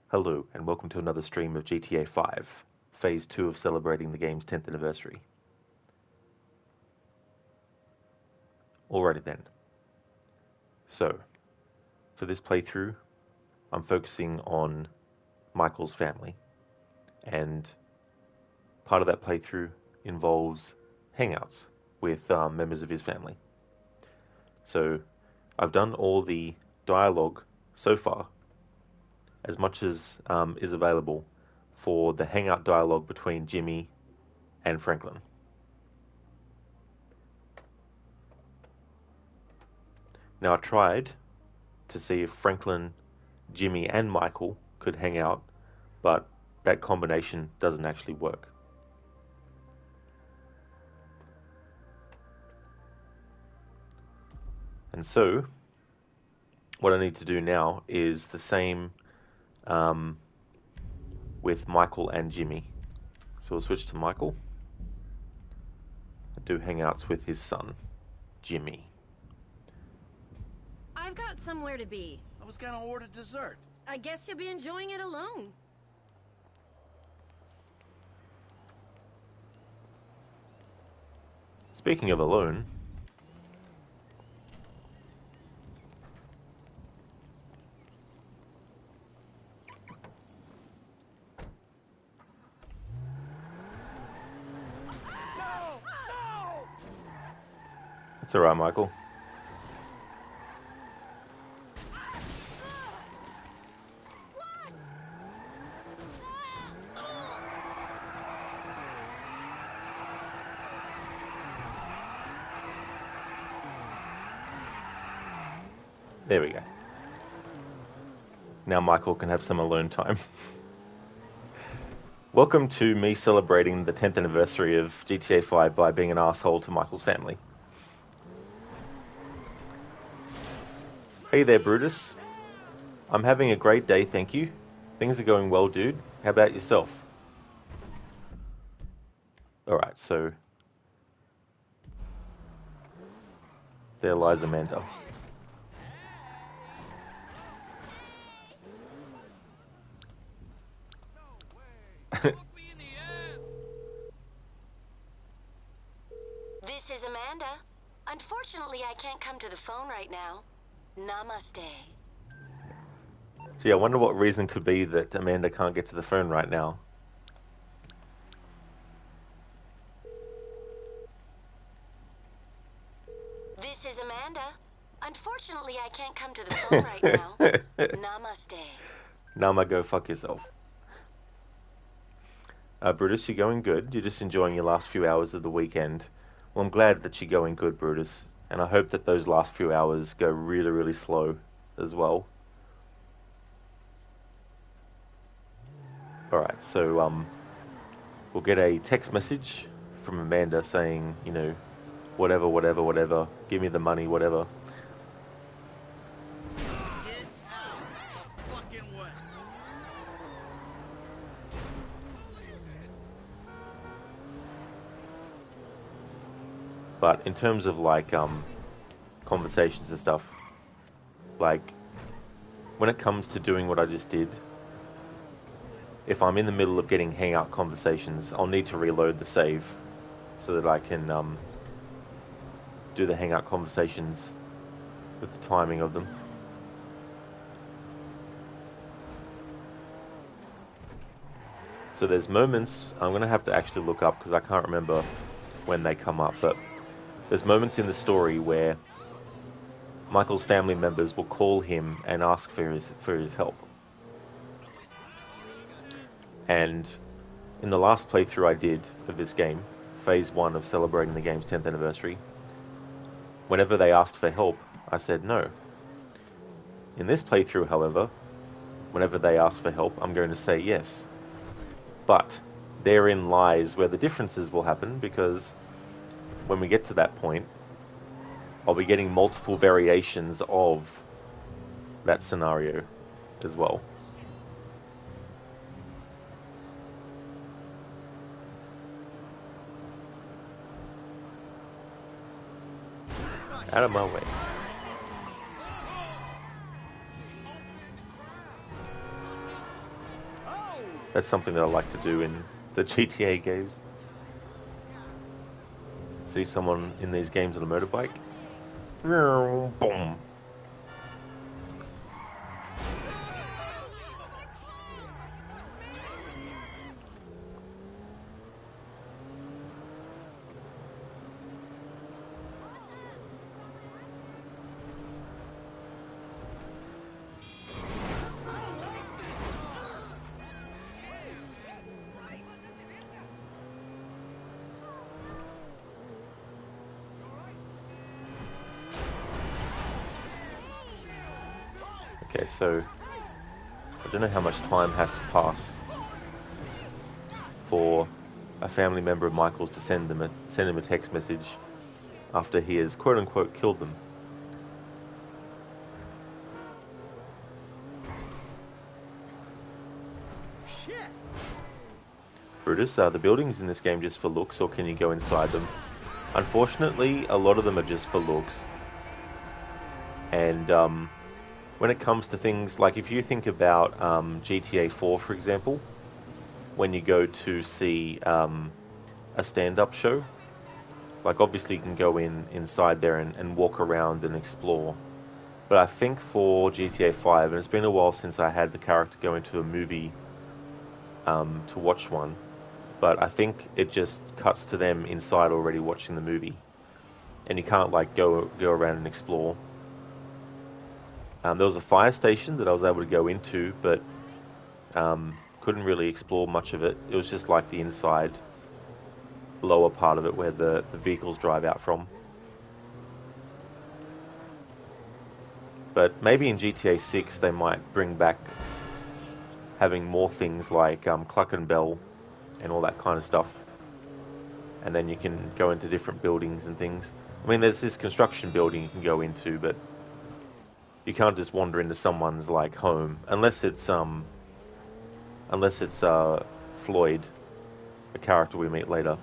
Hello, and welcome to another stream of GTA 5, Phase 2 of celebrating the game's 10th anniversary. Alrighty then. So, for this playthrough, I'm focusing on Michael's family, and part of that playthrough involves hangouts with members of his family. So, I've done all the dialogue so far, as much as is available for the hangout dialogue between Jimmy and Franklin. Now I tried to see if Franklin, Jimmy and Michael could hang out, but that combination doesn't actually work. And so what I need to do now is the same with Michael and Jimmy. So we'll switch to Michael and do hangouts with his son, Jimmy. I've got somewhere to be. I was gonna order dessert. I guess you'll be enjoying it alone. Speaking of alone, it's alright, Michael. There we go. Now Michael can have some alone time. Welcome to me celebrating the 10th anniversary of GTA 5 by being an asshole to Michael's family. Hey there, Brutus. I'm having a great day, thank you. Things are going well, dude. How about yourself? Alright, so there lies Amanda. This is Amanda. Unfortunately, I can't come to the phone right now. Namaste. Gee, I wonder what reason could be that Amanda can't get to the phone right now. This is Amanda. Unfortunately, I can't come to the phone right now. Namaste. Nama, go fuck yourself. Brutus, you're going good. You're just enjoying your last few hours of the weekend. Well, I'm glad that you're going good, Brutus. And I hope that those last few hours go really, really slow as well. Alright, so we'll get a text message from Amanda saying, you know, whatever, give me the money, whatever. Get out of the fucking way. But in terms of like conversations and stuff, like when it comes to doing what I just did, if I'm in the middle of getting hangout conversations, I'll need to reload the save so that I can do the hangout conversations with the timing of them. So there's moments, I'm going to have to actually look up because I can't remember when they come up, but there's moments in the story where Michael's family members will call him and ask for his help. And in the last playthrough I did of this game, Phase 1 of celebrating the game's 10th anniversary, whenever they asked for help, I said no. In this playthrough, however, whenever they ask for help, I'm going to say yes. But therein lies where the differences will happen, because when we get to that point, I'll be getting multiple variations of that scenario as well. Out of my way. That's something that I like to do in the GTA games. See someone in these games on a motorbike. Boom. Okay, so I don't know how much time has to pass for a family member of Michael's to send him a text message after he has quote unquote killed them. Shit! Brutus, are the buildings in this game just for looks, or can you go inside them? Unfortunately, a lot of them are just for looks. And when it comes to things like, if you think about GTA 4, for example, when you go to see a stand-up show, like obviously you can go inside there and walk around and explore. But I think for GTA 5, and it's been a while since I had the character go into a movie to watch one, but I think it just cuts to them inside already watching the movie, and you can't like go around and explore. There was a fire station that I was able to go into, but couldn't really explore much of it. It was just like the inside lower part of it where the vehicles drive out from. But maybe in GTA 6 they might bring back having more things like Cluck and Bell and all that kind of stuff. And then you can go into different buildings and things. I mean, there's this construction building you can go into, but you can't just wander into someone's like home unless it's Floyd, a character we meet later.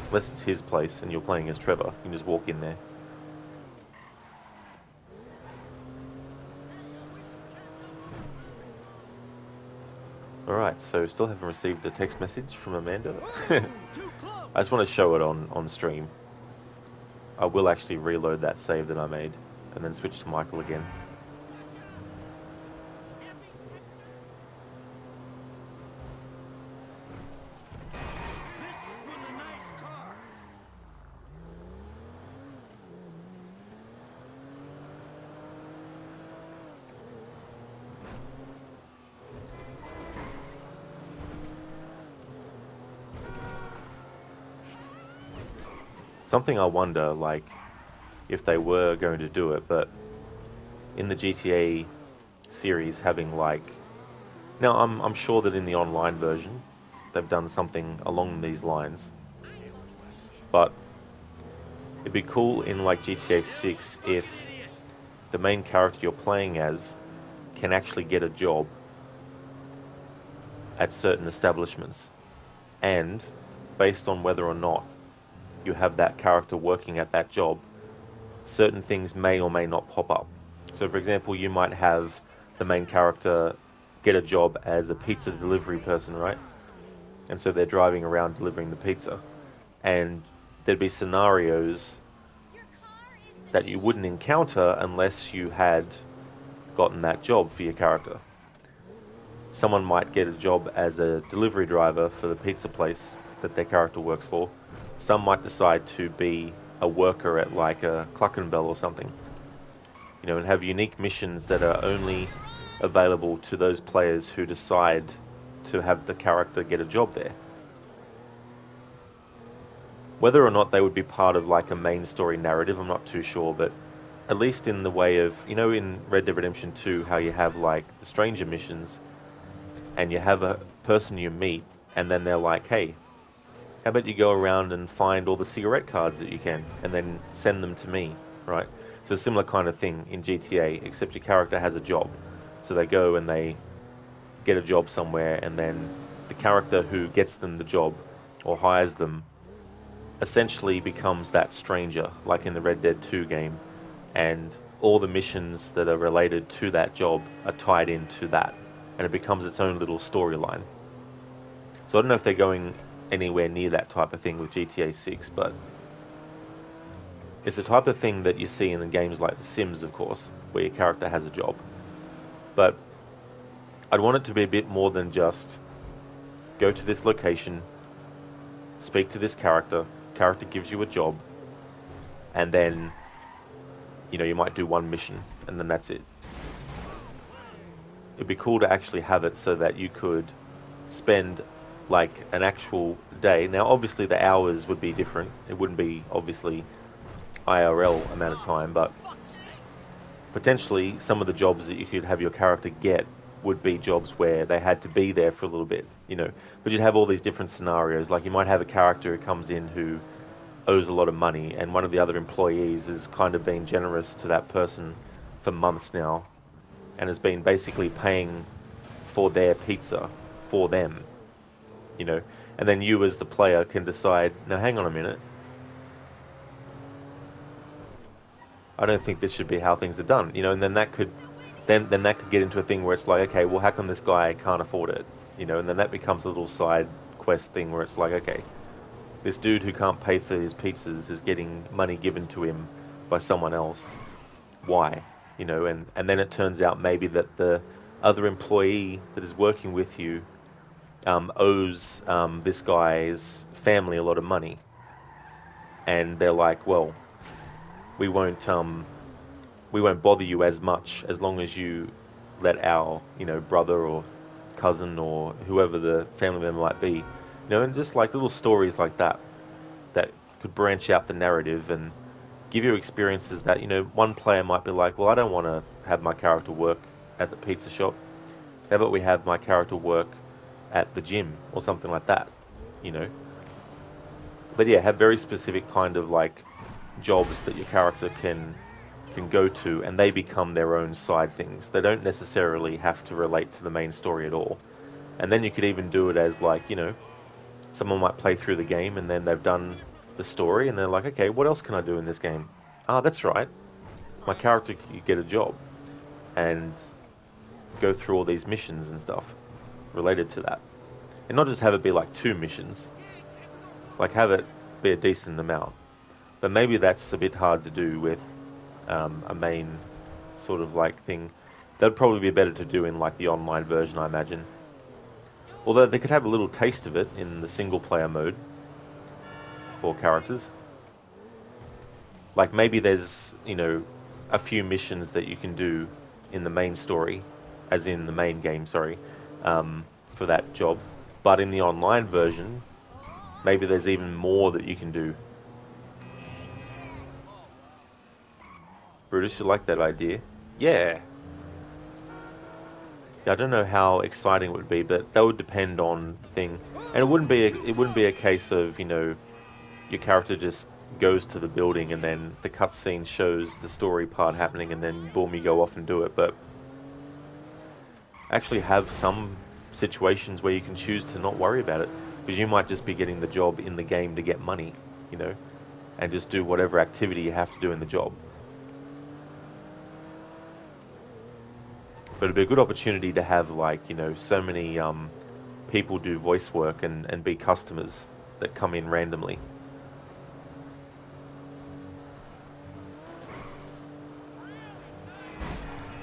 Unless it's his place and you're playing as Trevor, you can just walk in there. Alright, so still haven't received a text message from Amanda. I just want to show it on stream. I will actually reload that save that I made and then switch to Michael again. Something I wonder, like, if they were going to do it, but in the GTA series having, like... Now, I'm sure that in the online version, they've done something along these lines. But it'd be cool in, like, GTA 6 if the main character you're playing as can actually get a job at certain establishments. And, based on whether or not you have that character working at that job, certain things may or may not pop up. So for example, you might have the main character get a job as a pizza delivery person, right? And so they're driving around delivering the pizza. And there'd be scenarios that you wouldn't encounter unless you had gotten that job for your character. Someone might get a job as a delivery driver for the pizza place that their character works for. Some might decide to be a worker at like a Cluck and Bell or something, you know, and have unique missions that are only available to those players who decide to have the character get a job there. Whether or not they would be part of like a main story narrative, I'm not too sure, but at least in the way of, you know, in Red Dead Redemption 2, how you have like the stranger missions and you have a person you meet and then they're like, hey, how about you go around and find all the cigarette cards that you can and then send them to me, right? So a similar kind of thing in GTA, except your character has a job. So they go and they get a job somewhere, and then the character who gets them the job or hires them essentially becomes that stranger, like in the Red Dead 2 game. And all the missions that are related to that job are tied into that. And it becomes its own little storyline. So I don't know if they're going anywhere near that type of thing with GTA 6, but it's the type of thing that you see in the games like The Sims, of course, where your character has a job. But I'd want it to be a bit more than just go to this location, speak to this character gives you a job, and then, you know, you might do one mission, and then that's it. It'd be cool to actually have it so that you could spend like an actual day. Now, obviously, the hours would be different. It wouldn't be, obviously, IRL amount of time, but potentially some of the jobs that you could have your character get would be jobs where they had to be there for a little bit, you know. But you'd have all these different scenarios. Like, you might have a character who comes in who owes a lot of money, and one of the other employees has kind of been generous to that person for months now, and has been basically paying for their pizza for them, you know. And then you as the player can decide, now hang on a minute, I don't think this should be how things are done, you know. And then that could then that could get into a thing where it's like, okay, well, how come this guy can't afford it, you know? And then that becomes a little side quest thing where it's like, okay, this dude who can't pay for his pizzas is getting money given to him by someone else. Why? You know, and then it turns out maybe that the other employee that is working with you owes this guy's family a lot of money. And they're like, well, we won't bother you as much as long as you let our, you know, brother or cousin or whoever the family member might be, you know. And just like little stories like that could branch out the narrative and give you experiences that, you know, one player might be like, well, I don't want to have my character work at the pizza shop. How about we have my character work at the gym or something like that, you know. But yeah, have very specific kind of like jobs that your character can go to, and they become their own side things. They don't necessarily have to relate to the main story at all. And then you could even do it as like, you know, someone might play through the game and then they've done the story and they're like, okay, what else can I do in this game? Ah, that's right, my character could get a job and go through all these missions and stuff related to that. And not just have it be like 2 missions, like have it be a decent amount. But maybe that's a bit hard to do with a main sort of like thing. That'd probably be better to do in like the online version, I imagine. Although they could have a little taste of it in the single player mode for characters. Like maybe there's, you know, a few missions that you can do in the main story, as in the main game, sorry, for that job. But in the online version, maybe there's even more that you can do. Brutus, you like that idea? Yeah. I don't know how exciting it would be, but that would depend on the thing. And it wouldn't be a case of, you know, your character just goes to the building and then the cutscene shows the story part happening and then boom, you go off and do it. But actually have some situations where you can choose to not worry about it, because you might just be getting the job in the game to get money, you know, and just do whatever activity you have to do in the job. But it'd be a good opportunity to have, like, you know, so many people do voice work and be customers that come in randomly.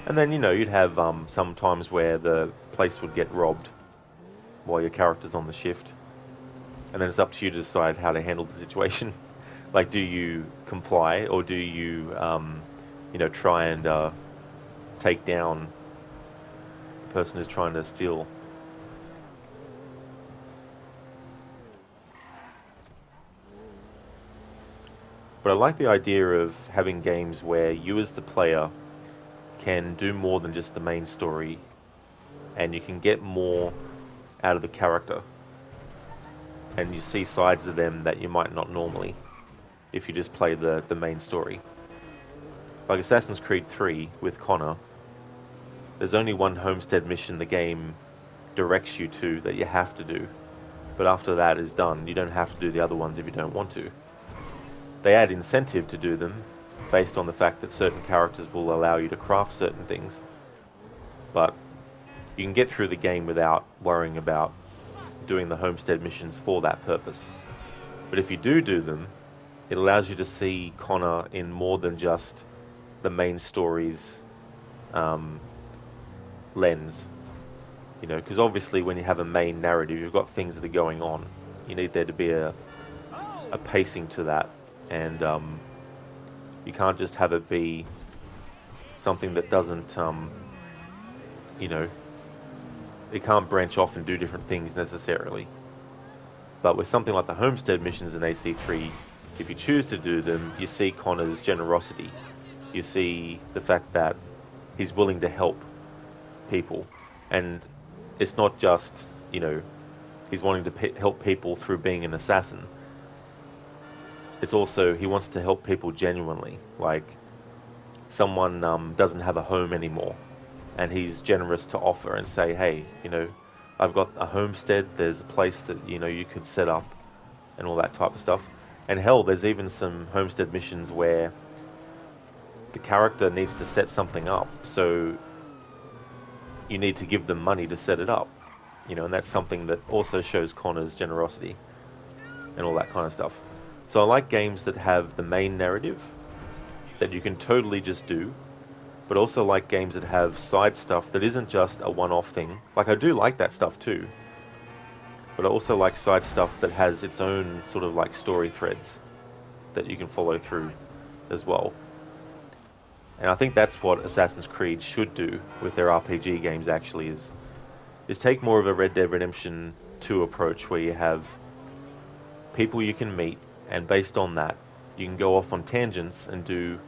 And then, you know, you'd have some times where the place would get robbed while your character's on the shift. And then it's up to you to decide how to handle the situation. Like, do you comply, or do you, you know, try and take down the person who's trying to steal? But I like the idea of having games where you as the player can do more than just the main story, and you can get more out of the character, and you see sides of them that you might not normally if you just play the main story. Like Assassin's Creed 3 with Connor, there's only one homestead mission the game directs you to that you have to do, but after that is done, you don't have to do the other ones if you don't want to. They add incentive to do them based on the fact that certain characters will allow you to craft certain things, but you can get through the game without worrying about doing the homestead missions for that purpose. But if you do them, it allows you to see Connor in more than just the main story's lens. You know, because obviously when you have a main narrative, you've got things that are going on. You need there to be a pacing to that, and you can't just have it be something that doesn't, you know, it can't branch off and do different things necessarily. But with something like the homestead missions in AC3, if you choose to do them, you see Connor's generosity. You see the fact that he's willing to help people. And it's not just, you know, he's wanting to help people through being an assassin. It's also, he wants to help people genuinely. Like, someone doesn't have a home anymore, and he's generous to offer and say, hey, you know, I've got a homestead, there's a place that, you know, you could set up, and all that type of stuff. And hell, there's even some homestead missions where the character needs to set something up, so you need to give them money to set it up, you know, and that's something that also shows Connor's generosity and all that kind of stuff. So I like games that have the main narrative that you can totally just do, but also like games that have side stuff that isn't just a one-off thing. Like, I do like that stuff too, but I also like side stuff that has its own sort of like story threads that you can follow through as well. And I think that's what Assassin's Creed should do with their RPG games, actually, is take more of a Red Dead Redemption 2 approach, where you have people you can meet, and based on that, you can go off on tangents and do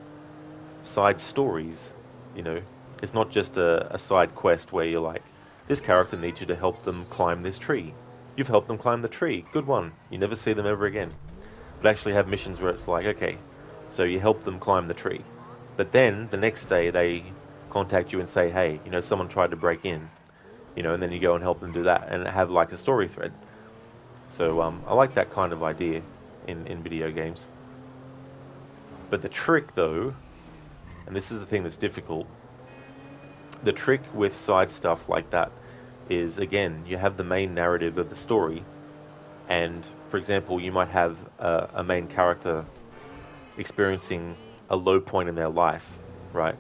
side stories. You know, it's not just a side quest where you're like, this character needs you to help them climb this tree. You've helped them climb the tree. Good one. You never see them ever again. But actually have missions where it's like, okay, so you help them climb the tree. But then, the next day, they contact you and say, hey, you know, someone tried to break in. You know, and then you go and help them do that, and have like a story thread. So, I like that kind of idea in video games. But the trick, though, and this is the thing that's difficult, the trick with side stuff like that is, again, you have the main narrative of the story, and, for example, you might have a main character experiencing a low point in their life, right?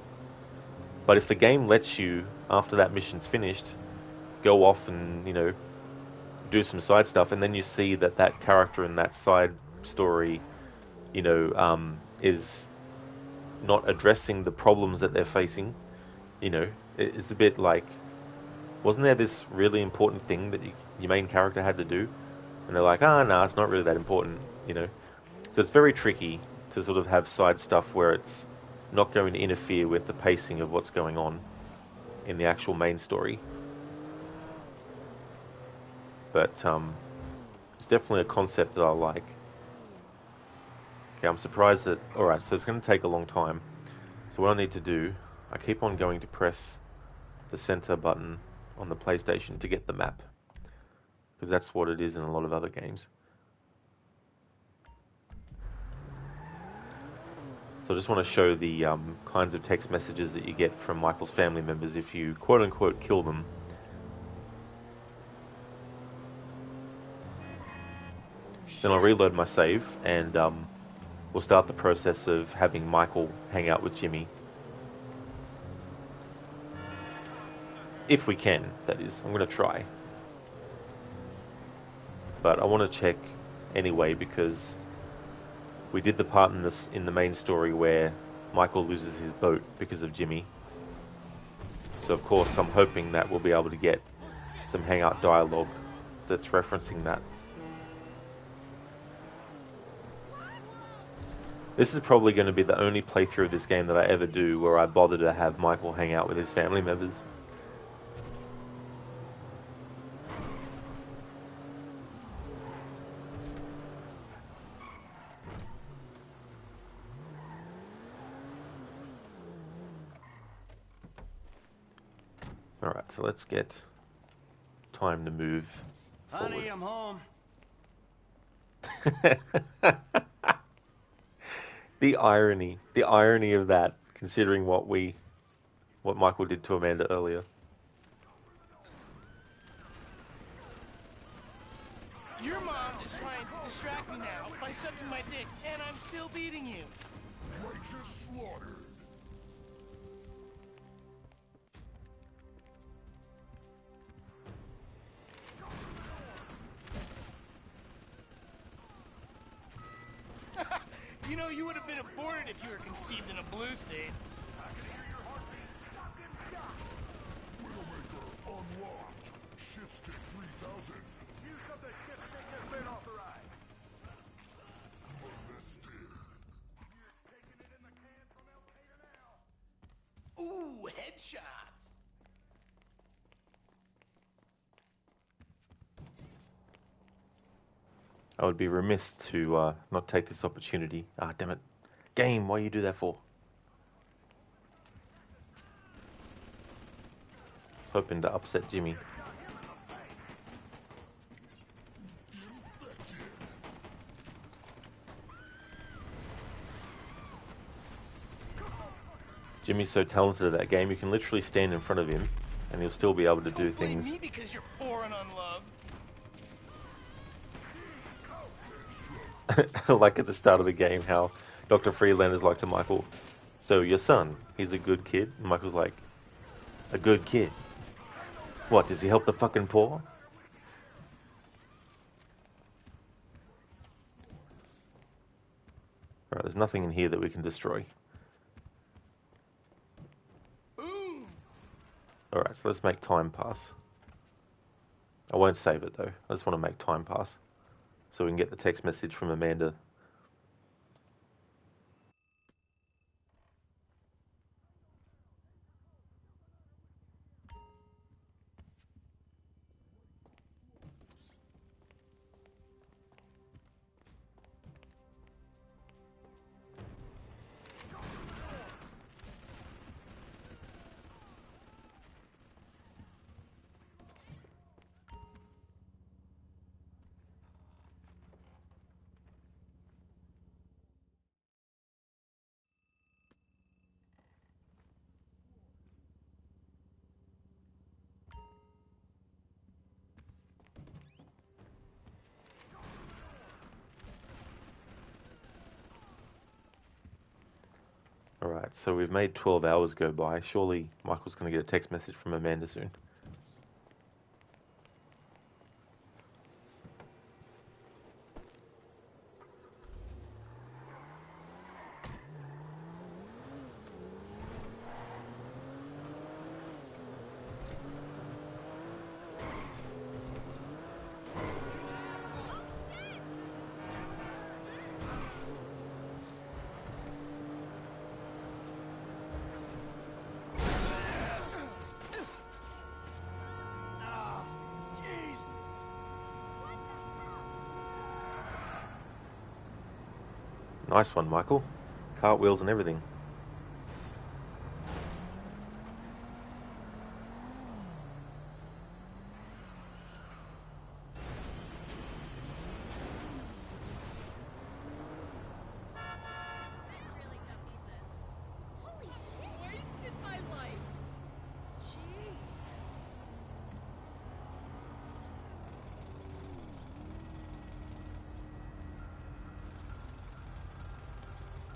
But if the game lets you, after that mission's finished, go off and, you know, do some side stuff, and then you see that that character in that side story, you know, is not addressing the problems that they're facing, you know, it's a bit like, wasn't there this really important thing that your main character had to do? And they're like, no, it's not really that important, you know. So it's very tricky to sort of have side stuff where it's not going to interfere with the pacing of what's going on in the actual main story. But it's definitely a concept that I like. Okay, I'm surprised that... Alright, so it's going to take a long time. So what I need to do, I keep on going to press the center button on the PlayStation to get the map, because that's what it is in a lot of other games. So I just want to show the kinds of text messages that you get from Michael's family members if you quote-unquote kill them. Then I'll reload my save, and we'll start the process of having Michael hang out with Jimmy. If we can, that is. I'm going to try. But I want to check anyway, because we did the part in the main story where Michael loses his boat because of Jimmy. So of course I'm hoping that we'll be able to get some hangout dialogue that's referencing that. This is probably going to be the only playthrough of this game that I ever do where I bother to have Michael hang out with his family members. Alright, so let's get time to move Honey, forward. I'm home. The irony of that, considering what Michael did to Amanda earlier. distract me now by sucking my dick, and I'm still beating you. Righteous slaughtered. You know, you would have been aborted if you were conceived in a blue state. Widowmaker unlocked. Shitstick 3000. Use of the shipstick has been authorized. Molested. You're taking it in the can from El Tater now. Ooh, headshot. I would be remiss to not take this opportunity. Ah, damn it. Game, why you do that for? I was hoping to upset Jimmy. Jimmy's so talented at that game, you can literally stand in front of him and he'll still be able to do Don't blame things. me because you're poor and unloved. Like at the start of the game, how Dr. Freelander's like to Michael, so your son, he's a good kid? And Michael's like, a good kid? What, does he help the fucking poor? Alright, there's nothing in here that we can destroy. Boom. Alright, so let's make time pass. I won't save it though, I just want to make time pass. So we can get the text message from Amanda. Alright, so we've made 12 hours go by. Surely Michael's going to get a text message from Amanda soon. Oh, Jesus. Nice one, Michael. Cartwheels and everything. Holy shit! Wasted my life. Jeez.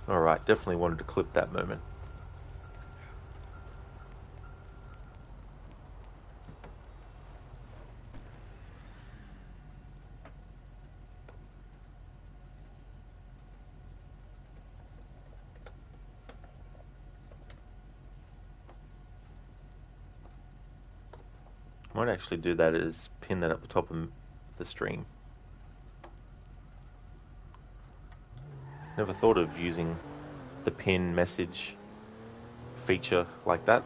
Alright, definitely wanted to clip that moment. Might actually do that is pin that up the top of the stream. Never thought of using the pin message feature like that.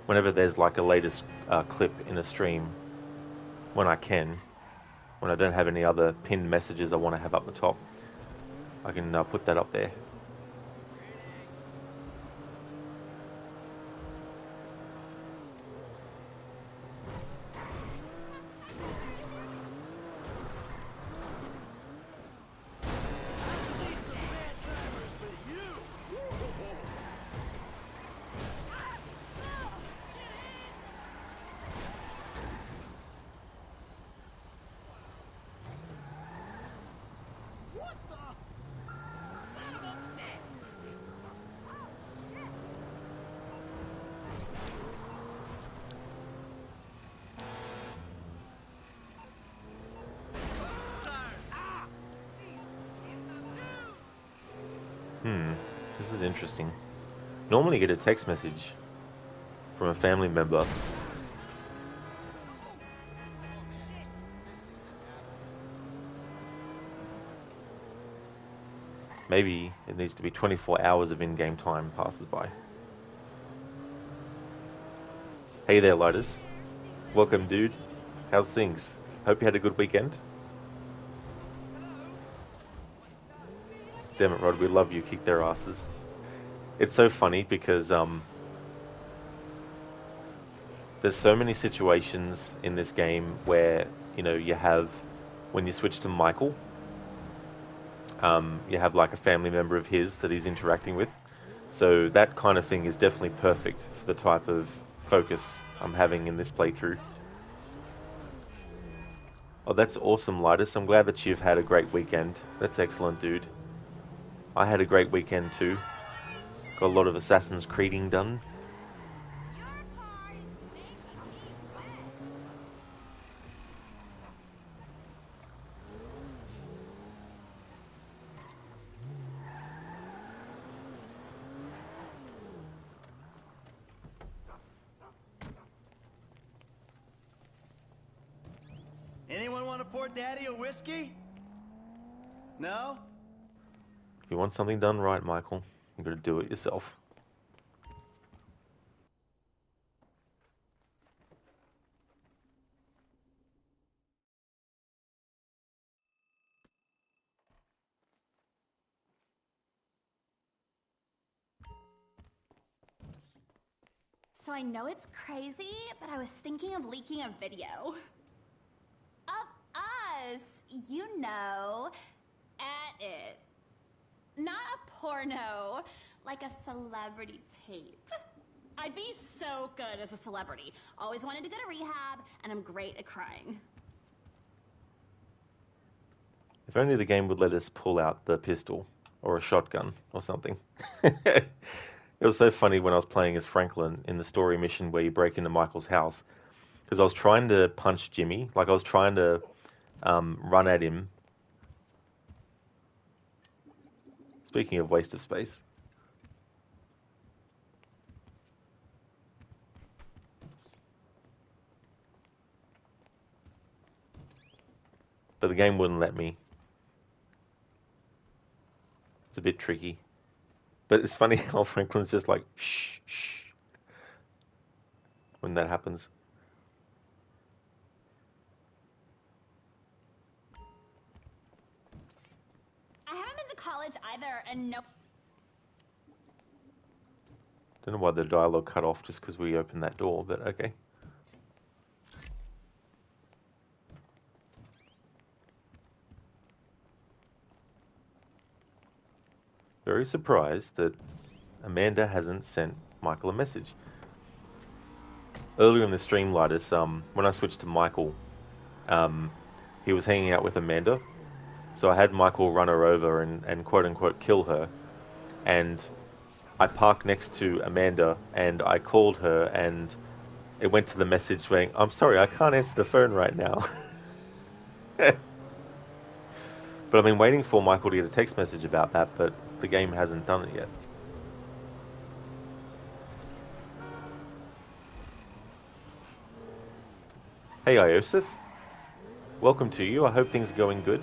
Whenever there's like a latest clip in a stream, when I don't have any other pinned messages I want to have up the top, I can put that up there. See some bad drivers, but you. Son of a bitch! Sir! Ah! This is interesting. Normally you get a text message from a family member. Maybe it needs to be 24 hours of in-game time passes by. Hey there, Lotus. Welcome, dude. How's things? Hope you had a good weekend. Damn it, Rod, we love you. Kick their asses. It's so funny because there's so many situations in this game where, you know, you have, when you switch to Michael, you have like a family member of his that he's interacting with. So that kind of thing is definitely perfect for the type of focus I'm having in this playthrough. Oh, that's awesome, Lightus. I'm glad that you've had a great weekend. That's excellent, dude. I had a great weekend too. Got a lot of Assassin's Creeding done. Anyone want to pour Daddy a whiskey? No? If you want something done right, Michael, you gotta do it yourself. So I know it's crazy, but I was thinking of leaking a video. Of us, you know, at it. Not a porno, like a celebrity tape. I'd be so good as a celebrity. Always wanted to go to rehab, and I'm great at crying. If only the game would let us pull out the pistol or a shotgun or something. It was so funny when I was playing as Franklin in the story mission where you break into Michael's house, because I was trying to punch Jimmy, like I was trying to run at him. Speaking of waste of space. But the game wouldn't let me. It's a bit tricky. But it's funny how Franklin's just like, shh, shh, when that happens. I haven't been to college either, and no. Don't know why the dialogue cut off just because we opened that door, but okay. Very surprised that Amanda hasn't sent Michael a message. Earlier in the stream, Lightus, when I switched to Michael, he was hanging out with Amanda. So I had Michael run her over and quote-unquote kill her. And I parked next to Amanda, and I called her, and it went to the message saying, I'm sorry, I can't answer the phone right now. But I've been waiting for Michael to get a text message about that, but the game hasn't done it yet. Hey, Iosif. Welcome to you. I hope things are going good.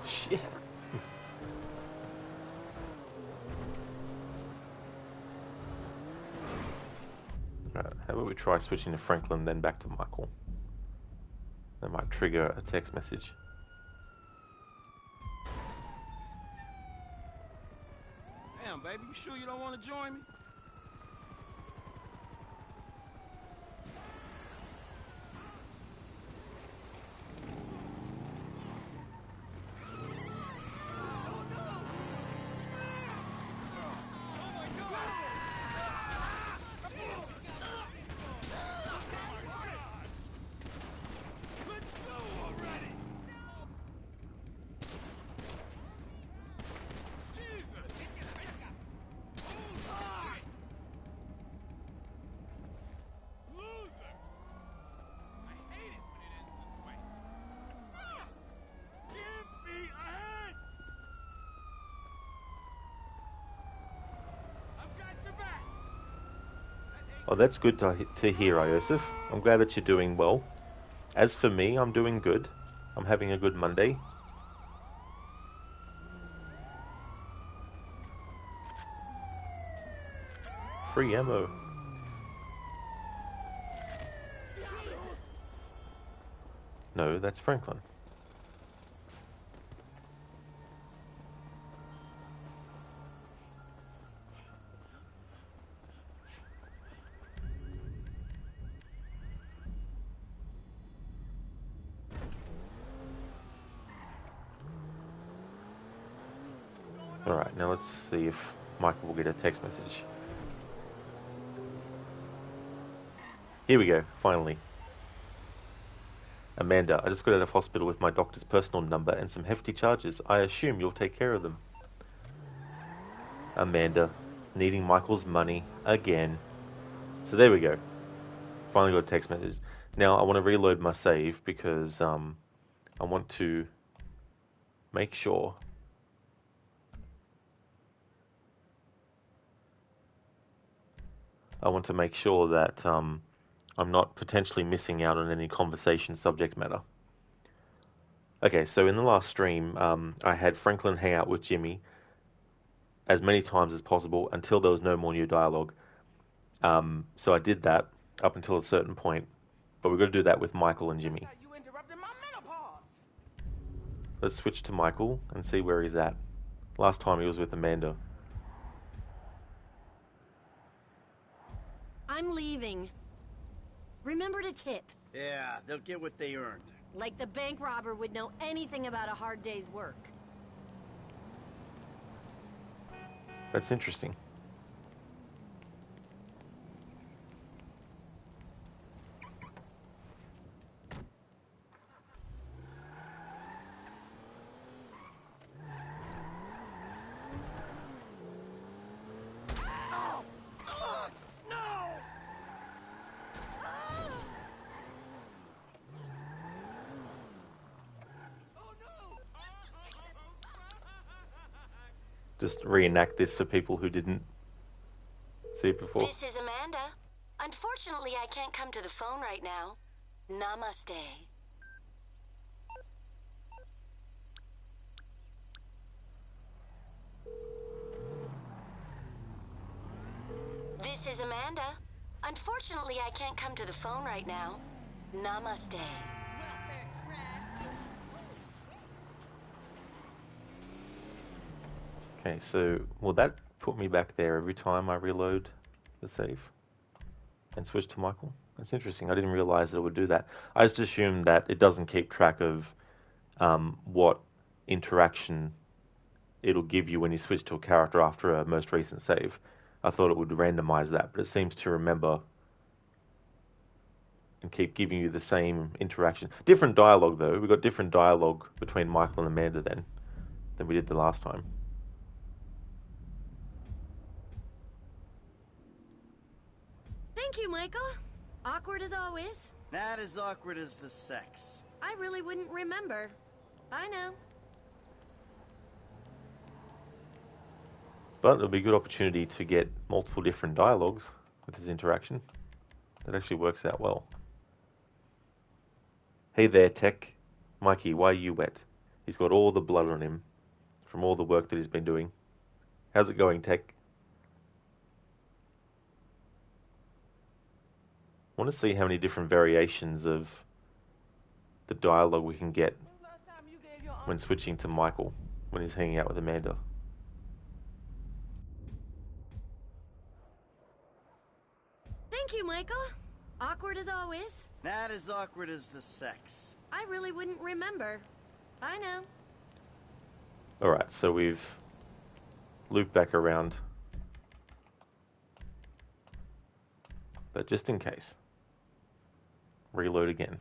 Shit. Right, how about we try switching to Franklin, then back to Michael? That might trigger a text message. Damn, baby, you sure you don't want to join me? Oh, that's good to hear, Iosif. I'm glad that you're doing well. As for me, I'm doing good. I'm having a good Monday. Free ammo. No, that's Franklin. Alright, now let's see if Michael will get a text message. Here we go, finally. Amanda, I just got out of hospital with my doctor's personal number and some hefty charges. I assume you'll take care of them. Amanda, needing Michael's money again. So there we go. Finally got a text message. Now I want to reload my save because I want to make sure that I'm not potentially missing out on any conversation subject matter. Okay, so in the last stream, I had Franklin hang out with Jimmy as many times as possible until there was no more new dialogue. So I did that up until a certain point, but we've got to do that with Michael and Jimmy. Let's switch to Michael and see where he's at. Last time he was with Amanda. I'm leaving. Remember to tip. Yeah, they'll get what they earned. Like the bank robber would know anything about a hard day's work. That's interesting. Just reenact this for people who didn't see it before. This is Amanda. Unfortunately, I can't come to the phone right now. Namaste. This is Amanda. Unfortunately, I can't come to the phone right now. Namaste. Okay, so will that put me back there every time I reload the save and switch to Michael? That's interesting. I didn't realize that it would do that. I just assumed that it doesn't keep track of what interaction it'll give you when you switch to a character after a most recent save. I thought it would randomize that, but it seems to remember and keep giving you the same interaction. Different dialogue, though. We got different dialogue between Michael and Amanda then than we did the last time. Thank you, Michael. Awkward as always. Not as awkward as the sex. I really wouldn't remember. Bye now. But it'll be a good opportunity to get multiple different dialogues with his interaction. That actually works out well. Hey there, Tech. Mikey, why are you wet? He's got all the blood on him from all the work that he's been doing. How's it going, Tech? I want to see how many different variations of the dialogue we can get when switching to Michael when he's hanging out with Amanda. Thank you, Michael. Awkward as always. Not as awkward as the sex. I really wouldn't remember. Bye now. Alright, so we've looped back around. But just in case, reload again.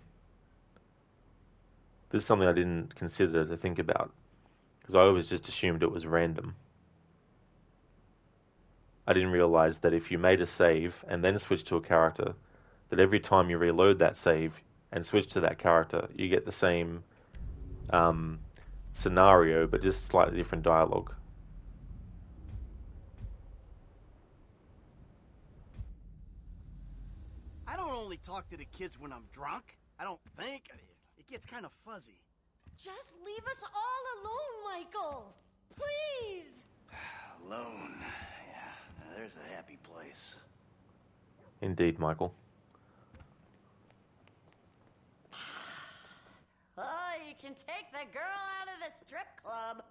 This is something I didn't consider to think about, because I always just assumed it was random. I didn't realize that if you made a save and then switched to a character, that every time you reload that save and switch to that character, you get the same scenario, but just slightly different dialogue. talk to the kids when I'm drunk. I don't think. It gets kind of fuzzy. Just leave us all alone, Michael. Please. Alone. Yeah, now there's a happy place. Indeed, Michael. Oh, you can take the girl out of the strip club.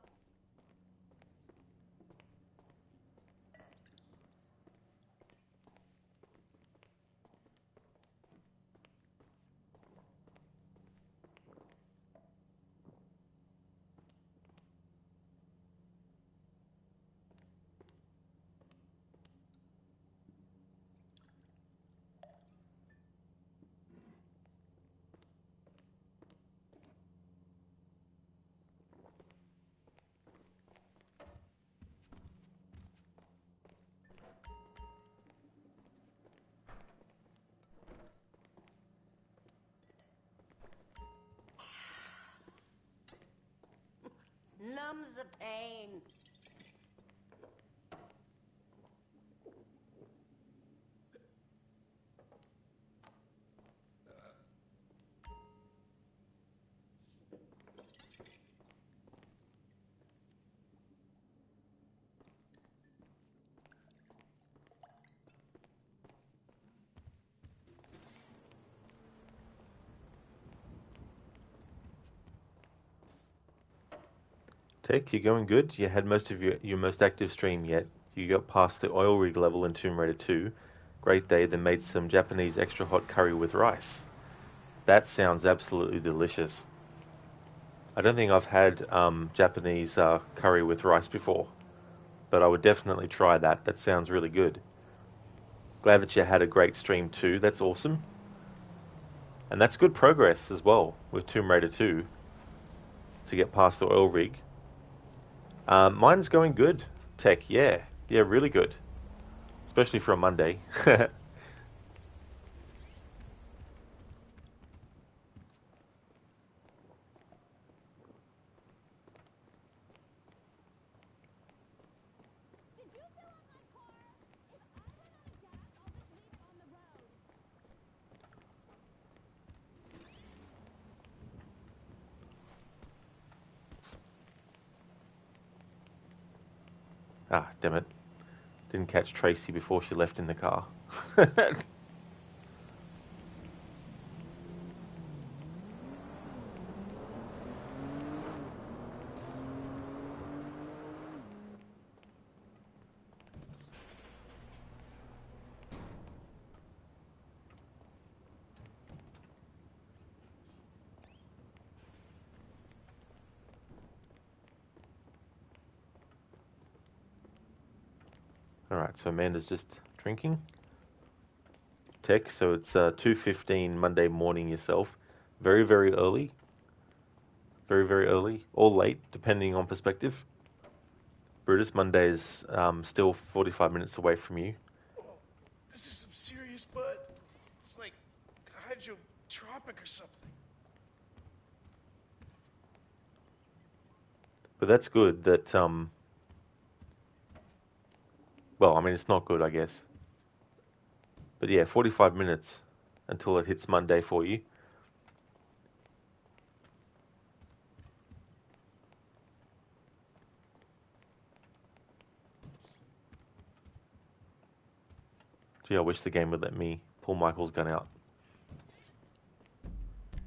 Numbs the pain. Tech, you're going good. You had most of your most active stream yet. You got past the oil rig level in Tomb Raider 2. Great day, then made some Japanese extra hot curry with rice. That sounds absolutely delicious. I don't think I've had Japanese curry with rice before, but I would definitely try that. That sounds really good. Glad that you had a great stream too. That's awesome. And that's good progress as well with Tomb Raider 2 to get past the oil rig. Mine's going good, Tech. Yeah, really good. Especially for a Monday. Ah, damn it. Didn't catch Tracy before she left in the car. Alright, so Amanda's just drinking. Tech, so it's 2:15 Monday morning yourself. Very, very early. Very, very early. Or late, depending on perspective. Brutus, Monday is still 45 minutes away from you. This is some serious bud. It's like hydrotropic or something. But that's good that, well, I mean, it's not good, I guess. But yeah, 45 minutes until it hits Monday for you. Gee, I wish the game would let me pull Michael's gun out.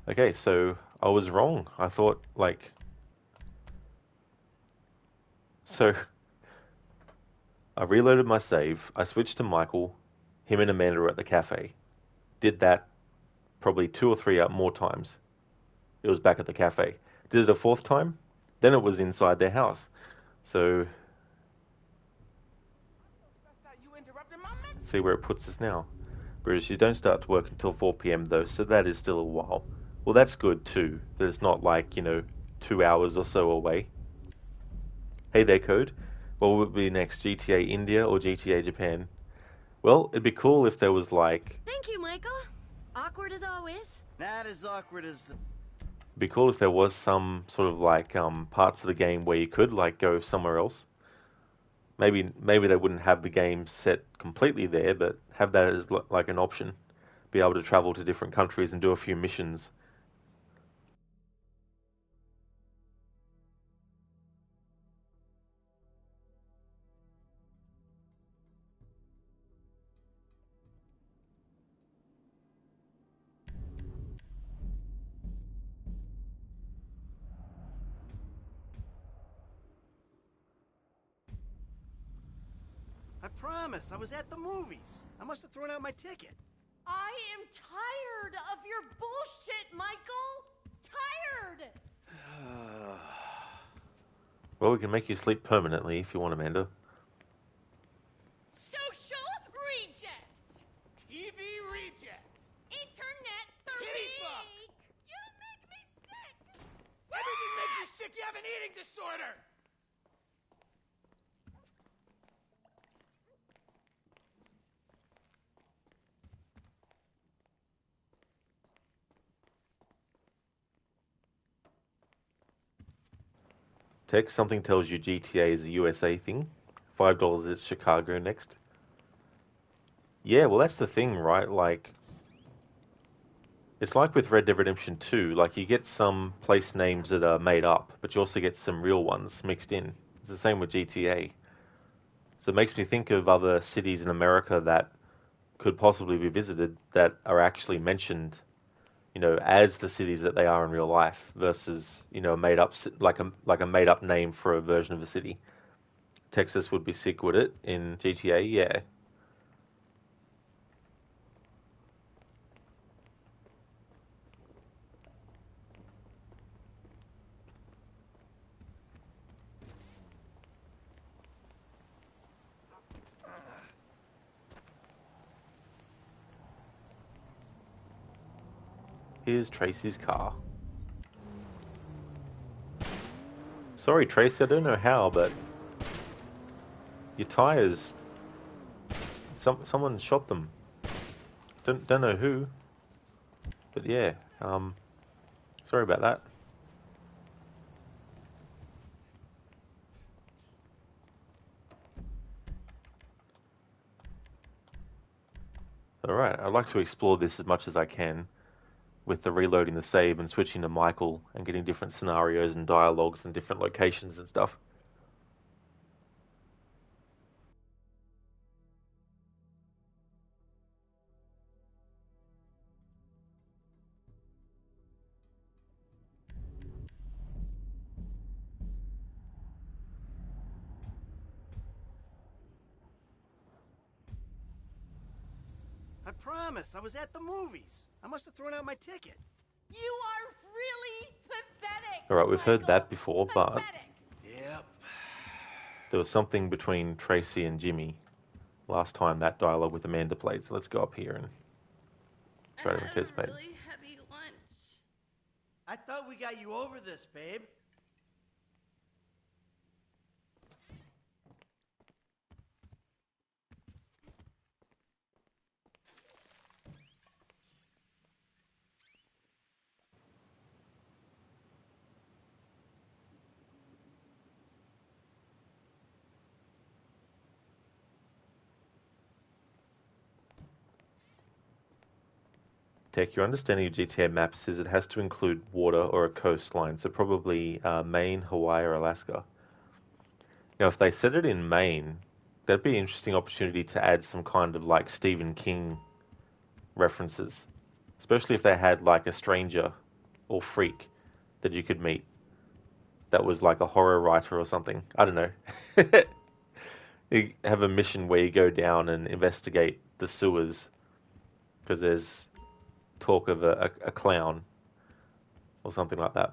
Okay, so I was wrong. I thought, like... So, I reloaded my save, I switched to Michael, him and Amanda were at the cafe. Did that probably 2 or 3 more times. It was back at the cafe. Did it a 4th time, then it was inside their house. So, let's see where it puts us now. British, you don't start to work until 4 p.m. though, so that is still a while. Well, that's good too, that it's not like, 2 hours or so away. Hey there, Code. What would be next, GTA India or GTA Japan? Well, it'd be cool if there was like... Thank you, Michael. Awkward as always. Not as awkward as the... It'd be cool if there was some sort of like parts of the game where you could like go somewhere else. Maybe they wouldn't have the game set completely there, but have that as like an option. be able to travel to different countries and do a few missions. I promise, I was at the movies. I must have thrown out my ticket. I am tired of your bullshit, Michael! Tired! Well, we can make you sleep permanently if you want, Amanda. Social reject! TV reject. Internet the Kitty fuck! You make me sick! Everything makes you sick. You have an eating disorder. Tech, something tells you GTA is a USA thing. $5 is Chicago next. Yeah, well, that's the thing, right? Like, it's like with Red Dead Redemption 2. Like, you get some place names that are made up, but you also get some real ones mixed in. It's the same with GTA. So it makes me think of other cities in America that could possibly be visited that are actually mentioned, as the cities that they are in real life versus, made up like a made up name for a version of a city. Texas would be sick, would it? In GTA, yeah. Here's Tracy's car. Sorry, Tracy, I don't know how, but your tires. Someone shot them. Don't know who, but yeah. Sorry about that. All right, I'd like to explore this as much as I can, with the reloading the save and switching to Michael and getting different scenarios and dialogues and different locations and stuff. I promise, I was at the movies. I must have thrown out my ticket. You are really pathetic! All right, we've heard Michael. that before, but Pathetic. Yep. there was something between Tracy and Jimmy last time that dialogue with Amanda played. So let's go up here and try to I had anticipate. a really heavy lunch. I thought we got you over this, babe. Tech, your understanding of GTA maps says it has to include water or a coastline, so probably Maine, Hawaii, or Alaska. Now, if they set it in Maine, that'd be an interesting opportunity to add some kind of like Stephen King references, especially if they had like a stranger or freak that you could meet that was like a horror writer or something. I don't know. You have a mission where you go down and investigate the sewers because there's talk of a clown or something like that.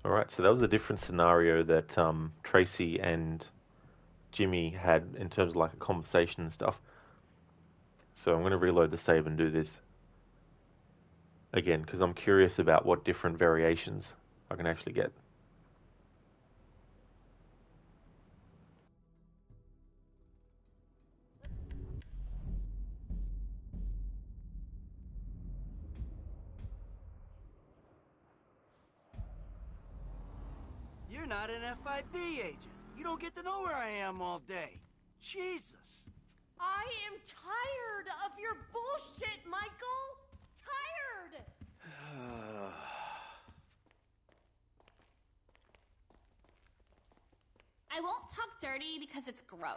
All right, so that was a different scenario that Tracy and Jimmy had in terms of like a conversation and stuff. So I'm going to reload the save and do this again because I'm curious about what different variations I can actually get. not an FIB agent. You don't get to know where I am all day. Jesus. I am tired of your bullshit, Michael. Tired. I won't talk dirty because it's gross.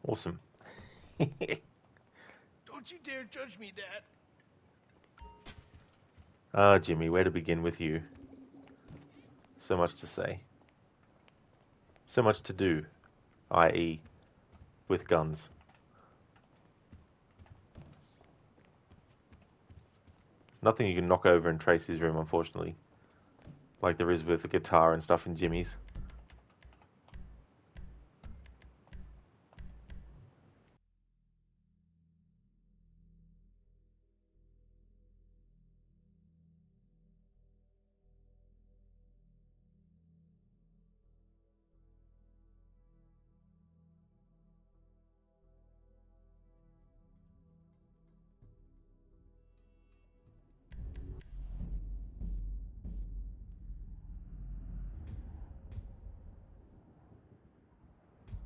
Awesome. Don't you dare judge me, Dad. Ah, Jimmy, where to begin with you? So much to say. So much to do, i.e., with guns. There's nothing you can knock over in Tracy's room, unfortunately. Like there is with the guitar and stuff in Jimmy's.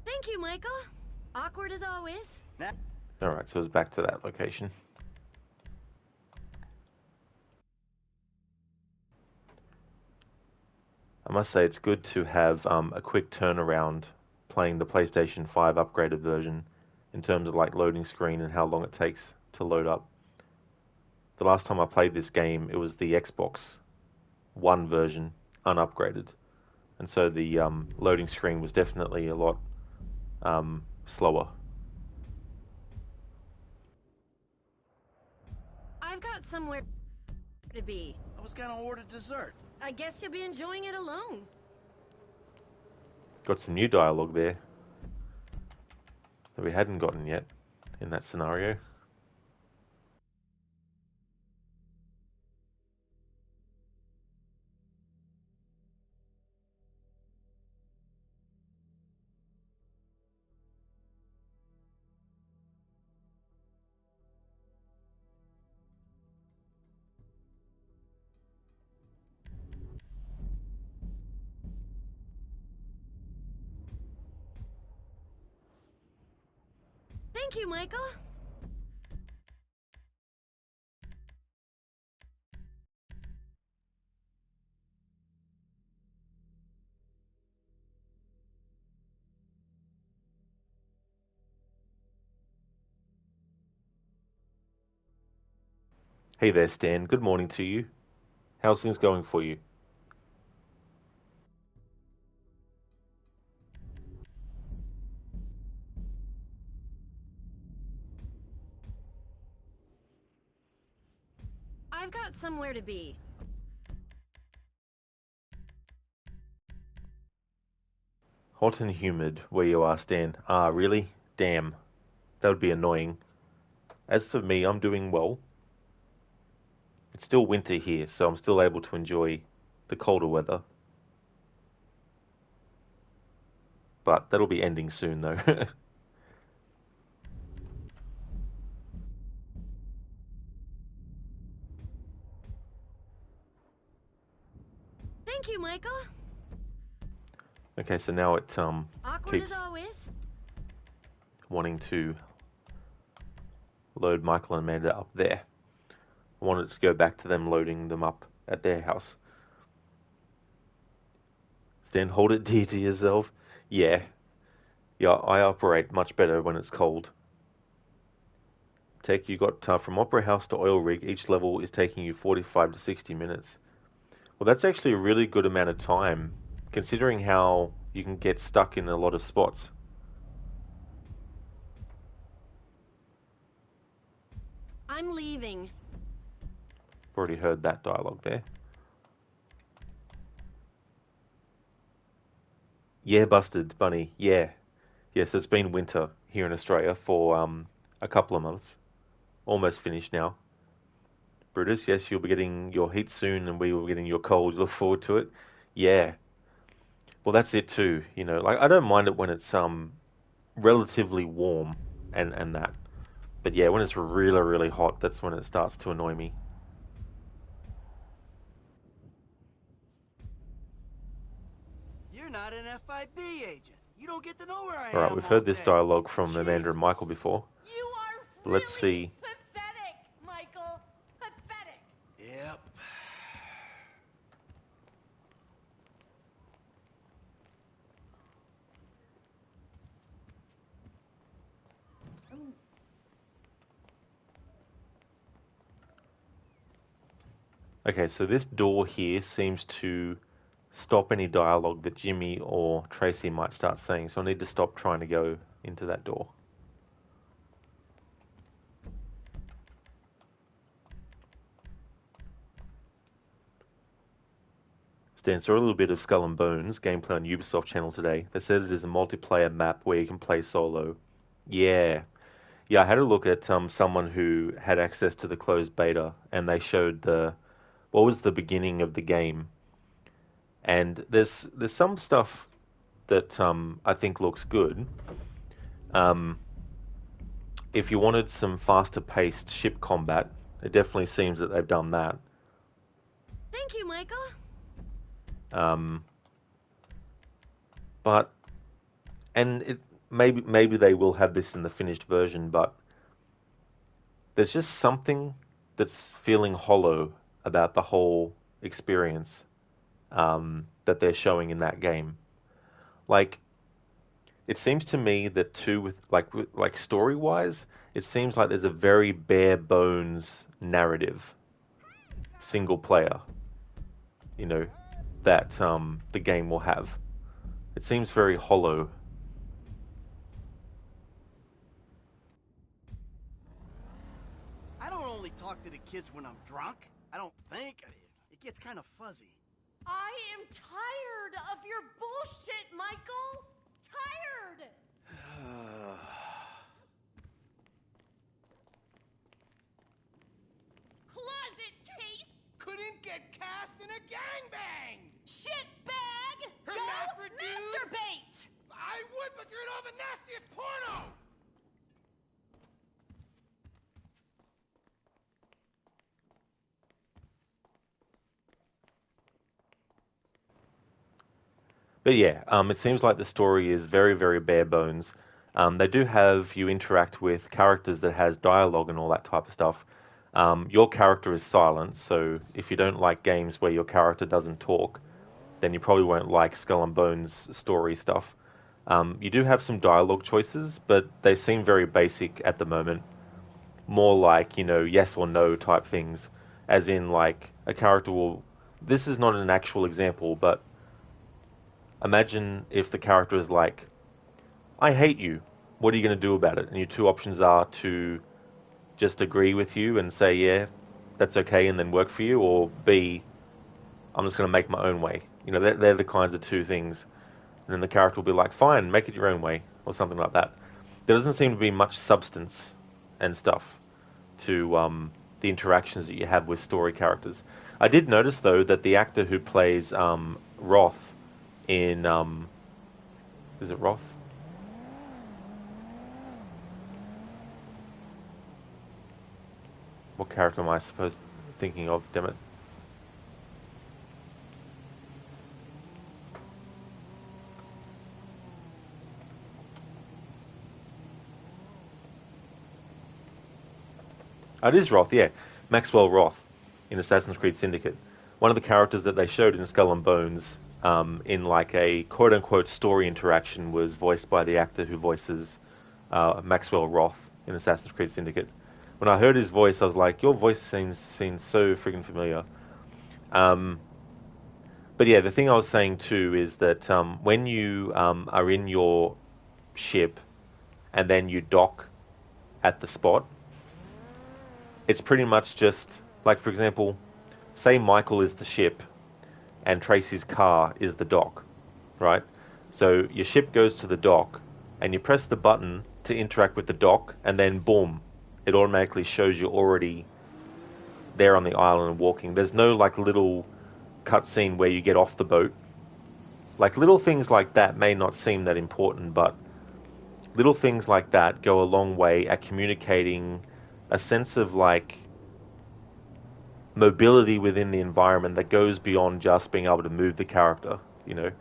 Thank you, Michael. Awkward as always. Alright, so it's back to that location. I must say it's good to have a quick turnaround playing the PlayStation 5 upgraded version in terms of like loading screen and how long it takes to load up. The last time I played this game, it was the Xbox One version, unupgraded. And so the loading screen was definitely a lot slower. I've got somewhere to be. I was gonna order dessert. I guess you'll be enjoying it alone. Got some new dialogue there that we hadn't gotten yet in that scenario. Thank you, Michael. Hey there, Stan. Good morning to you. How's things going for you? I've got somewhere to be. Hot and humid where you are, Stan. Ah, really? Damn. That would be annoying. As for me, I'm doing well. It's still winter here, so I'm still able to enjoy the colder weather. But that'll be ending soon, though. Thank you, Michael. Okay, so now it Awkward keeps as always. wanting to load Michael and Amanda up there. I wanted to go back to them loading them up at their house. Stan, hold it dear to yourself. Yeah. Yeah, I operate much better when it's cold. You got from Opera House to Oil Rig, each level is taking you 45 to 60 minutes. Well, that's actually a really good amount of time, considering how you can get stuck in a lot of spots. I'm leaving. Already heard that dialogue there. Yeah, busted, Bunny. Yeah. Yes, it's been winter here in Australia for a couple of months. Almost finished now. Brutus, yes, you'll be getting your heat soon, and we will be getting your cold. Look forward to it. Yeah. Well, that's it too. You know, like I don't mind it when it's relatively warm and that. But yeah, when it's really, really hot, that's when it starts to annoy me. You're not an FIB agent. You don't get to know where I Alright, am we've all heard this day. dialogue from Amanda and Michael Jesus. before. You are But really let's see. pathetic, Michael. Pathetic. Yep. Okay, so this door here seems to stop any dialogue that Jimmy or Tracy might start saying, so I need to stop trying to go into that door. Stan, saw a little bit of Skull and Bones gameplay on Ubisoft channel today. They said it is a multiplayer map where you can play solo. Yeah. Yeah, I had a look at someone who had access to the closed beta, and they showed what was the beginning of the game. And there's some stuff that I think looks good. If you wanted some faster paced ship combat, it definitely seems that they've done that. Thank you, Michael. But and it maybe they will have this in the finished version, but there's just something that's feeling hollow about the whole experience that they're showing in that game. Like, it seems to me that too, with story wise, it seems like there's a very bare bones narrative, single player, you know, that the game will have. It seems very hollow. I don't only talk to the kids when I'm drunk. I don't think. It gets kind of fuzzy. I am tired of your bullshit, Michael. Tired. Closet case. Couldn't get cast in a gangbang! Shit bag. Go Hermaphrodite. masturbate. I would, but you're in all the nastiest porno! But yeah, it seems like the story is very, very bare bones. They do have you interact with characters that has dialogue and all that type of stuff. Your character is silent, so if you don't like games where your character doesn't talk, then you probably won't like Skull and Bones story stuff. You do have some dialogue choices, but they seem very basic at the moment. More like, yes or no type things. As in, like, a character will... This is not an actual example, but imagine if the character is like, I hate you. What are you going to do about it? And your two options are to just agree with you and say, yeah, that's okay, and then work for you, or B, I'm just going to make my own way. They're the kinds of two things. And then the character will be like, fine, make it your own way, or something like that. There doesn't seem to be much substance and stuff to the interactions that you have with story characters. I did notice, though, that the actor who plays Roth in... is it Roth? What character am I supposed thinking of? Damn it. It is Roth, yeah. Maxwell Roth in Assassin's Creed Syndicate. One of the characters that they showed in Skull and Bones in like a quote-unquote story interaction was voiced by the actor who voices Maxwell Roth in Assassin's Creed Syndicate. When I heard his voice, I was like, your voice seems so freaking familiar. But yeah, the thing I was saying too is that when you are in your ship and then you dock at the spot, it's pretty much just, like, for example, say Michael is the ship and Tracy's car is the dock, right? So your ship goes to the dock and you press the button to interact with the dock, and then boom, it automatically shows you already there on the island walking. There's no like little cutscene where you get off the boat. Like little things like that may not seem that important, but little things like that go a long way at communicating a sense of like mobility within the environment that goes beyond just being able to move the character, you know.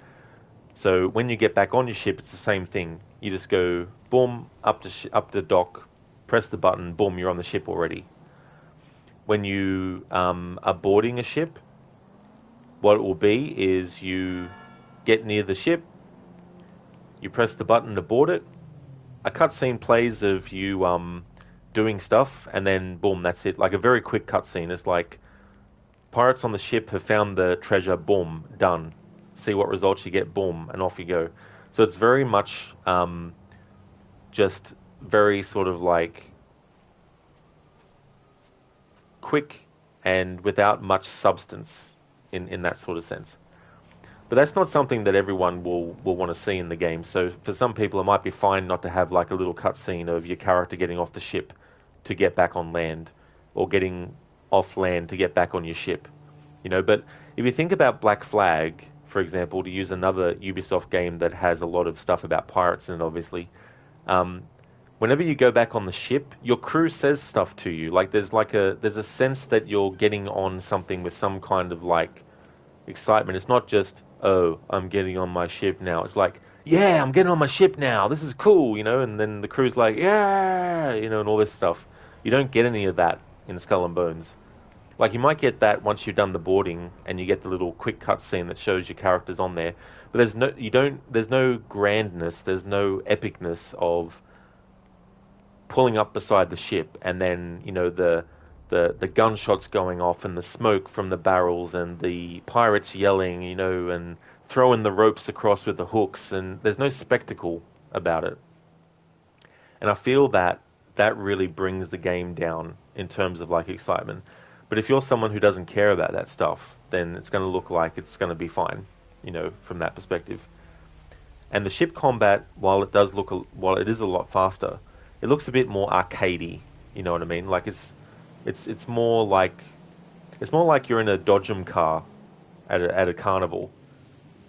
So when you get back on your ship, it's the same thing. You just go boom up to dock, press the button, boom, you're on the ship already. When you are boarding a ship, what it will be is you get near the ship, you press the button to board it, a cutscene plays of you doing stuff, and then boom, that's it. Like a very quick cutscene. It's like pirates on the ship have found the treasure, boom, done. See what results you get, boom, and off you go. So it's very much just very sort of like quick and without much substance in that sort of sense. But that's not something that everyone will want to see in the game. So for some people, it might be fine not to have like a little cutscene of your character getting off the ship to get back on land, or getting off land to get back on your ship. You know, but if you think about Black Flag, for example, to use another Ubisoft game that has a lot of stuff about pirates in it, obviously, whenever you go back on the ship, your crew says stuff to you. Like there's a sense that you're getting on something with some kind of like excitement. It's not just, oh, I'm getting on my ship now. It's like, yeah, I'm getting on my ship now. This is cool, you know. And then the crew's like, yeah, you know, and all this stuff. You don't get any of that in Skull and Bones. Like you might get that once you've done the boarding and you get the little quick cutscene that shows your characters on there. But there's no grandness, there's no epicness of pulling up beside the ship and then, you know, the gunshots going off and the smoke from the barrels and the pirates yelling, you know, and throwing the ropes across with the hooks, and there's no spectacle about it. And I feel that really brings the game down in terms of like excitement. But if you're someone who doesn't care about that stuff, then it's going to look like it's going to be fine, you know, from that perspective. And the ship combat, while it is a lot faster, it looks a bit more arcadey. You know what I mean? Like it's more like you're in a Dodgem car at a carnival,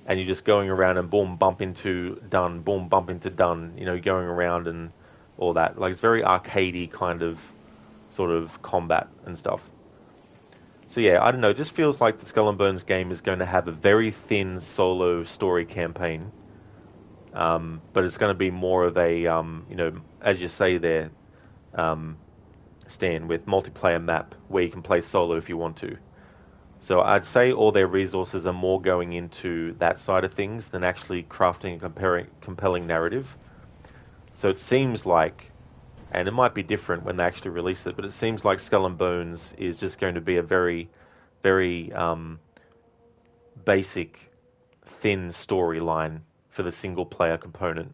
and you're just going around and boom, bump into done, boom, bump into done. You know, going around and all that. Like it's very arcadey kind of sort of combat and stuff. So yeah, I don't know. It just feels like the Skull and Bones game is going to have a very thin solo story campaign, but it's going to be more of a, you know, as you say there, Stan, with multiplayer map where you can play solo if you want to. So I'd say all their resources are more going into that side of things than actually crafting a compelling narrative. So it seems like, and it might be different when they actually release it, but it seems like Skull and Bones is just going to be a very, very basic, thin storyline for the single player component.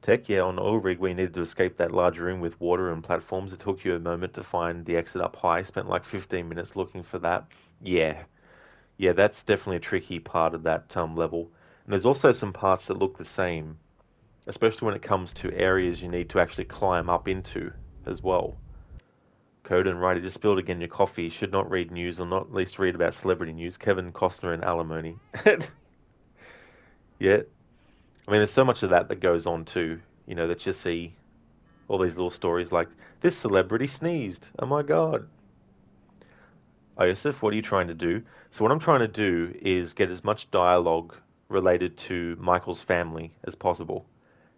Tech, yeah, on Oil Rig, where you needed to escape that large room with water and platforms. It took you a moment to find the exit up high. Spent like 15 minutes looking for that. Yeah, that's definitely a tricky part of that level. And there's also some parts that look the same, especially when it comes to areas you need to actually climb up into as well. Code and Ryder just spilled again your coffee. Should not read news, or not at least read about celebrity news. Kevin Costner and alimony. Yeah. I mean, there's so much of that goes on too, you know, that you see all these little stories like, this celebrity sneezed. Oh my God. Oh, Yosef, what are you trying to do? So what I'm trying to do is get as much dialogue related to Michael's family as possible.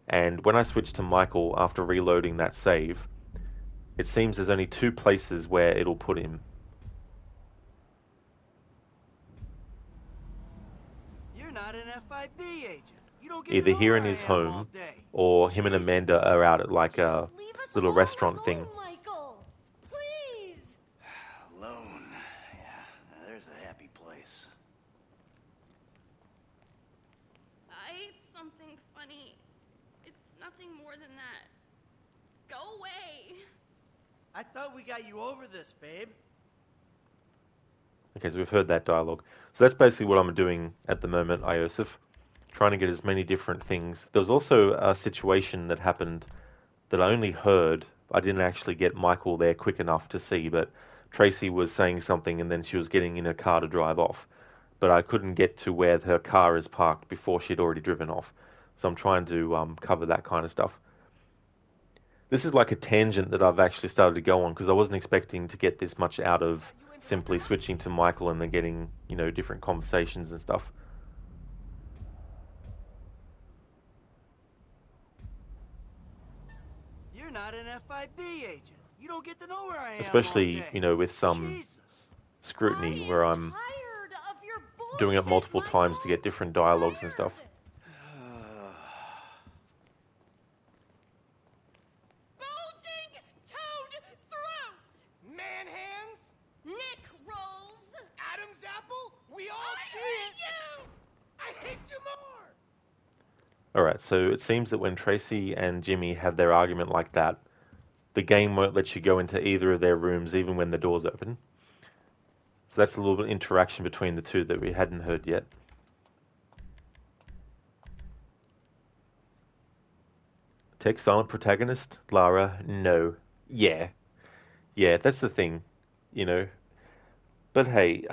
And when I switch to Michael after reloading that save, it seems there's only 2 places where it'll put him. You're not an FIB agent. You don't get Either to know here where in I his am all home, day. or him and Jesus. Amanda are out at like a Just leave us little all restaurant alone, thing. Michael. Please. Alone. Yeah, there's a happy place. something funny. It's nothing more than that. Go away. I thought we got you over this, babe. Okay, so we've heard that dialogue. So that's basically what I'm doing at the moment, Iosif. Trying to get as many different things. There was also a situation that happened that I only heard. I didn't actually get Michael there quick enough to see, but Tracy was saying something and then she was getting in her car to drive off. But I couldn't get to where her car is parked before she'd already driven off. So I'm trying to cover that kind of stuff. This is like a tangent that I've actually started to go on because I wasn't expecting to get this much out of simply switching to Michael and then getting, different conversations and stuff. You're not an FIB agent. You don't get to know where I am Especially, all day. with some Jesus. scrutiny I where am I'm tired of your doing it bullshit, multiple times to Michael. get different dialogues and Tired. stuff. Bulging toad throat. Man hands? Nick rolls. Adam's apple? We all I see hate it! you. I hate you more! Alright, so it seems that when Tracy and Jimmy have their argument like that, the game won't let you go into either of their rooms even when the door's open. So that's a little bit of interaction between the two that we hadn't heard yet. Tech silent protagonist? Lara? No. Yeah. Yeah, that's the thing, But hey,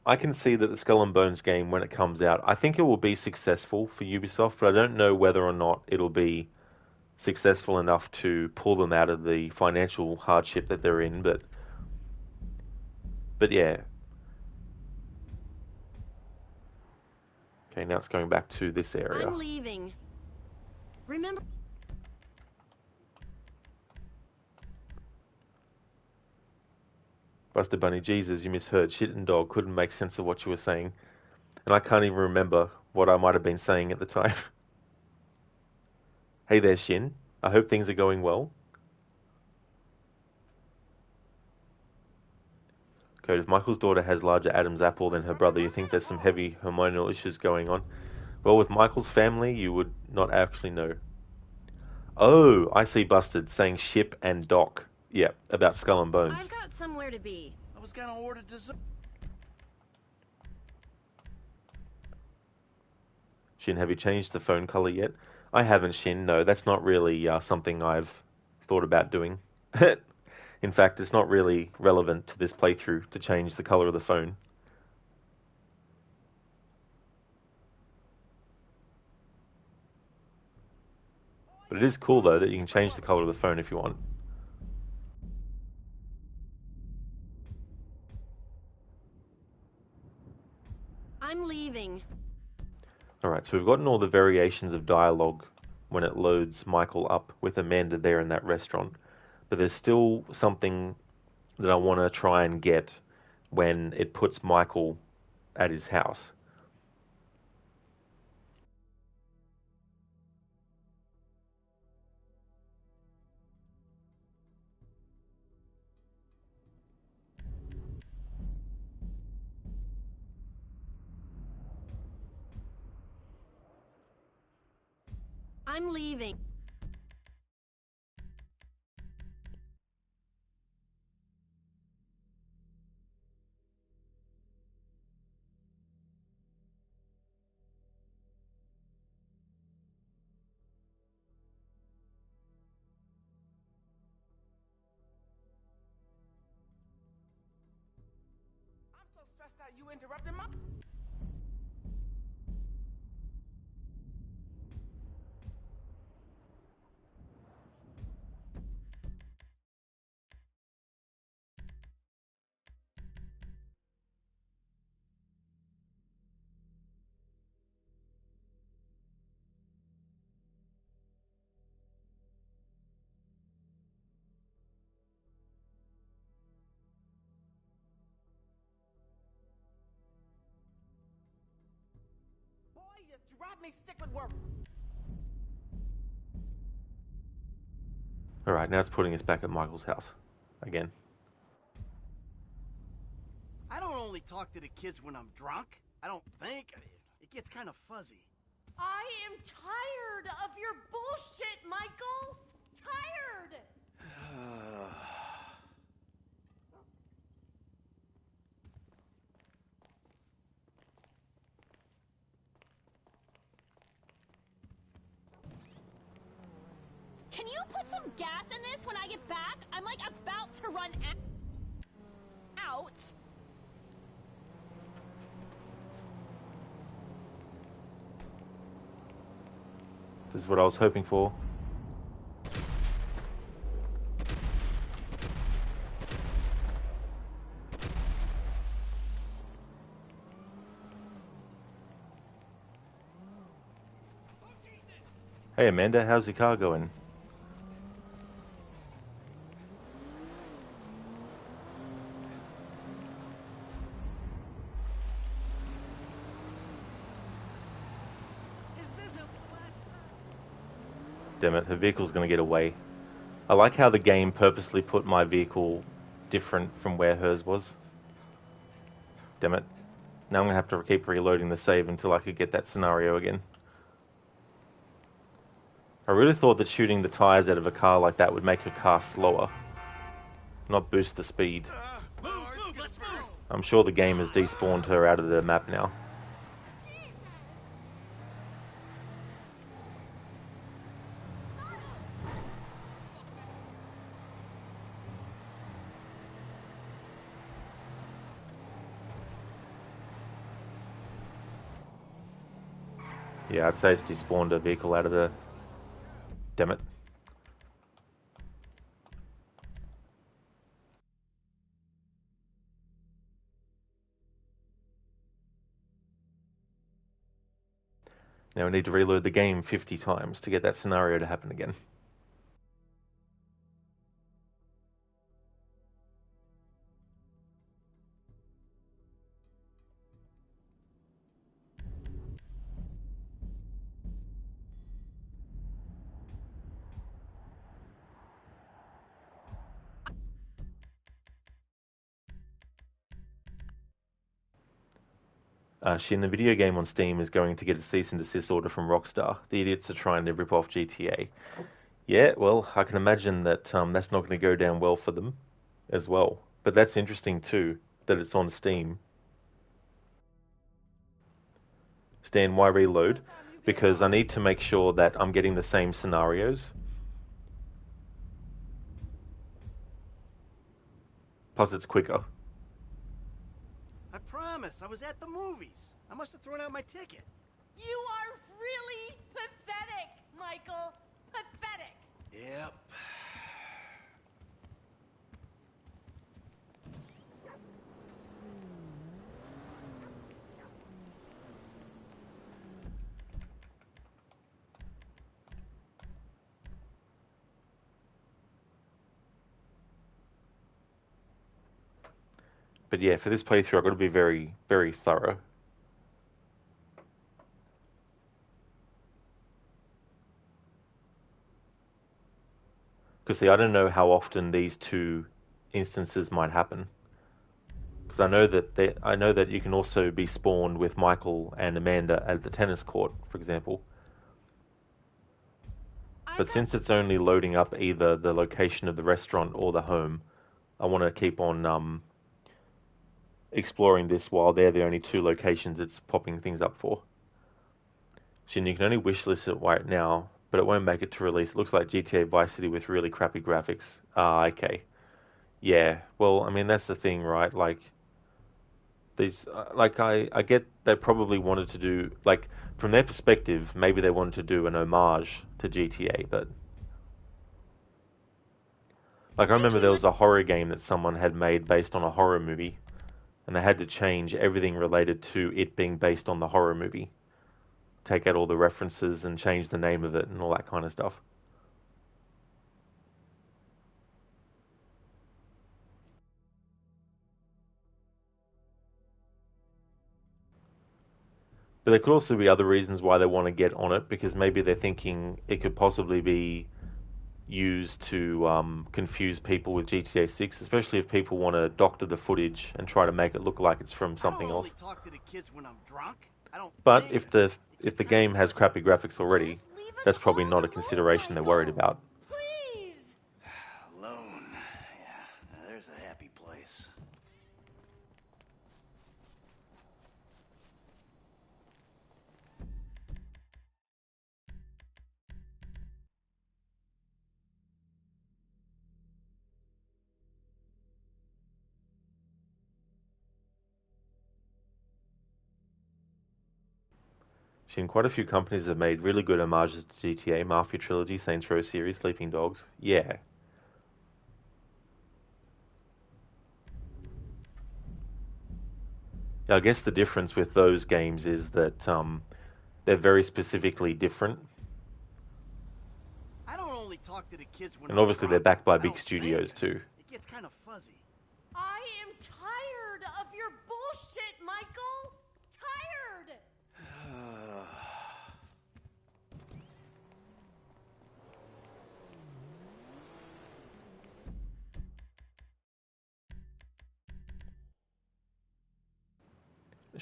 I can see that the Skull and Bones game, when it comes out, I think it will be successful for Ubisoft, but I don't know whether or not it'll be successful enough to pull them out of the financial hardship that they're in, but yeah. Okay, now it's going back to this area. I'm leaving. Remember... Buster Bunny, Jesus, you misheard. Shit and dog couldn't make sense of what you were saying. And I can't even remember what I might have been saying at the time. Hey there, Shin. I hope things are going well. Code, if Michael's daughter has larger Adam's apple than her brother, you think there's some heavy hormonal issues going on? Well, with Michael's family, you would not actually know. Oh, I see Busted saying ship and dock. Yeah, about Skull and Bones. I've got somewhere to be. I was gonna order dessert. Shin, have you changed the phone color yet? I haven't, Shin. No, that's not really something I've thought about doing. In fact, it's not really relevant to this playthrough to change the color of the phone. But it is cool, though, that you can change the color of the phone if you want. I'm leaving. Alright, so we've gotten all the variations of dialogue when it loads Michael up with Amanda there in that restaurant. But there's still something that I want to try and get when it puts Michael at his house. I'm leaving. I'm so stressed out you interrupted my... Boy, you drive me sick with work. Alright, now it's putting us back at Michael's house. Again. I don't only talk to the kids when I'm drunk. I don't think. It gets kind of fuzzy. I am tired of your bullshit, Michael. Tired. Can you put some gas in this when I get back? I'm like about to run out. This is what I was hoping for. Hey Amanda, how's your car going? Damn it, her vehicle's gonna get away. I like how the game purposely put my vehicle different from where hers was. Damn it. Now I'm gonna have to keep reloading the save until I could get that scenario again. I really thought that shooting the tires out of a car like that would make a car slower, not boost the speed. Move, let's move. I'm sure the game has despawned her out of the map now. Yeah, I'd say it's despawned a vehicle out of the... Damn it. Now we need to reload the game 50 times to get that scenario to happen again. She in the video game on Steam is going to get a cease and desist order from Rockstar. The idiots are trying to rip off GTA. Yeah, well, I can imagine that that's not going to go down well for them as well. But that's interesting too, that it's on Steam. Stan, why reload? Because I need to make sure that I'm getting the same scenarios. Plus it's quicker. I promise, I was at the movies. I must have thrown out my ticket. You are really pathetic, Michael. Pathetic. Yep. But yeah, for this playthrough, I've got to be very, very thorough. Because see, I don't know how often these two instances might happen. Because I know that you can also be spawned with Michael and Amanda at the tennis court, for example. But since it's only loading up either the location of the restaurant or the home, I want to keep on exploring this while they're the only two locations it's popping things up for. So you can only wishlist it right now, but it won't make it to release. It looks like GTA Vice City with really crappy graphics. Ah, okay. Yeah, well, I mean, that's the thing, right? Like, these, I get they probably wanted to do, like, from their perspective, maybe they wanted to do an homage to GTA, but... Like, I remember there was a horror game that someone had made based on a horror movie, and they had to change everything related to it being based on the horror movie. Take out all the references and change the name of it and all that kind of stuff. But there could also be other reasons why they want to get on it, because maybe they're thinking it could possibly be used to confuse people with GTA 6, especially if people want to doctor the footage and try to make it look like it's from something else. I don't only talk to the kids when I'm drunk. I don't But think if the if the game has crappy graphics already, Just leave us that's probably all not a alone, consideration they're worried Michael. about. Please. Alone. Yeah, there's a happy place. Quite a few companies have made really good homages to GTA, Mafia Trilogy, Saints Row series, Sleeping Dogs. Yeah. I guess the difference with those games is that they're very specifically different. I don't only talk to the kids when And I'm obviously they're drunk. backed by I big don't studios think. too. It gets kind of fuzzy. I am tired of your bullshit, Michael. Tired.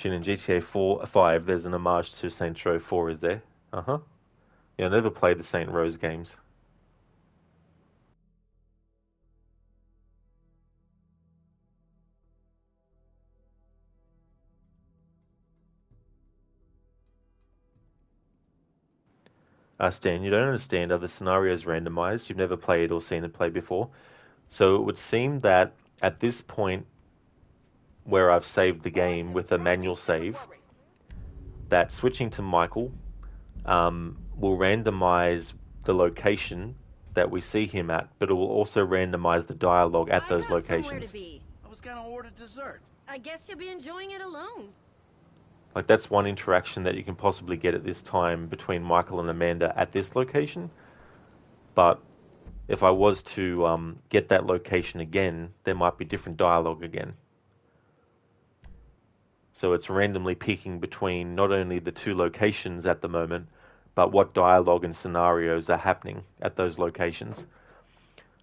In GTA 5, there's an homage to Saints Row 4, is there? Uh-huh. Yeah, I never played the Saint Rose games. Stan, you don't understand. Are the scenarios randomized? You've never played or seen it play before. So it would seem that at this point where I've saved the game with a manual save, that switching to Michael will randomize the location that we see him at, but it will also randomize the dialogue at those locations. I was gonna order dessert. I guess you'll be enjoying it alone. Like, that's one interaction that you can possibly get at this time between Michael and Amanda at this location. But if I was to get that location again, there might be different dialogue again. So it's randomly picking between not only the two locations at the moment, but what dialogue and scenarios are happening at those locations.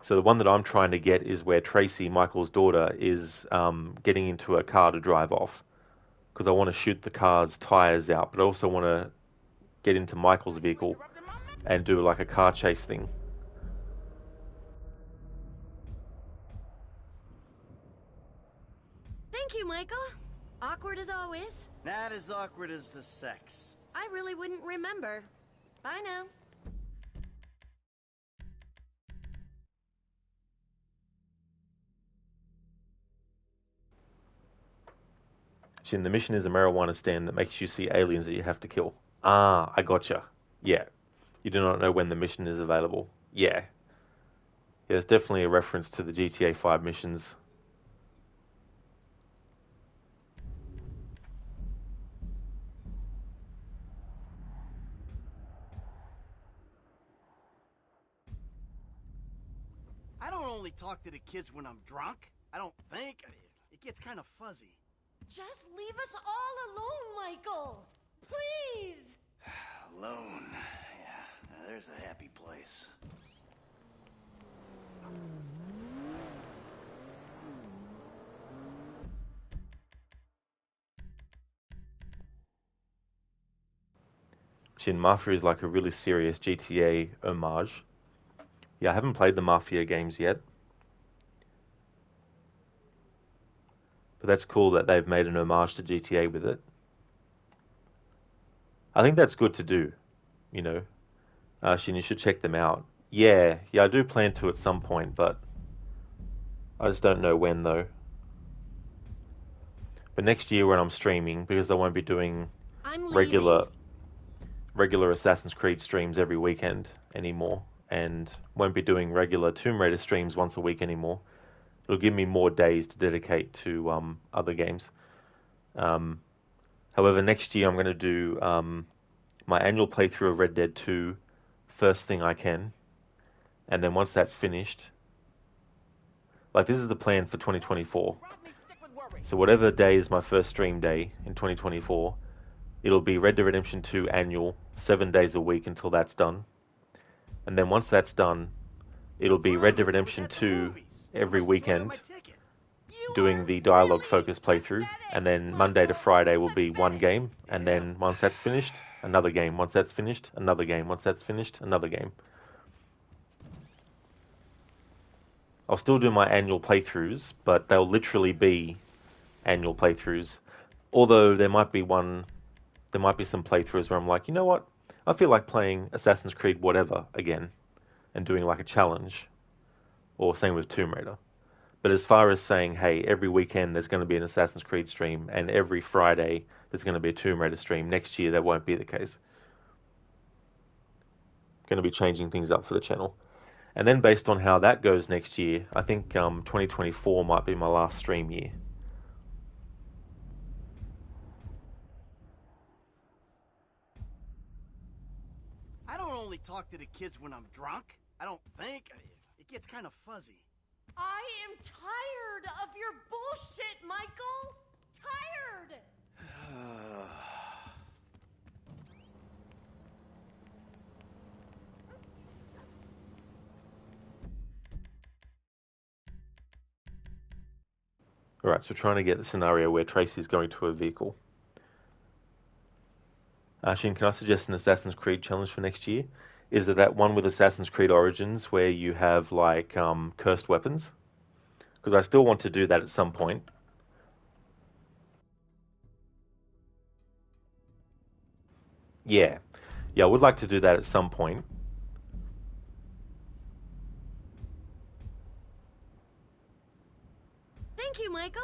So the one that I'm trying to get is where Tracy, Michael's daughter, is getting into a car to drive off. Because I want to shoot the car's tires out, but I also want to get into Michael's vehicle and do like a car chase thing. Thank you, Michael. Awkward as always. Not as awkward as the sex. I really wouldn't remember. Bye now. The mission is a marijuana stand that makes you see aliens that you have to kill. Ah, I gotcha. Yeah. You do not know when the mission is available. Yeah. Yeah, it's definitely a reference to the GTA 5 missions. I don't only talk to the kids when I'm drunk. I don't think. It gets kind of fuzzy. Just leave us all alone, Michael. Please. Alone. Yeah, there's a happy place. Mafia is like a really serious GTA homage. Yeah, I haven't played the Mafia games yet. But that's cool that they've made an homage to GTA with it. I think that's good to do, you know. You should check them out. Yeah, I do plan to at some point, but I just don't know when though. But next year when I'm streaming, because I won't be doing regular Assassin's Creed streams every weekend anymore, and won't be doing regular Tomb Raider streams once a week anymore. It'll give me more days to dedicate to other games. However, next year I'm going to do my annual playthrough of Red Dead 2 first thing I can, and then once that's finished, like, this is the plan for 2024. So whatever day is my first stream day in 2024, it'll be Red Dead Redemption 2 annual, 7 days a week until that's done. And then once that's done, it'll be Red Dead Redemption 2 every weekend. doing the dialogue focus playthrough, and then Monday to Friday will be one game, and then once that's finished, another game. Once that's finished, another game. Once that's finished, another game. I'll still do my annual playthroughs, but they'll literally be annual playthroughs. Although there might be some playthroughs where I'm like, you know what? I feel like playing Assassin's Creed whatever again and doing like a challenge, or same with Tomb Raider. But as far as saying, hey, every weekend there's going to be an Assassin's Creed stream, and every Friday there's going to be a Tomb Raider stream, next year that won't be the case. Going to be changing things up for the channel. And then based on how that goes next year, I think 2024 might be my last stream year. I don't only talk to the kids when I'm drunk. I don't think. It gets kind of fuzzy. I am tired of your bullshit, Michael! Tired! Alright, so we're trying to get the scenario where Tracy's going to a vehicle. Shin, can I suggest an Assassin's Creed challenge for next year? Is it that one with Assassin's Creed Origins where you have like cursed weapons? Because I still want to do that at some point. Yeah. Yeah, I would like to do that at some point. Thank you, Michael.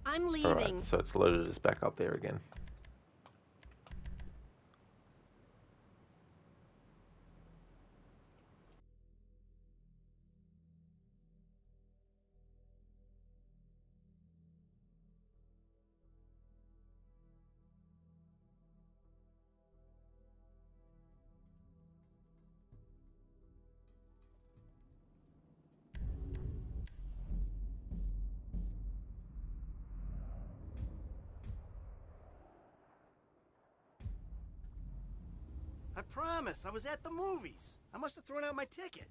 I'm leaving. Alright, so it's loaded us back up there again. I promise, I was at the movies. I must have thrown out my ticket.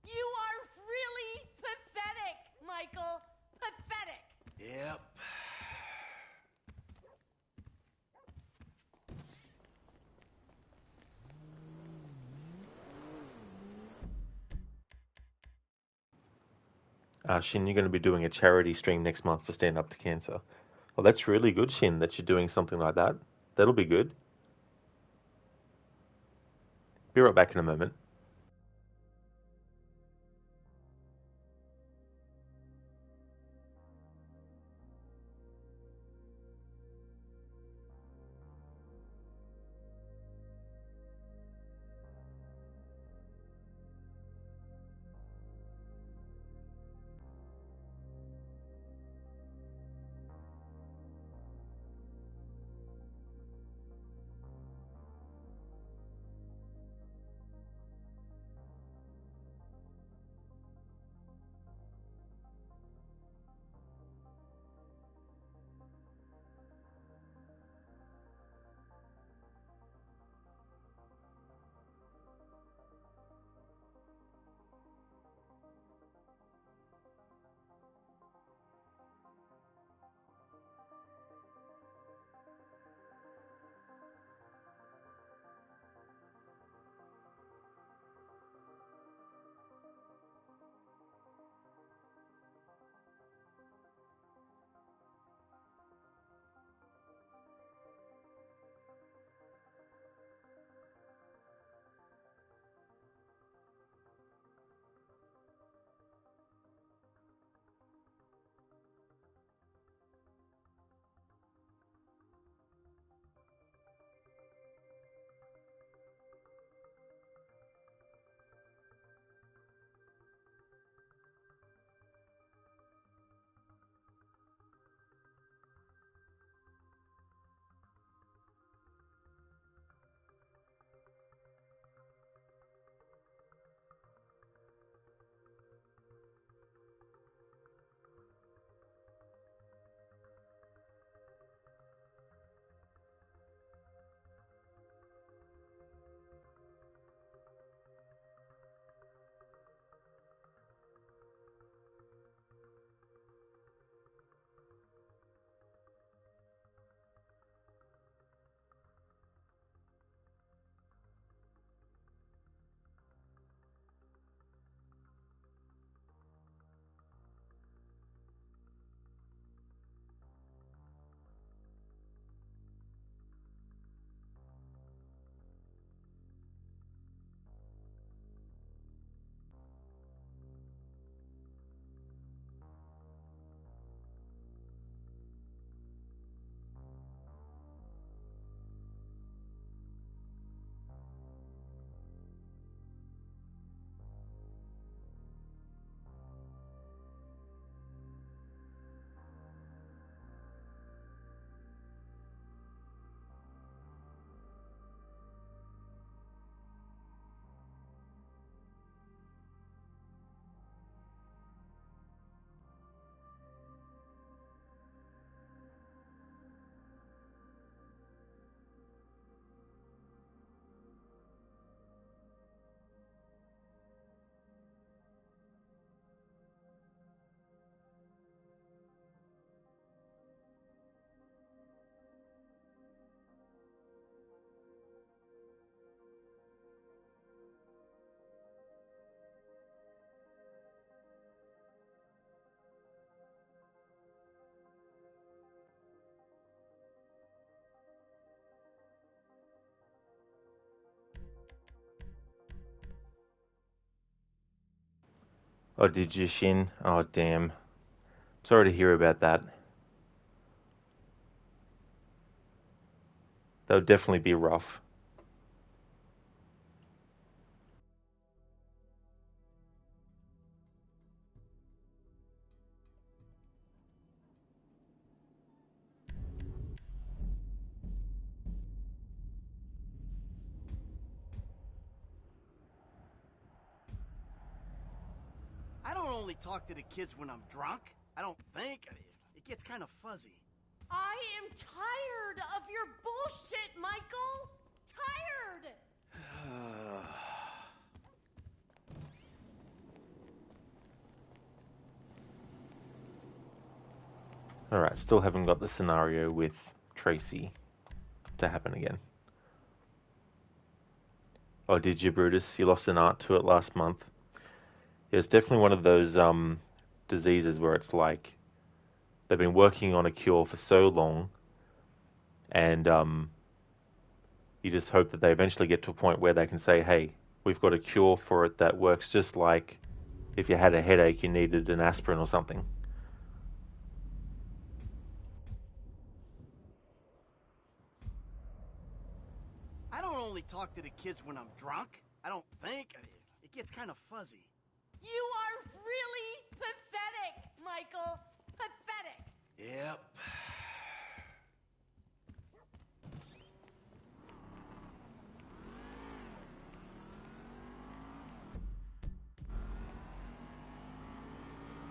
You are really pathetic, Michael. Pathetic. Yep. Shin, you're going to be doing a charity stream next month for Stand Up to Cancer. Well, that's really good, Shin, that you're doing something like that. That'll be good. Be right back in a moment. Oh, did you, Shin? Oh, damn. Sorry to hear about that. That would definitely be rough. I don't only talk to the kids when I'm drunk. I don't think. It gets kind of fuzzy. I am tired of your bullshit, Michael. Tired. Alright, still haven't got the scenario with Tracy to happen again. Oh, did you, Brutus? You lost an art to it last month. Yeah, it's definitely one of those diseases where it's like they've been working on a cure for so long, and you just hope that they eventually get to a point where they can say, hey, we've got a cure for it that works just like if you had a headache, you needed an aspirin or something. I don't only talk to the kids when I'm drunk. I don't think. It gets kind of fuzzy. You are really pathetic, Michael. Pathetic. Yep.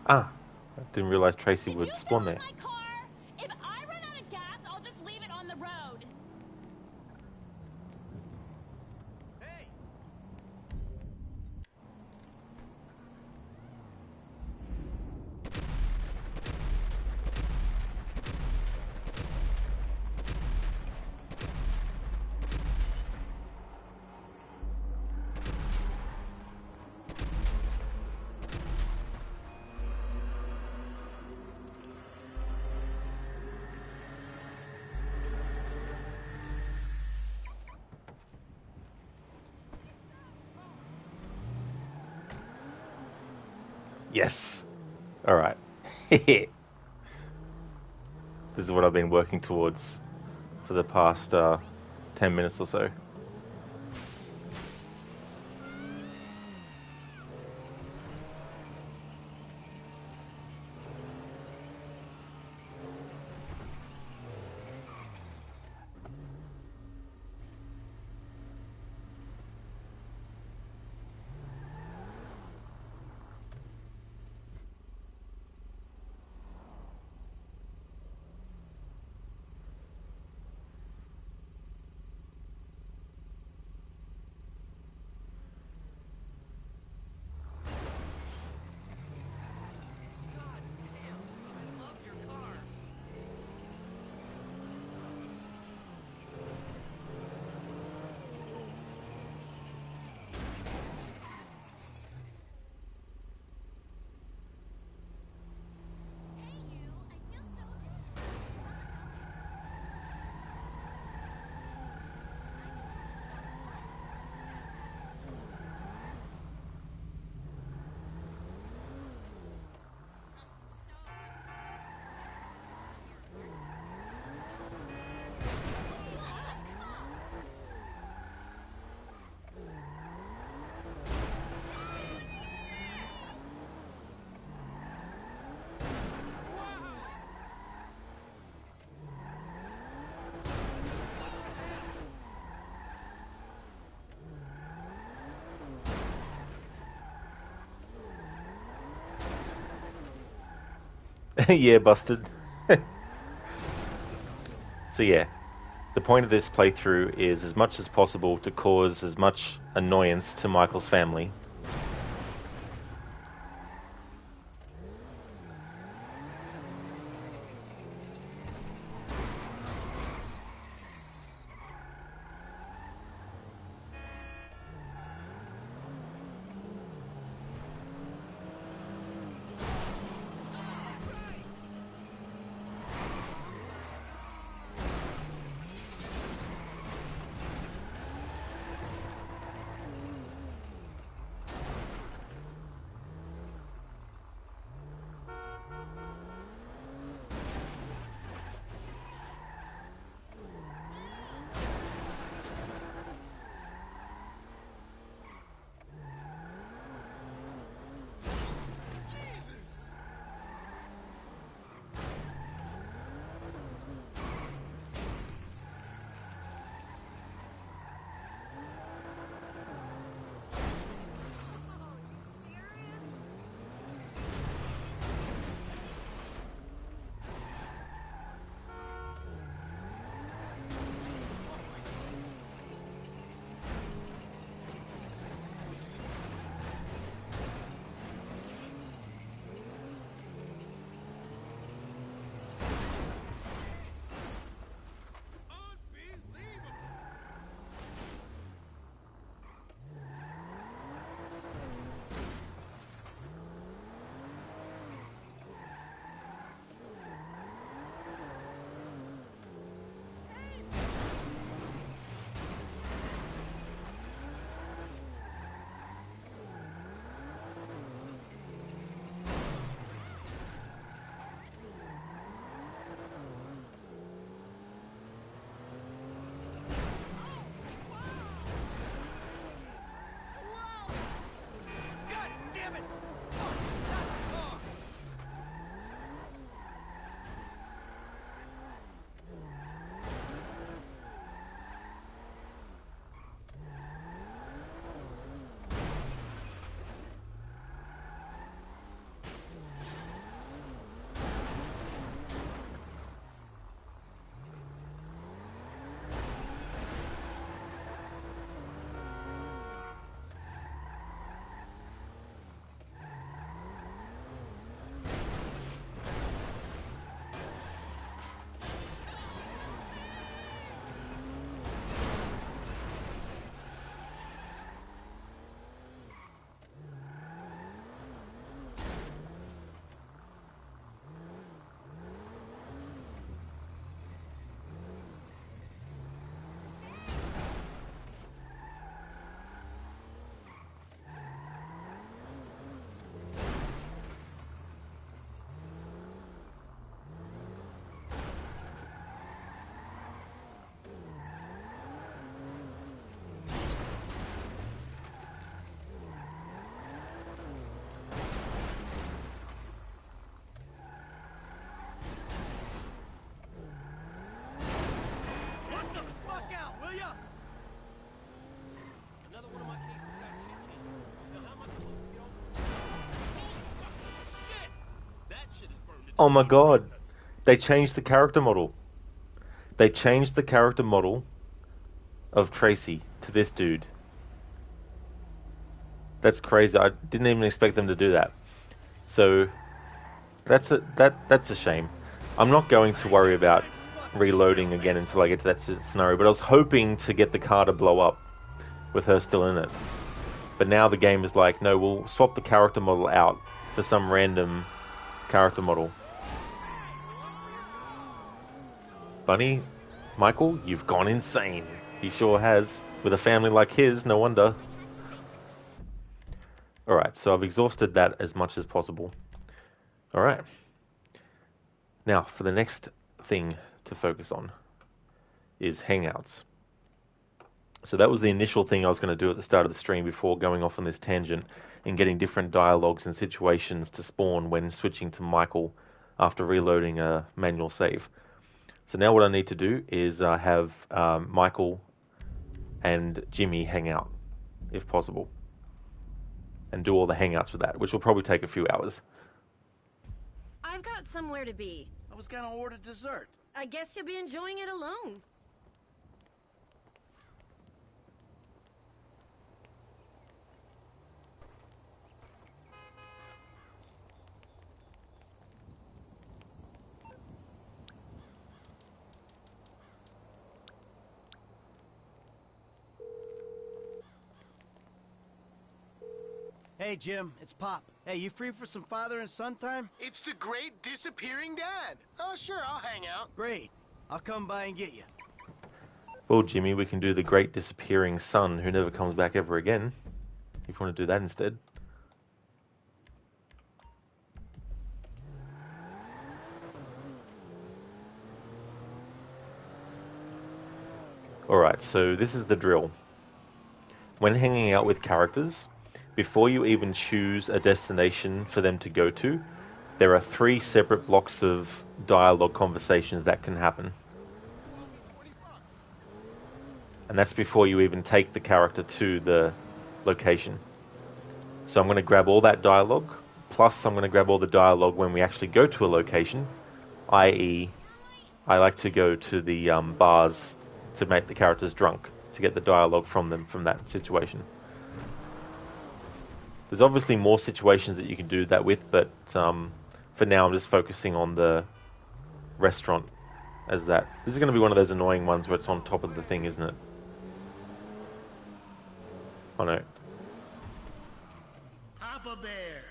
Ah, I didn't realize Tracy Did would you spawn fill there. up my car? If I run out of gas, I'll just leave it on the road. Hey! Yes. Alright. This is what I've been working towards for the past 10 minutes or so. Yeah, busted. So yeah, the point of this playthrough is as much as possible to cause as much annoyance to Michael's family. Oh my god. They changed the character model. They changed the character model of Tracy to this dude. That's crazy. I didn't even expect them to do that. So that's a shame. I'm not going to worry about reloading again until I get to that scenario, but I was hoping to get the car to blow up with her still in it. But now the game is like, no, we'll swap the character model out for some random character model. Bunny, Michael, you've gone insane. He sure has. With a family like his, no wonder. Alright, so I've exhausted that as much as possible. Alright. Now, for the next thing to focus on is Hangouts. So that was the initial thing I was going to do at the start of the stream before going off on this tangent and getting different dialogues and situations to spawn when switching to Michael after reloading a manual save. So now what I need to do is have Michael and Jimmy hang out, if possible, and do all the hangouts for that, which will probably take a few hours. I've got somewhere to be. I was gonna order dessert. I guess you'll be enjoying it alone. Hey, Jim, it's Pop. Hey, you free for some father and son time? It's the great disappearing dad. Oh, sure, I'll hang out. Great. I'll come by and get you. Well, Jimmy, we can do the great disappearing son who never comes back ever again, if you want to do that instead. Alright, so this is the drill. When hanging out with characters, before you even choose a destination for them to go to, there are 3 separate blocks of dialogue conversations that can happen. And that's before you even take the character to the location. So I'm going to grab all that dialogue, plus I'm going to grab all the dialogue when we actually go to a location, i.e. I like to go to the bars to make the characters drunk, to get the dialogue from them from that situation. There's obviously more situations that you can do that with, but for now I'm just focusing on the restaurant as that. This is going to be one of those annoying ones where it's on top of the thing, isn't it? Oh no. Papa Bear.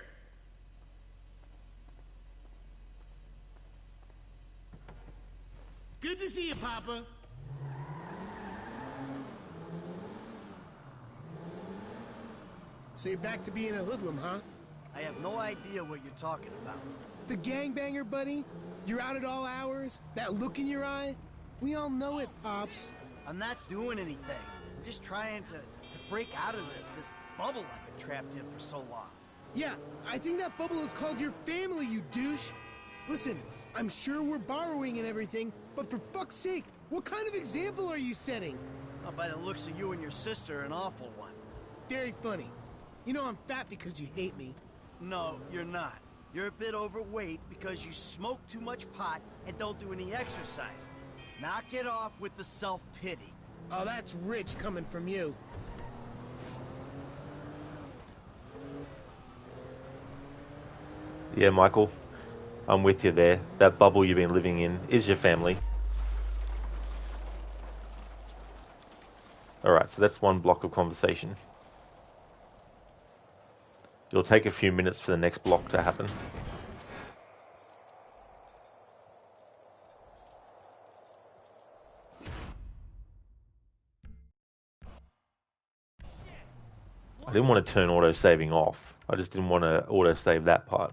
Good to see you, Papa. So you're back to being a hoodlum, huh? I have no idea what you're talking about. The gangbanger, buddy? You're out at all hours? That look in your eye? We all know it, Pops. I'm not doing anything. I'm just trying to break out of this bubble I've been trapped in for so long. Yeah, I think that bubble is called your family, you douche. Listen, I'm sure we're borrowing and everything, but for fuck's sake, what kind of example are you setting? Well, by the looks of you and your sister, an awful one. Very funny. You know I'm fat because you hate me. No, you're not. You're a bit overweight because you smoke too much pot and don't do any exercise. Knock it off with the self-pity. Oh, that's rich coming from you. Yeah, Michael, I'm with you there. That bubble you've been living in is your family. Alright, so that's one block of conversation. It'll take a few minutes for the next block to happen. I didn't want to turn auto-saving off. I just didn't want to auto-save that part.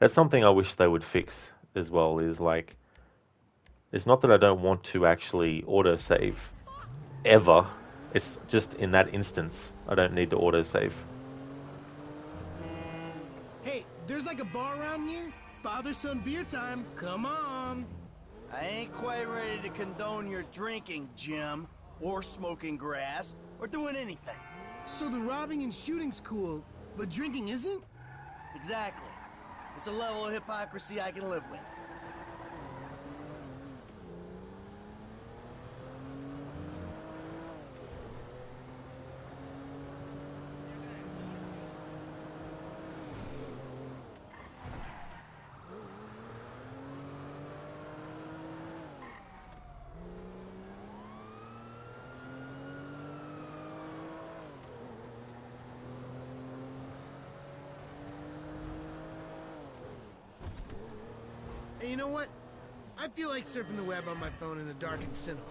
That's something I wish they would fix as well, is like, it's not that I don't want to actually auto-save ever. It's just in that instance, I don't need to auto-save. Hey, there's like a bar around here? Father-son beer time. Come on. I ain't quite ready to condone your drinking, Jim, or smoking grass, or doing anything. So the robbing and shooting's cool, but drinking isn't? Exactly. It's a level of hypocrisy I can live with. Hey, you know what? I feel like surfing the web on my phone in a darkened cinema.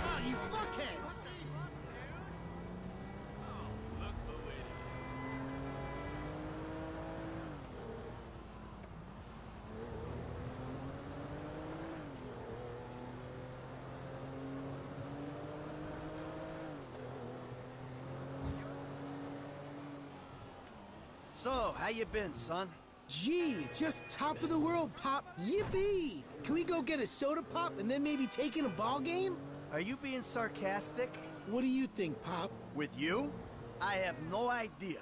Ah, you fuckheads! So, how you been, son? Gee, just top of the world, Pop. Yippee! Can we go get a soda pop and then maybe take in a ball game? Are you being sarcastic? What do you think, Pop? With you? I have no idea.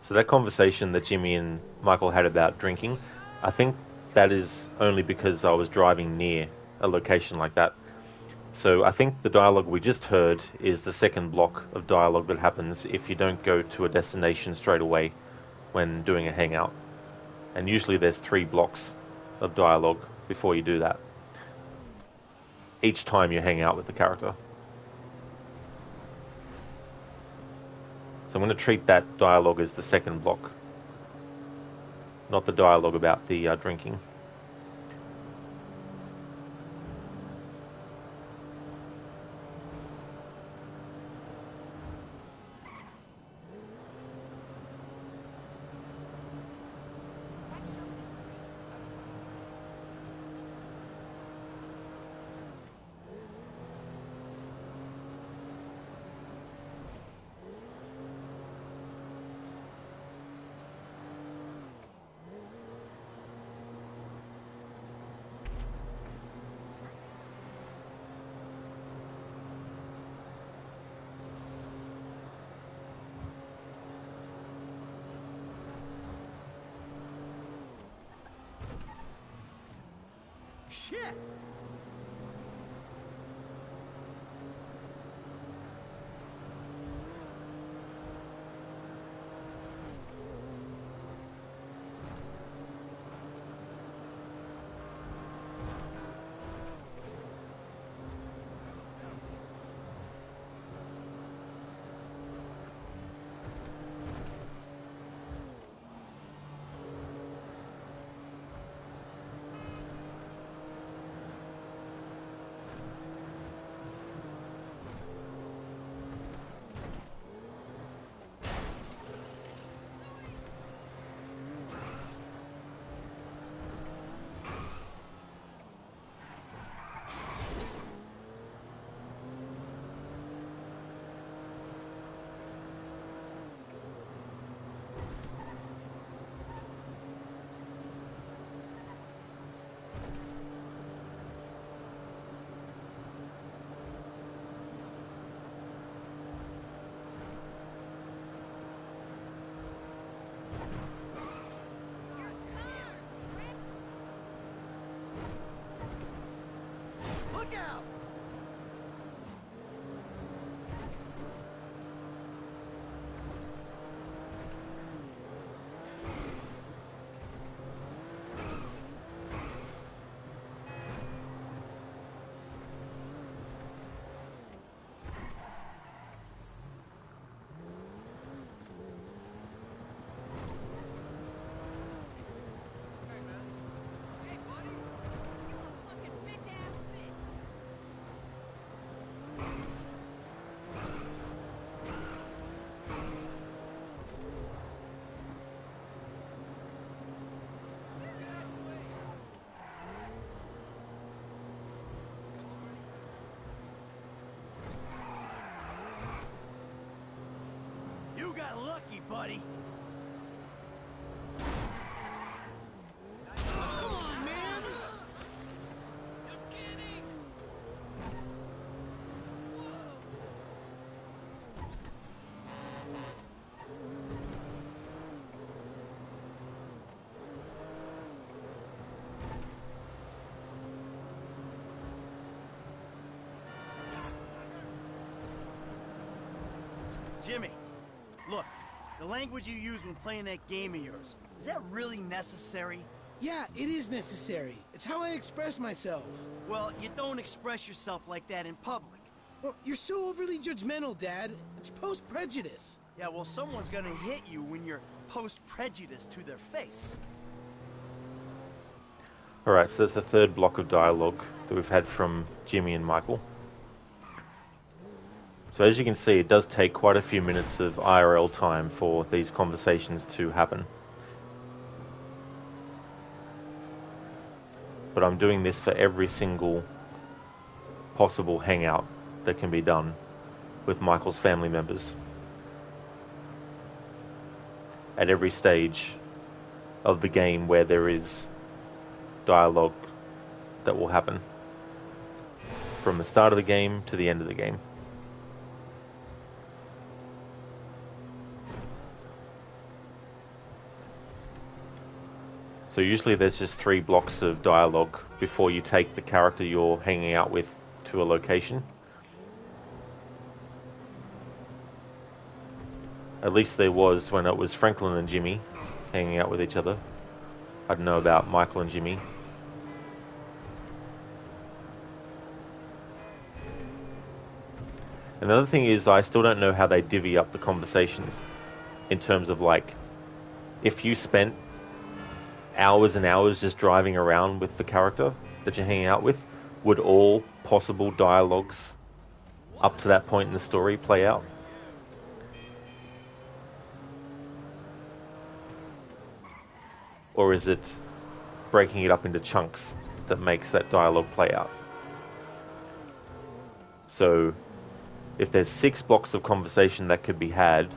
So that conversation that Jimmy and Michael had about drinking, I think that is only because I was driving near a location like that. So I think the dialogue we just heard is the second block of dialogue that happens if you don't go to a destination straight away when doing a hangout. And usually there's 3 blocks of dialogue before you do that, each time you hang out with the character. So I'm going to treat that dialogue as the second block, not the dialogue about the drinking. Shit! Look out! got lucky, buddy. Come on, man! Jimmy, look, the language you use when playing that game of yours, is that really necessary? Yeah, it is necessary. It's how I express myself. Well, you don't express yourself like that in public. Well, you're so overly judgmental, Dad. It's post-prejudice. Yeah, well, someone's gonna hit you when you're post-prejudice to their face. Alright, so that's the third block of dialogue that we've had from Jimmy and Michael. So as you can see, it does take quite a few minutes of IRL time for these conversations to happen. But I'm doing this for every single possible hangout that can be done with Michael's family members. At every stage of the game where there is dialogue that will happen. From the start of the game to the end of the game. So usually there's just 3 blocks of dialogue before you take the character you're hanging out with to a location. At least there was when it was Franklin and Jimmy hanging out with each other. I don't know about Michael and Jimmy. Another thing is I still don't know how they divvy up the conversations in terms of, like, if you spent hours and hours just driving around with the character that you're hanging out with, would all possible dialogues up to that point in the story play out? Or is it breaking it up into chunks that makes that dialogue play out? So if there's 6 blocks of conversation that could be had,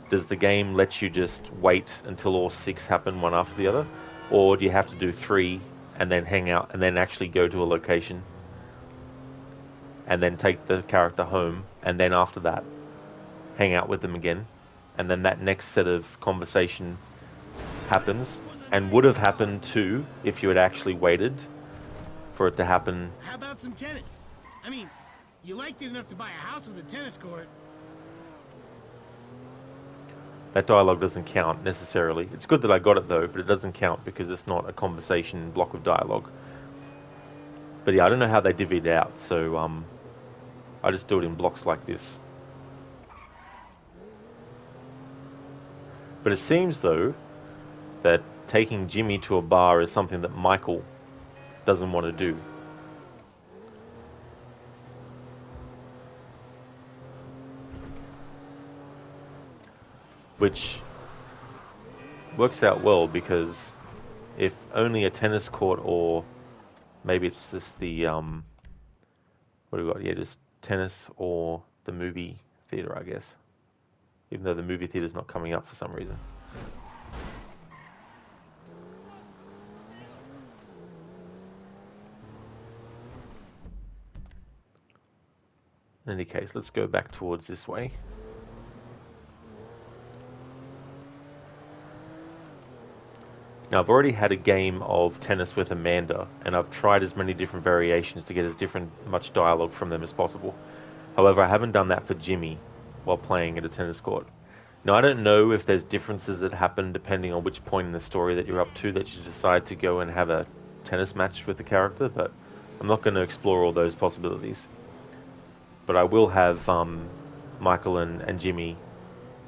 does the game let you just wait until all 6 happen one after the other? Or do you have to do 3 and then hang out and then actually go to a location and then take the character home and then after that hang out with them again, and then that next set of conversation happens and would have happened too if you had actually waited for it to happen? How about some tennis? I mean, you liked it enough to buy a house with a tennis court. That dialogue doesn't count necessarily. It's good that I got it though, but it doesn't count because it's not a conversation block of dialogue. But yeah, I don't know how they divvy it out, so I just do it in blocks like this. But it seems though that taking Jimmy to a bar is something that Michael doesn't want to do. Which works out well because if only a tennis court, or maybe it's just the what do we got? Yeah, just tennis or the movie theater, I guess. Even though the movie theater's not coming up for some reason. In any case, let's go back towards this way. Now, I've already had a game of tennis with Amanda, and I've tried as many different variations to get as much dialogue from them as possible. However, I haven't done that for Jimmy while playing at a tennis court. Now, I don't know if there's differences that happen depending on which point in the story that you're up to that you decide to go and have a tennis match with the character, but I'm not going to explore all those possibilities. But I will have Michael and Jimmy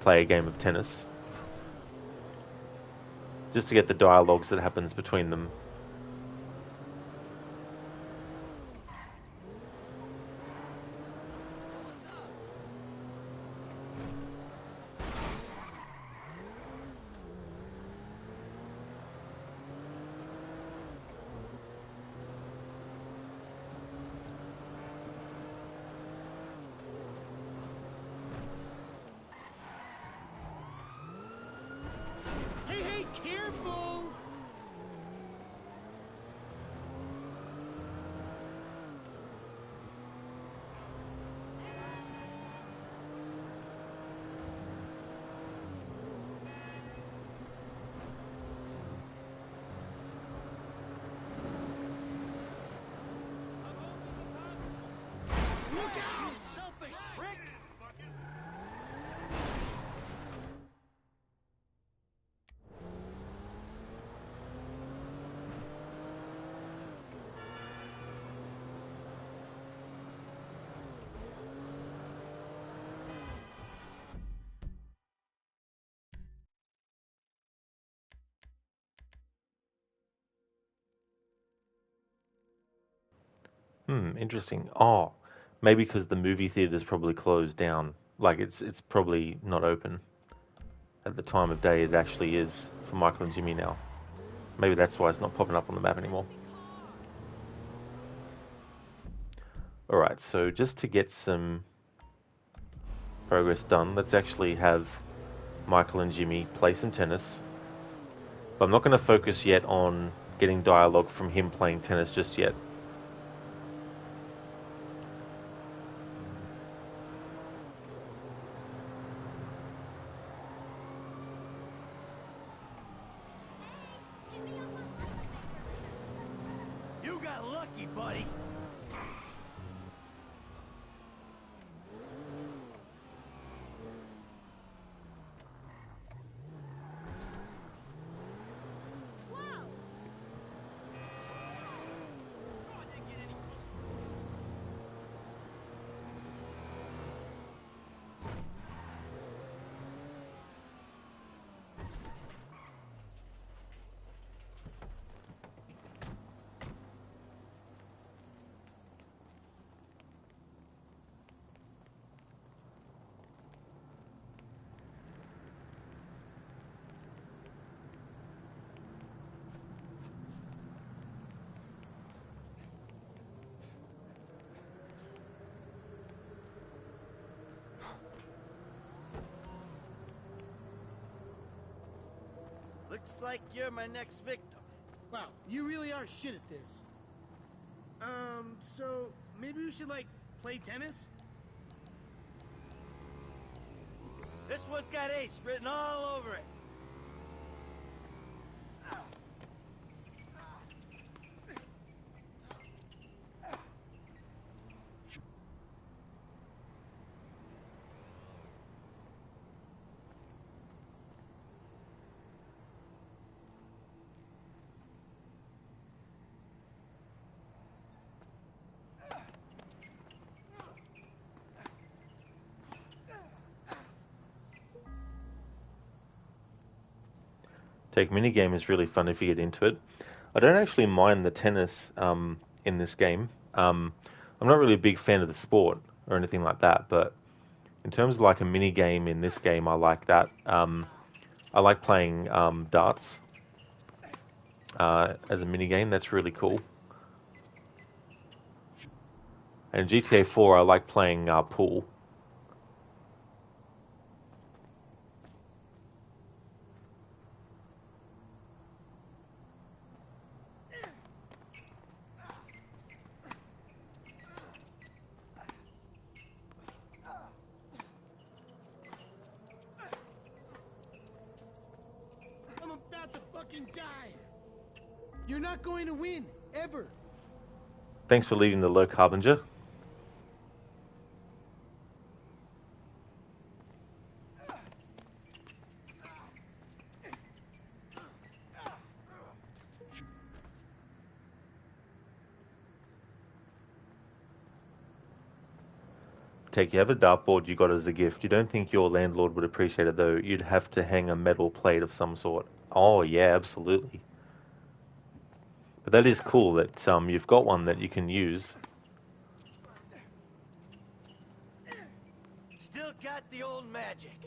play a game of tennis, just to get the dialogues that happens between them. Careful! Look out! You selfish prick! Interesting. Oh, maybe because the movie theater's probably closed down. Like it's probably not open at the time of day it actually is for Michael and Jimmy now. Maybe that's why it's not popping up on the map anymore. Alright, so just to get some progress done, let's actually have Michael and Jimmy play some tennis. But I'm not going to focus yet on getting dialogue from him playing tennis just yet. You got lucky, buddy. Looks like you're my next victim. Wow, you really are shit at this. So maybe we should, like, play tennis? This one's got ace written all over it. Take minigame is really fun if you get into it. I don't actually mind the tennis in this game. I'm not really a big fan of the sport or anything like that, but in terms of like a minigame in this game, I like that. I like playing darts as a minigame. That's really cool. And GTA 4, I like playing pool. I'm about to fucking die. You're not going to win, ever. Thanks for leaving the low Harbinger. Take, you have a dartboard you got as a gift. You don't think your landlord would appreciate it though. You'd have to hang a metal plate of some sort. Oh yeah, absolutely. But that is cool that you've got one that you can use. Still got the old magic.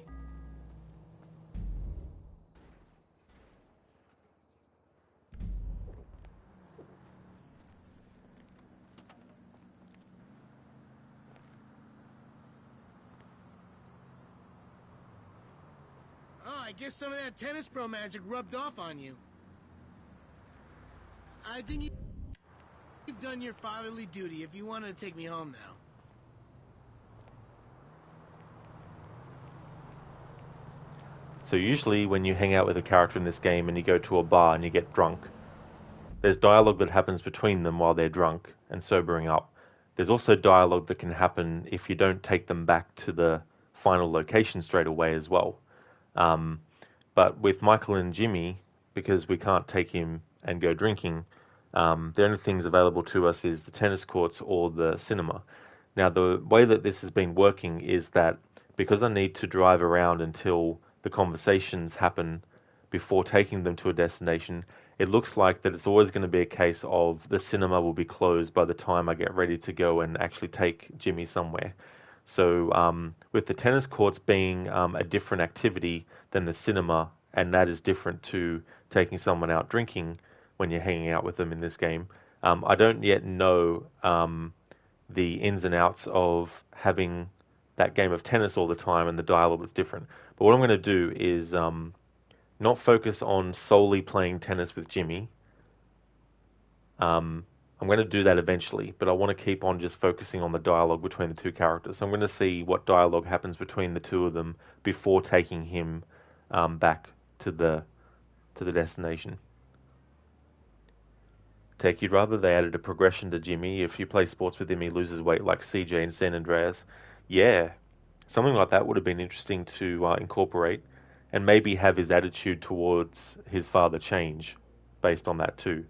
Oh, I guess some of that tennis pro magic rubbed off on you. I think you've done your fatherly duty if you wanted to take me home now. So usually when you hang out with a character in this game and you go to a bar and you get drunk, there's dialogue that happens between them while they're drunk and sobering up. There's also dialogue that can happen if you don't take them back to the final location straight away as well. But with Michael and Jimmy, because we can't take him and go drinking, the only things available to us is the tennis courts or the cinema. Now, the way that this has been working is that because I need to drive around until the conversations happen before taking them to a destination, it looks like that it's always going to be a case of the cinema will be closed by the time I get ready to go and actually take Jimmy somewhere. So with the tennis courts being a different activity than the cinema, and that is different to taking someone out drinking when you're hanging out with them in this game, I don't yet know the ins and outs of having that game of tennis all the time and the dialogue that's different. But what I'm going to do is not focus on solely playing tennis with Jimmy. I'm going to do that eventually, but I want to keep on just focusing on the dialogue between the two characters. So I'm going to see what dialogue happens between the two of them before taking him back to the destination. Tech, you'd rather they added a progression to Jimmy. If you play sports with him, he loses weight like CJ in San Andreas. Yeah, something like that would have been interesting to incorporate, and maybe have his attitude towards his father change based on that too.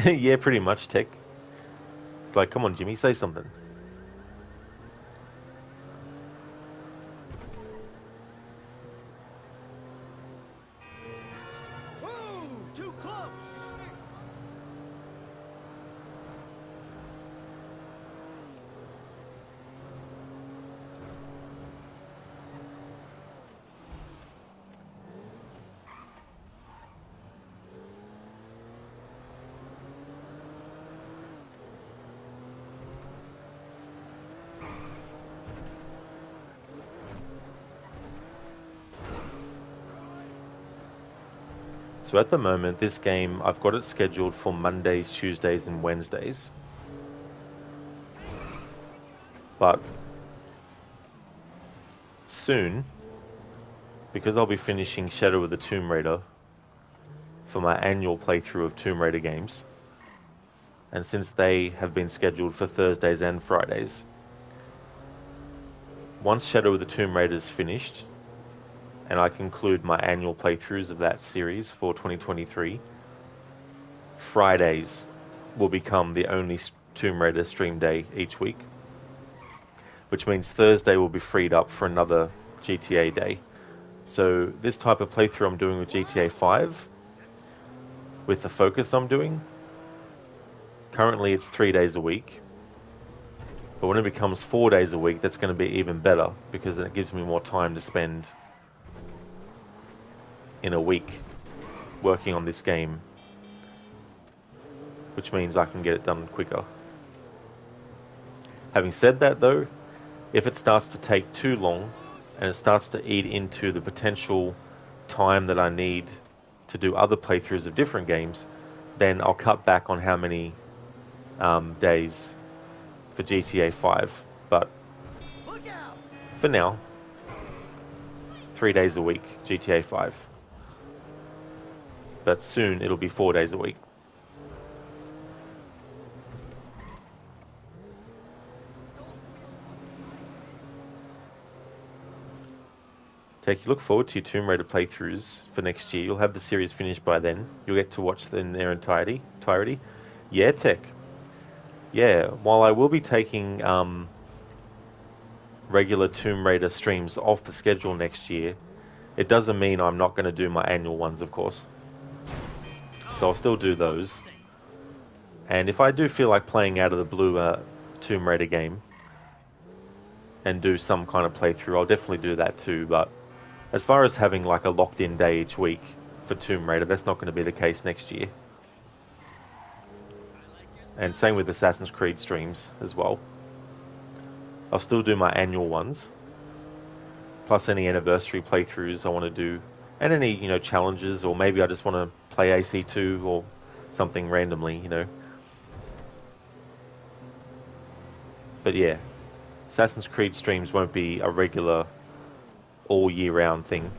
Yeah, pretty much, Tech. It's like, come on, Jimmy, say something. Whoa, too close. So at the moment, this game, I've got it scheduled for Mondays, Tuesdays, and Wednesdays. But soon, because I'll be finishing Shadow of the Tomb Raider for my annual playthrough of Tomb Raider games, and since they have been scheduled for Thursdays and Fridays, once Shadow of the Tomb Raider is finished, and I conclude my annual playthroughs of that series for 2023, Fridays will become the only Tomb Raider stream day each week, which means Thursday will be freed up for another GTA day. So this type of playthrough I'm doing with GTA 5, with the focus I'm doing, currently it's 3 days a week, But when it becomes 4 days a week, that's going to be even better, because it gives me more time to spend in a week working on this game, which means I can get it done quicker. Having said that though, if it starts to take too long and it starts to eat into the potential time that I need to do other playthroughs of different games, then I'll cut back on how many days for GTA 5. But for now, 3 days a week, GTA 5. But soon it'll be 4 days a week. Take you look forward to your Tomb Raider playthroughs for next year. You'll have the series finished by then. You'll get to watch them in their entirety. Yeah, Tech. Yeah, while I will be taking regular Tomb Raider streams off the schedule next year, it doesn't mean I'm not going to do my annual ones, of course. So I'll still do those. And if I do feel like playing out of the blue Tomb Raider game and do some kind of playthrough, I'll definitely do that too. But as far as having like a locked-in day each week for Tomb Raider, that's not going to be the case next year. And same with Assassin's Creed streams as well. I'll still do my annual ones, plus any anniversary playthroughs I want to do, and any, challenges, or maybe I just want to play AC2 or something randomly, But yeah, Assassin's Creed streams won't be a regular all year round thing.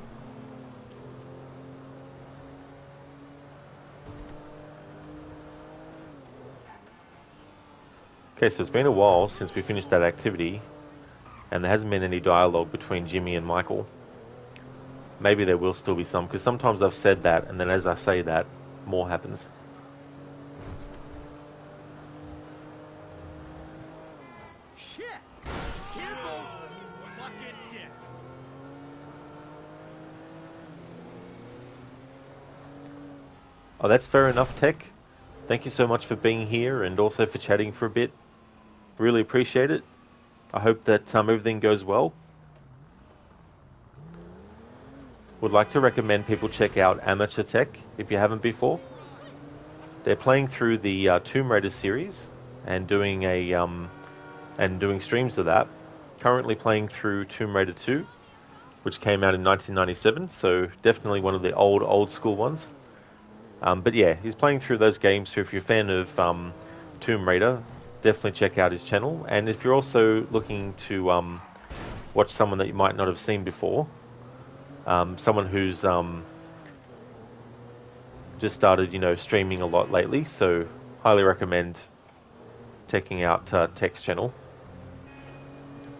Okay, so it's been a while since we finished that activity, and there hasn't been any dialogue between Jimmy and Michael. Maybe there will still be some, because sometimes I've said that, and then as I say that, more happens. Shit! Careful! Fucking dick! Oh, that's fair enough, Tech. Thank you so much for being here, and also for chatting for a bit. Really appreciate it. I hope that everything goes well. Would like to recommend people check out Amateur Tech if you haven't before. They're playing through the Tomb Raider series and doing doing streams of that. Currently playing through Tomb Raider 2, which came out in 1997, so definitely one of the old school ones. But yeah, he's playing through those games, so if you're a fan of Tomb Raider, definitely check out his channel. And if you're also looking to watch someone that you might not have seen before, someone who's just started, streaming a lot lately, so highly recommend checking out Tech's channel.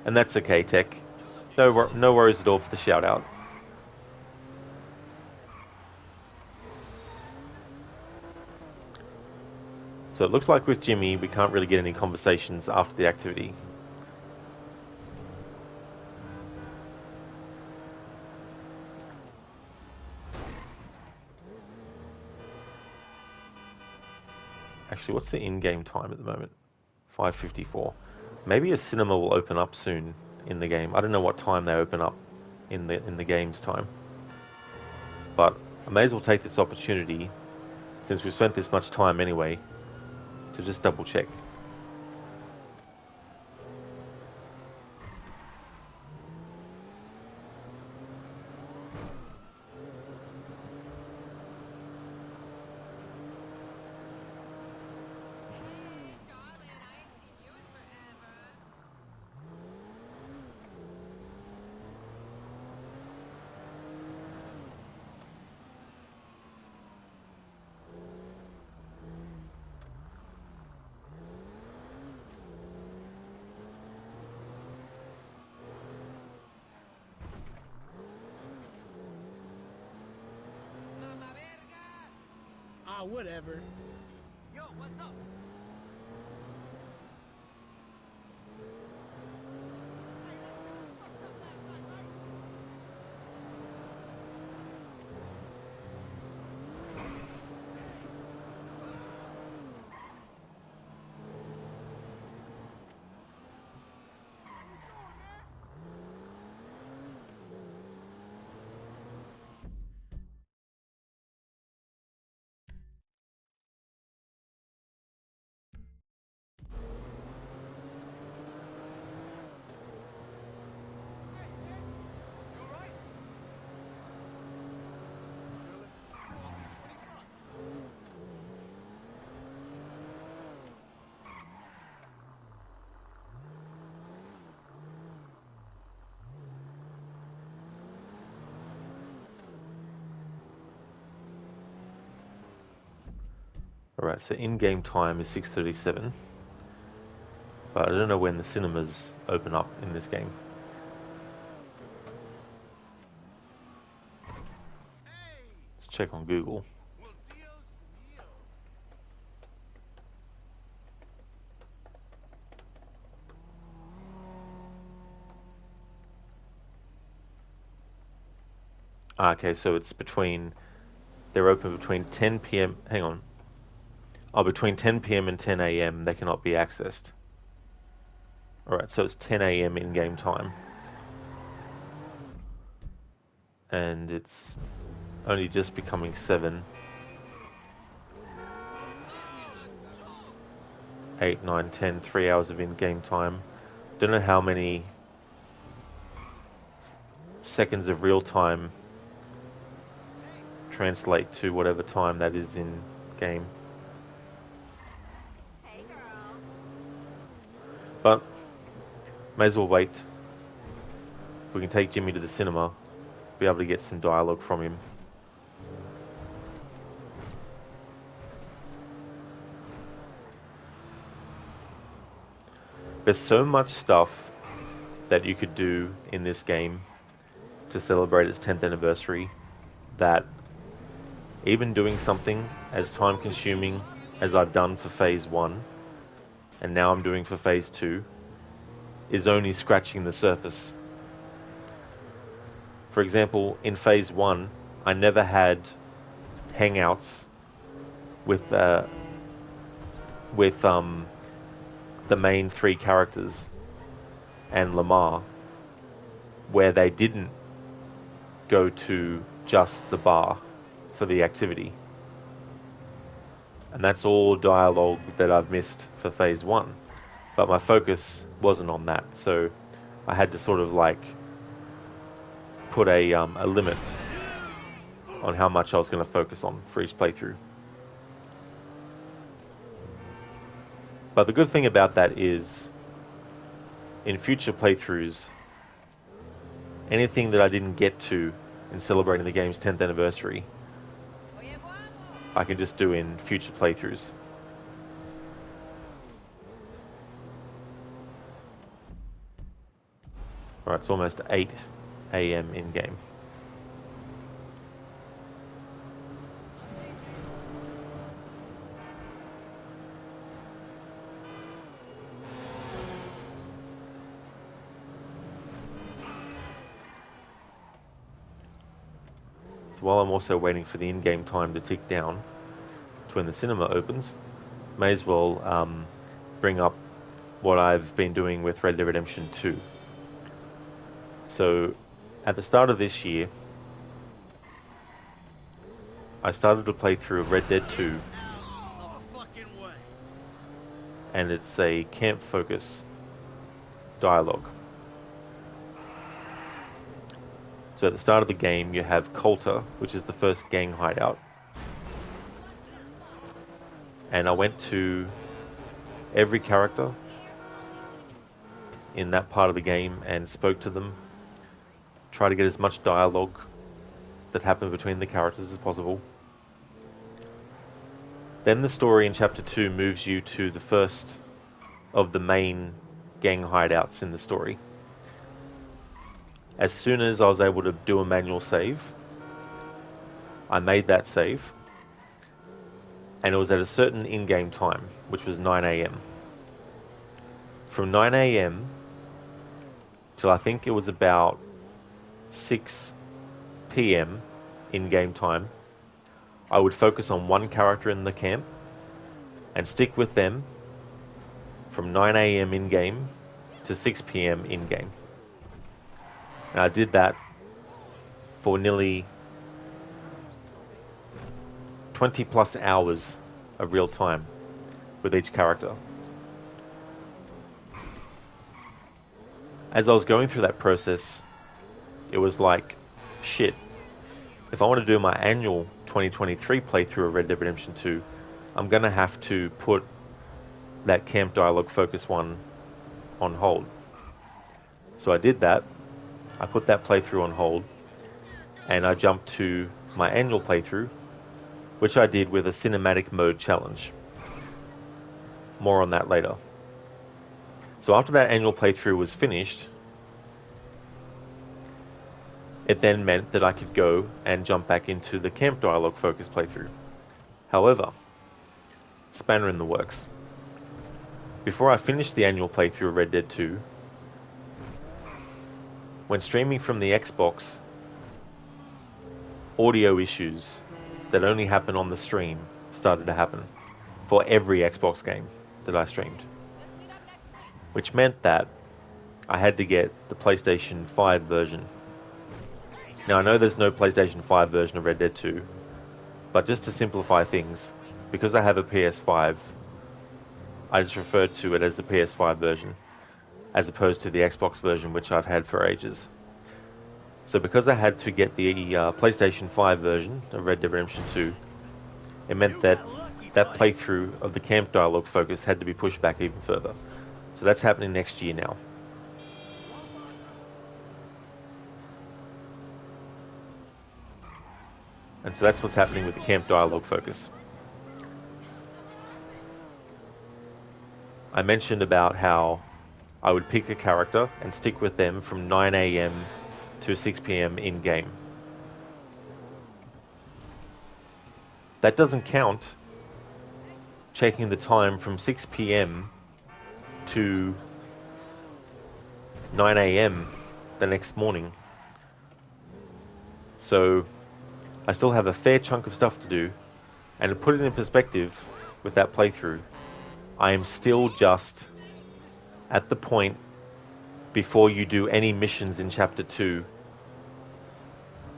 And that's okay, Tech. No worries at all for the shout out. So it looks like with Jimmy, we can't really get any conversations after the activity. Actually, what's the in-game time at the moment? 5:54. Maybe a cinema will open up soon in the game. I don't know what time they open up in the game's time. But I may as well take this opportunity, since we've spent this much time anyway, to just double check. Ah, whatever. Yo, what's up? Right, so in-game time is 6:37, but I don't know when the cinemas open up in this game. Let's check on Google. Okay, so it's they're open between 10 p.m. Hang on. Oh, between 10 p.m. and 10 a.m. they cannot be accessed. Alright, so it's 10 a.m. in-game time. And it's only just becoming 7. 8, 9, 10, 3 hours of in-game time. Don't know how many seconds of real time translate to whatever time that is in game. Hey, girl. But may as well wait. We can take Jimmy to the cinema, be able to get some dialogue from him. There's so much stuff that you could do in this game to celebrate its 10th anniversary that even doing something as time consuming as I've done for Phase 1 and now I'm doing for Phase 2 is only scratching the surface. For example, in Phase 1 I never had hangouts with the main 3 characters and Lamar where they didn't go to just the bar for the activity. And that's all dialogue that I've missed for Phase 1. But my focus wasn't on that, so I had to sort of like put a limit on how much I was going to focus on for each playthrough. But the good thing about that is, in future playthroughs, anything that I didn't get to in celebrating the game's 10th anniversary, I can just do in future playthroughs. Alright, it's almost 8 a.m. in-game. So while I'm also waiting for the in-game time to tick down to when the cinema opens, may as well bring up what I've been doing with Red Dead Redemption 2. So at the start of this year, I started to play through Red Dead 2, and it's a camp focus dialogue. So at the start of the game, you have Coulter, which is the first gang hideout. And I went to every character in that part of the game and spoke to them. Try to get as much dialogue that happened between the characters as possible. Then the story in Chapter 2 moves you to the first of the main gang hideouts in the story. As soon as I was able to do a manual save, I made that save, and it was at a certain in-game time, which was 9 a.m. From 9 a.m. till I think it was about 6 p.m. in-game time, I would focus on one character in the camp and stick with them from 9 a.m. in-game to 6 p.m. in-game. And I did that for nearly 20 plus hours of real time with each character. As I was going through that process, it was like, shit, if I want to do my annual 2023 playthrough of Red Dead Redemption 2, I'm going to have to put that camp dialogue focus one on hold. So I did that. I put that playthrough on hold, and I jumped to my annual playthrough, which I did with a cinematic mode challenge. more on that later. So after that annual playthrough was finished, it then meant that I could go and jump back into the camp dialogue focused playthrough. However, spanner in the works. Before I finished the annual playthrough of Red Dead 2, when streaming from the Xbox, audio issues that only happen on the stream started to happen for every Xbox game that I streamed. Which meant that I had to get the PlayStation 5 version. Now I know there's no PlayStation 5 version of Red Dead 2, but just to simplify things, because I have a PS5, I just refer to it as the PS5 version, as opposed to the Xbox version, which I've had for ages. So because I had to get the PlayStation 5 version of Red Dead Redemption 2, it meant that that playthrough of the camp dialogue focus had to be pushed back even further. So that's happening next year now. And so that's what's happening with the camp dialogue focus. I mentioned about how I would pick a character and stick with them from 9 AM to 6 PM in-game. That doesn't count checking the time from 6 PM to 9 AM the next morning. So I still have a fair chunk of stuff to do, and to put it in perspective with that playthrough, I am still just at the point before you do any missions in Chapter 2.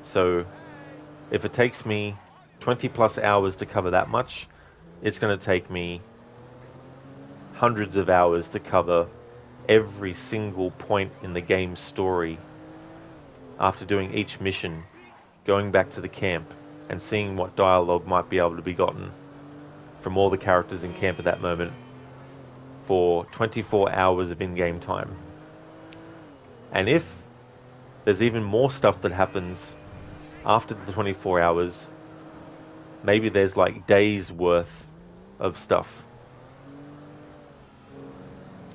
So if it takes me 20 plus hours to cover that much, it's going to take me hundreds of hours to cover every single point in the game's story after doing each mission, going back to the camp and seeing what dialogue might be able to be gotten from all the characters in camp at that moment for 24 hours of in-game time. And if there's even more stuff that happens after the 24 hours, maybe there's like days worth of stuff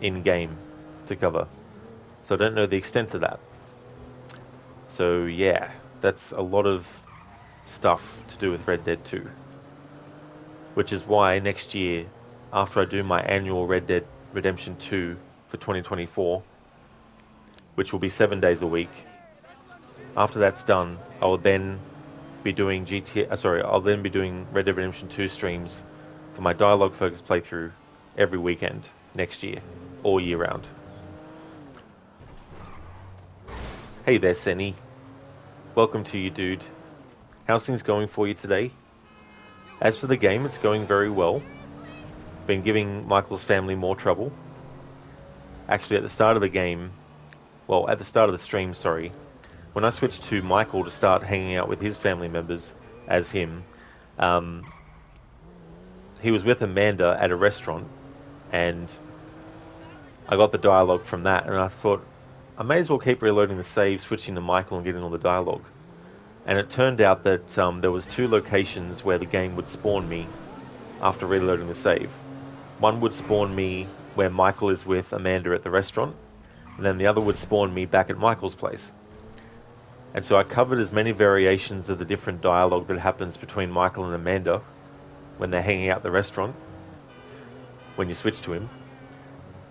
in-game to cover. So I don't know the extent of that. So yeah, that's a lot of stuff to do with Red Dead 2. Which is why next year, after I do my annual Red Dead Redemption 2 for 2024, which will be 7 days a week, after that's done, I'll then be doing I'll then be doing Red Dead Redemption 2 streams for my dialogue focused playthrough every weekend next year, all year round. Hey there, Senny. Welcome to you, dude. How's things going for you today? As for the game, it's going very well. Been giving Michael's family more trouble. Actually, at the start of the stream, sorry, when I switched to Michael to start hanging out with his family members as him, he was with Amanda at a restaurant, and I got the dialogue from that, and I thought, I may as well keep reloading the save, switching to Michael and getting all the dialogue. And it turned out that there was 2 locations where the game would spawn me after reloading the save. One would spawn me where Michael is with Amanda at the restaurant, and then the other would spawn me back at Michael's place. And so I covered as many variations of the different dialogue that happens between Michael and Amanda when they're hanging out at the restaurant, when you switch to him,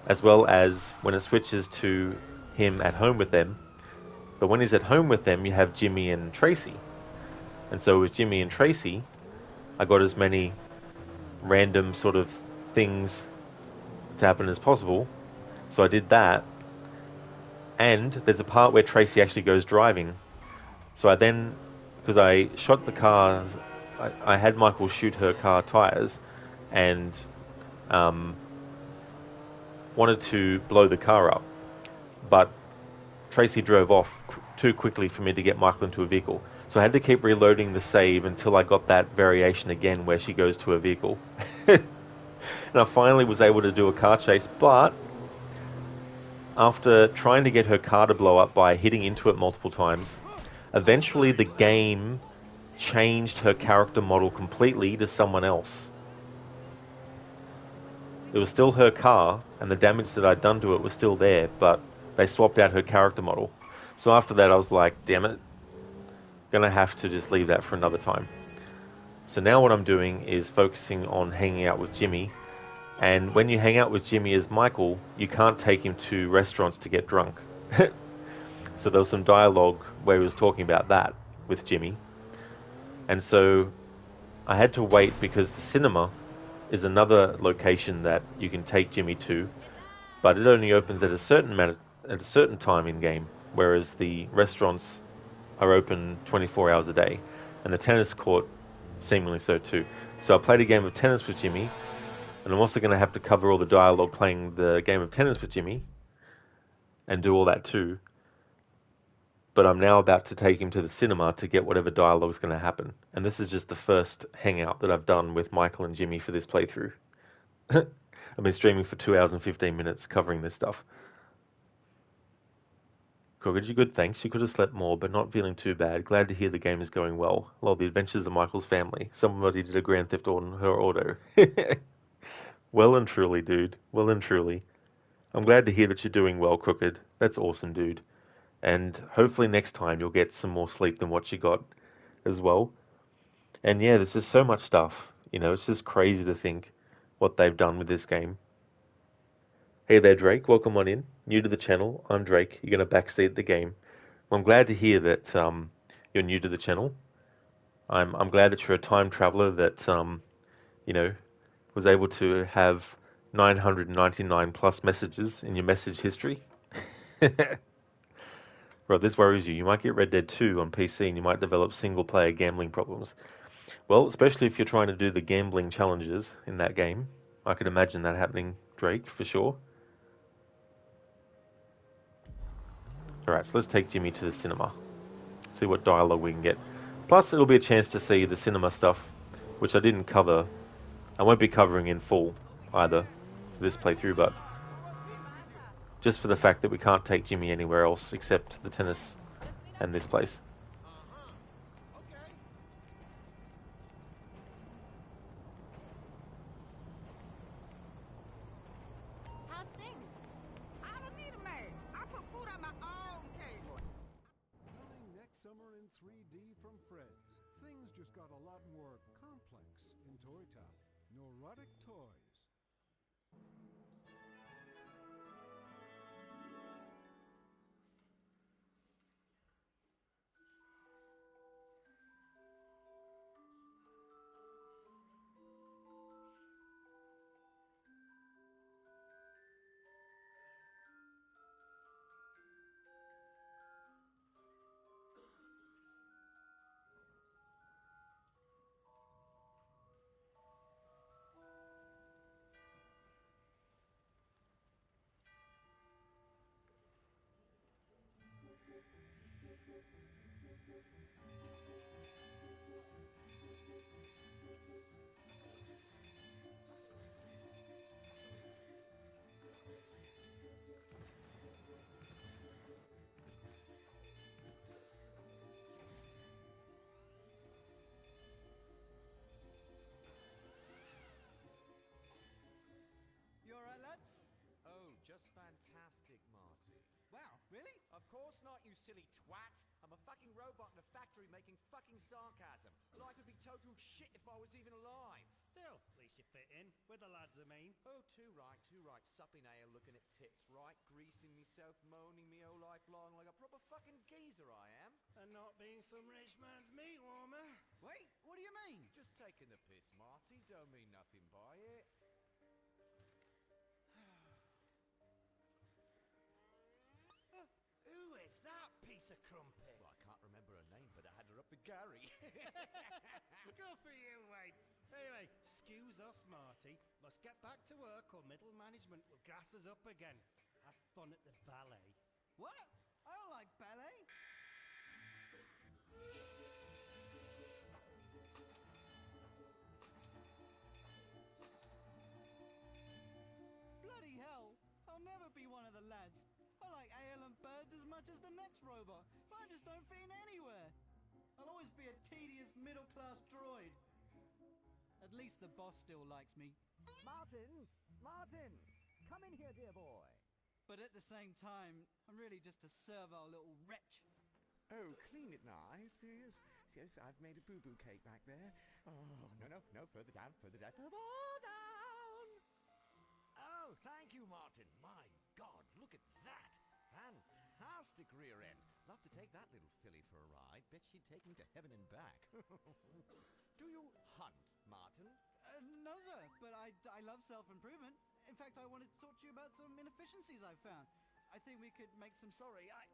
as well as when it switches to him at home with them. But when he's at home with them, you have Jimmy and Tracy. And so with Jimmy and Tracy, I got as many random sort of things to happen as possible. So I did that. And there's a part where Tracy actually goes driving. So I then, because I shot the car, I had Michael shoot her car tires and wanted to blow the car up. But Tracy drove off too quickly for me to get Michael into a vehicle. So I had to keep reloading the save until I got that variation again where she goes to a vehicle. And I finally was able to do a car chase, but after trying to get her car to blow up by hitting into it multiple times, eventually the game changed her character model completely to someone else. it was still her car, and the damage that I'd done to it was still there, but they swapped out her character model. So after that, I was like, damn it, gonna have to just leave that for another time. So now what I'm doing is focusing on hanging out with Jimmy. And when you hang out with Jimmy as Michael, you can't take him to restaurants to get drunk. So there was some dialogue where he was talking about that with Jimmy. And so I had to wait because the cinema is another location that you can take Jimmy to, but it only opens at a certain time in game, whereas the restaurants are open 24 hours a day, and the tennis court seemingly so too. So I played a game of tennis with Jimmy, and I'm also going to have to cover all the dialogue playing the game of tennis with Jimmy, and do all that too. But I'm now about to take him to the cinema to get whatever dialogue is going to happen. And this is just the first hangout that I've done with Michael and Jimmy for this playthrough. I've been streaming for 2 hours and 15 minutes covering this stuff. Crooked, you good, thanks. You could have slept more, but not feeling too bad. Glad to hear the game is going well. Lol, the adventures of Michael's family. Somebody did a Grand Theft Auto. Well and truly, dude. Well and truly. I'm glad to hear that you're doing well, Crooked. That's awesome, dude. And hopefully next time you'll get some more sleep than what you got as well. And yeah, there's just so much stuff. You know, it's just crazy to think what they've done with this game. Hey there, Drake. Welcome on in. New to the channel. I'm Drake. You're going to backseat the game. Well, I'm glad to hear that you're new to the channel. I'm glad that you're a time traveler that you know, was able to have 999 plus messages in your message history. Bro, this worries you. You might get Red Dead 2 on PC and you might develop single-player gambling problems. Well, especially if you're trying to do the gambling challenges in that game. I could imagine that happening, Drake, for sure. Alright, so let's take Jimmy to the cinema. See what dialogue we can get. Plus, it'll be a chance to see the cinema stuff, which I didn't cover. I won't be covering in full, either, for this playthrough, but just for the fact that we can't take Jimmy anywhere else except the tennis and this place. How's things? I don't need a maid. I put food on my own table. Coming next summer in 3D from Fred's. Things just got a lot more complex in Toy Town. Neurotic toys. Just fantastic, Marty. Wow, really? Of course not, you silly twat. I'm a fucking robot in a factory making fucking sarcasm. Life would be total shit if I was even alive. Still, at least you fit in. With the lads, I mean. Oh, too right, too right. Supping ale, looking at tits, right? Greasing myself, moaning me whole life long like a proper fucking geezer I am. And not being some rich man's meat warmer. Wait, what do you mean? Just taking the piss, Marty. Don't mean nothing by it. Who is that piece of crumpet? Well, I can't remember her name, but I had her up to Gary. Good for you, Wade. Anyway, excuse us, Marty. Must get back to work or middle management will gas us up again. Have fun at the ballet. What? I don't like ballet. Bloody hell. I'll never be one of the lads. I like ale and birds as much as the next robot, but I just don't fit in anywhere. I'll always be a tedious middle-class droid. At least the boss still likes me. Martin, Martin, come in here, dear boy. But at the same time, I'm really just a servile little wretch. Oh, clean it nice. Yes, yes, I've made a boo-boo cake back there. Oh, no, further down, further down, further down! Oh, thank you, Martin. My God, look at that. Fantastic rear end. Love to take that little filly for a ride. Bet she'd take me to heaven and back. Do you hunt, Martin? No, sir, but I love self-improvement. In fact, I wanted to talk to you about some inefficiencies I've found. I think we could make some... Sorry, I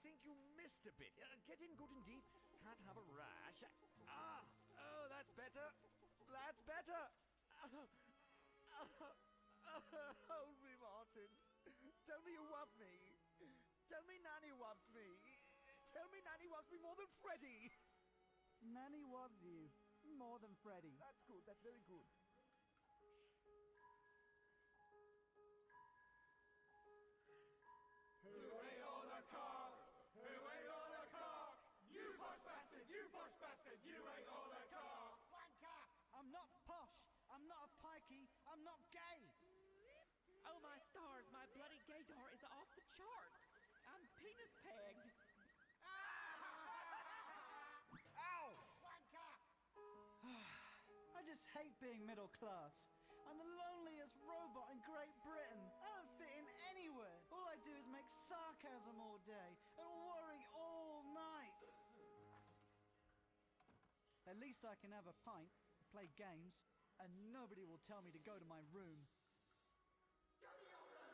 think you missed a bit. Get in good and deep. Can't have a rash. Oh, that's better. That's better. Hold me, Martin. Tell me you love me. Tell me Nanny loves me. Tell me Nanny loves me more than Freddy. Nanny loves you more than Freddy. That's good. That's very good. Who ate all the cock? Who ate all the cock? You posh bastard! You posh bastard! You ate all the cock! Wanker! I'm not posh. I'm not a pikey. I'm not gay. Oh my stars, my bloody gaydar is off the charts. I'm penis pegged. Ow! Wanker! I just hate being middle class. I'm the loneliest robot in Great Britain. I don't fit in anywhere. All I do is make sarcasm all day and worry all night. At least I can have a pint, play games, and nobody will tell me to go to my room. Go to your room!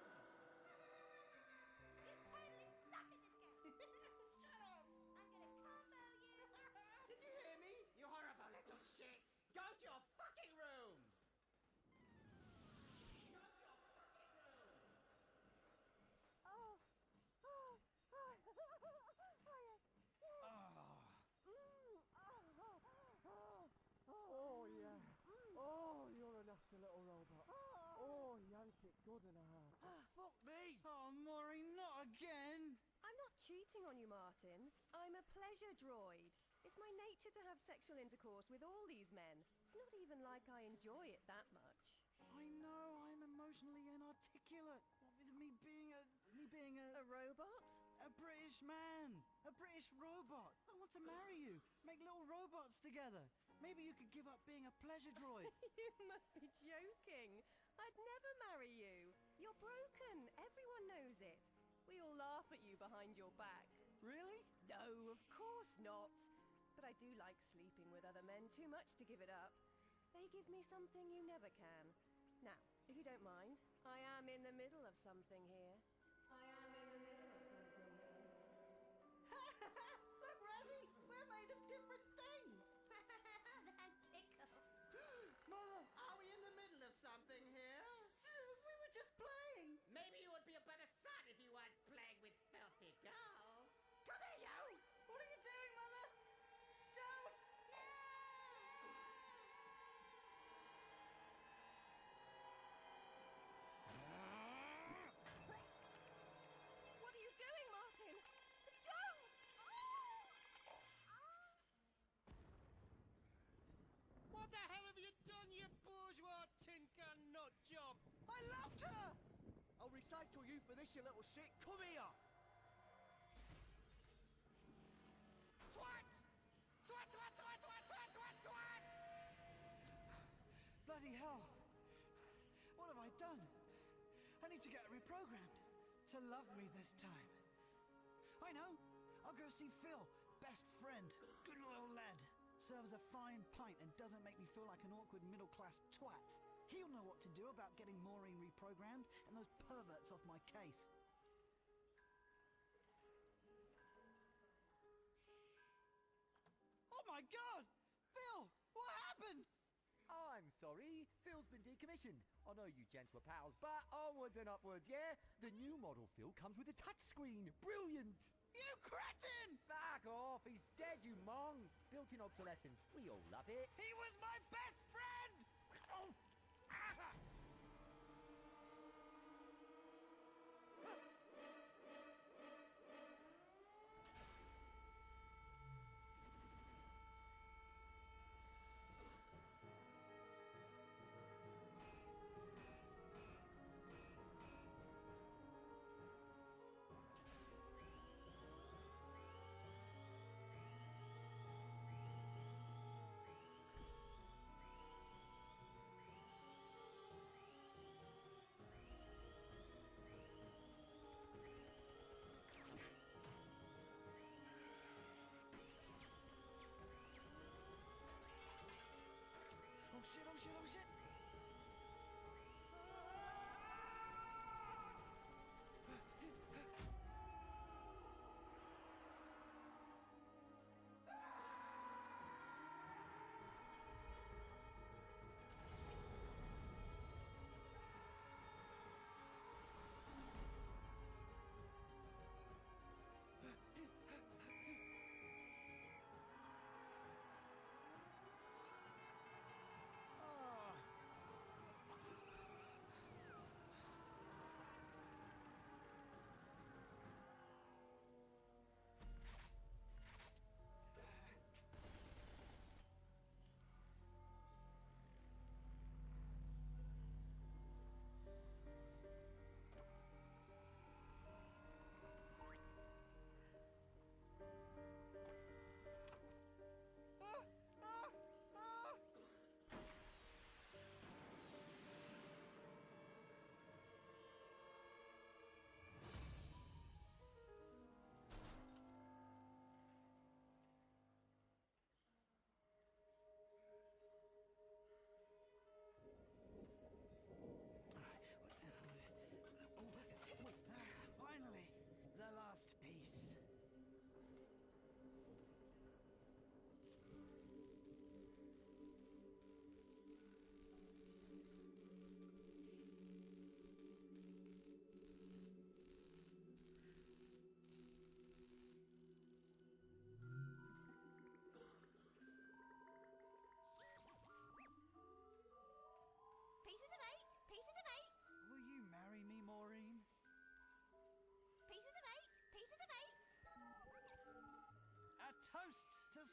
You totally suck at this game! Shut up! I'm gonna combo you! Did you hear me? You horrible little shit! Go to your fucking rooms! Oh, yeah. Oh, you're a nasty little robot. Oh, yank it good and hard. Fuck me! Oh, Maury, not again. I'm not cheating on you, Martin. I'm a pleasure droid. It's my nature to have sexual intercourse with all these men. It's not even like I enjoy it that much. I know, I'm emotionally inarticulate. What with me being a... A robot? A British man. A British robot. I want to marry you. Make little robots together. Maybe you could give up being a pleasure droid. You must be joking. I'd never marry you. You're broken. Everyone knows it. We all laugh at you behind your back. Really? No, of course not. But I do like sleeping with other men too much to give it up. They give me something you never can. Now, if you don't mind, I am in the middle of something here. Look, Razzie! We're made of different things! That tickle. Mother! Are we in the middle of something here? We were just playing! Maybe you would be a better son if you weren't playing with filthy girls. Come here, you! What are you doing, Mother? Don't! What are you doing, Martin? Don't! What the hell have you done, you bourgeois tin can nut job? I loved her! I'll recycle you for this, you little shit. Come here! Twat! Twat, twat, twat, twat, twat, twat, twat! Bloody hell. What have I done? I need to get reprogrammed to love me this time. I know. I'll go see Phil, best friend, good loyal lad. Serves a fine pint and doesn't make me feel like an awkward middle-class twat. He'll know what to do about getting Maureen reprogrammed and those perverts off my case. Oh my God! Phil! What happened? I'm sorry, Phil's been decommissioned. I know you gents were pals, but onwards and upwards, yeah? The new model Phil comes with a touchscreen. Brilliant! You cretin! Back off, he's dead, you mong. Built-in obsolescence, we all love it. He was my best friend! Oh! Ah!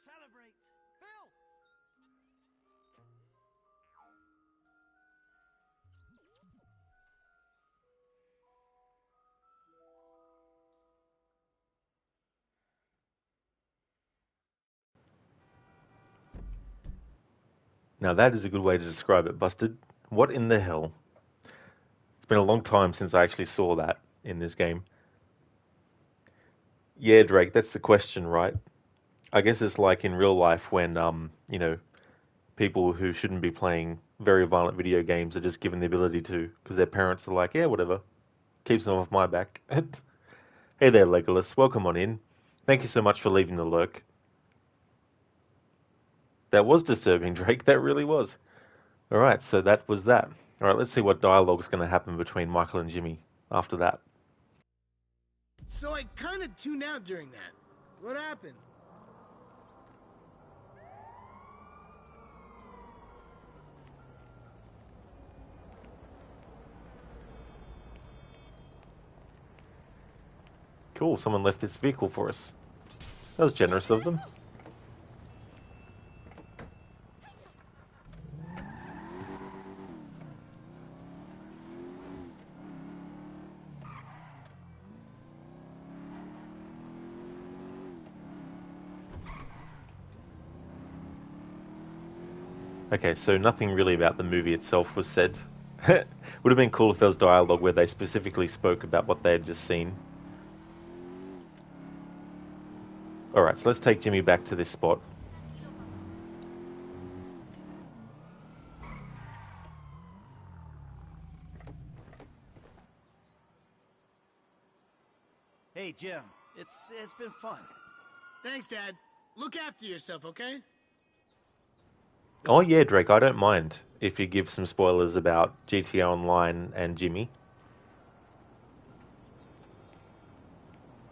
celebrate. Phil! Now that is a good way to describe it, Busted. What in the hell? It's been a long time since I actually saw that in this game. Yeah, Drake, that's the question, right? I guess it's like in real life when, people who shouldn't be playing very violent video games are just given the ability to, because their parents are like, yeah, whatever, keeps them off my back. Hey there, Legolas, welcome on in. Thank you so much for leaving the lurk. That was disturbing, Drake, that really was. Alright, so that was that. Alright, let's see what dialogue's going to happen between Michael and Jimmy after that. So I kind of tuned out during that. What happened? Cool, someone left this vehicle for us. That was generous of them. Okay, so nothing really about the movie itself was said. Would have been cool if there was dialogue where they specifically spoke about what they had just seen. Alright, so let's take Jimmy back to this spot. Hey, Jim. It's been fun. Thanks, Dad. Look after yourself, okay? Oh yeah, Drake, I don't mind if you give some spoilers about GTA Online and Jimmy.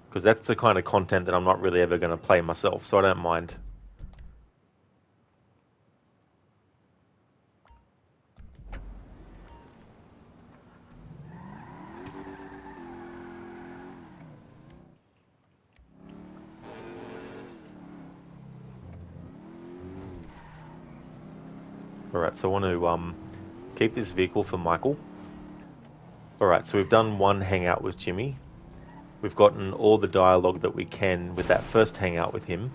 Because that's the kind of content that I'm not really ever going to play myself, so I don't mind. Alright, so I want to keep this vehicle for Michael. Alright, so we've done one hangout with Jimmy. We've gotten all the dialogue that we can with that first hangout with him.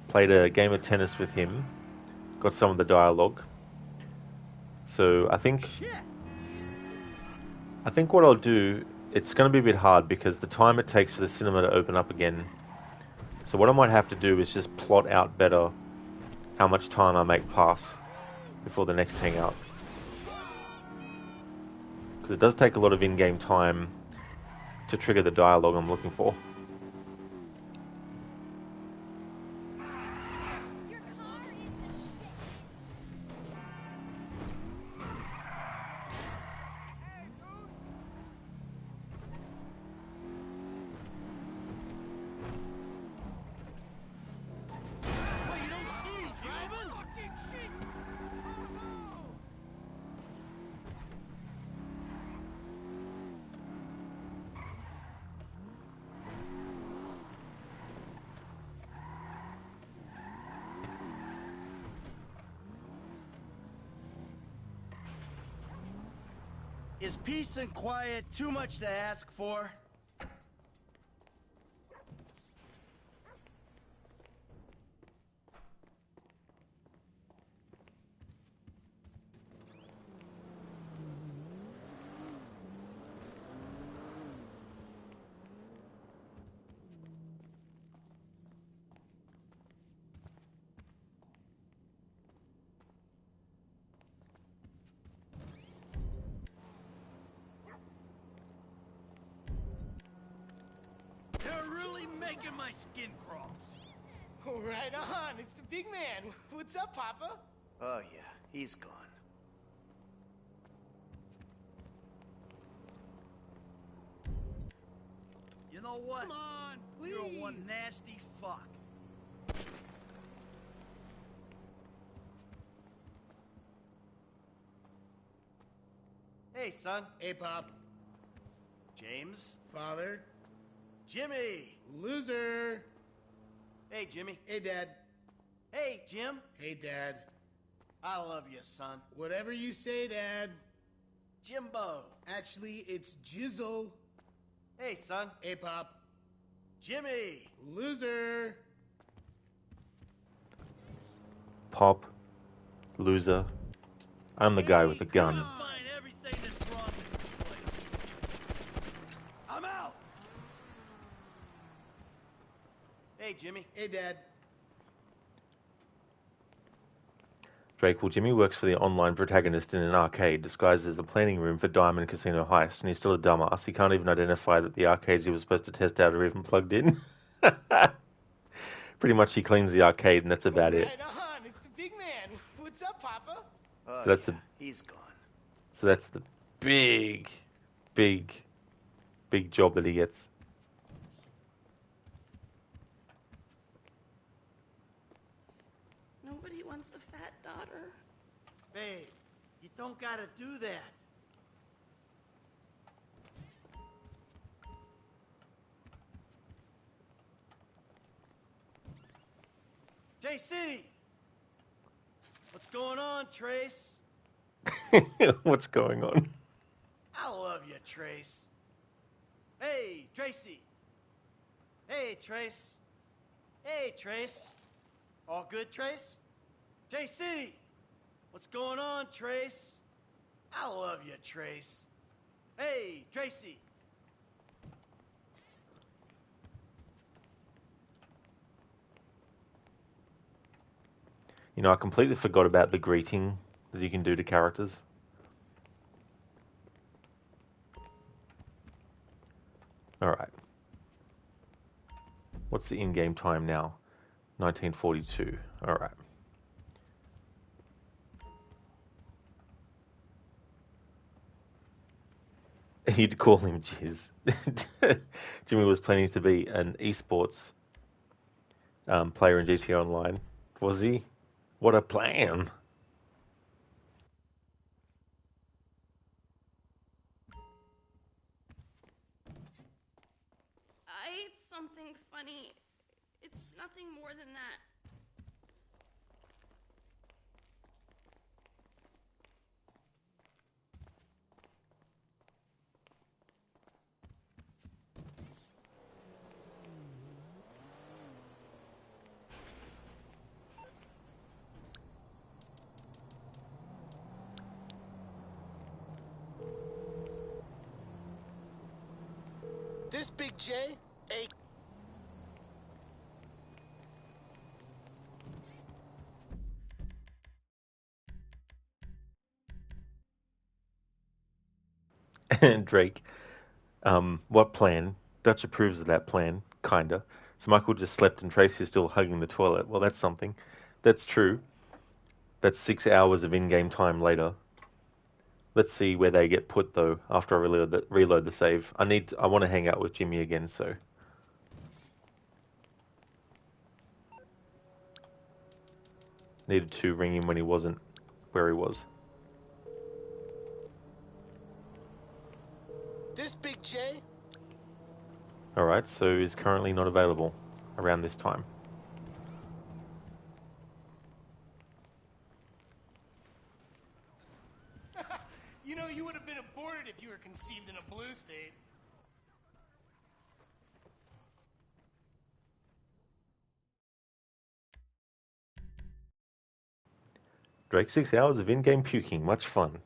Played a game of tennis with him. Got some of the dialogue. So I think what I'll do, it's going to be a bit hard because the time it takes for the cinema to open up again. So what I might have to do is just plot out better how much time I make pass before the next hangout. Because it does take a lot of in-game time to trigger the dialogue I'm looking for. Is peace and quiet too much to ask for? Making my skin crawl. Oh, right on. It's the big man. What's up, Papa? Oh, yeah. He's gone. You know what? Come on, please. You're one nasty fuck. Hey, son. Hey, Pop. James? Father. Jimmy! Loser! Hey, Jimmy. Hey, Dad. Hey, Jim. Hey, Dad. I love you, son. Whatever you say, Dad. Jimbo. Actually, it's Jizzle. Hey, son. Hey, Pop. Jimmy. Loser. Pop. Loser. I'm the guy with the gun. Find everything that's wrong with this place. I'm out. Hey, Jimmy. Hey, Dad. Drake, well, Jimmy works for the online protagonist in an arcade disguised as a planning room for Diamond Casino Heist, and he's still a dumbass. He can't even identify that the arcades he was supposed to test out are even plugged in. Pretty much he cleans the arcade, and that's about it. Right on, it's the big man. What's up, Papa? So that's the He's gone. So that's the big job that he gets. Nobody wants a fat daughter. Babe, you don't gotta do that. J-City! What's going on, Trace? What's going on? I love you, Trace. Hey, Tracy. Hey, Trace. Hey, Trace. All good, Trace? J-City. What's going on, Trace? I love you, Trace. Hey, Tracy. You know, I completely forgot about the greeting that you can do to characters. Alright. What's the in-game time now? 1942. Alright. You'd call him Jizz. Jimmy was planning to be an esports player in GTA Online. Was he? What a plan! I ate something funny. It's nothing more than that. This Big J, a... And Drake, what plan? Dutch approves of that plan, kinda. So Michael just slept and Tracy is still hugging the toilet. Well, that's something. That's true. That's 6 hours of in-game time later. Let's see where they get put, though, after I reload the save. I want to hang out with Jimmy again, so... Needed to ring him when he wasn't where he was. This Big J? Alright, so he's currently not available around this time. You know, you would have been aborted if you were conceived in a blue state. Drake, 6 hours of in-game puking. Much fun.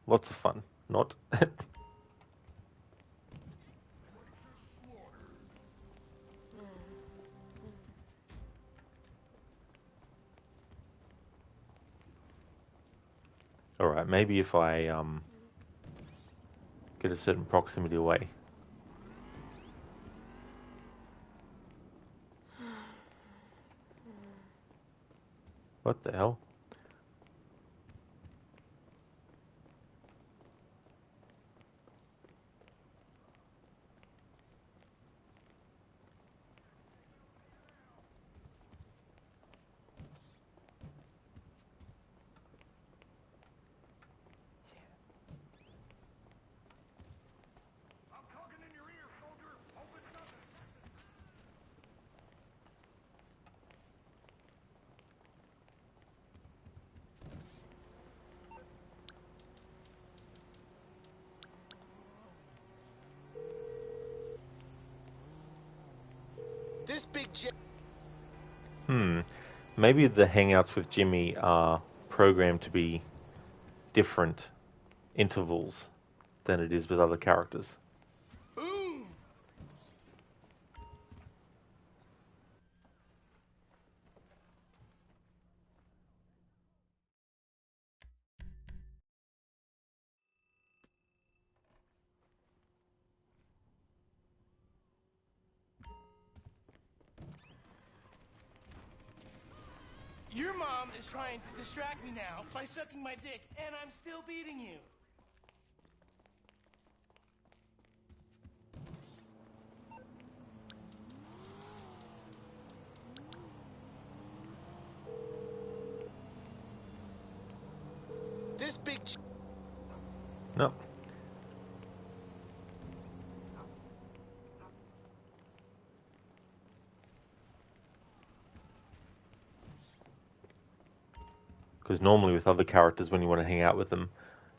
Lots of fun. Not. Alright, maybe if I get a certain proximity away. What the hell? This big Maybe the hangouts with Jimmy are programmed to be different intervals than it is with other characters. Boom! Your mom is trying to distract me now by sucking my dick, and I'm still beating you. This big No. Because normally with other characters, when you want to hang out with them,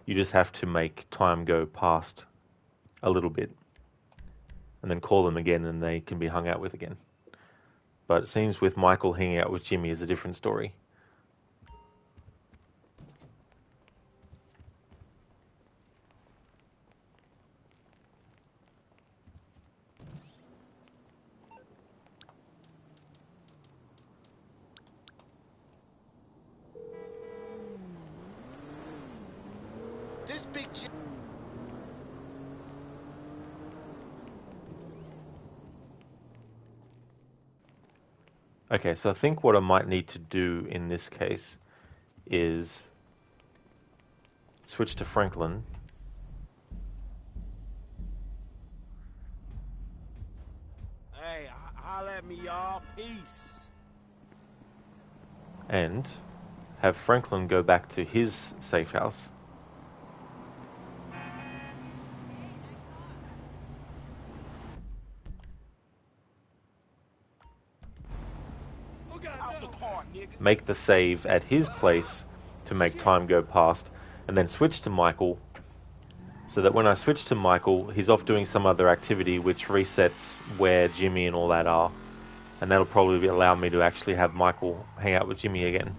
you just have to make time go past a little bit and then call them again and they can be hung out with again. But it seems with Michael hanging out with Jimmy is a different story. This big Okay, so I think what I might need to do in this case is switch to Franklin. Hey, holla at me, y'all. Peace. And have Franklin go back to his safe house. Make the save at his place to make time go past, and then switch to Michael, so that when I switch to Michael, he's off doing some other activity which resets where Jimmy and all that are, and that'll probably allow me to actually have Michael hang out with Jimmy again.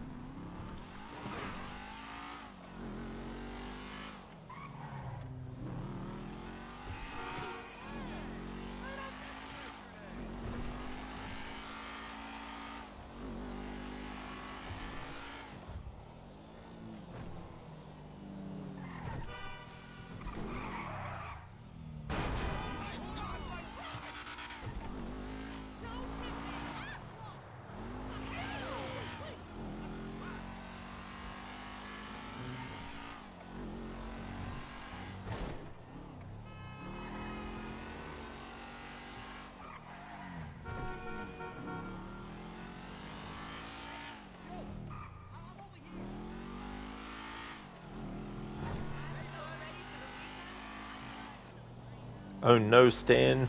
Oh no, Stan.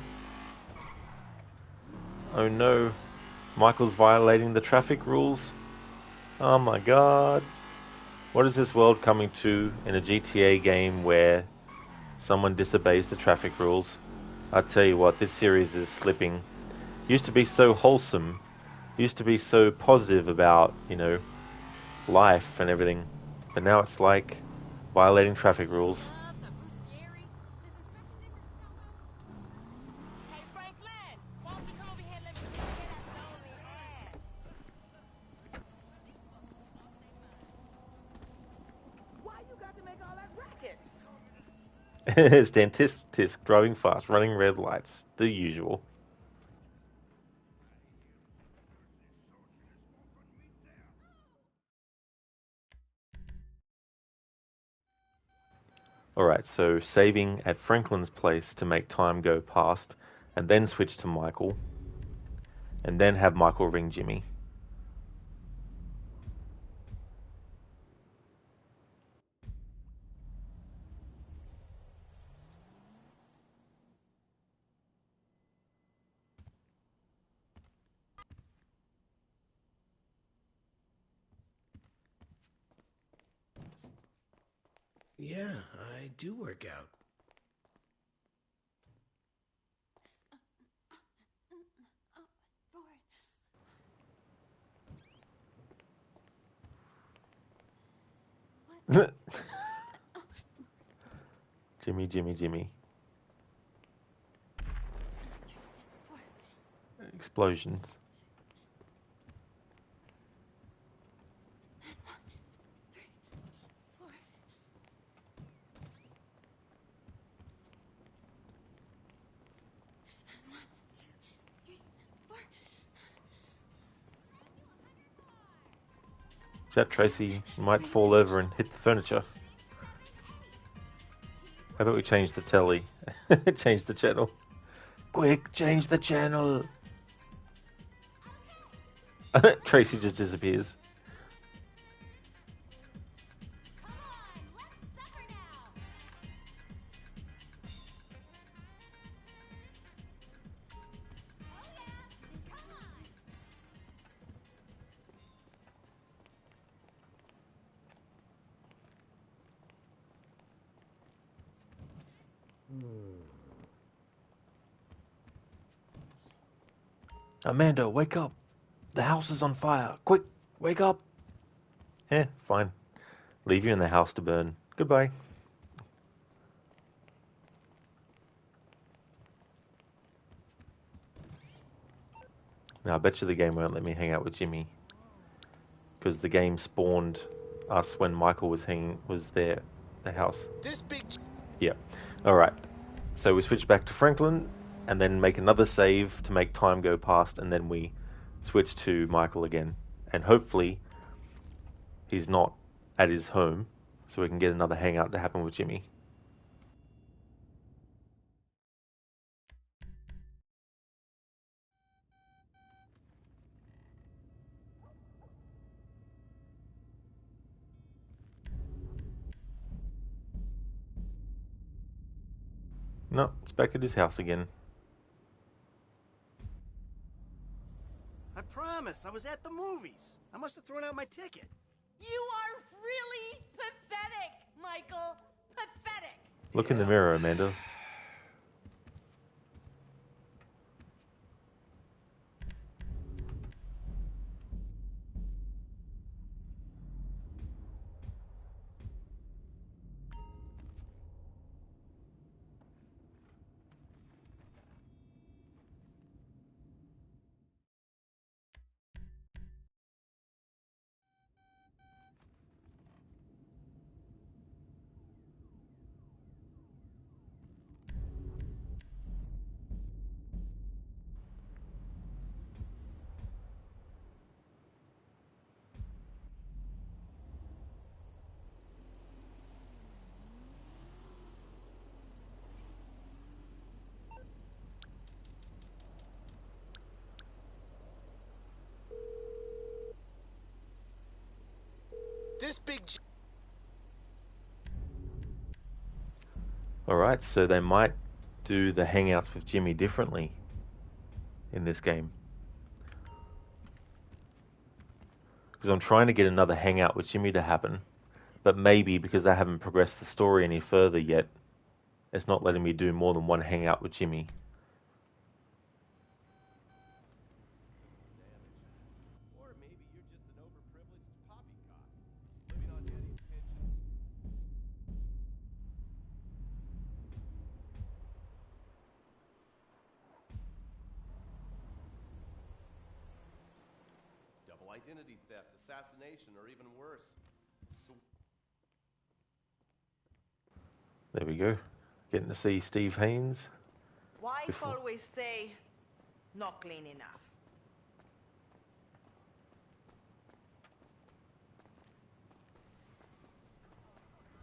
Oh no. Michael's violating the traffic rules. Oh my god. What is this world coming to in a GTA game where someone disobeys the traffic rules? I tell you what, this series is slipping. Used to be so wholesome. Used to be so positive about, life and everything. But now it's like violating traffic rules. Stan tisk driving fast, running red lights, the usual. Alright, so saving at Franklin's place to make time go past, and then switch to Michael, and then have Michael ring Jimmy. Yeah, I do work out. Jimmy, Jimmy, Jimmy. Explosions. That Tracy might fall over and hit the furniture. How about we change the telly? Change the channel. Quick, change the channel. Tracy just disappears. Amanda, wake up. The house is on fire. Quick, wake up. Fine. Leave you in the house to burn. Goodbye. Now, I bet you the game won't let me hang out with Jimmy. Because the game spawned us when Michael was there, the house. This big... Yeah. Alright. So we switch back to Franklin, and then make another save to make time go past, and then we switch to Michael again. And hopefully, he's not at his home, so we can get another hangout to happen with Jimmy. No, it's back at his house again. I promise, I was at the movies. I must have thrown out my ticket. You are really pathetic, Michael. Pathetic. Look in the mirror, Amanda. This big... Alright, so they might do the hangouts with Jimmy differently in this game. Because I'm trying to get another hangout with Jimmy to happen, but maybe because I haven't progressed the story any further yet, it's not letting me do more than one hangout with Jimmy. Or maybe you're just an overprivileged poppycock, living on Daddy's pension. Double identity theft, assassination, or even worse. There we go. Getting to see Steve Haynes. Wife always say, not clean enough.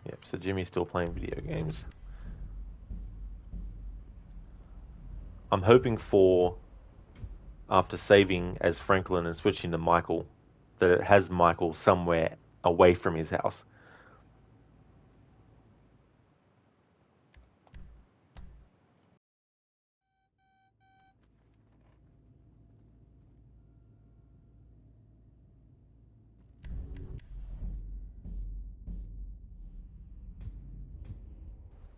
Yep, so Jimmy's still playing video games. I'm hoping for, after saving as Franklin and switching to Michael, that it has Michael somewhere away from his house.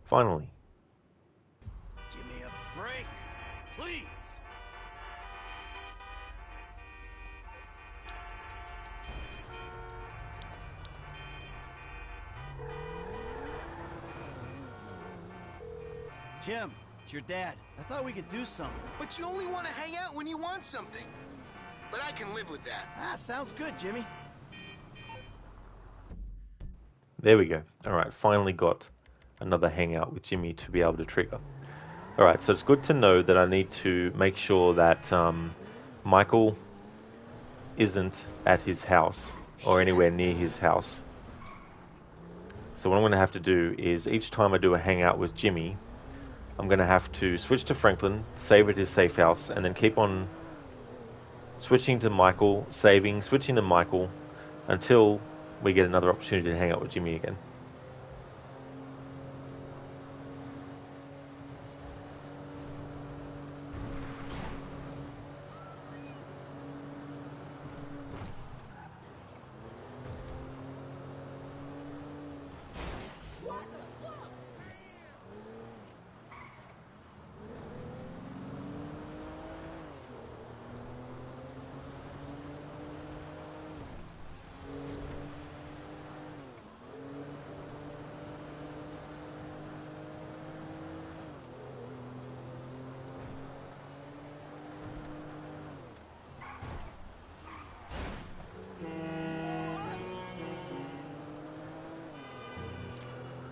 Finally. Give me a break, please. Jim, it's your dad. I thought we could do something. But you only want to hang out when you want something. But I can live with that. Ah, sounds good, Jimmy. There we go. Alright, finally got another hangout with Jimmy to be able to trigger. Alright, so it's good to know that I need to make sure that Michael isn't at his house or anywhere near his house. So what I'm going to have to do is each time I do a hangout with Jimmy, I'm going to have to switch to Franklin, save at his safe house, and then keep on switching to Michael, saving, switching to Michael, until we get another opportunity to hang out with Jimmy again.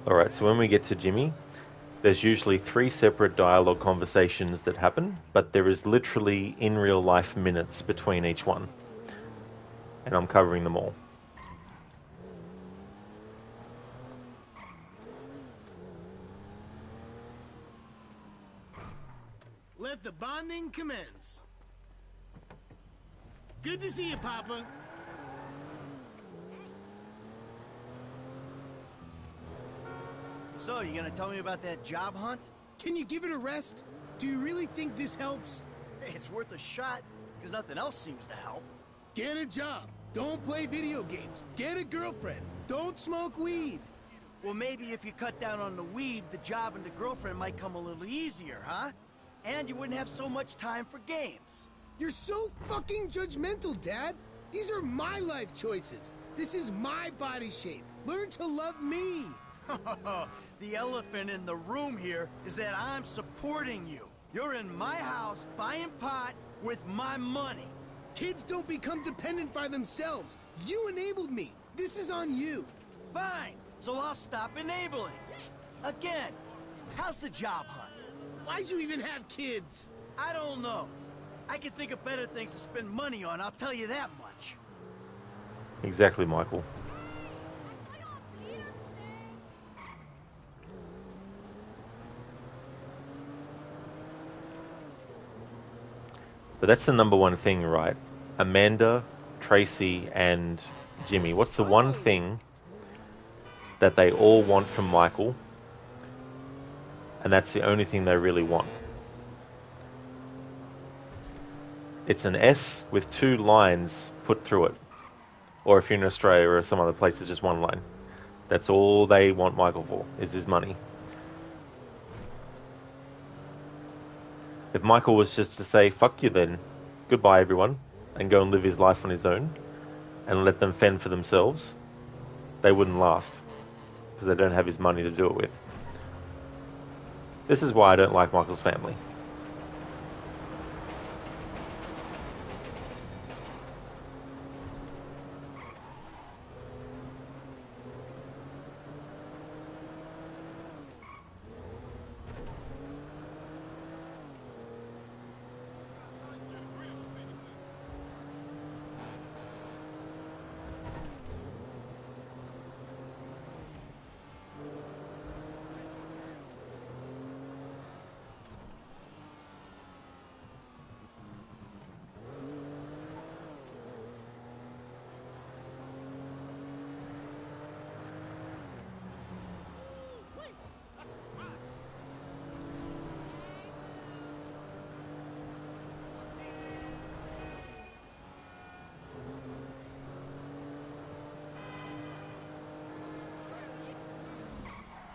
Alright, so when we get to Jimmy, there's usually 3 separate dialogue conversations that happen, but there is literally in real life minutes between each one. And I'm covering them all. Let the bonding commence. Good to see you, Papa. So, you gonna tell me about that job hunt? Can you give it a rest? Do you really think this helps? Hey, it's worth a shot, because nothing else seems to help. Get a job. Don't play video games. Get a girlfriend. Don't smoke weed. Well, maybe if you cut down on the weed, the job and the girlfriend might come a little easier, huh? And you wouldn't have so much time for games. You're so fucking judgmental, Dad. These are my life choices. This is my body shape. Learn to love me. The elephant in the room here is that I'm supporting you. You're in my house, buying pot with my money. Kids don't become dependent by themselves. You enabled me. This is on you. Fine, so I'll stop enabling. Again, how's the job hunt? Why'd you even have kids? I don't know. I can think of better things to spend money on, I'll tell you that much. Exactly, Michael. But that's the number one thing, right? Amanda, Tracy, and Jimmy. What's the one thing that they all want from Michael? And that's the only thing they really want. It's an S with 2 lines put through it. Or if you're in Australia or some other place, it's just 1 line. That's all they want Michael for, is his money. If Michael was just to say, fuck you then, goodbye everyone, and go and live his life on his own, and let them fend for themselves, they wouldn't last, because they don't have his money to do it with. This is why I don't like Michael's family.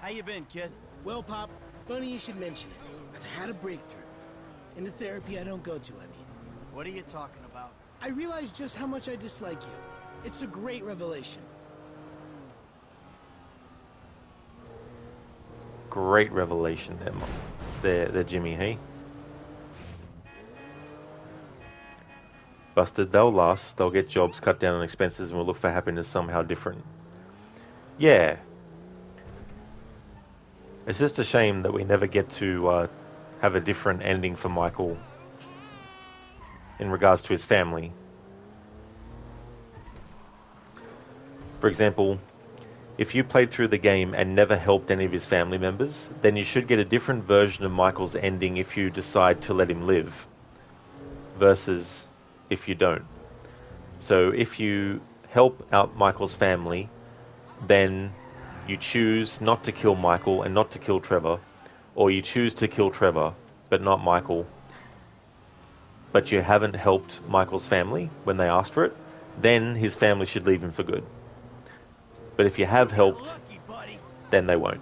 How you been, kid? Well, Pop, funny you should mention it. I've had a breakthrough. In the therapy I don't go to, I mean. What are you talking about? I realized just how much I dislike you. It's a great revelation. Great revelation there, Mom. They're Jimmy, hey? Busted, they'll last, they'll get jobs, cut down on expenses, and will look for happiness somehow different. Yeah. It's just a shame that we never get to have a different ending for Michael in regards to his family. For example, if you played through the game and never helped any of his family members, then you should get a different version of Michael's ending if you decide to let him live, versus if you don't. So if you help out Michael's family, then you choose not to kill Michael and not to kill Trevor, or you choose to kill Trevor but not Michael, but you haven't helped Michael's family when they asked for it, then his family should leave him for good. But if you have helped, then they won't.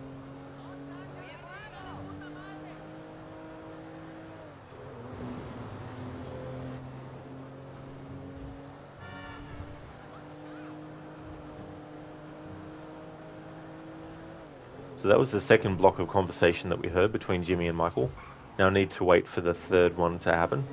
So that was the second block of conversation that we heard between Jimmy and Michael. Now I need to wait for the third one to happen.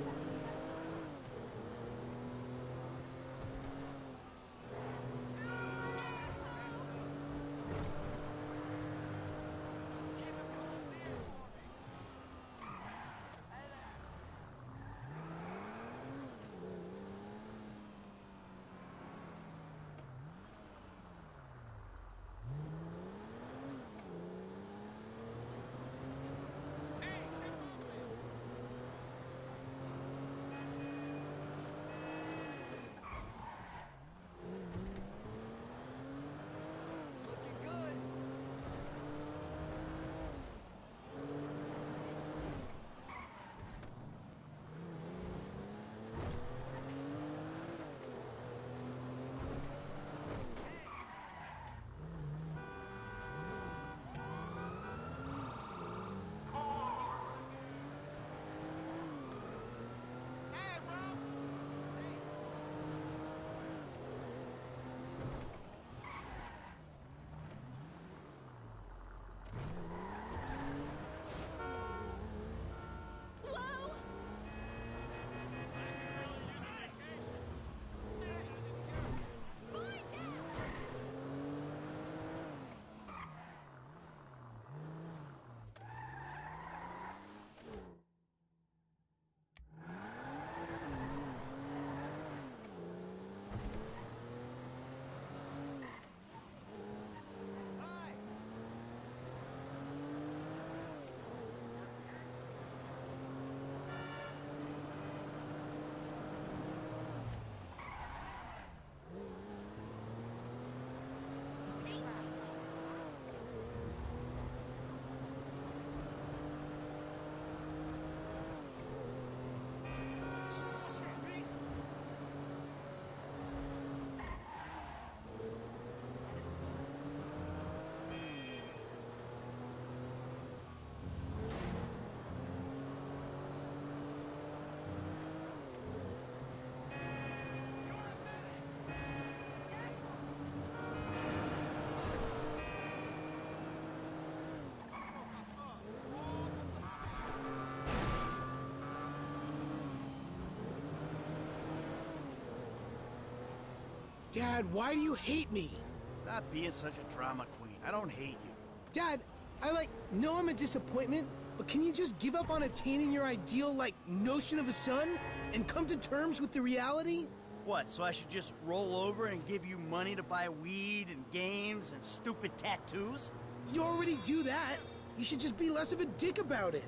Dad, why do you hate me? Stop being such a drama queen. I don't hate you. Dad, I know I'm a disappointment, but can you just give up on attaining your ideal, notion of a son and come to terms with the reality? What, so I should just roll over and give you money to buy weed and games and stupid tattoos? You already do that. You should just be less of a dick about it.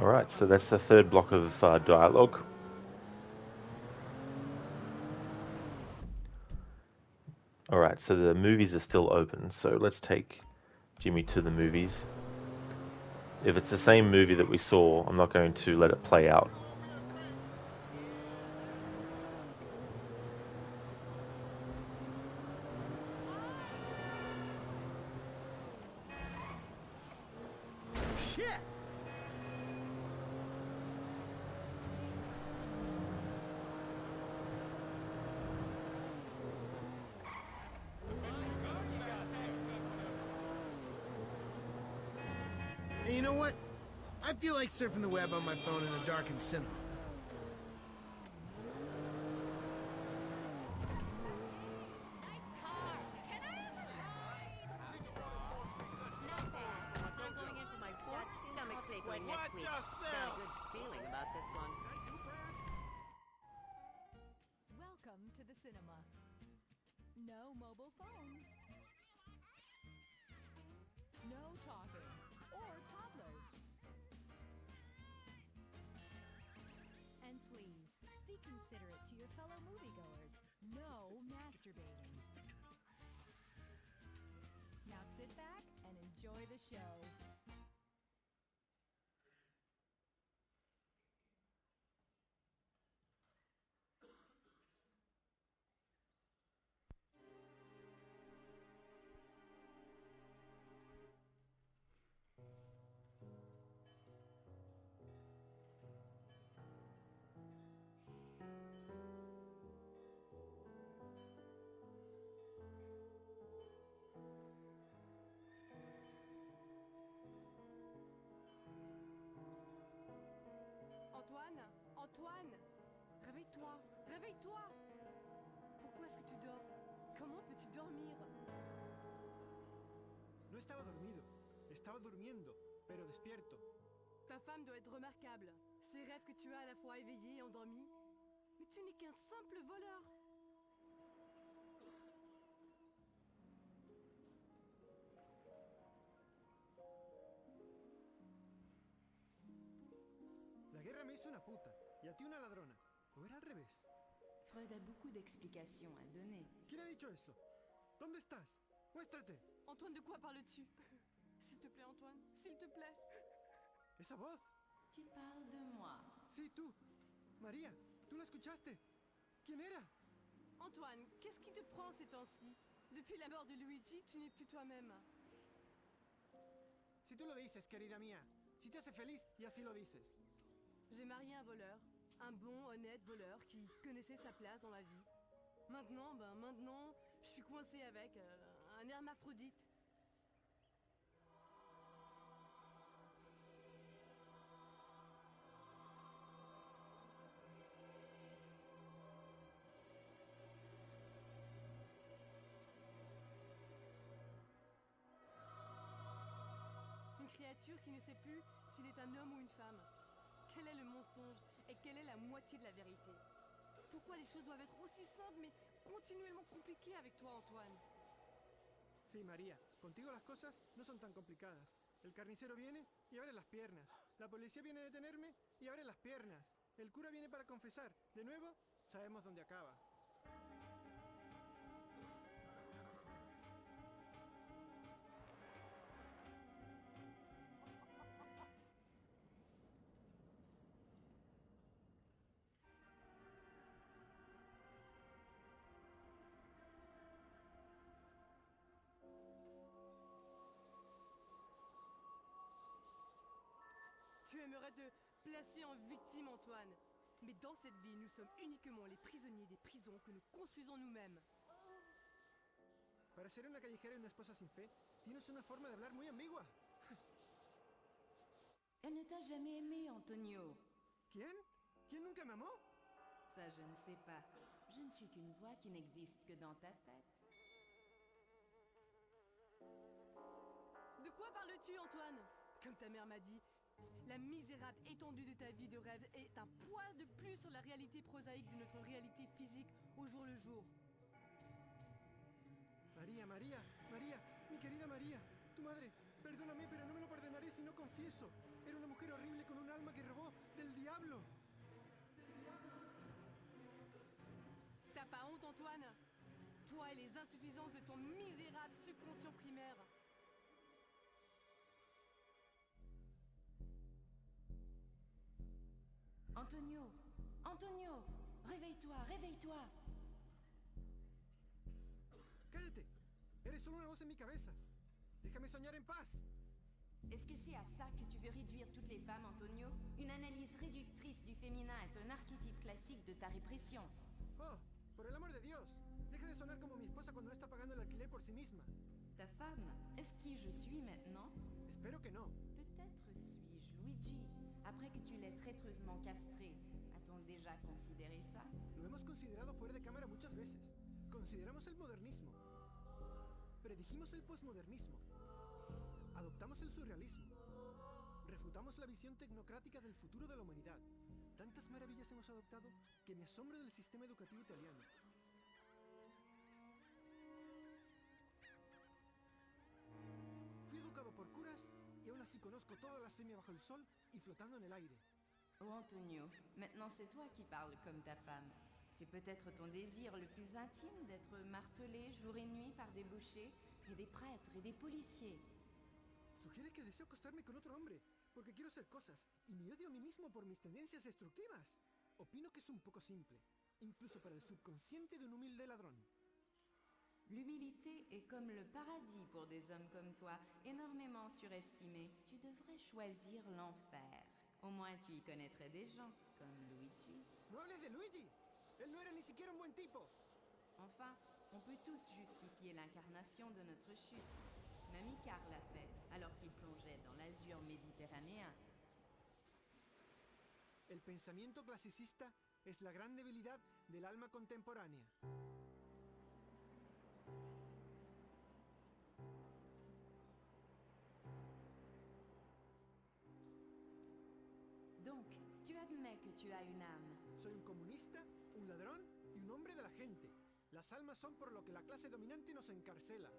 Alright, so that's the third block of dialogue. Alright, so the movies are still open, so let's take Jimmy to the movies. If it's the same movie that we saw, I'm not going to let it play out. Shit! You know what? I feel like surfing the web on my phone in a darkened cinema. I'm going in for my fourth stomach stapling next week. Got a good feeling about this one. Welcome to the cinema. No mobile phones. No talking or toddlers. And please, be considerate to your fellow moviegoers. No masturbating. Now sit back and enjoy the show. Antoine, Antoine, réveille-toi, réveille-toi. Pourquoi est-ce que tu dors? Comment peux-tu dormir? No estaba dormido, estaba durmiendo, pero despierto. Ta femme doit être remarquable. Ces rêves que tu as à la fois éveillés et endormis. Mais tu n'es qu'un simple voleur. La guerra me hizo una puta y a ti una ladrona. ¿O era al revés? Freud a beaucoup d'explications à donner. ¿Quién ha dicho eso? ¿Dónde estás? Muéstrate. Antoine, de quoi parles-tu? S'il te plaît, Antoine, s'il te plaît. Esa voz. Tu parles de moi. Sí, tú. María, tú la escuchaste. ¿Quién era? Antoine, qu'est-ce qui te prend ces temps-ci? Depuis la mort de Luigi, tu n'es plus toi-même. Si tú lo dices, querida mía. Si te hace feliz y así lo dices. J'ai marié un voleur. Un bon, honnête voleur qui connaissait sa place dans la vie. Maintenant, je suis coincée avec un hermaphrodite. Une créature qui ne sait plus s'il est un homme ou une femme. Quel est le mensonge et quelle est la moitié de la vérité? Pourquoi les choses doivent être aussi simples mais continuellement compliquées avec toi, Antoine? Sí, María, contigo las cosas no son tan complicadas. El carnicero viene y abre las piernas. La policía viene a detenerme y abre las piernas. El cura viene para confesar. De nuevo, sabemos dónde acaba. Tu aimerais te placer en victime, Antoine. Mais dans cette vie, nous sommes uniquement les prisonniers des prisons que nous construisons nous-mêmes. Para ser una callejera y una esposa sin fe, tienes una forma de hablar muy ambigua. Elle ne t'a jamais aimé, Antonio. ¿Quién? ¿Quién nunca me amó? Ça, je ne sais pas. Je ne suis qu'une voix qui n'existe que dans ta tête. De quoi parles-tu, Antoine? Comme ta mère m'a dit, la misérable étendue de ta vie de rêve est un poids de plus sur la réalité prosaïque de notre réalité physique au jour le jour. María, María, María, mi querida María, tu madre, perdóname, pero no me lo perdonaré si no confieso. Era una mujer horrible con un alma que robó del diablo. T'as pas honte, Antoine? Toi et les insuffisances de ton misérable subconscient primaire. Antonio, Antonio, réveille-toi, réveille-toi. ¡Cállate! Eres solo una voz en mi cabeza. Déjame soñar en paz. Est-ce que c'est à ça que tu veux réduire toutes les femmes, Antonio? Une analyse réductrice du féminin est un archétype classique de ta répression. Oh, por el amor de Dios. Deja de sonar como mi esposa cuando no está pagando el alquiler por sí misma. Ta femme, est-ce qui je suis maintenant? Espero que no. Peut-être après que tu l'aies traîtreusement castré. A-t-on déjà considéré ça? Lo hemos considerado fuera de cámara muchas veces. Consideramos el modernismo. Predijimos el posmodernismo. Adoptamos el surrealismo. Refutamos la visión tecnocrática del futuro de la humanidad. Tantas maravillas hemos adoptado que me asombro del sistema educativo italiano. Fui educado por curas y aún así conozco toda la blasfemia bajo el sol y flotando en el aire. Oh Antonio, maintenant c'est toi qui parles comme ta femme. C'est peut-être ton désir le plus intime d'être martelé jour et nuit par des bouchers et des prêtres et des policiers. Sugiere que deseo acostarme con otro hombre, porque quiero hacer cosas, y me odio a mí mismo por mis tendencias destructivas. Opino que es un poco simple, incluso para el subconsciente de un humilde ladrón. L'humilité est comme le paradis pour des hommes comme toi, énormément surestimés. Tu devrais choisir l'enfer. Au moins tu y connaîtrais des gens, comme Luigi. No hables de Luigi. Él no era ni siquiera un buen tipo. Enfin, on peut tous justifier l'incarnation de notre chute. Même Icare l'a fait, alors qu'il plongeait dans l'azur méditerranéen. El pensamiento clasicista es la gran debilidad del alma contemporánea. Donc, tu admets que tu as une âme. Soy un comunista, un ladrón y un hombre de la gente. Las almas son por lo que la clase dominante nos encarcela.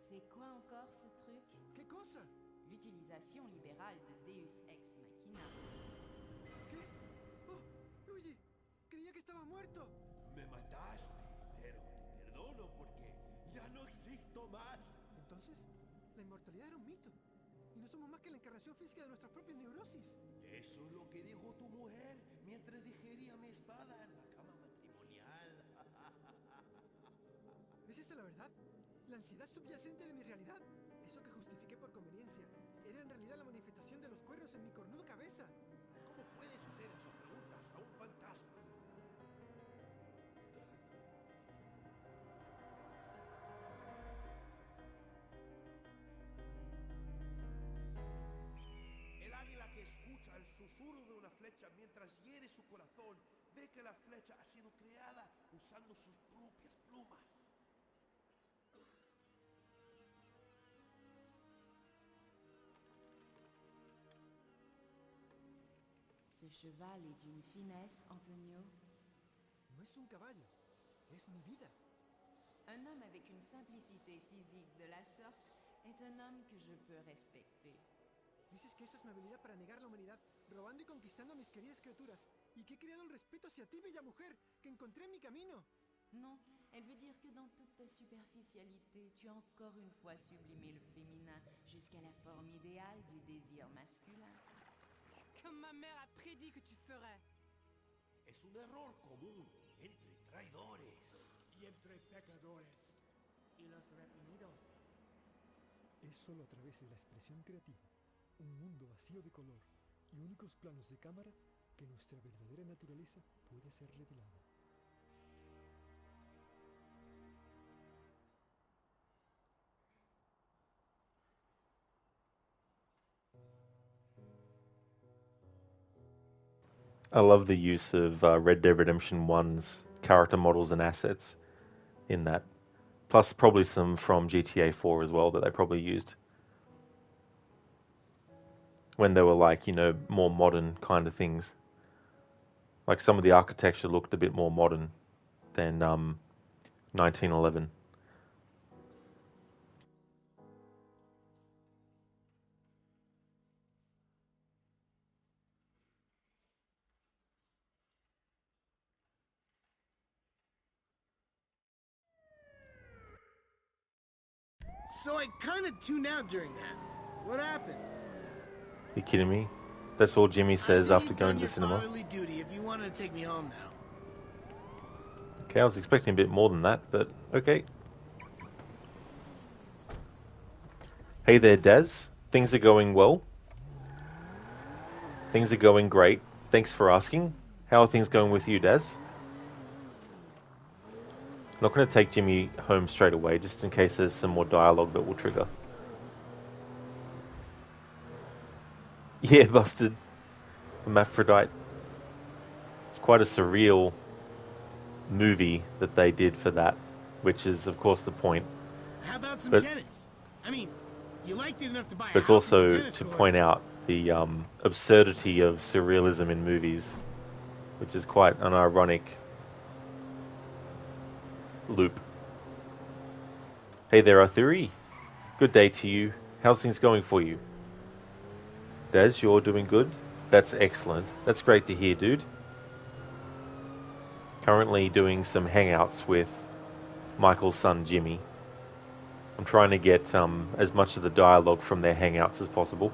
C'est quoi encore ce truc? ¿Qué cosa? L'utilisation libérale de Deus Ex Machina. ¿Qué? ¡Oh! ¡Luigi! Creía que estaba muerto. Me mataste, pero te perdono porque ya no existo más. Entonces, la inmortalidad era un mito. Y no somos más que la encarnación física de nuestras propias neurosis. Eso es lo que dijo tu mujer mientras digería mi espada en la cama matrimonial. ¿Es esta la verdad? ¿La ansiedad subyacente de mi realidad? Eso que justifiqué por conveniencia era en realidad la manifestación de los cuernos en mi cornuda cabeza. ¿Cómo puedes hacer esas preguntas a un fantasma? El águila que escucha el susurro de una flecha mientras hiere su corazón ve que la flecha ha sido creada usando sus propias plumas. Ce cheval est d'une finesse, Antonio. No es un caballo, es mi vida. Un homme avec une simplicité physique de la sorte est un homme que je peux respecter. Dices que esa es mi habilidad para negar la humanidad, robando y conquistando a mis queridas criaturas, y que he creado el respeto hacia ti, bella mujer, que encontré en mi camino. Non, elle veut dire que dans toute ta superficialité, tu as encore une fois sublimé le féminin jusqu'à la forme idéale du désir masculin. Comme ma mère a prédit que tu ferais. Es un error común entre traidores y entre pecadores y los redimidos. Es solo a través de la expresión creativa, un mundo vacío de color y únicos planos de cámara que nuestra verdadera naturaleza puede ser revelada. I love the use of Red Dead Redemption 1's character models and assets in that. Plus probably some from GTA 4 as well that they probably used. When they were like, you know, more modern kind of things. Like some of the architecture looked a bit more modern than 1911. So I kind of tuned out during that. What happened? You kidding me? That's all Jimmy says after going to the cinema. Duty if you wanted to take me home now. Okay, I was expecting a bit more than that, but okay. Hey there, Daz. Things are going well. Things are going great. Thanks for asking. How are things going with you, Daz? I'm not going to take Jimmy home straight away, just in case there's some more dialogue that will trigger. Yeah, busted. Hermaphrodite. It's quite a surreal movie that they did for that, which is, of course, the point. How about some But- tennis? I mean, you liked it enough to buy a But it's house with a also tennis to court. point out the absurdity of surrealism in movies, which is quite an ironic loop. Hey there, Arthuri. Good day to you. How's things going for you? Des, you're doing good? That's excellent. That's great to hear, dude. Currently doing some hangouts with Michael's son, Jimmy. I'm trying to get as much of the dialogue from their hangouts as possible.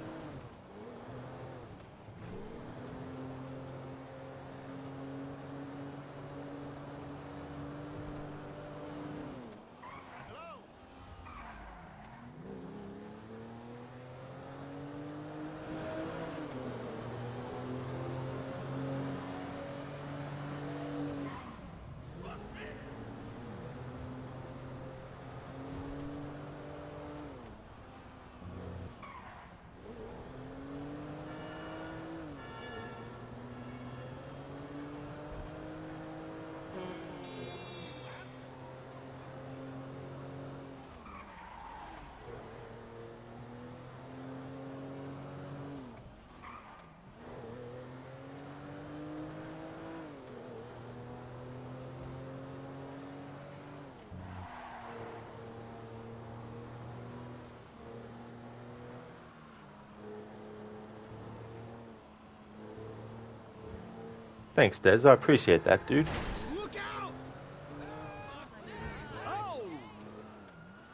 Thanks, Des. I appreciate that, dude.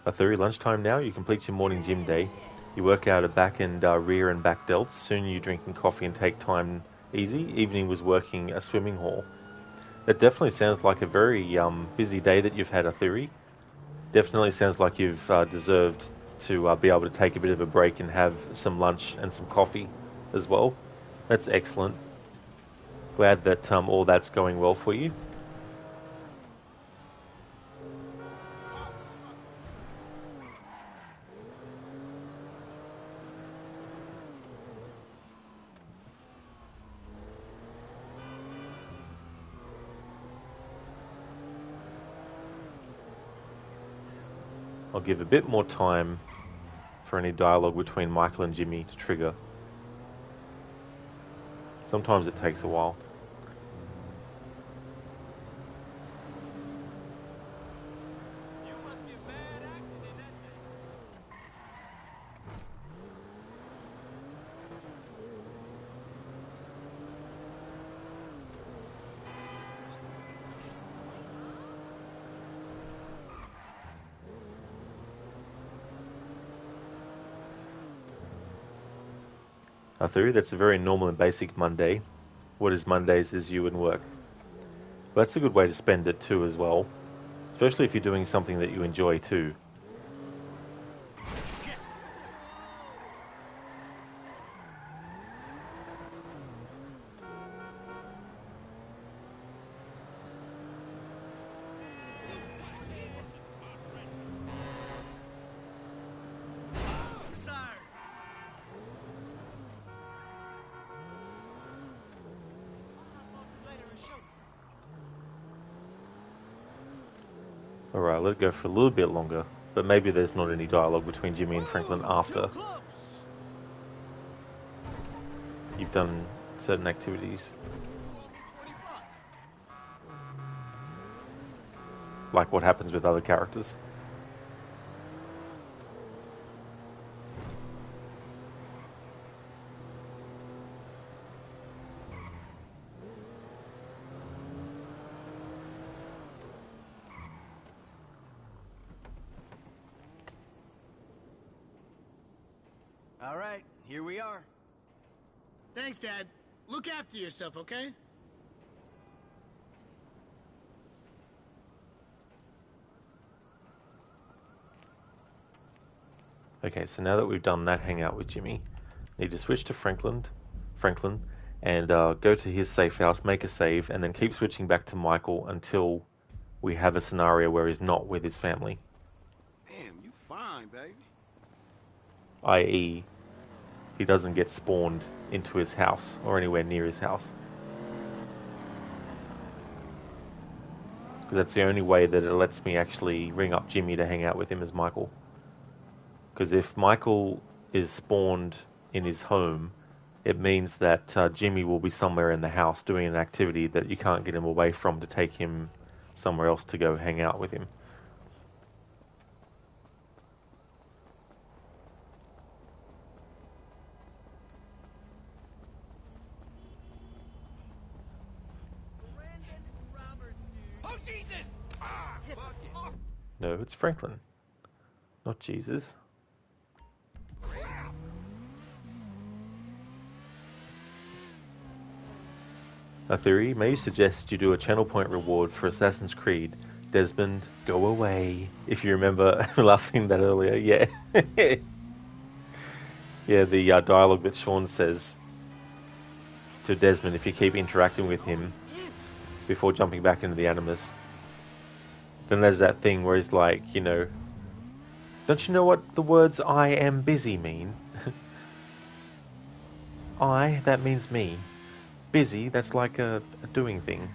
Arthuri, lunchtime now. You complete your morning gym day. You work out a back and rear and back delts. Soon you drinking coffee and take time easy. Evening was working a swimming hall. That definitely sounds like a very busy day that you've had, Arthuri. Definitely sounds like you've deserved to be able to take a bit of a break and have some lunch and some coffee as well. That's excellent. Glad that all that's going well for you. I'll give a bit more time for any dialogue between Michael and Jimmy to trigger. Sometimes it takes a while. Arthur, that's a very normal and basic Monday. What is Mondays is you and work. But that's a good way to spend it too as well. Especially if you're doing something that you enjoy too. Alright, let it go for a little bit longer, but maybe there's not any dialogue between Jimmy and Franklin after you've done certain activities. Like what happens with other characters. All right, here we are. Thanks, Dad. Look after yourself, okay? Okay, so now that we've done that hangout with Jimmy, need to switch to Franklin, and go to his safe house, make a save, and then keep switching back to Michael until we have a scenario where he's not with his family. Damn, you fine, baby. I.e., he doesn't get spawned into his house or anywhere near his house. Because that's the only way that it lets me actually ring up Jimmy to hang out with him as Michael. Because if Michael is spawned in his home, it means that Jimmy will be somewhere in the house doing an activity that you can't get him away from to take him somewhere else to go hang out with him. Oh, Jesus! Ah, fuck it. Oh, No, it's Franklin, not Jesus. crap! A theory may suggest you do a channel point reward for Assassin's Creed. Desmond, go away. If you remember laughing that earlier, yeah. Yeah, the dialogue that Sean says to Desmond if you keep interacting with him before jumping back into the Animus. Then there's that thing where he's like, you know, don't you know what the words I am busy mean? I, that means me. Busy, that's like a doing thing.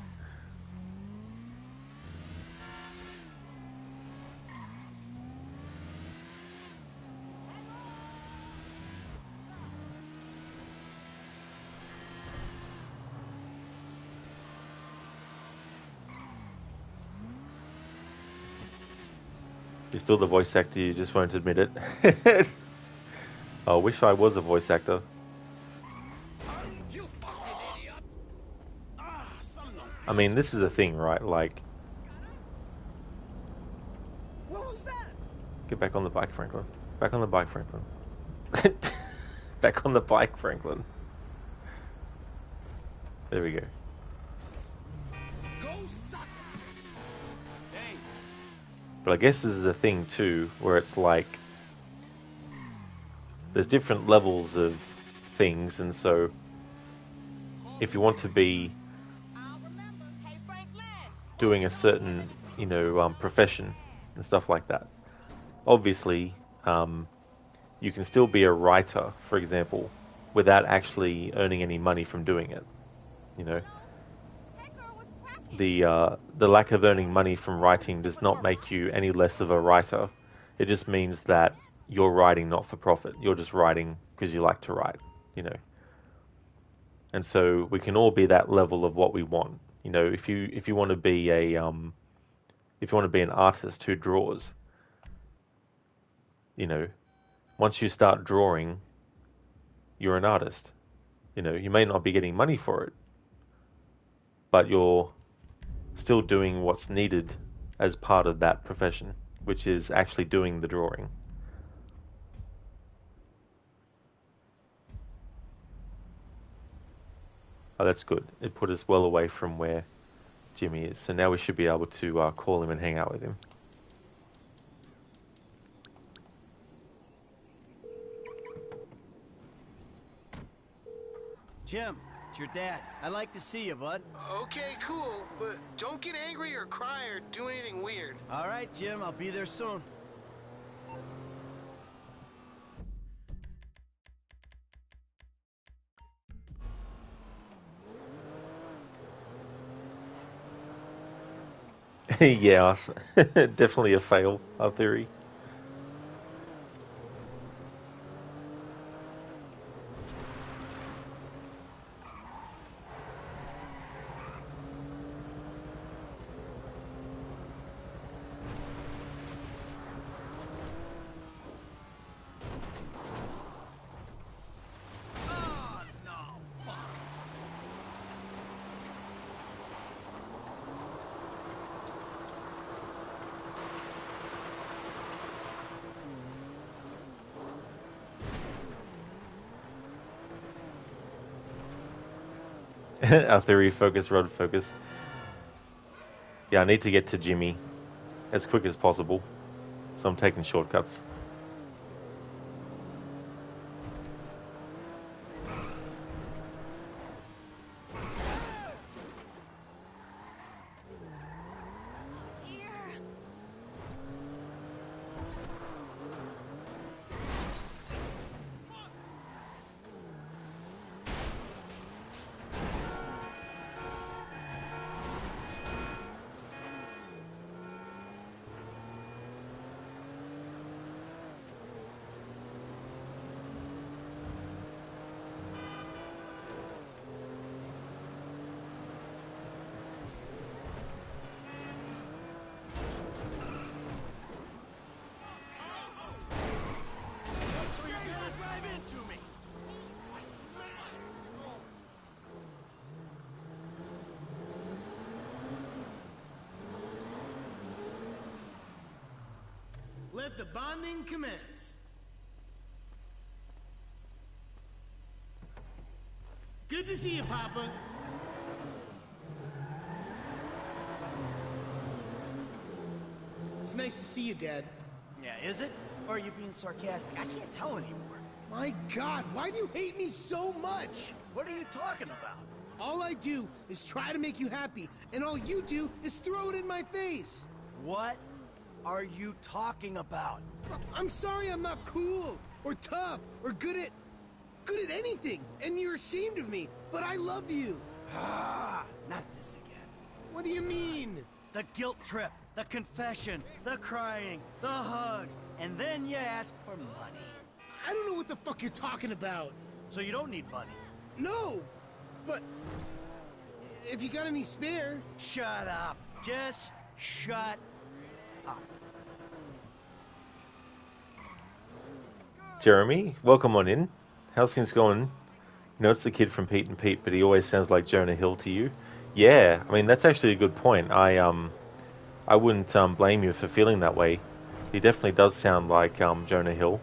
You're still the voice actor, you just won't admit it. I wish I was a voice actor. You fucking idiot! Ah, I mean, this is the thing, right? Like, What was that? get back on the bike, Franklin. Back on the bike, Franklin. Back on the bike, Franklin. There we go. Go suck! Hey, But I guess this is the thing too, where it's like there's different levels of things, and so if you want to be doing a certain, you know, profession and stuff like that, obviously, you can still be a writer, for example, without actually earning any money from doing it. You know, the lack of earning money from writing does not make you any less of a writer. It just means that you're writing not for profit. You're just writing because you like to write. You know, and so we can all be that level of what we want. You know, if you want to be a if you want to be an artist who draws, you know, once you start drawing, you're an artist. You know, you may not be getting money for it, but you're still doing what's needed as part of that profession, which is actually doing the drawing. Oh, that's good. It put us well away from where Jimmy is. So now we should be able to call him and hang out with him. Jim, it's your dad. I'd like to see you, bud. Okay, cool, but don't get angry or cry or do anything weird. All right, Jim, I'll be there soon. Yeah, definitely a fail, our theory. Our theory, focus, road focus. Yeah, I need to get to Jimmy as quick as possible, so I'm taking shortcuts. let the bonding commence. Good to see you, Papa. It's nice to see you, Dad. Yeah, is it? Or are you being sarcastic? I can't tell anymore. My God, why do you hate me so much? What are you talking about? All I do is try to make you happy, and all you do is throw it in my face. What are you talking about? I'm sorry I'm not cool, or tough, or good at anything, and you're ashamed of me, but I love you. Ah, not this again. What do you mean? The guilt trip, the confession, the crying, the hugs, and then you ask for money. I don't know what the fuck you're talking about. So you don't need money? No, but if you got any spare... Shut up. Just shut up. Jeremy, welcome on in. How's things going? You know, it's the kid from Pete and Pete, but he always sounds like Jonah Hill to you. Yeah, I mean, that's actually a good point. I wouldn't blame you for feeling that way. He definitely does sound like Jonah Hill.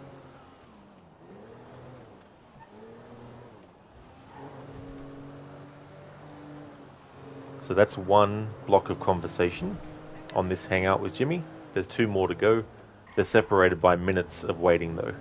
So that's one block of conversation on this hangout with Jimmy. There's 2 more to go. They're separated by minutes of waiting though.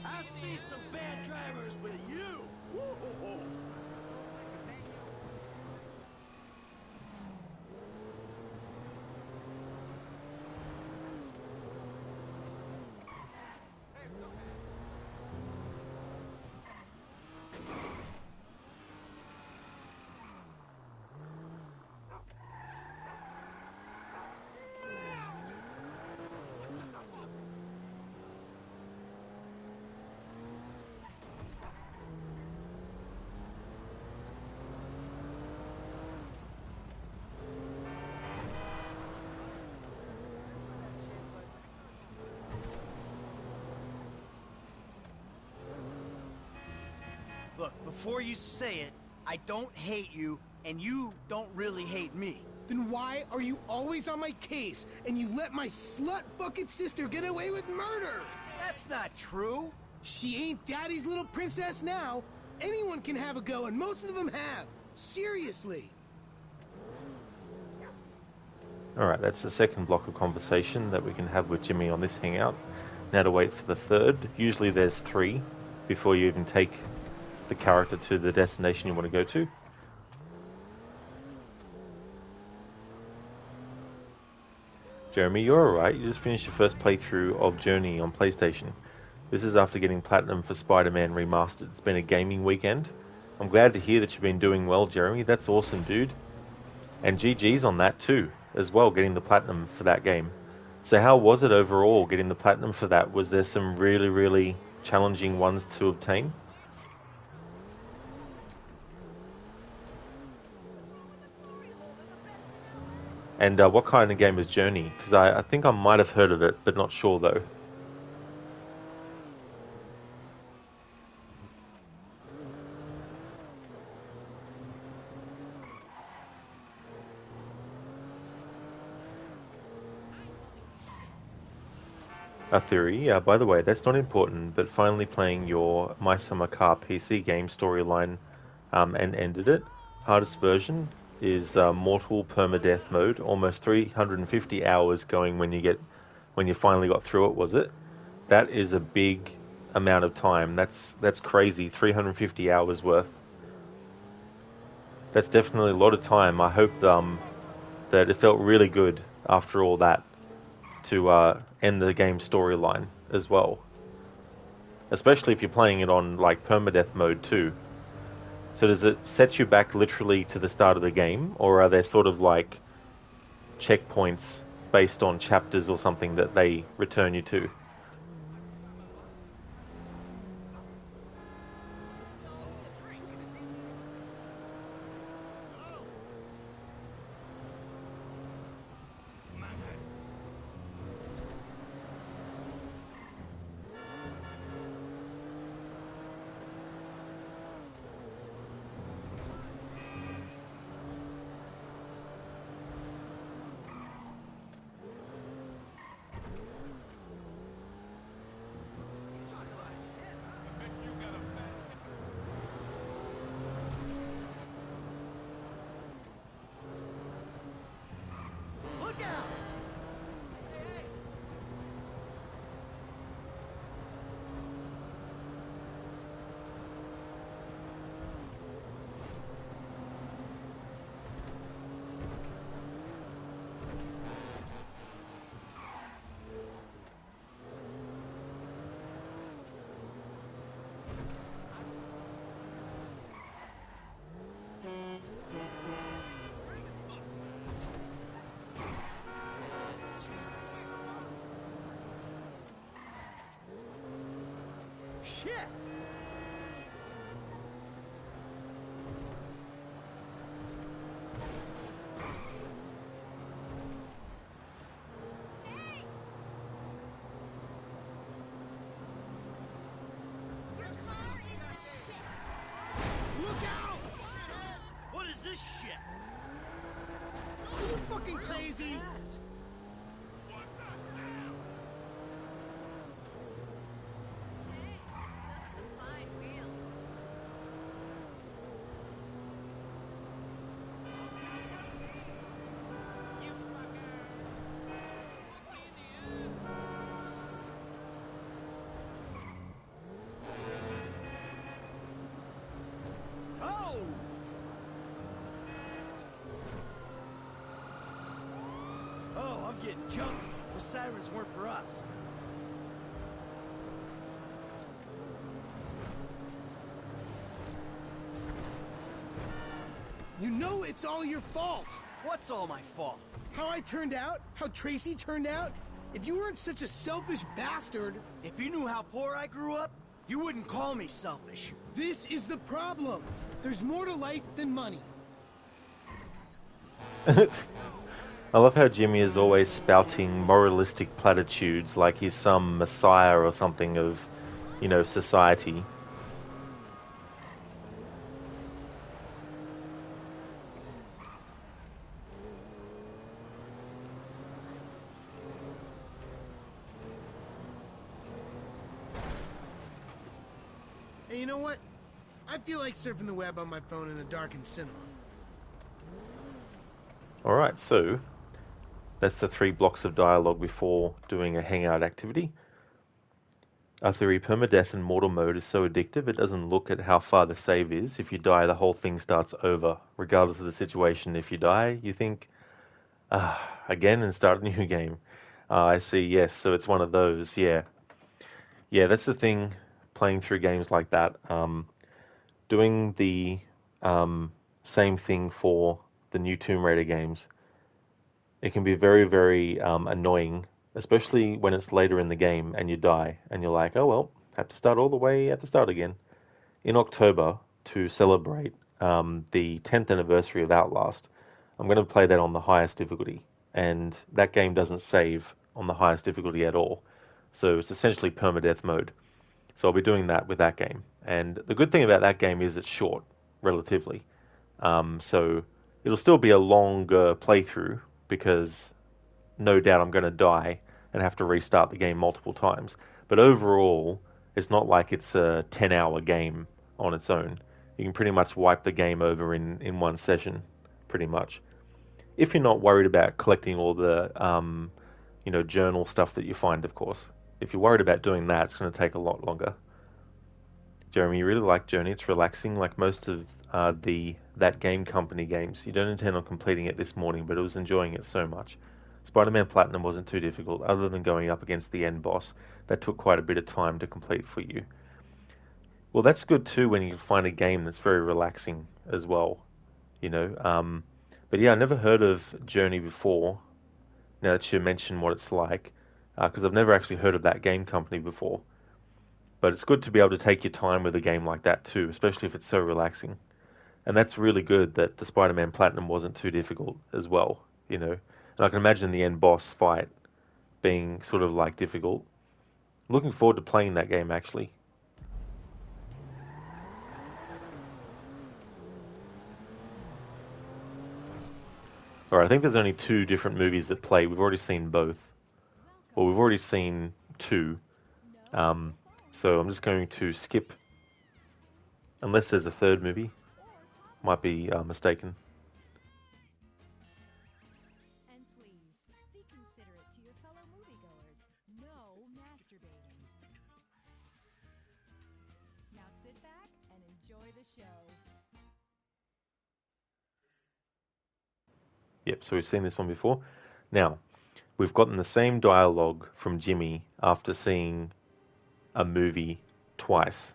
I see some bad drivers with you. Woo-hoo-hoo. Look, before you say it, I don't hate you, and you don't really hate me. Then why are you always on my case, and you let my slut-bucket sister get away with murder? That's not true. She ain't Daddy's little princess now. Anyone can have a go, and most of them have. Seriously. Alright, that's the second block of conversation that we can have with Jimmy on this hangout. Now to wait for the third. Usually there's 3 before you even take the character to the destination you want to go to. Jeremy, you're alright. You just finished your first playthrough of Journey on PlayStation. This is after getting Platinum for Spider-Man Remastered. It's been a gaming weekend. I'm glad to hear that you've been doing well, Jeremy. That's awesome, dude. And GG's on that too, as well, getting the Platinum for that game. So how was it overall, getting the Platinum for that? Was there some really, really challenging ones to obtain? And what kind of game is Journey? Because I think I might have heard of it, but not sure though. A theory, by the way, that's not important, but finally playing your My Summer Car PC game storyline and ended it. Hardest version is Mortal Permadeath mode, almost 350 hours going when you finally got through it, was it? That is a big amount of time. That's crazy, 350 hours worth. That's definitely a lot of time. I hope that it felt really good after all that to end the game storyline as well. Especially if you're playing it on like permadeath mode too. So does it set you back literally to the start of the game, or are there sort of like checkpoints based on chapters or something that they return you to? Look out! Shit! Look out! What is this shit? Are you fucking crazy? Oh! Oh, I'm getting jumpy. Those sirens weren't for us. You know it's all your fault. What's all my fault? How I turned out? How Tracy turned out? If you weren't such a selfish bastard... If you knew how poor I grew up, you wouldn't call me selfish. This is the problem. There's more to life than money. I love how Jimmy is always spouting moralistic platitudes like he's some messiah or something of, you know, society. And you know what? I feel like surfing the web on my phone in a darkened cinema. Alright, so that's the 3 blocks of dialogue before doing a hangout activity. Our theory: permadeath in mortal mode is so addictive it doesn't look at how far the save is. If you die, the whole thing starts over. Regardless of the situation, if you die, you think, again, and start a new game. I see, yes, so it's one of those, yeah. Yeah, that's the thing, playing through games like that. Doing the same thing for the new Tomb Raider games, it can be very, very annoying, especially when it's later in the game and you die and you're like, oh well, have to start all the way at the start again. In October, to celebrate the 10th anniversary of Outlast, I'm going to play that on the highest difficulty, and that game doesn't save on the highest difficulty at all. So it's essentially permadeath mode. So I'll be doing that with that game. And the good thing about that game is it's short, relatively. So it'll still be a longer playthrough, because no doubt I'm going to die and have to restart the game multiple times. But overall, it's not like it's a 10-hour game on its own. You can pretty much wipe the game over in one session, pretty much. If you're not worried about collecting all the, journal stuff that you find, of course. If you're worried about doing that, it's going to take a lot longer. Jeremy, you really like Journey. It's relaxing, like most of that game company games. You don't intend on completing it this morning, but I was enjoying it so much. Spider-Man Platinum wasn't too difficult, other than going up against the end boss. That took quite a bit of time to complete for you. Well, that's good too when you can find a game that's very relaxing as well, you know. But yeah, I never heard of Journey before, now that you mention what it's like, because I've never actually heard of that game company before. But it's good to be able to take your time with a game like that too, especially if it's so relaxing. And that's really good that the Spider-Man Platinum wasn't too difficult as well, you know. And I can imagine the end boss fight being sort of like difficult. I'm looking forward to playing that game actually. Alright, I think there's only 2 different movies that play. We've already seen both. Well, we've already seen 2. So I'm just going to skip, unless there's a 3rd movie. Might be mistaken. And please, enjoy the show. Yep, so we've seen this one before. Now, we've gotten the same dialogue from Jimmy after seeing a movie twice,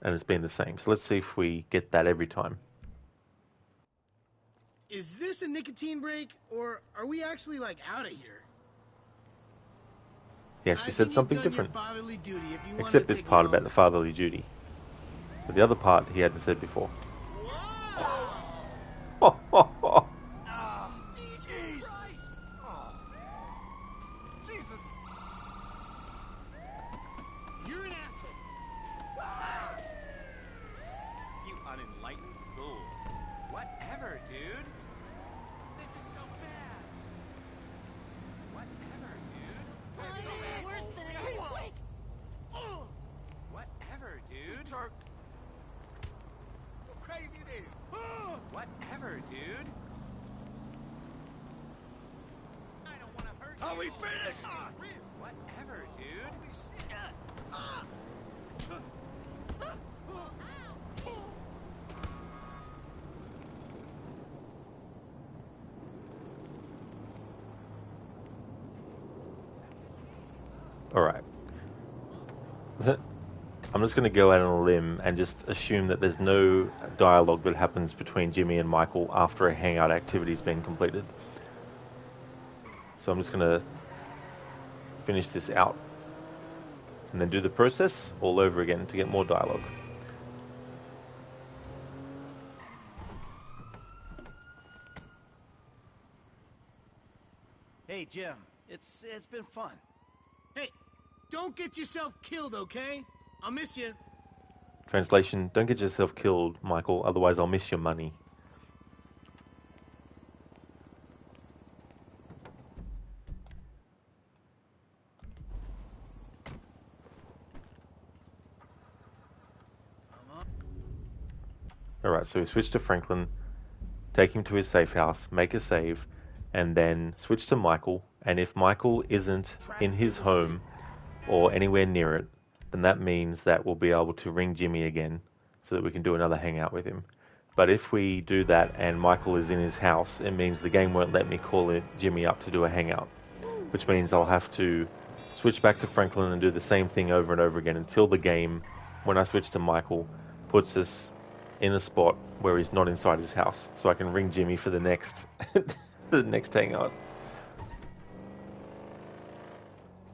and it's been the same. So let's see if we get that every time. Is this a nicotine break, or are we actually, like, out of here? He actually said something You've done different. your fatherly duty if you want Except to this take part me about home. the fatherly duty. But the other part he hadn't said before. Jesus! Oh. Jesus! You're an asshole. You unenlightened fool. Whatever, dude. This is so bad. Whatever, dude. Worse than an earthquake! Whatever, dude. Jerk! You're crazy as hell! Whatever, dude. I don't want to hurt you. Are we finished? Whatever, dude. Alright. I'm just going to go out on a limb and just assume that there's no dialogue that happens between Jimmy and Michael after a hangout activity's been completed. So I'm just going to finish this out and then do the process all over again to get more dialogue. Hey, Jim. It's been fun. Hey, don't get yourself killed, okay? I'll miss you. Translation, don't get yourself killed, Michael, otherwise I'll miss your money. Alright, so we switch to Franklin, take him to his safe house, make a save, and then switch to Michael, and if Michael isn't in his home or anywhere near it, then that means that we'll be able to ring Jimmy again so that we can do another hangout with him. But if we do that and Michael is in his house, it means the game won't let me call Jimmy up to do a hangout, which means I'll have to switch back to Franklin and do the same thing over and over again until the game, when I switch to Michael, puts us in a spot where he's not inside his house, so I can ring Jimmy for the next the next hangout.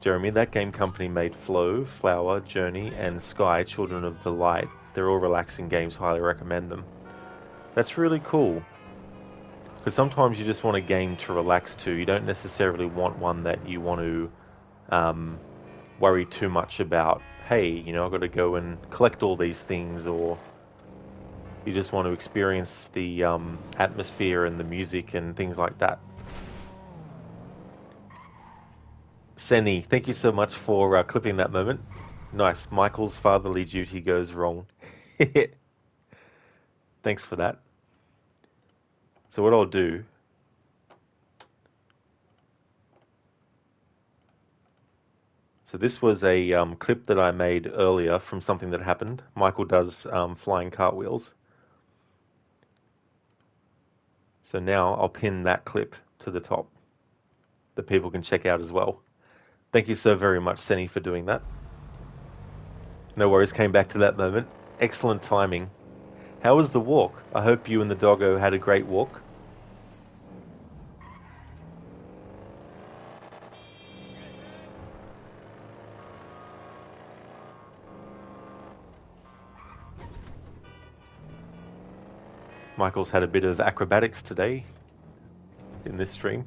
Jeremy, that game company made Flow, Flower, Journey, and Sky Children of the Light. They're all relaxing games, highly recommend them. That's really cool. Because sometimes you just want a game to relax to. You don't necessarily want one that you want to worry too much about. Hey, you know, I've got to go and collect all these things, or you just want to experience the atmosphere and the music and things like that. Senny, thank you so much for clipping that moment. Nice. Michael's fatherly duty goes wrong. Thanks for that. So what I'll do... So this was a clip that I made earlier from something that happened. Michael does flying cartwheels. So now I'll pin that clip to the top that people can check out as well. Thank you so very much, Senny, for doing that. No worries, came back to that moment. Excellent timing. How was the walk? I hope you and the doggo had a great walk. Michael's had a bit of acrobatics today in this stream.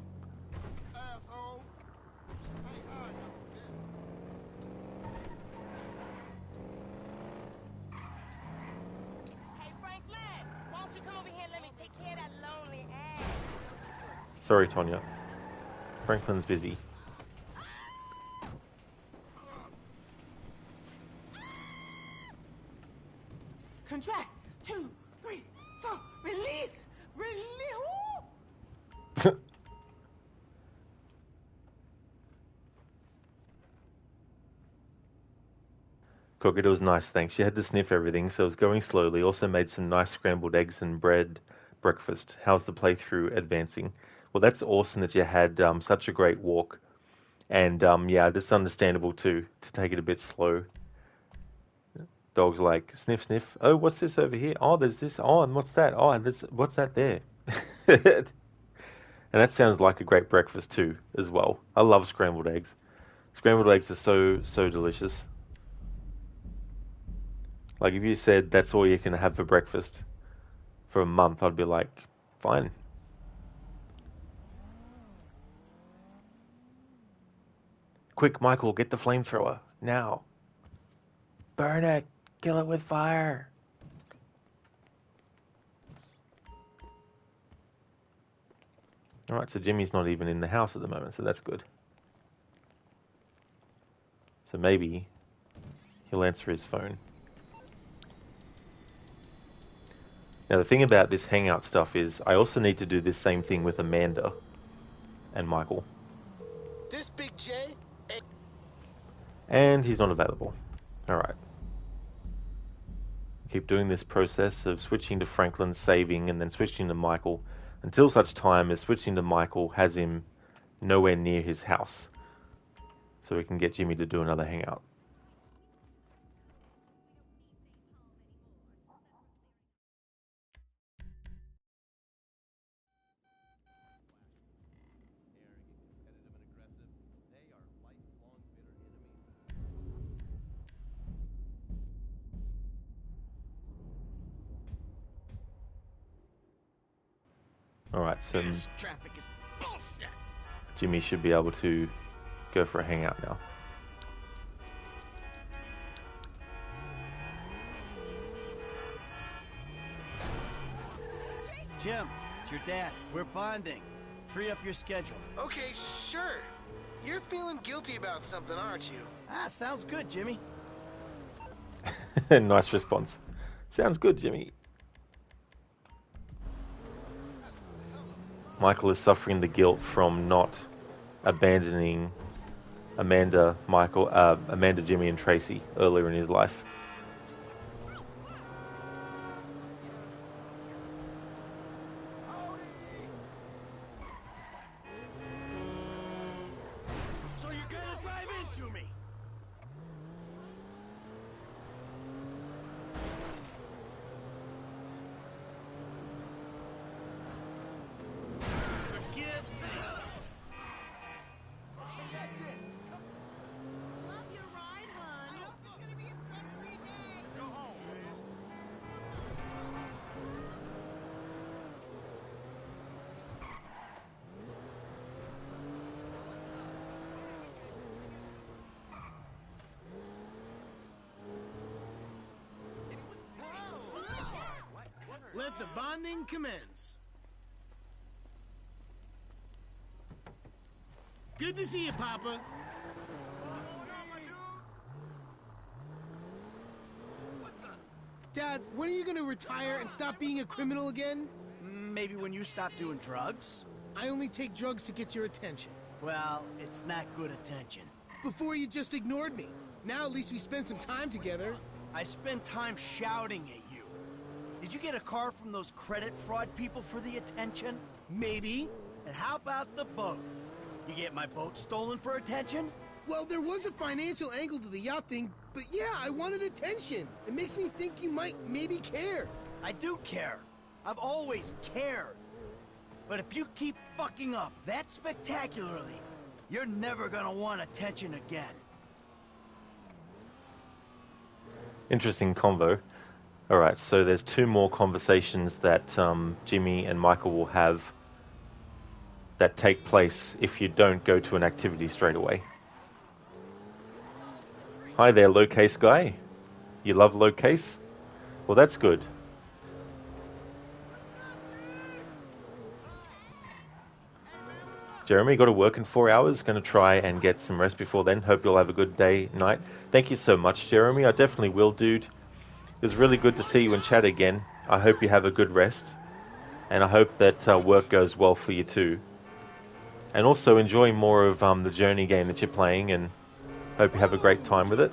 Sorry, Tonya. Franklin's busy. Contract. 2, 3, 4. Release. Release. Cook, it was nice, thanks. She had to sniff everything, so it was going slowly. Also made some nice scrambled eggs and bread breakfast. How's the playthrough advancing? Well, that's awesome that you had such a great walk. And yeah, that's understandable too, to take it a bit slow. Dog's like, sniff, sniff. Oh, what's this over here? Oh, there's this. Oh, and what's that? Oh, and this, what's that there? And that sounds like a great breakfast too, as well. I love scrambled eggs. Scrambled eggs are so delicious. Like if you said that's all you can have for breakfast for a month, I'd be like, fine. Quick, Michael, get the flamethrower now. Burn it. Kill it with fire. Alright, so Jimmy's not even in the house at the moment, so that's good. So maybe he'll answer his phone. Now the thing about this hangout stuff is I also need to do this same thing with Amanda and Michael. This Big J? And he's not available. Alright. Keep doing this process of switching to Franklin, saving, and then switching to Michael until such time as switching to Michael has him nowhere near his house. So we can get Jimmy to do another hangout. Alright, so Jimmy should be able to go for a hangout now. Jim, it's your dad. We're bonding. Free up your schedule. Okay, sure. You're feeling guilty about something, aren't you? Ah, sounds good, Jimmy. Nice response. Sounds good, Jimmy. Michael is suffering the guilt from not abandoning Amanda, Jimmy, and Tracy earlier in his life. So you're gonna drive into me? Let the bonding commence. Good to see you, Papa. Dad, when are you gonna retire and stop being a criminal again? Maybe when you stop doing drugs? I only take drugs to get your attention. Well, it's not good attention. Before you just ignored me. Now at least we spent some time together. I spent time shouting at you. Did you get a car from those credit fraud people for the attention? Maybe. And how about the boat? You get my boat stolen for attention? Well, there was a financial angle to the yacht thing, but yeah, I wanted attention. It makes me think you might maybe care. I do care. I've always cared. But if you keep fucking up that spectacularly, you're never gonna want attention again. Interesting convo. Alright, so there's two more conversations that Jimmy and Michael will have that take place if you don't go to an activity straight away. Hi there, low case guy. You love low case? Well, that's good. Jeremy, got to work in 4 hours. Going to try and get some rest before then. Hope you'll have a good day, night. Thank you so much, Jeremy. I definitely will, dude. It was really good to see you and chat again. I hope you have a good rest. And I hope that work goes well for you too. And also enjoy more of the Journey game that you're playing, and hope you have a great time with it.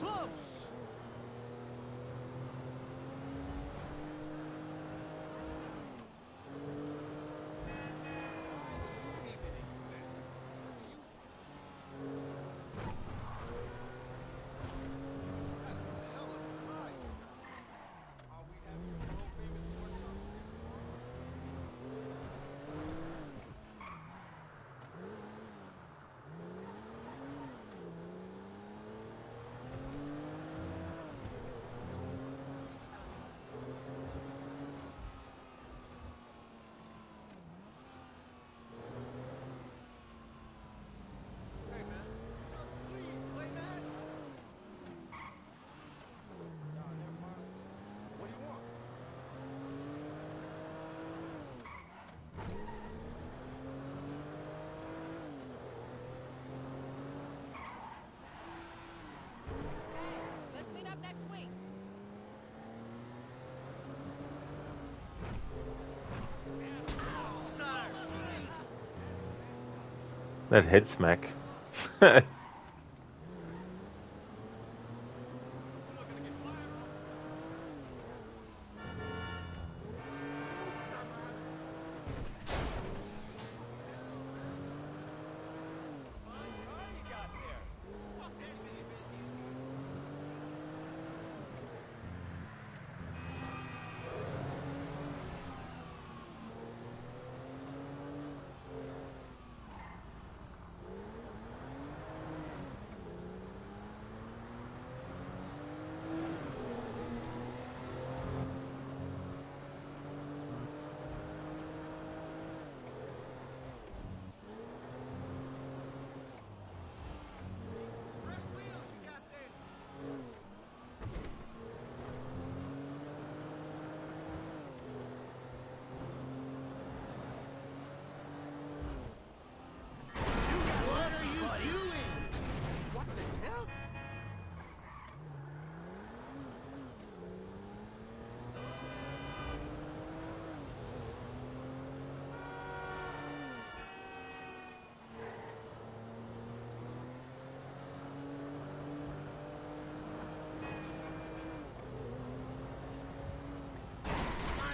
That head smack.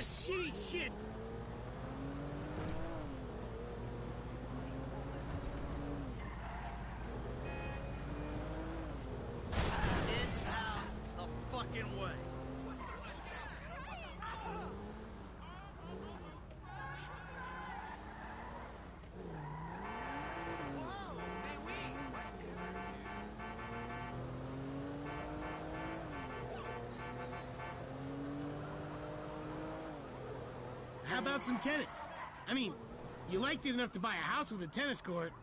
Shitty shit! Get out the fucking way. How about some tennis? I mean, you liked it enough to buy a house with a tennis court.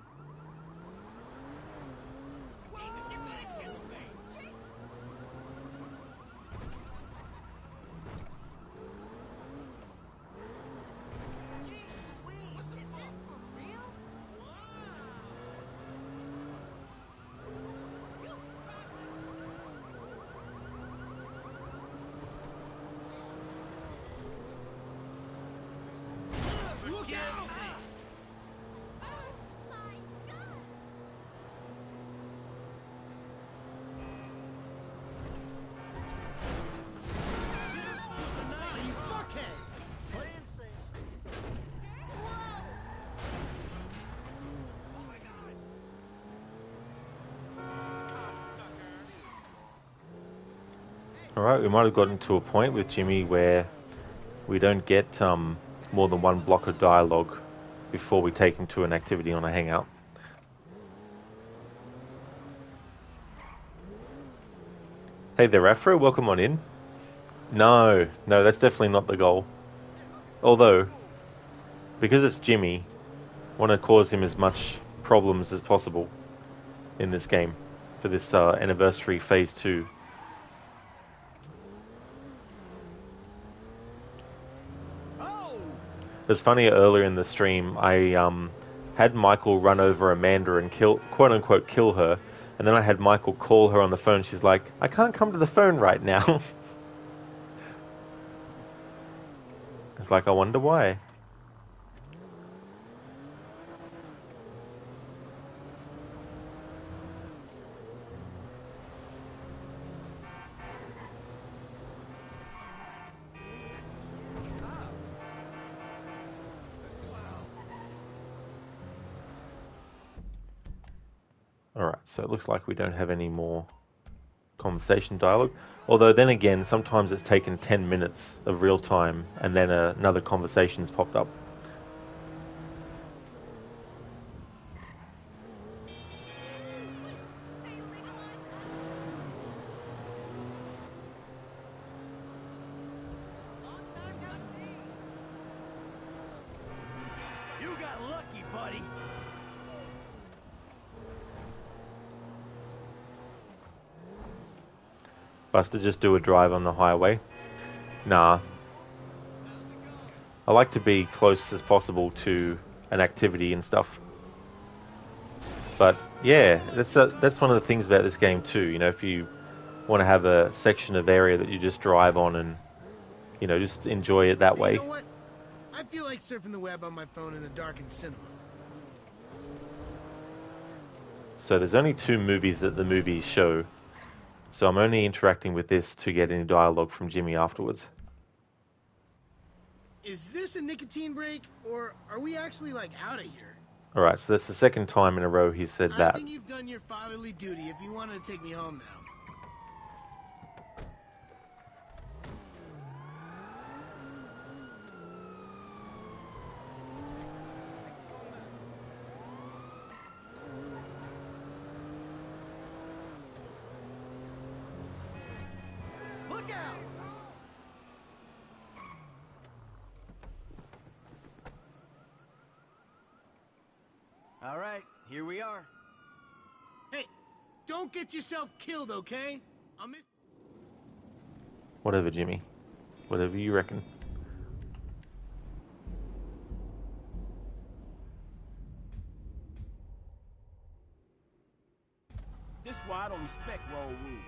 Look out! You fuckhead! Alright, we might have gotten to a point with Jimmy where we don't get more than one block of dialogue before we take him to an activity on a hangout. Hey there, Afro, welcome on in. No, that's definitely not the goal. Although, because it's Jimmy, I want to cause him as much problems as possible in this game for this anniversary phase 2. It was funny, earlier in the stream, I had Michael run over Amanda and quote-unquote kill her, and then I had Michael call her on the phone. She's like, I can't come to the phone right now. It's like, I wonder why. Alright, so it looks like we don't have any more conversation dialogue. Although then again, sometimes it's taken 10 minutes of real time and then another conversation's popped up. You got lucky, buddy. Buster, just do a drive on the highway. Nah. I like to be close as possible to an activity and stuff. But yeah, that's one of the things about this game too. You know, if you want to have a section of area that you just drive on and, you know, just enjoy it that way. You know what? I feel like surfing the web on my phone in a darkened cinema. So there's only 2 movies that the movies show. So I'm only interacting with this to get any dialogue from Jimmy afterwards. Is this a nicotine break, or are we actually, like, out of here? Alright, so that's the second time in a row he said I that. think you've done your fatherly duty if you wanted to take me home now. Look out! All right, here we are. Hey, don't get yourself killed, okay? I'll miss... Whatever, Jimmy. Whatever you reckon. This why I don't respect road rules.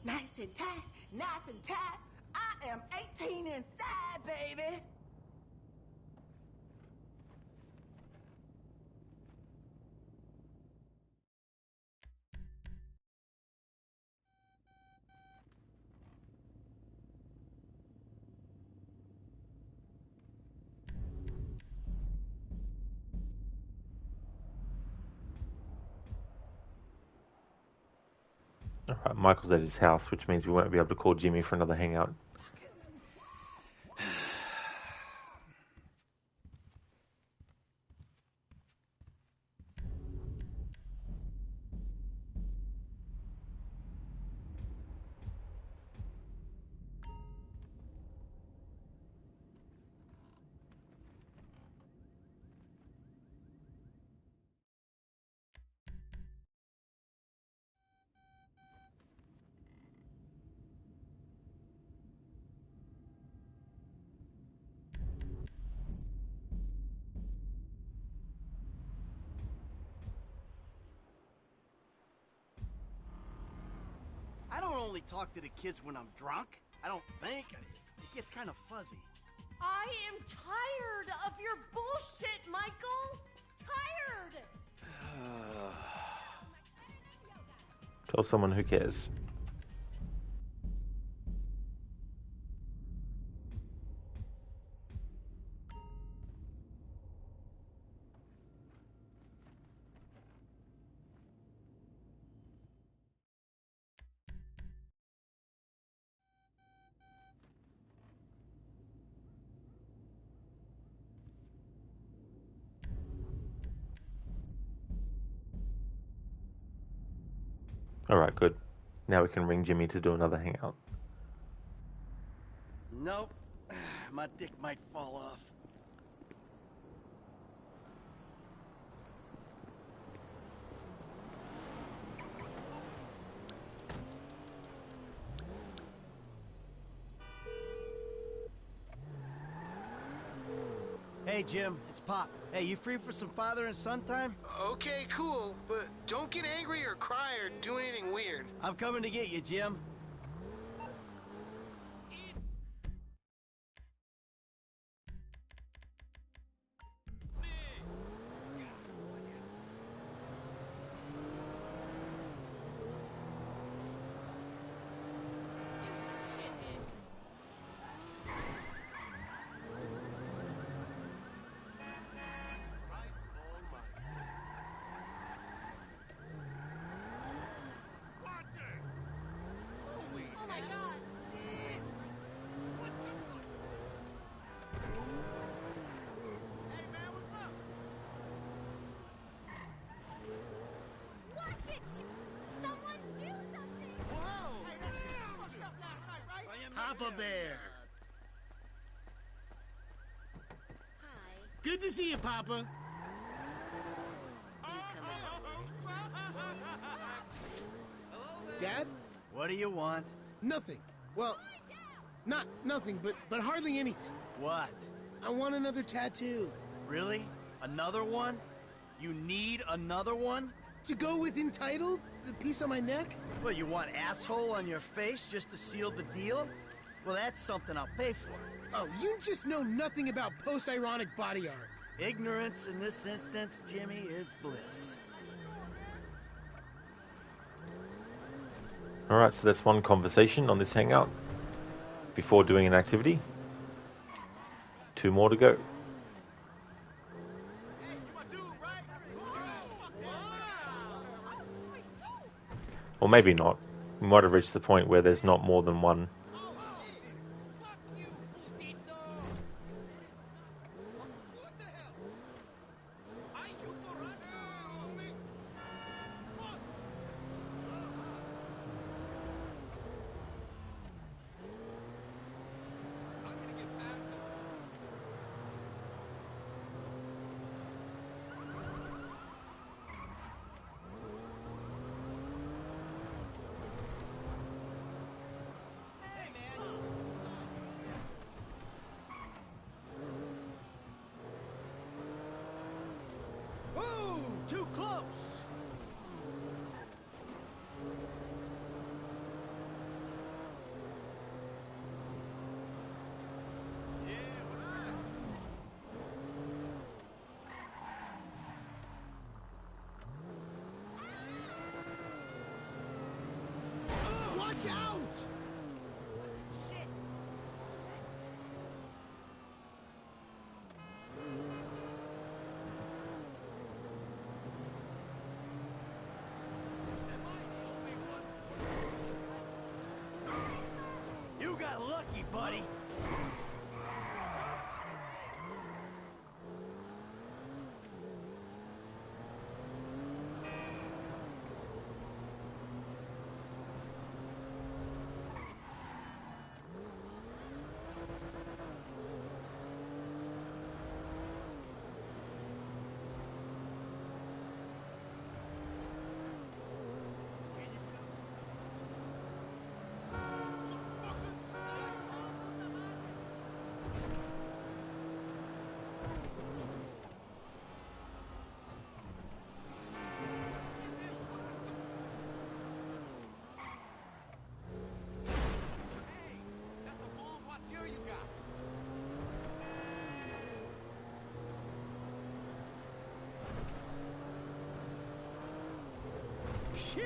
Nice and tight, nice and tight. I am 18 inside, baby. Alright, Michael's at his house, which means we won't be able to call Jimmy for another hangout. I don't only talk to the kids when I'm drunk. I don't think. It gets kind of fuzzy. I am tired of your bullshit, Michael. Tired. Tell someone who cares. Alright, good. Now we can ring Jimmy to do another hangout. Nope. My dick might fall off. Hey, Jim, it's Pop. Hey, you free for some father and son time? Okay, cool, but don't get angry or cry or do anything weird. I'm coming to get you, Jim. Bear. Good to see you, Papa. Dad? What do you want? Nothing. Well, not nothing, but hardly anything. What? I want another tattoo. Really? Another one? You need another one? To go with entitled? The piece on my neck? Well, you want asshole on your face just to seal the deal? Well, that's something I'll pay for. Oh, you just know nothing about post-ironic body art. Ignorance in this instance, Jimmy, is bliss. Alright, so that's one conversation on this hangout before doing an activity. 2 more to go. Or maybe not. We might have reached the point where there's not more than one. Whoa! Too close! Watch out! You got lucky, buddy. Shit!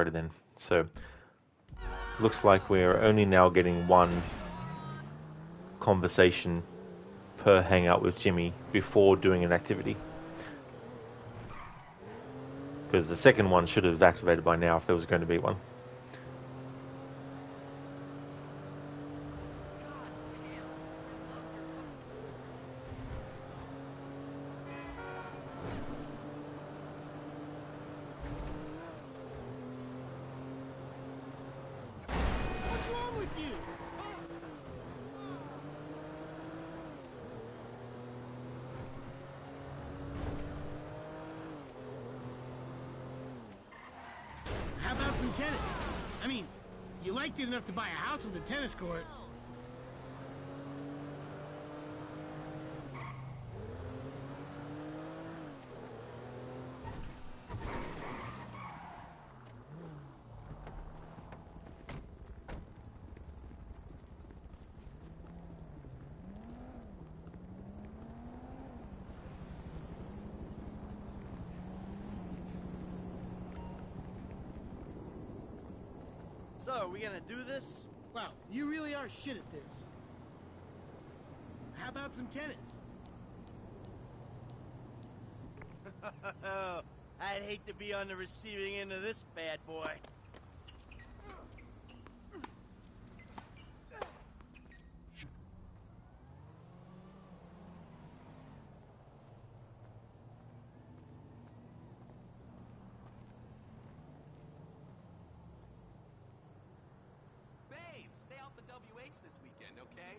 Alrighty then. So, looks like we're only now getting one conversation per hangout with Jimmy before doing an activity. Because the second one should have activated by now if there was going to be one. What's wrong with you? How about some tennis? I mean, you liked it enough to buy a house with a tennis court. So, are we gonna do this? Wow, you really are shit at this. How about some tennis? I'd hate to be on the receiving end of this bad boy. Babe, stay off the WH this weekend, okay?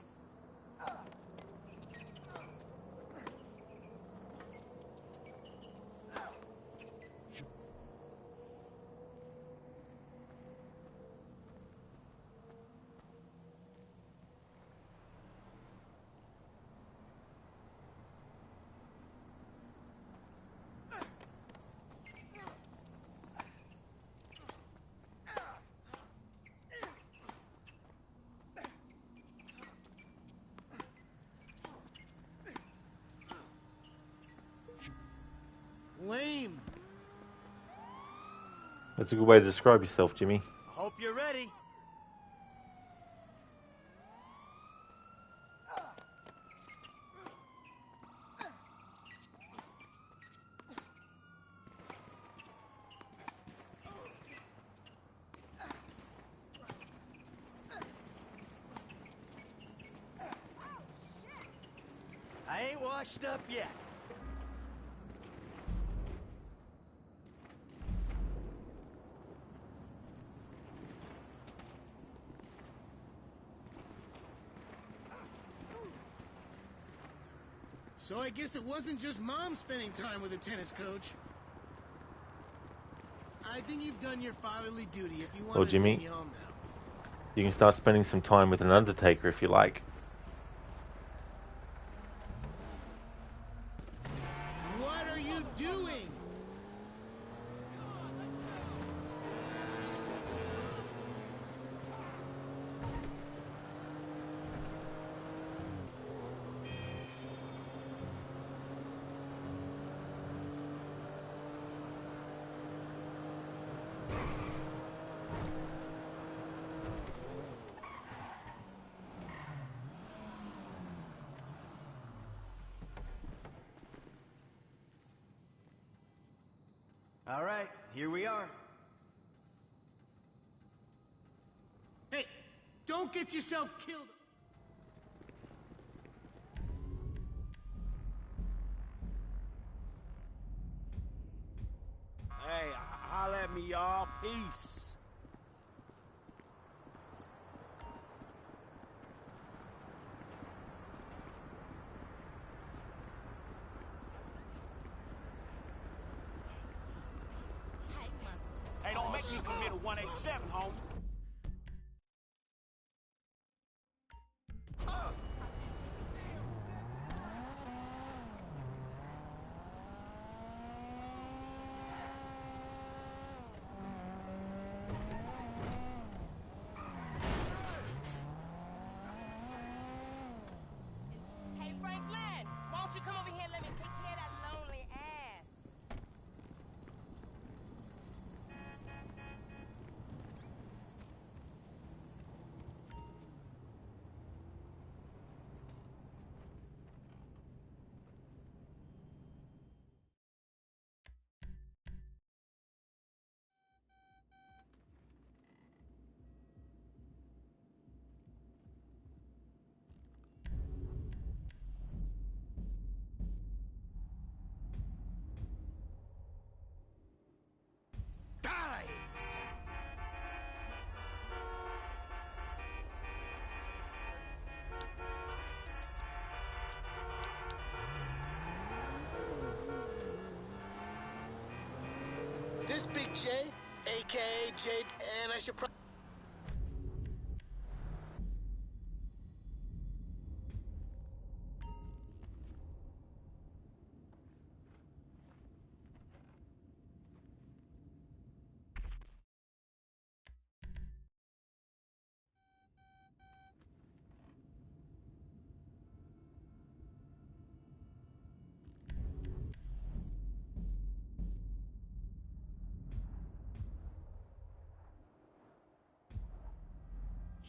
Lame. That's a good way to describe yourself, Jimmy. Hope you're ready. I ain't washed up yet. So I guess it wasn't just Mom spending time with a tennis coach. I think you've done your fatherly duty if you want Well, to Jimmy, take me home now. you can start spending some time with an Undertaker if you like. What are you doing? All right, here we are. Hey, don't get yourself killed. Hey, holla at me, y'all. Peace. Hey, don't make me commit a 187, homie. Hey, Franklin, why don't you come over here and let me take care of that lonely ass? Big J, aka Jade, and I should probably...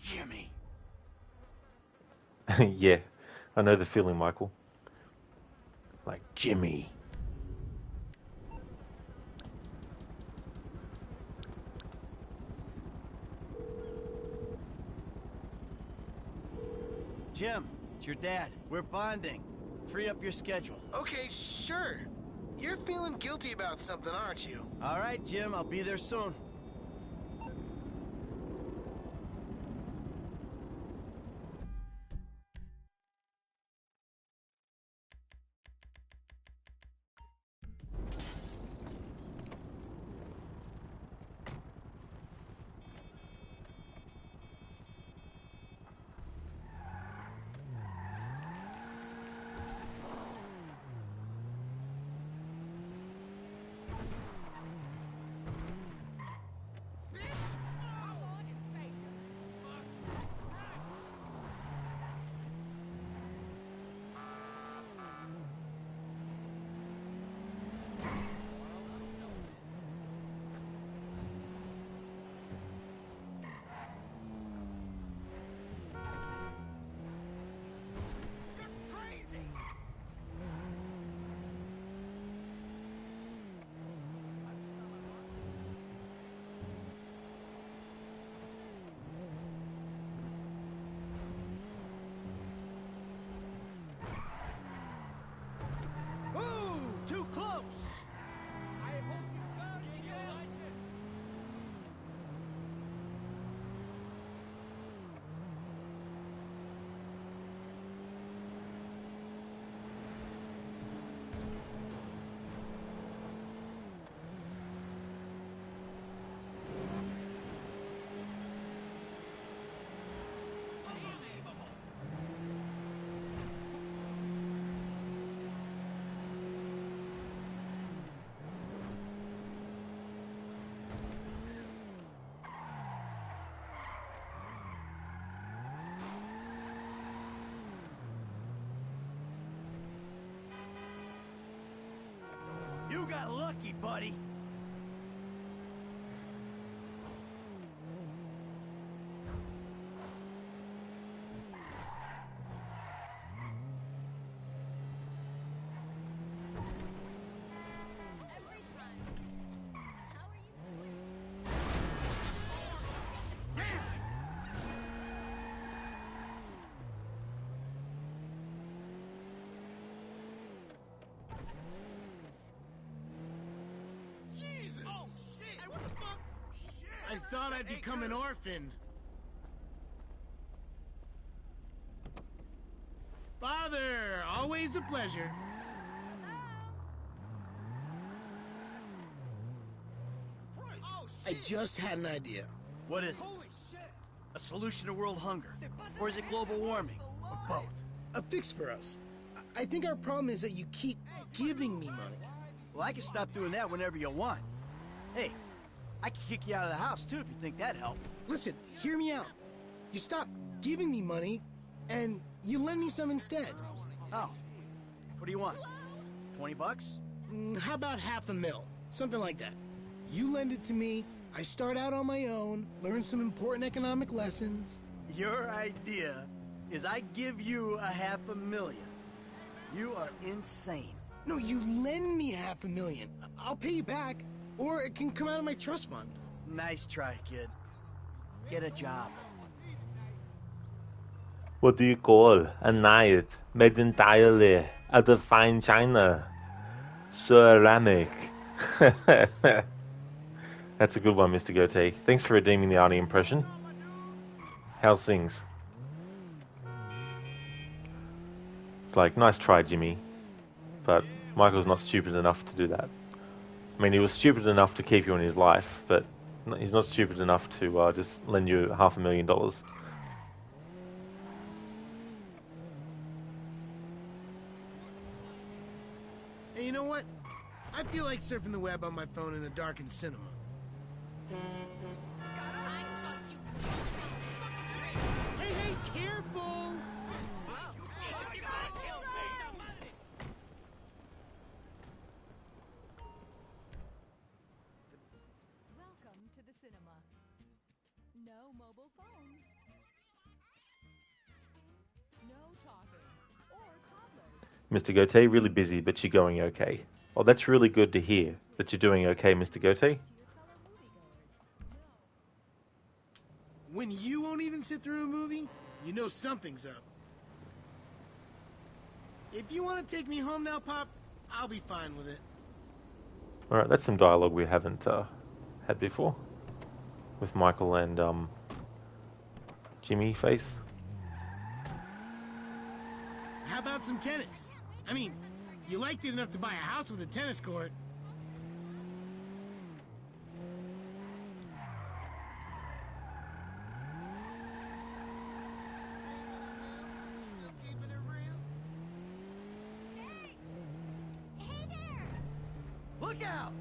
Jimmy. Yeah, I know the feeling, Michael. Like Jimmy. Jim, it's your dad. We're bonding. Free up your schedule. Okay, sure. You're feeling guilty about something, aren't you? All right, Jim, I'll be there soon. Too close! You got lucky, buddy. I thought I'd become an orphan. Father, always a pleasure. I just had an idea. What is it? A solution to world hunger? Or is it global warming? Or both? A fix for us. I think our problem is that you keep giving me money. Well, I can stop doing that whenever you want. Hey, I can kick you out of the house, too, if you think that'd help. Listen, hear me out. You stop giving me money, and you lend me some instead. Oh. What do you want? 20 bucks? How about $500,000? Something like that. You lend it to me, I start out on my own, learn some important economic lessons. Your idea is I give you $500,000. You are insane. No, you lend me $500,000. I'll pay you back, or it can come out of my trust fund. Nice try, kid. Get a job. What do you call a knife made entirely out of fine china? Ceramic. That's a good one, Mr. Gote. Thanks for redeeming the Arnie impression. How's things? It's like, nice try, Jimmy. But Michael's not stupid enough to do that. I mean, he was stupid enough to keep you in his life, but he's not stupid enough to just lend you $500,000. Hey, you know what? I feel like surfing the web on my phone in a darkened cinema. Hey, hey, careful! Welcome to the cinema. No mobile phones. No talking. Or toddlers. Mr. Gote, really busy, but you're going okay. Well, that's really good to hear, that you're doing okay, Mr. Gote. When you won't even sit through a movie, you know something's up. If you want to take me home now, Pop, I'll be fine with it. Alright, that's some dialogue we haven't had before. With Michael and Jimmy Face. How about some tennis? I mean, you liked it enough to buy a house with a tennis court. Look out!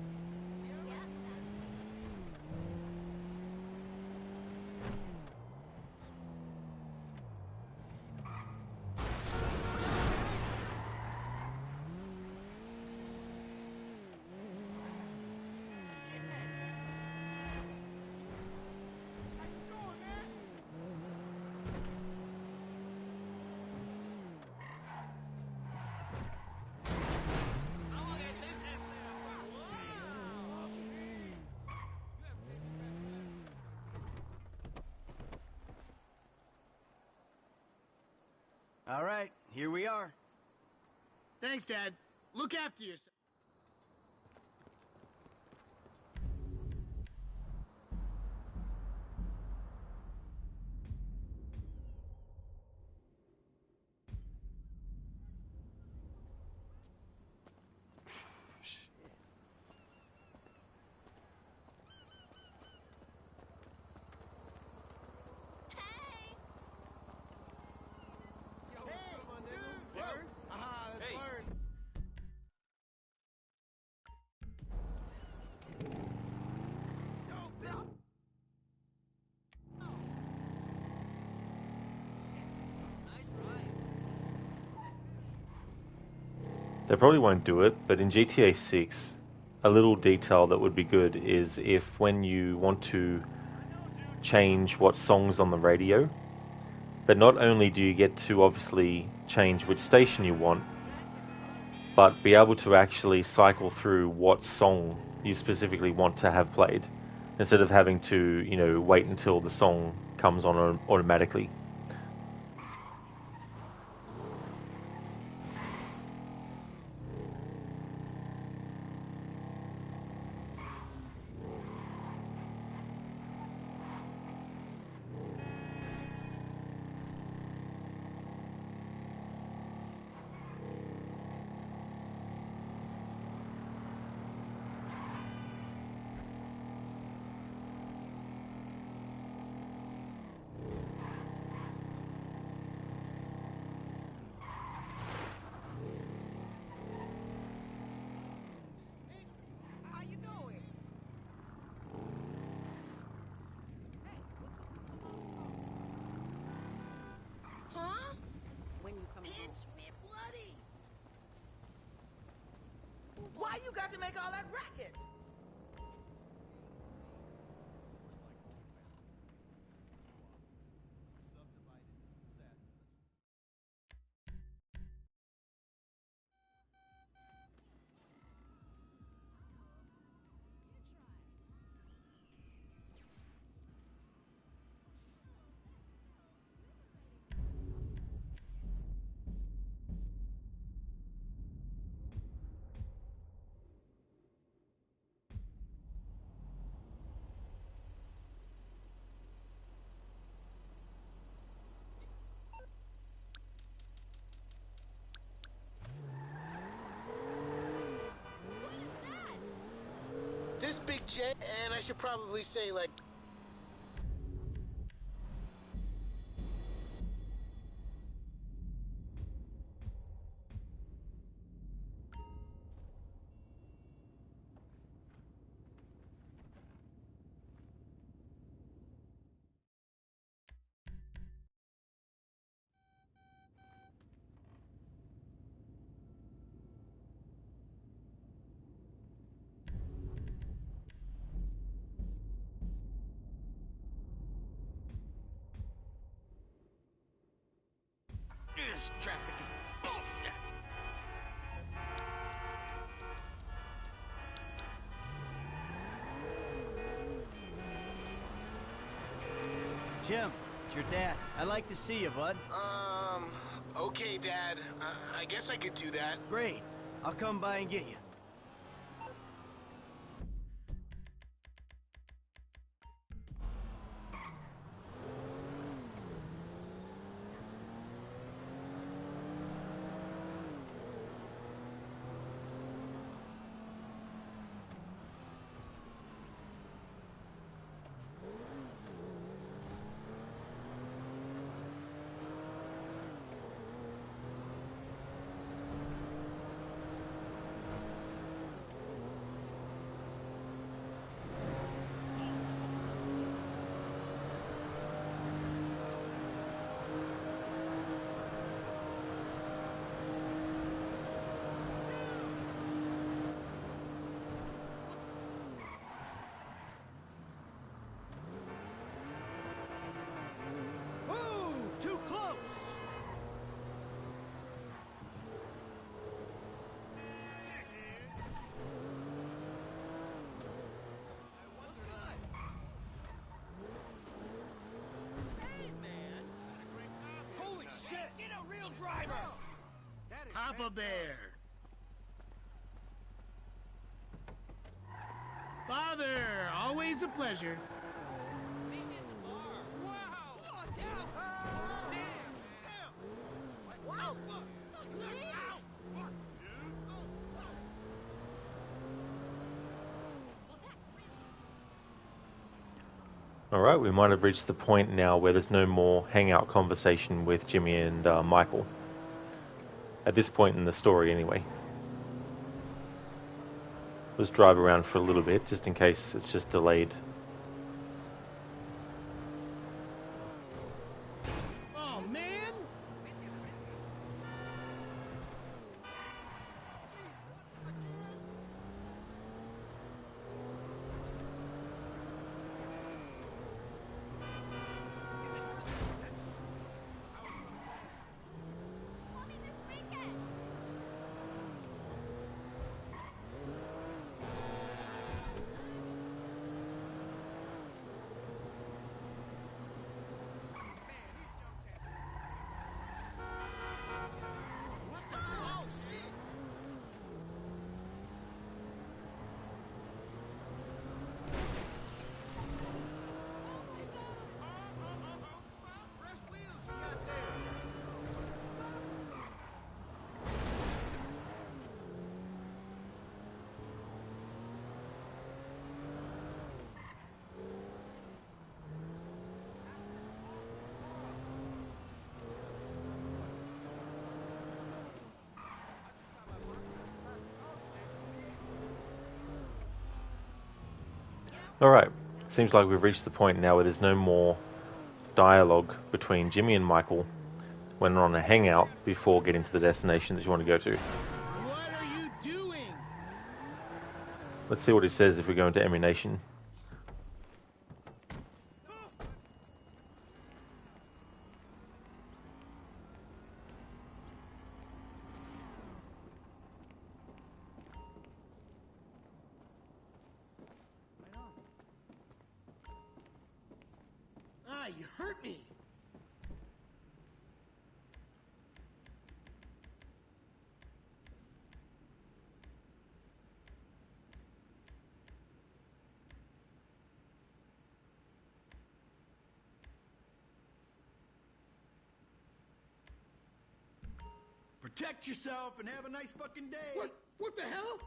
All right, here we are. Thanks, Dad. Look after yourself. They probably won't do it, but in GTA 6, a little detail that would be good is if when you want to change what song's on the radio, that not only do you get to obviously change which station you want, but be able to actually cycle through what song you specifically want to have played, instead of having to, wait until the song comes on automatically. Huh? When you come Pinch me bloody. Why you got to make all that racket? this Big J, and I should probably say, like... This traffic is bullshit. Jim, it's your dad. I'd like to see you, bud. Okay, Dad. I guess I could do that. Great. I'll come by and get you. Too close! Holy shit! Get a real driver! Papa Bear. Father, always a pleasure. Alright, we might have reached the point now where there's no more hangout conversation with Jimmy and Michael. At this point in the story, anyway. Let's drive around for a little bit, just in case it's just delayed. Oh, man! Alright, seems like we've reached the point now where there's no more dialogue between Jimmy and Michael when we're on a hangout before getting to the destination that you want to go to. What are you doing? Let's see what it says if we go into Ammunition. Ah, you hurt me. Protect yourself and have a nice fucking day. What the hell?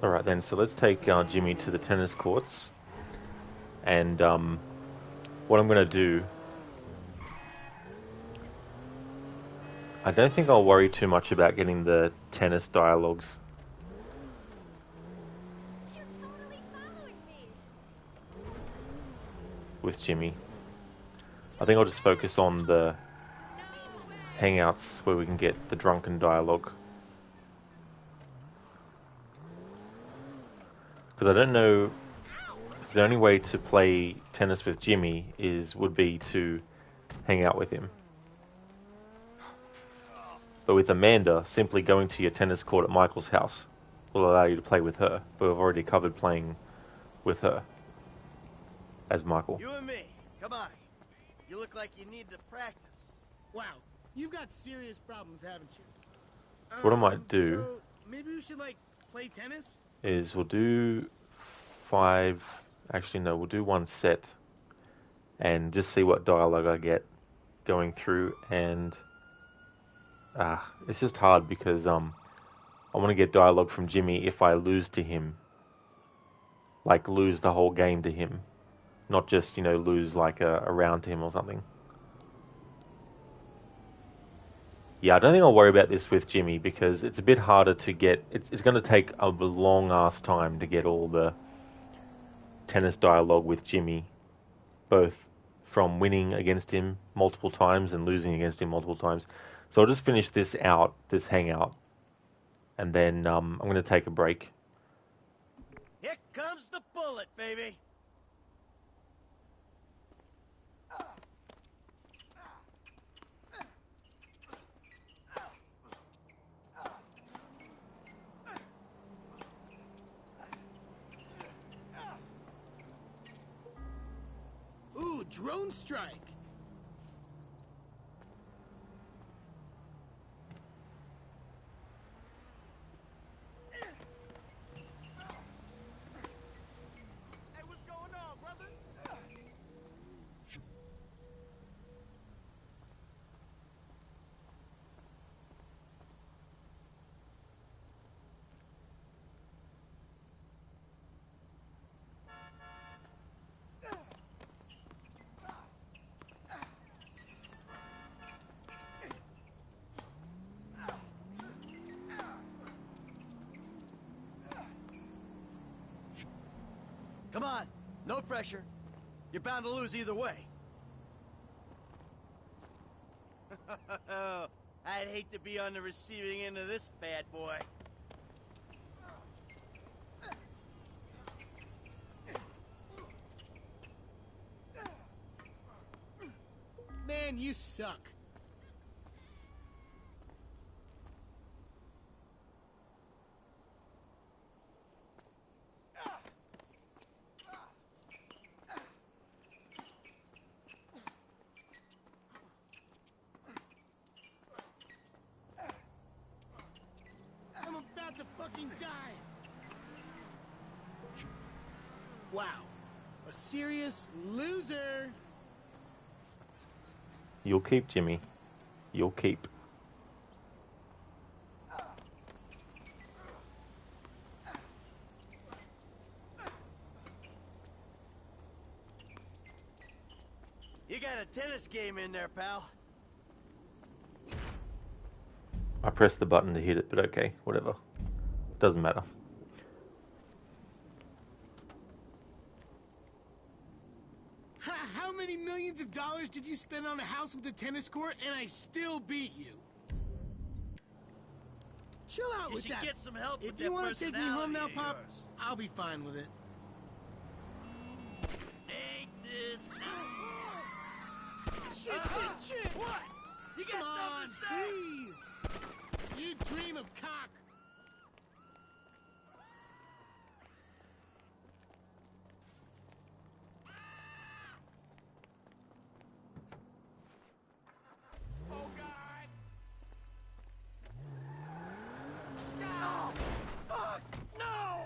Alright then, so let's take Jimmy to the tennis courts. And what I'm going to do... I don't think I'll worry too much about getting the tennis dialogues. You're totally following me. With Jimmy. I think I'll just focus on the hangouts where we can get the drunken dialogue. Because I don't know, the only way to play tennis with Jimmy would be to hang out with him. But with Amanda, simply going to your tennis court at Michael's house will allow you to play with her. But we've already covered playing with her as Michael. You and me, come on. You look like you need to practice. Wow, you've got serious problems, haven't you? So what I might do So maybe we should, like, play tennis? is we'll do 5... Actually, no, we'll do 1 set. And just see what dialogue I get going through. And it's just hard because I want to get dialogue from Jimmy if I lose to him. Like, lose the whole game to him. Not just, lose like a round to him or something. Yeah, I don't think I'll worry about this with Jimmy because it's a bit harder to get... It's going to take a long-ass time to get all the tennis dialogue with Jimmy. Both from winning against him multiple times and losing against him multiple times. So I'll just finish this hangout. And then I'm going to take a break. Here comes the bullet, baby. Ooh, drone strike. Hey, what's going on, brother? Come on, no pressure. You're bound to lose either way. I'd hate to be on the receiving end of this bad boy. Man, you suck. I'm about to fucking die. Wow, a serious loser. You'll keep, Jimmy. You'll keep. You got a tennis game in there, pal. I pressed the button to hit it, but okay, whatever. Doesn't matter. How many millions of dollars did you spend on a house with a tennis court and I still beat you? Chill out You with should that. get some help If with you that want to take me home now, personality of Pop, yours. I'll be fine with it. Ain't this nice? Shit. What? You got Come on, something to say? please. You dream of cock. Oh, God! No! Fuck! No!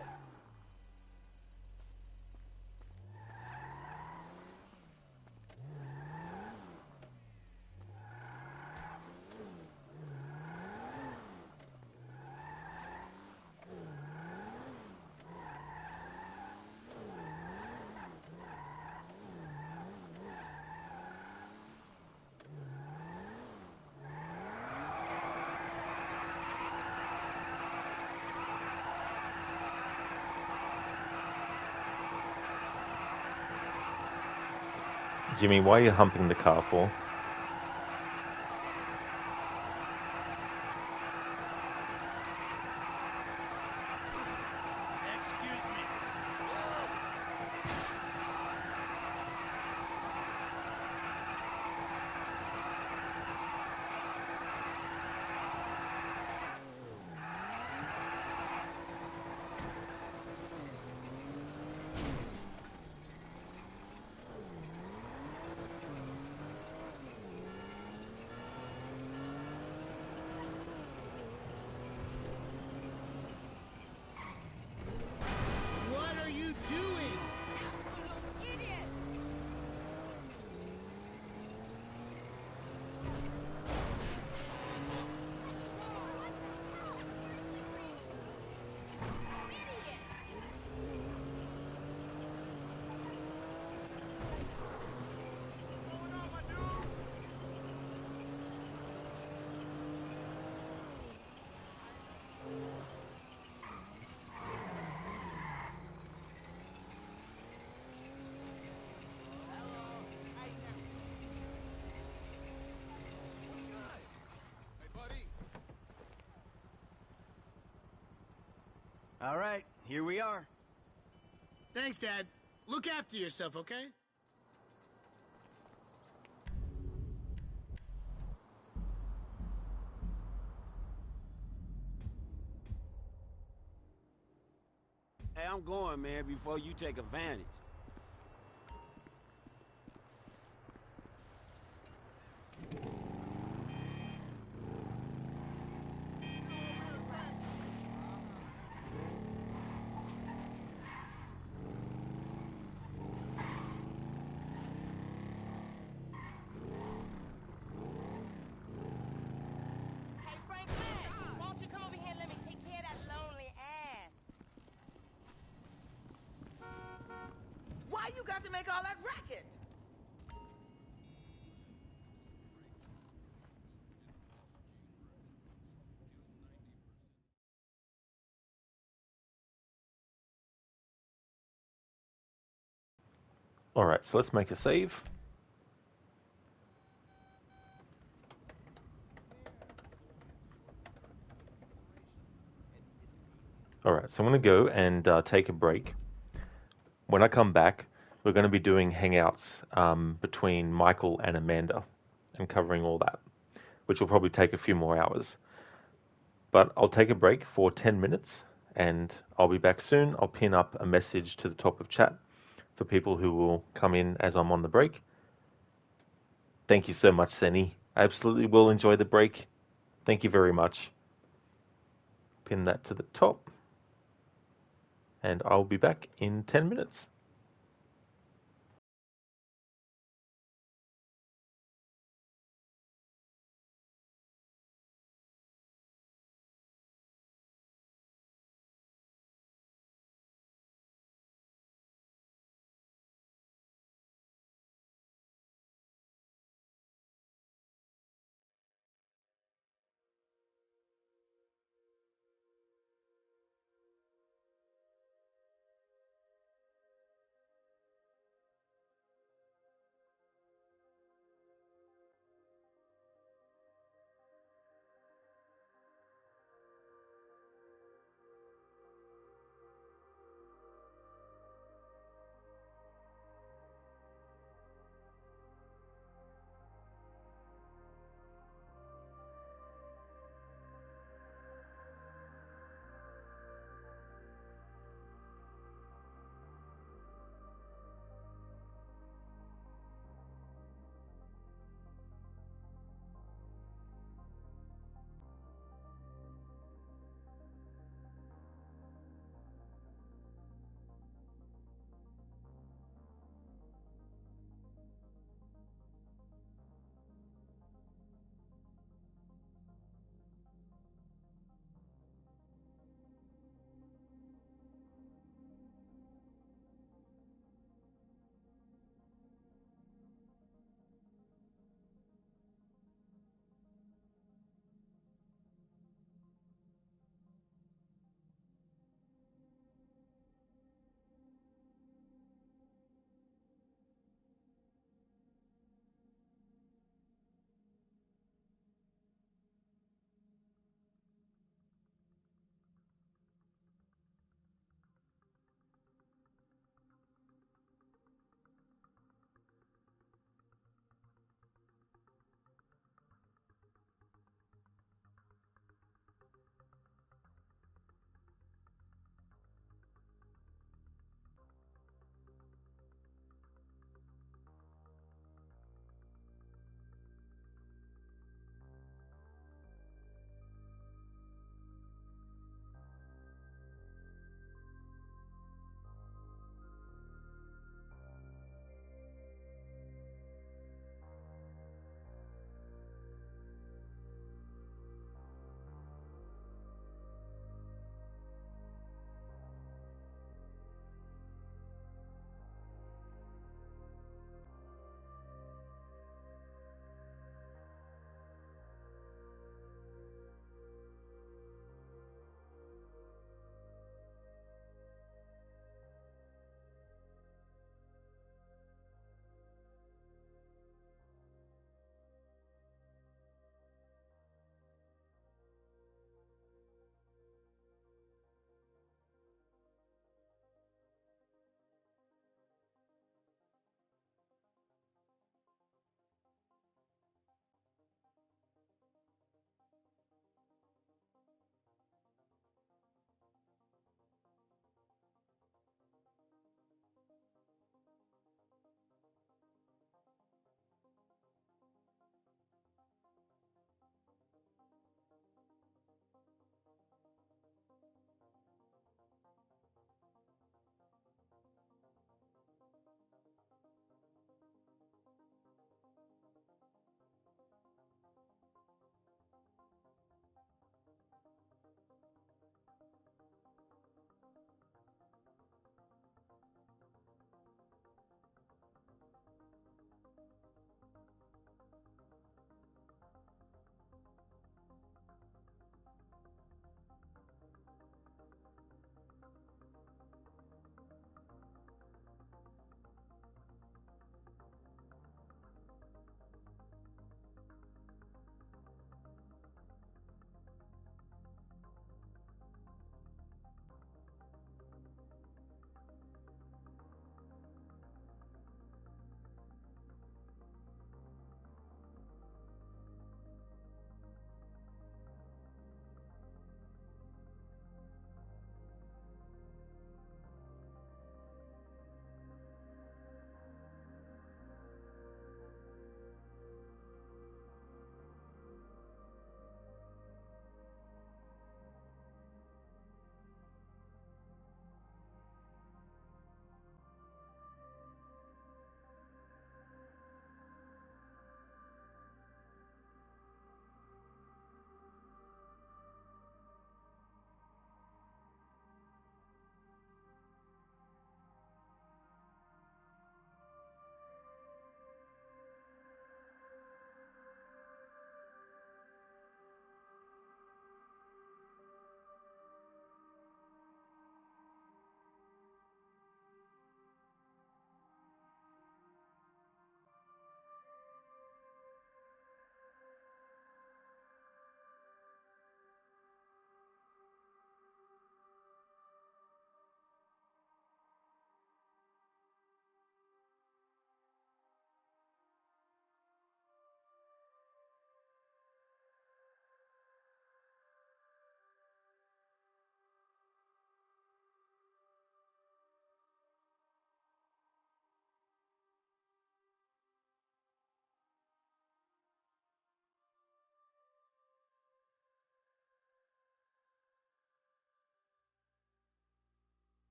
Jimmy, why are you humping the car for? Excuse me. What are you doing? Idiot! All right, here we are. Thanks, Dad. Look after yourself, okay? Hey, I'm going, man, before you take advantage. Hey, Franklin, why don't you come over here and let me take care of that lonely ass? Why you got to make all that racket? Alright, so let's make a save. Alright, so I'm going to go and take a break. When I come back, we're going to be doing hangouts between Michael and Amanda and covering all that, which will probably take a few more hours. But I'll take a break for 10 minutes and I'll be back soon. I'll pin up a message to the top of chat for people who will come in as I'm on the break. Thank you so much, Seni. I absolutely will enjoy the break. Thank you very much. Pin that to the top. And I'll be back in 10 minutes.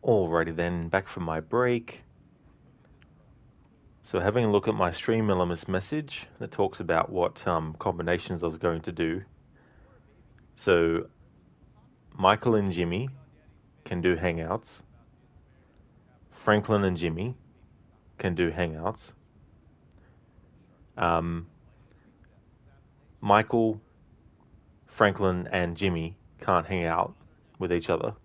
Alrighty then, back from my break. So having a look at my stream elements message that talks about what combinations I was going to do. So Michael and Jimmy can do hangouts. Franklin and Jimmy can do hangouts. Michael, Franklin, and Jimmy can't hang out with each other.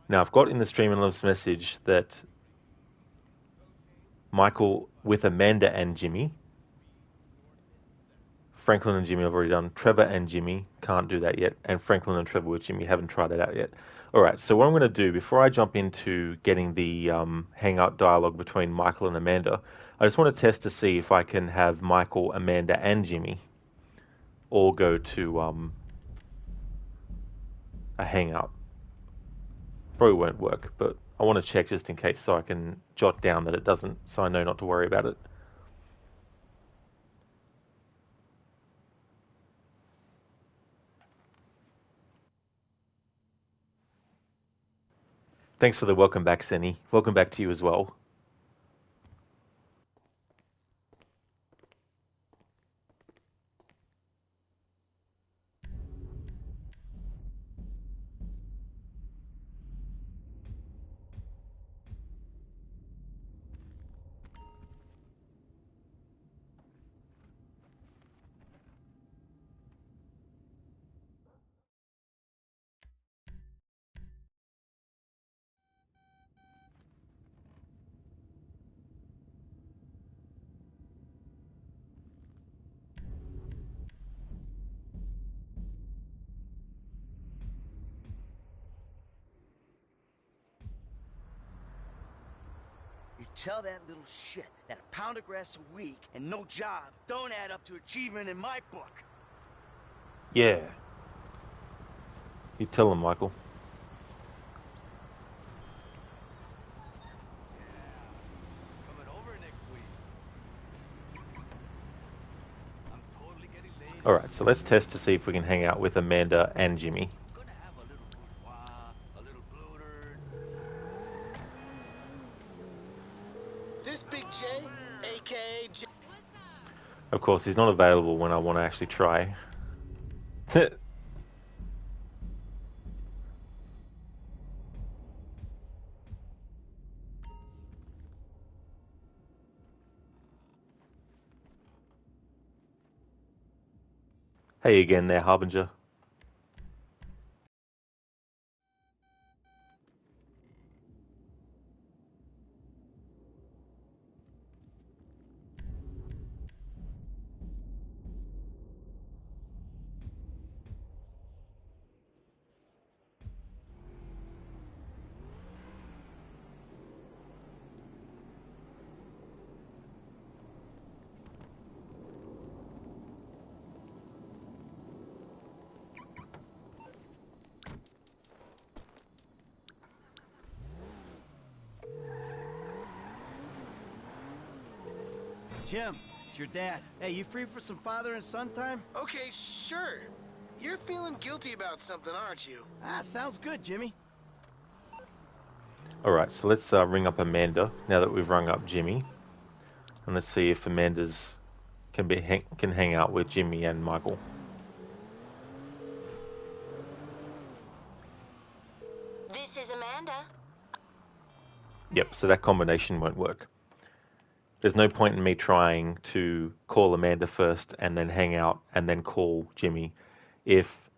Now I've got in the stream elements message that Michael with Amanda and Jimmy. Franklin and Jimmy I've already done. Trevor and Jimmy can't do that yet. And Franklin and Trevor with Jimmy haven't tried that out yet. Alright, so what I'm going to do before I jump into getting the hangout dialogue between Michael and Amanda, I just want to test to see if I can have Michael, Amanda, and Jimmy all go to a hangout. Probably won't work, but I want to check just in case so I can jot down that it doesn't, so I know not to worry about it. Thanks for the welcome back, Senny. Welcome back to you as well. You tell that little shit that a pound of grass a week and no job don't add up to achievement in my book. Yeah. You tell him, Michael. Alright, so let's test to see if we can hang out with Amanda and Jimmy. This Big J, aka J. Of course, he's not available when I want to actually try. Hey again there, Harbinger. Jim, it's your dad. Hey, you free for some father and son time? Okay, sure. You're feeling guilty about something, aren't you? Ah, sounds good, Jimmy. Alright, so let's ring up Amanda now that we've rung up Jimmy. And let's see if Amanda's can hang out with Jimmy and Michael. This is Amanda. Yep, so that combination won't work. There's no point in me trying to call Amanda first and then hang out and then call Jimmy. If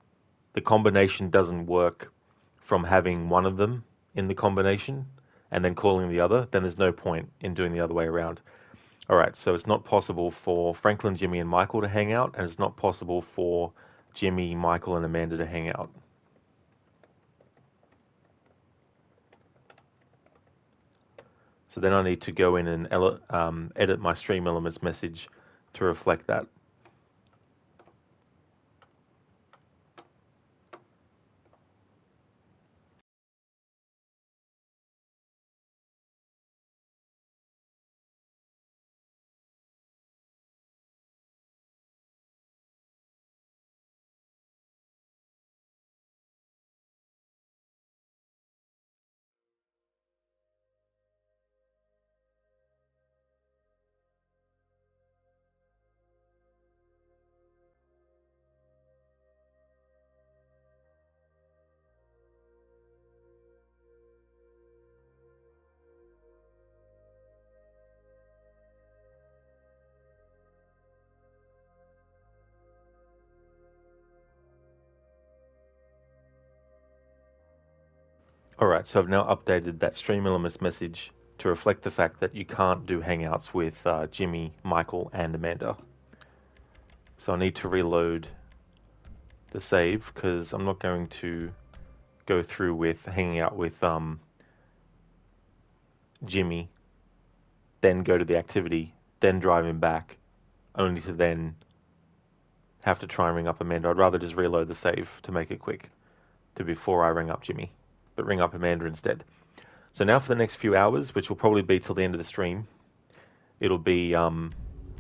the combination doesn't work from having one of them in the combination and then calling the other, then there's no point in doing the other way around. Alright, so it's not possible for Franklin, Jimmy, and Michael to hang out, and it's not possible for Jimmy, Michael, and Amanda to hang out. So then I need to go in and edit my stream elements message to reflect that. Alright, so I've now updated that Stream Elements message to reflect the fact that you can't do hangouts with Jimmy, Michael, and Amanda. So I need to reload the save because I'm not going to go through with hanging out with Jimmy, then go to the activity, then drive him back, only to then have to try and ring up Amanda. I'd rather just reload the save to make it quick to before I ring up Jimmy, but ring up Amanda instead. So now for the next few hours, which will probably be till the end of the stream, it'll be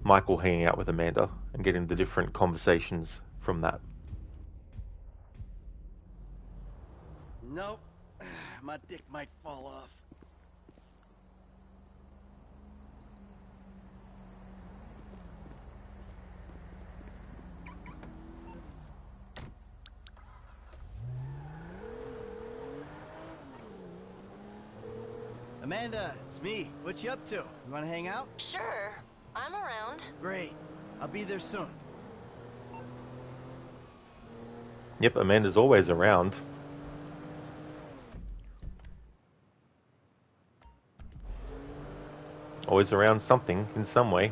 Michael hanging out with Amanda and getting the different conversations from that. Nope. My dick might fall off. Amanda, it's me. What you up to? You wanna hang out? Sure. I'm around. Great. I'll be there soon. Yep, Amanda's always around. Always around something in some way.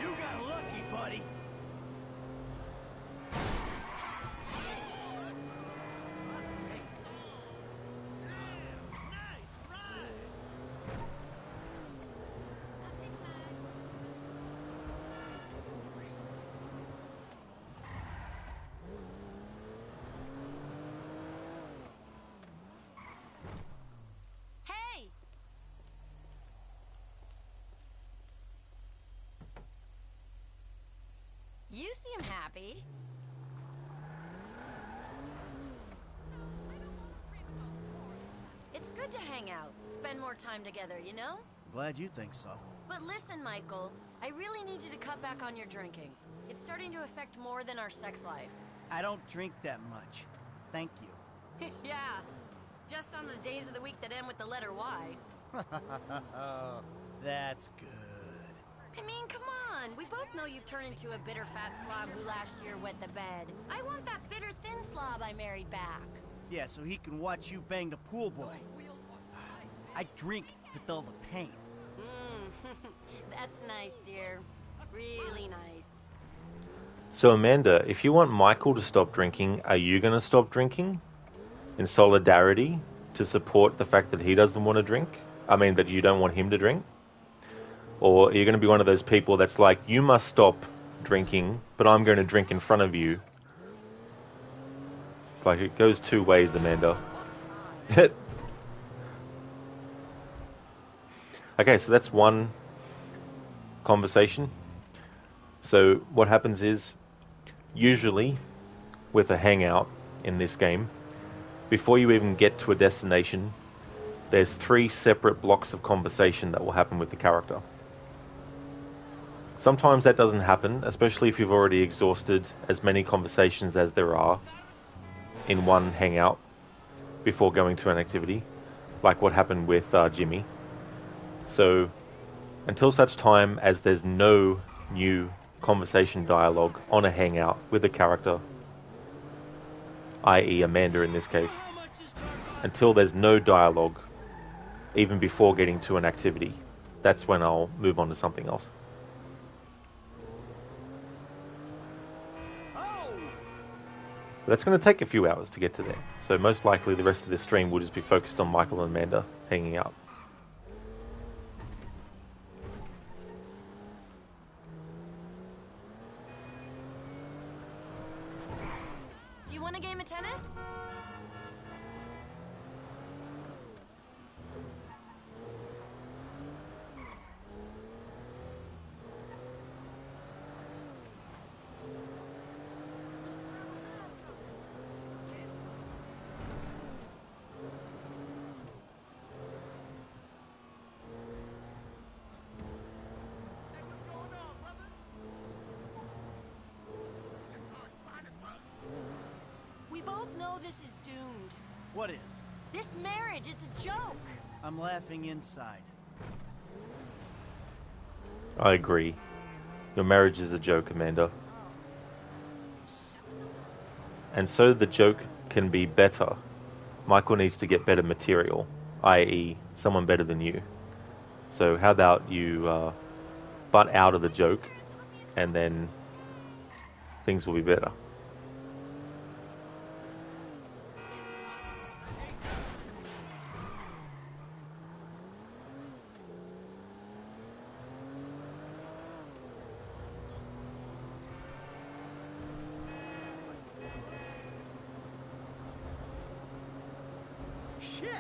You got lucky, buddy. Hey! You seem happy. It's good to hang out, spend more time together, you know? Glad you think so. But listen, Michael, I really need you to cut back on your drinking. It's starting to affect more than our sex life. I don't drink that much. Thank you. Yeah, just on the days of the week that end with the letter Y. That's good. I mean, come on. We both know you've turned into a bitter fat slob who last year wet the bed. I want that bitter thin slob I married back. Yeah, so he can watch you bang the pool boy. I drink to dull the pain. That's nice, dear. Really nice. So Amanda, if you want Michael to stop drinking, are you going to stop drinking in solidarity to support the fact that he doesn't want to drink? I mean, that you don't want him to drink? Or are you going to be one of those people that's like, you must stop drinking, but I'm going to drink in front of you? It's like it goes two ways, Amanda. Okay, so that's one conversation. So what happens is, usually with a hangout in this game, before you even get to a destination, there's 3 separate blocks of conversation that will happen with the character. Sometimes that doesn't happen, especially if you've already exhausted as many conversations as there are in one hangout before going to an activity, like what happened with Jimmy. So until such time as there's no new conversation dialogue on a hangout with a character, i.e. Amanda in this case, until there's no dialogue even before getting to an activity, that's when I'll move on to something else. But that's going to take a few hours to get to there, so most likely the rest of this stream will just be focused on Michael and Amanda hanging out. Do you want a game of tennis? We both know this is doomed. What is? This marriage, it's a joke. I'm laughing inside. I agree. Your marriage is a joke, Amanda. And so the joke can be better Michael needs to get better material, i.e., someone better than you. So how about you butt out of the joke, and then things will be better. Shit!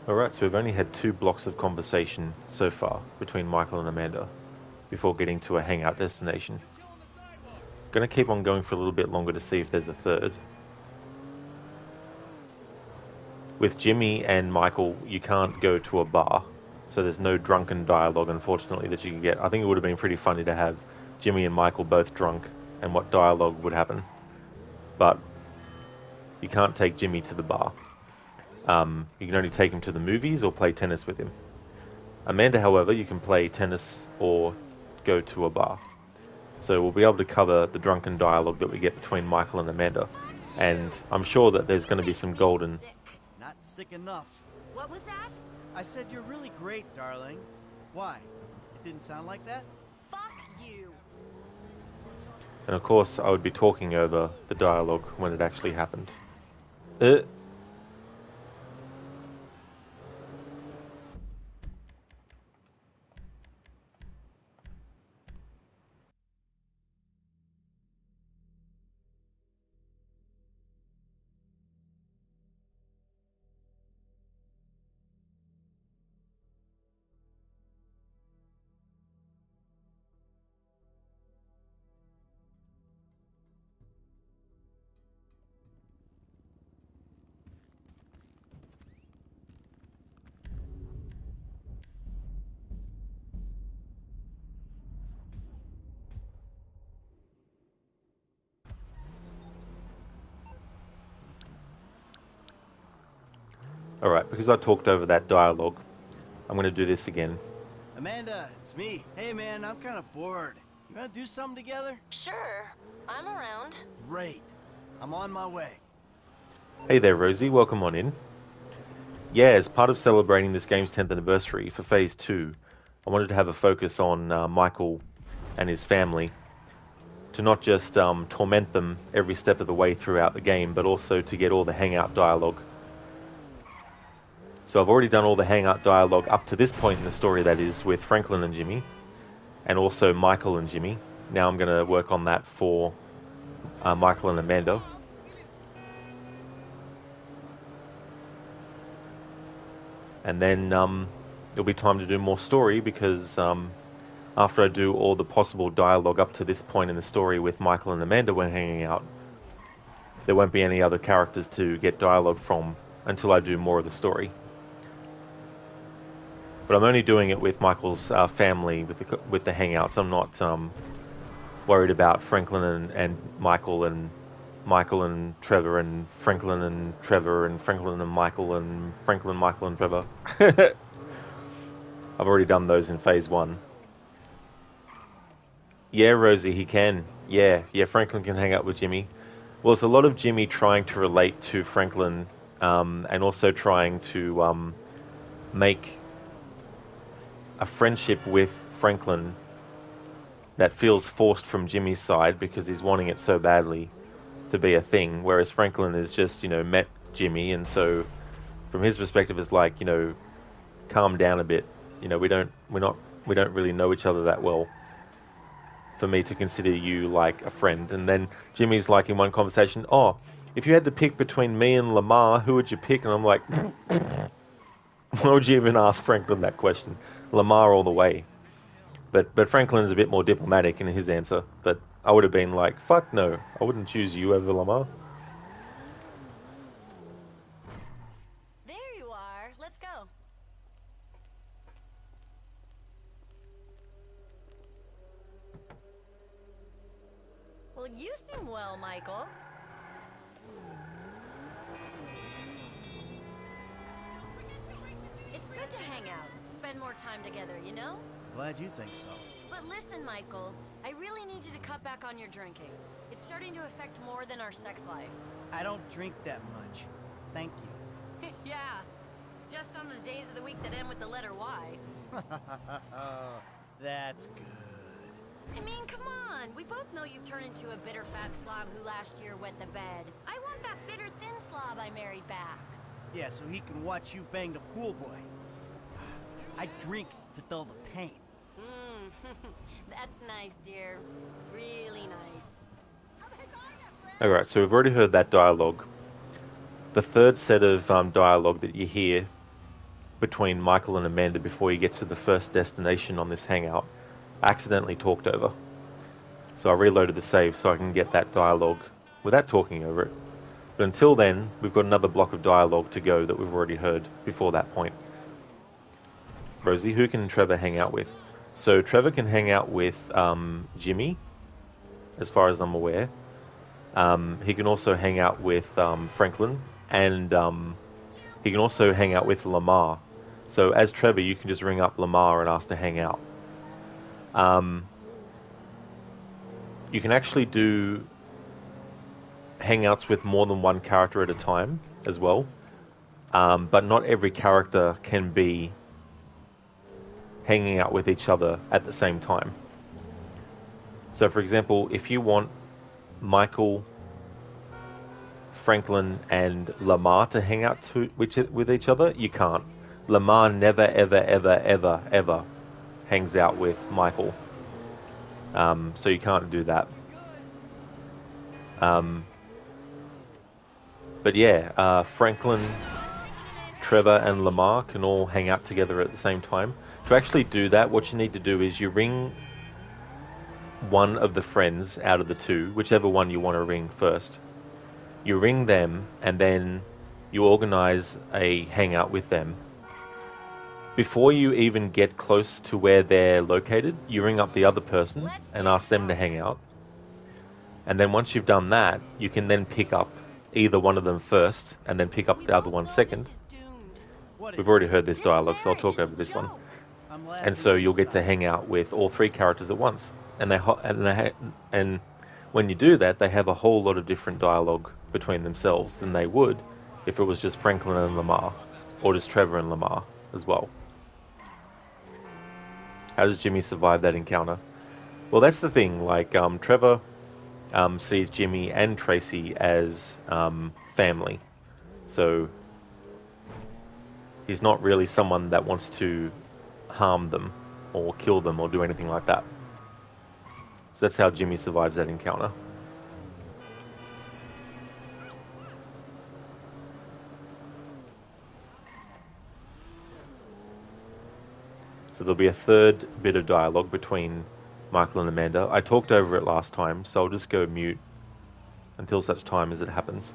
Alright, so we've only had 2 blocks of conversation so far between Michael and Amanda before getting to a hangout destination. Gonna keep on going for a little bit longer to see if there's a third. With Jimmy and Michael, you can't go to a bar, so there's no drunken dialogue, unfortunately, that you can get. I think it would have been pretty funny to have Jimmy and Michael both drunk and what dialogue would happen. But you can't take Jimmy to the bar. You can only take him to the movies or play tennis with him. Amanda, however, you can play tennis or go to a bar. So we'll be able to cover the drunken dialogue that we get between Michael and Amanda. And I'm sure that there's going to be some golden... Not sick enough. What was that? I said you're really great, darling. Why? It didn't sound like that? Fuck you. And of course, I would be talking over the dialogue when it actually happened. Alright, because I talked over that dialogue, I'm going to do this again. Amanda, it's me. Hey, man, I'm kind of bored. You wanna do something together? Sure. I'm around. Great. I'm on my way. Hey there, Rosie. Welcome on in. Yeah, as part of celebrating this game's 10th anniversary for Phase 2, I wanted to have a focus on Michael and his family, to not just torment them every step of the way throughout the game, but also to get all the hangout dialogue. So I've already done all the hangout dialogue up to this point in the story, that is, with Franklin and Jimmy, and also Michael and Jimmy. Now I'm going to work on that for Michael and Amanda. And then it'll be time to do more story, because after I do all the possible dialogue up to this point in the story with Michael and Amanda when hanging out, there won't be any other characters to get dialogue from until I do more of the story. But I'm only doing it with Michael's family, with the hangouts. I'm not worried about Franklin and Michael and Trevor and Franklin and Trevor and Franklin and Michael and Franklin, Michael and Trevor. I've already done those in Phase 1. Yeah, Rosie, he can. Yeah, Franklin can hang out with Jimmy. Well, it's a lot of Jimmy trying to relate to Franklin, and also trying to make a friendship with Franklin that feels forced from Jimmy's side, because he's wanting it so badly to be a thing, whereas Franklin is just, met Jimmy, and so from his perspective it's like, calm down a bit. We don't really know each other that well for me to consider you like a friend. And then Jimmy's like, in one conversation, oh, if you had to pick between me and Lamar, who would you pick? And I'm like, why would you even ask Franklin that question? Lamar all the way. But Franklin's a bit more diplomatic in his answer. But I would have been like, fuck no, I wouldn't choose you over Lamar. There you are. Let's go. Well, you seem well, Michael. It's good to hang out, spend more time together, you know? Glad you think so. But listen, Michael, I really need you to cut back on your drinking. It's starting to affect more than our sex life. I don't drink that much. Thank you. Yeah, just on the days of the week that end with the letter Y. That's good. I mean, come on. We both know you've turned into a bitter fat slob who last year wet the bed. I want that bitter thin slob I married back. Yeah, so he can watch you bang the pool boy. I drink to dull the pain. That's nice, dear. Really nice. Alright, so we've already heard that dialogue. The third set of dialogue that you hear between Michael and Amanda before you get to the first destination on this hangout, I accidentally talked over. So I reloaded the save so I can get that dialogue without talking over it. But until then, we've got another block of dialogue to go that we've already heard before that point. Rosie, who can Trevor hang out with? So Trevor can hang out with Jimmy, as far as I'm aware. He can also hang out with Franklin, and he can also hang out with Lamar. So as Trevor, you can just ring up Lamar and ask to hang out. You can actually do hangouts with more than one character at a time as well, but not every character can be hanging out with each other at the same time. So for example, if you want Michael, Franklin and Lamar to hang out with each other, you can't. Lamar never ever hangs out with Michael, so you can't do that. But yeah, Franklin, Trevor and Lamar can all hang out together at the same time. To actually do that, what you need to do is you ring one of the friends out of the two, whichever one you want to ring first. You ring them, and then you organize a hangout with them. Before you even get close to where they're located, you ring up the other person and ask them to hang out. And then once you've done that, you can then pick up either one of them first, and then pick up the other one second. We've already heard this dialogue, so I'll talk over this one. And so you'll get to hang out with all three characters at once. and when you do that, they have a whole lot of different dialogue between themselves than they would if it was just Franklin and Lamar, or just Trevor and Lamar as well. How does Jimmy survive that encounter? Well, that's the thing. Like, Trevor sees Jimmy and Tracy as family, so he's not really someone that wants to harm them or kill them or do anything like that. So that's how Jimmy survives that encounter. So there'll be a third bit of dialogue between Michael and Amanda. I talked over it last time, so I'll just go mute until such time as it happens.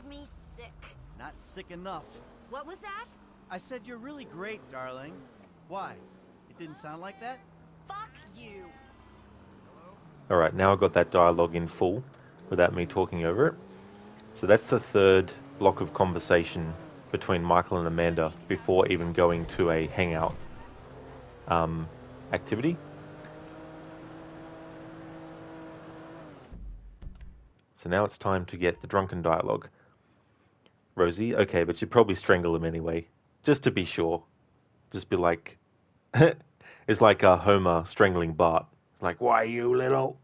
Me sick. Not sick enough. What was that? I said you're really great, darling. Why? It didn't sound like that? Fuck you. Alright, now I've got that dialogue in full without me talking over it. So that's the third block of conversation between Michael and Amanda before even going to a hangout activity. So now it's time to get the drunken dialogue. Rosie, okay, but you'd probably strangle him anyway, just to be sure. Just be like, it's like Homer strangling Bart. It's like, why you little?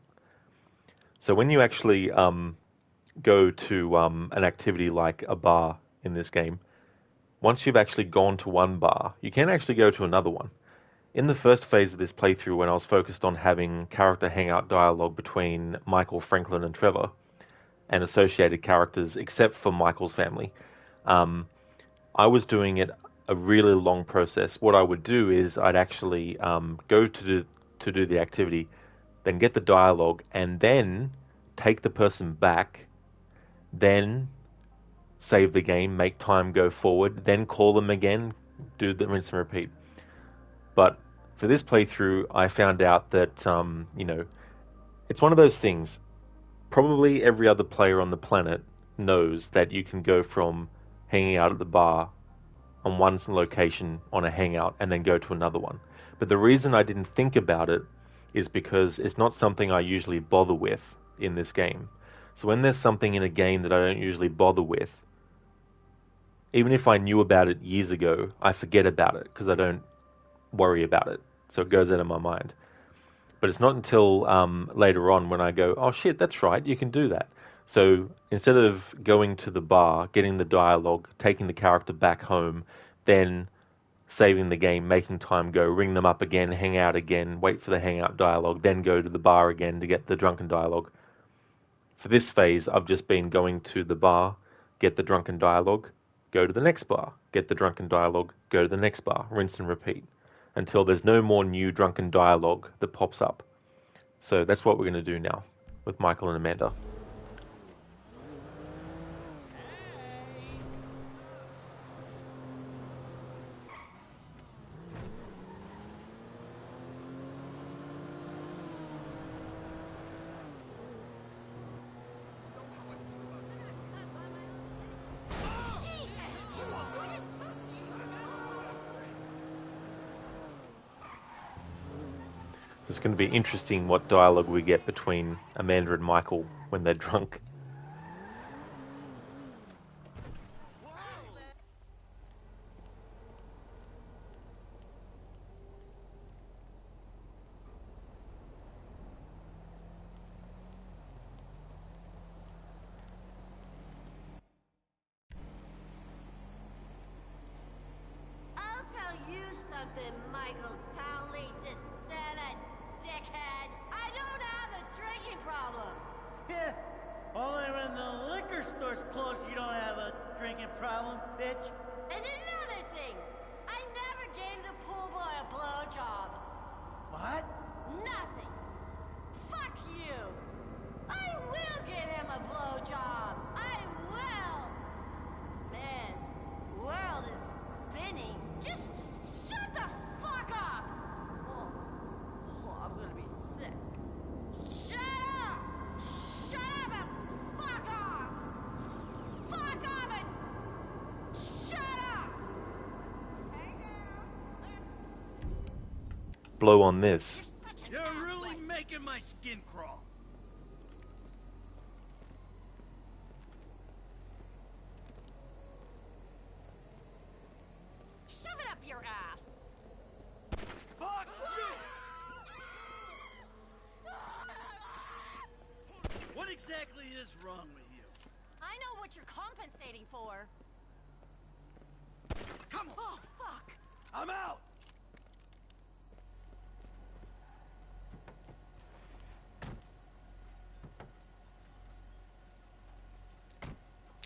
So when you actually go to an activity like a bar in this game, once you've actually gone to one bar, you can actually go to another one. In the first phase of this playthrough, when I was focused on having character hangout dialogue between Michael, Franklin, and Trevor, and associated characters, except for Michael's family, I was doing it a really long process. What I would do is I'd actually go to do the activity, then get the dialogue, and then take the person back, then save the game, make time go forward, then call them again, do the rinse and repeat. But for this playthrough, I found out that, it's one of those things. Probably every other player on the planet knows that you can go from hanging out at the bar on one location on a hangout and then go to another one. But the reason I didn't think about it is because it's not something I usually bother with in this game. So when there's something in a game that I don't usually bother with, even if I knew about it years ago, I forget about it because I don't worry about it. So it goes out of my mind. But it's not until later on when I go, oh shit, that's right, you can do that. So instead of going to the bar, getting the dialogue, taking the character back home, then saving the game, making time go, ring them up again, hang out again, wait for the hangout dialogue, then go to the bar again to get the drunken dialogue. For this phase, I've just been going to the bar, get the drunken dialogue, go to the next bar, get the drunken dialogue, go to the next bar, rinse and repeat, until there's no more new drunken dialogue that pops up. So that's what we're going to do now with Michael and Amanda. It's going to be interesting what dialogue we get between Amanda and Michael when they're drunk. I'll tell you something, Michael Townley, DeSanta dickhead. I don't have a drinking problem. Yeah, only when the liquor store's closed you don't have a drinking problem, bitch. And another thing, I never gave the pool boy a blowjob. What? Nothing. Fuck you. I will give him a blowjob. I will. Man, the world is spinning. Just shut the fuck up. Oh, I'm gonna be sick. Shut up. Shut up and fuck off. Fuck off and shut up. Blow on this. You're really making my skin crawl. Shove it up your ass. Fuck you! What exactly is wrong with you? I know what you're compensating for. Come on! Oh, fuck! I'm out!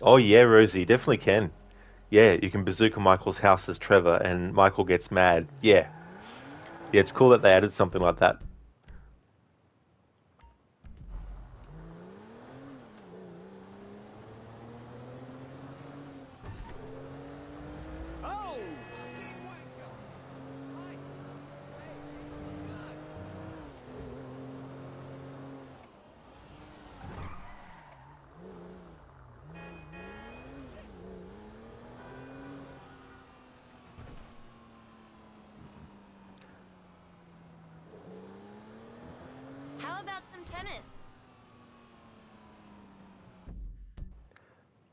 Oh yeah, Rosie, definitely can. Yeah, you can bazooka Michael's house as Trevor, and Michael gets mad. Yeah. Yeah, it's cool that they added something like that. Oh! How about some tennis?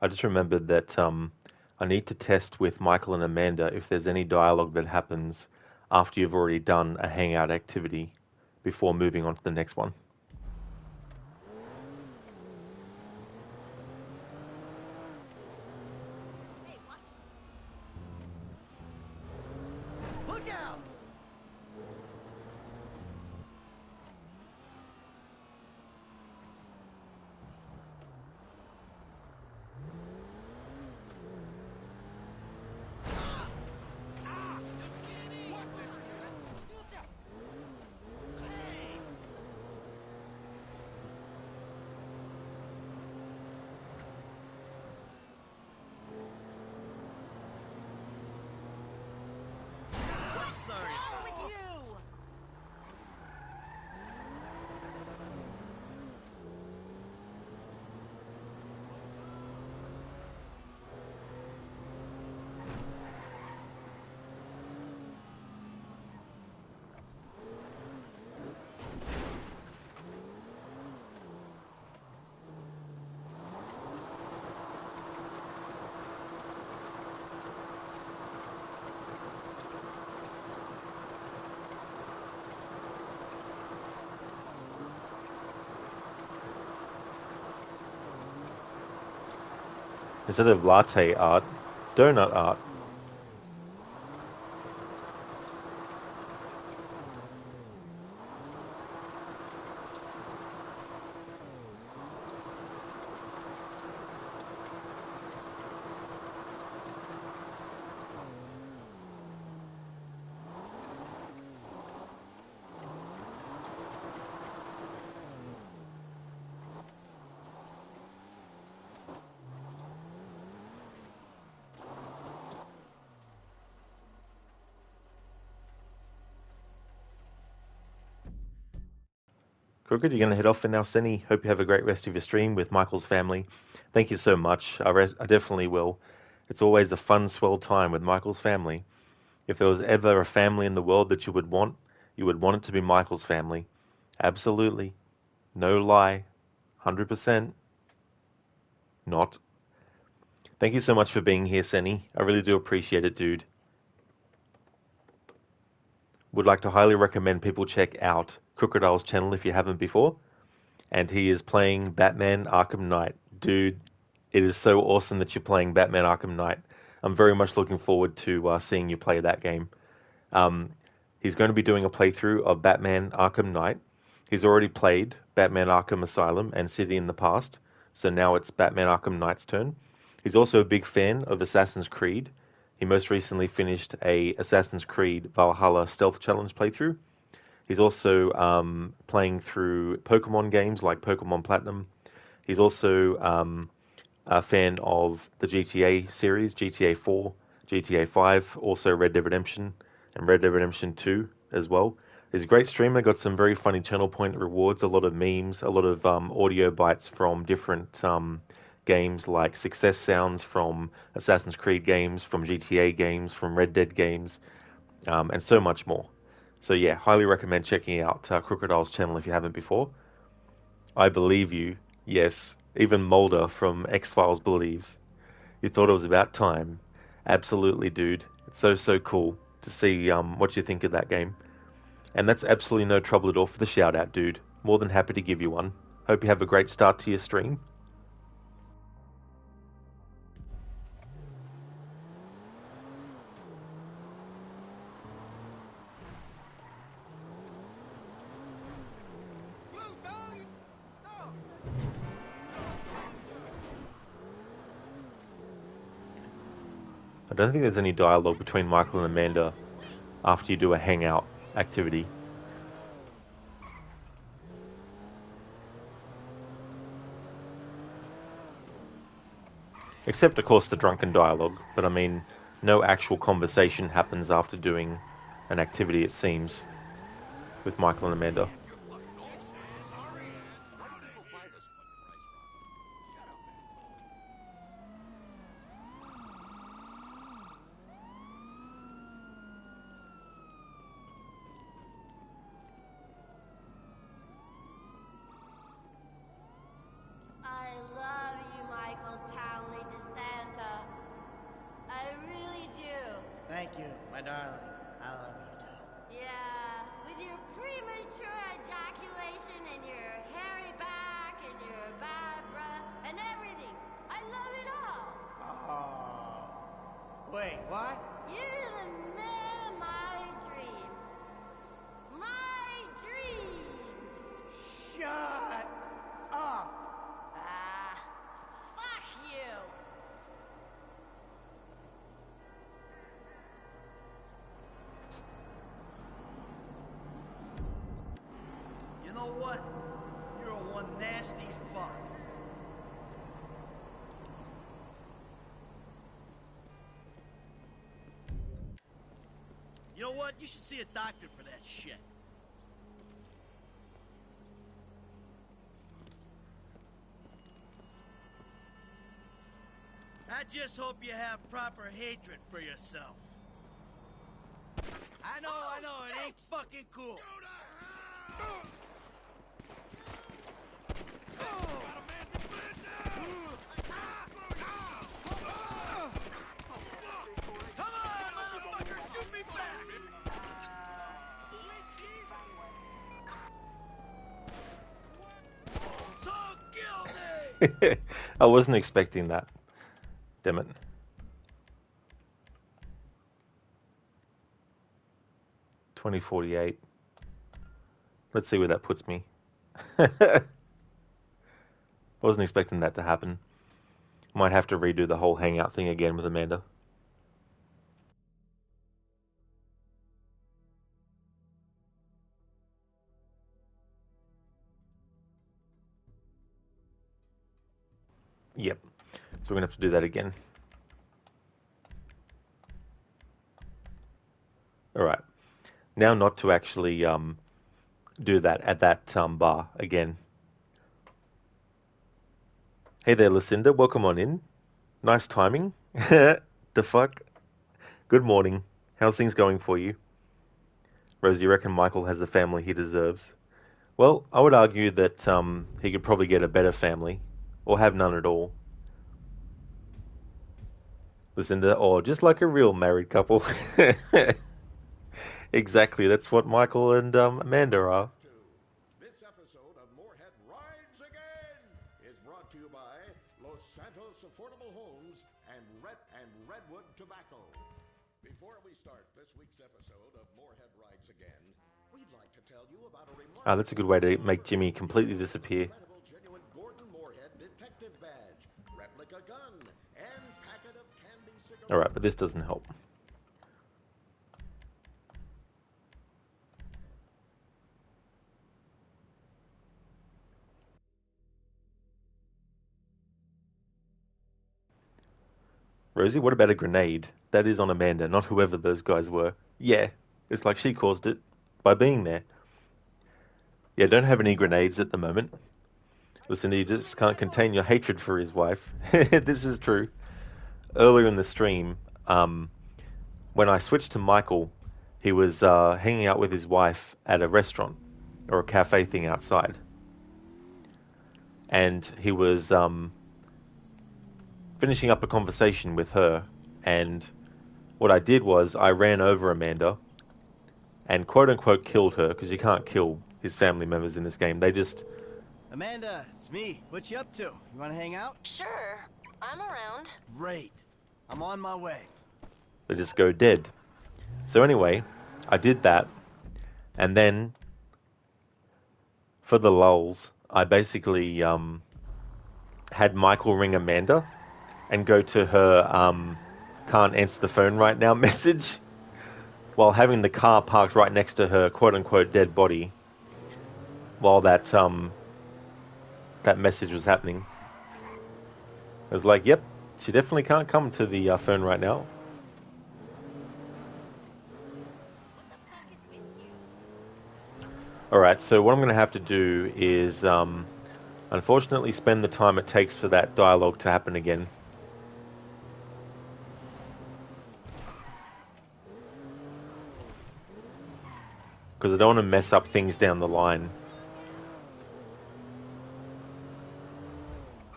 I just remembered that I need to test with Michael and Amanda if there's any dialogue that happens after you've already done a hangout activity before moving on to the next one. Instead of latte art, donut art. Crooked, you're going to head off for now, Senny. Hope you have a great rest of your stream with Michael's family. Thank you so much. I definitely will. It's always a fun, swell time with Michael's family. If there was ever a family in the world that you would want it to be Michael's family. Absolutely. No lie. 100%. Not. Thank you so much for being here, Senny. I really do appreciate it, dude. Would like to highly recommend people check out Crocodile's channel if you haven't before. And he is playing Batman Arkham Knight. Dude, it is so awesome that you're playing Batman Arkham Knight. I'm very much looking forward to seeing you play that game. He's going to be doing a playthrough of Batman Arkham Knight. He's already played Batman Arkham Asylum and City in the past, so now it's Batman Arkham Knight's turn. He's also a big fan of Assassin's Creed. He most recently finished a Assassin's Creed Valhalla Stealth Challenge playthrough. He's also playing through Pokemon games like Pokemon Platinum. He's also a fan of the GTA series, GTA 4, GTA 5, also Red Dead Redemption, and Red Dead Redemption 2 as well. He's a great streamer, got some very funny channel point rewards, a lot of memes, a lot of audio bites from different games like success sounds from Assassin's Creed games, from GTA games, from Red Dead games, and so much more. So yeah, highly recommend checking out Crocodile's channel if you haven't before. I believe you, yes. Even Mulder from X-Files believes. You thought it was about time. Absolutely, dude. It's so cool to see what you think of that game. And that's absolutely no trouble at all for the shout out, dude. More than happy to give you one. Hope you have a great start to your stream. I don't think there's any dialogue between Michael and Amanda after you do a hangout activity. Except, of course, the drunken dialogue. But I mean, no actual conversation happens after doing an activity, it seems, with Michael and Amanda. I love you, Michael Townley DeSanta. I really do. Thank you, my darling. I love you too. Yeah, with your premature ejaculation and your hairy back and your bad breath and everything. I love it all. Oh. Wait, what? You're the man of my dreams. My dreams. Shut up. Ah, fuck you. You know what? You're one nasty fuck. You know what? You should see a doctor for that shit. I just hope you have proper hatred for yourself. I know, it ain't fucking cool. Come on, motherfucker, shoot me back! So kill me! I wasn't expecting that. Damn it. $20.48. Let's see where that puts me. Wasn't expecting that to happen. Might have to redo the whole hangout thing again with Amanda. Yep. So we're going to have to do that again. Alright. Now not to actually do that at that bar again. Hey there, Lucinda. Welcome on in. Nice timing. The fuck? Good morning. How's things going for you? Rose, you reckon Michael has the family he deserves? Well, I would argue that he could probably get a better family. Or have none at all. Lucinda, or just like a real married couple. Exactly, that's what Michael and Amanda are. This episode of Moorhead Rides Again is brought to you by Los Santos Affordable Homes and Redwood Tobacco. Before we start this week's episode of Moorhead Rides Again, we'd like to tell you about a remarkable That's a good way to make Jimmy completely disappear. genuine Gordon Moorhead detective badge, replica gun, and packet of candy cigarettes. Alright, but this doesn't help. Rosie, what about a grenade? That is on Amanda, not whoever those guys were. Yeah, it's like she caused it by being there. Yeah, don't have any grenades at the moment. Listen, you just can't contain your hatred for his wife. This is true. Earlier in the stream, when I switched to Michael, he was hanging out with his wife at a restaurant or a cafe thing outside. And he was finishing up a conversation with her, and what I did was I ran over Amanda and quote-unquote killed her, because you can't kill his family members in this game. They just... Amanda, it's me. What you up to? You want to hang out? Sure. I'm around. Great. I'm on my way. They just go dead. So anyway, I did that, and then for the lulz, I basically had Michael ring Amanda and go to her can't answer the phone right now message while having the car parked right next to her quote-unquote dead body while that that message was happening. I was like, yep, she definitely can't come to the phone right now. Alright, so what I'm going to have to do is unfortunately spend the time it takes for that dialogue to happen again. Because I don't want to mess up things down the line.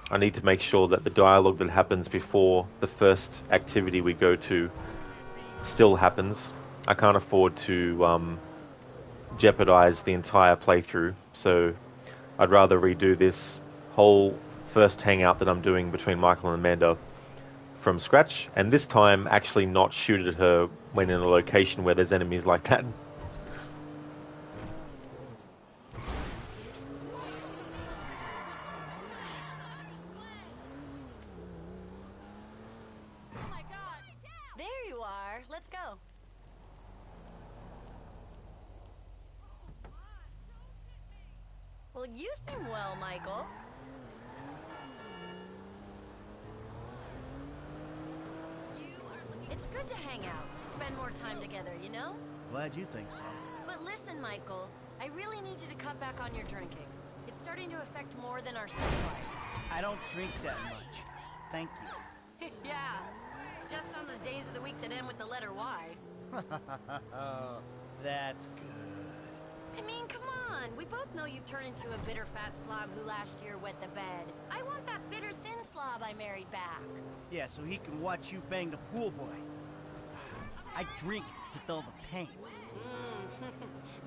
I need to make sure that the dialogue that happens before the first activity we go to still happens. I can't afford to jeopardize the entire playthrough, so I'd rather redo this whole first hangout that I'm doing between Michael and Amanda from scratch, and this time actually not shoot at her when in a location where there's enemies like that. There you are. Let's go. Well, you seem well, Michael. It's good to hang out, spend more time together, you know? Glad you think so. But listen, Michael, I really need you to cut back on your drinking. It's starting to affect more than our sex life. I don't drink that much. Thank you. Yeah, just on the days of the week that end with the letter Y. That's good. I mean, come on. We both know you've turned into a bitter fat slob who last year wet the bed. I want that bitter thin slob I married back. Yeah, so he can watch you bang the pool boy. I drink to dull the pain.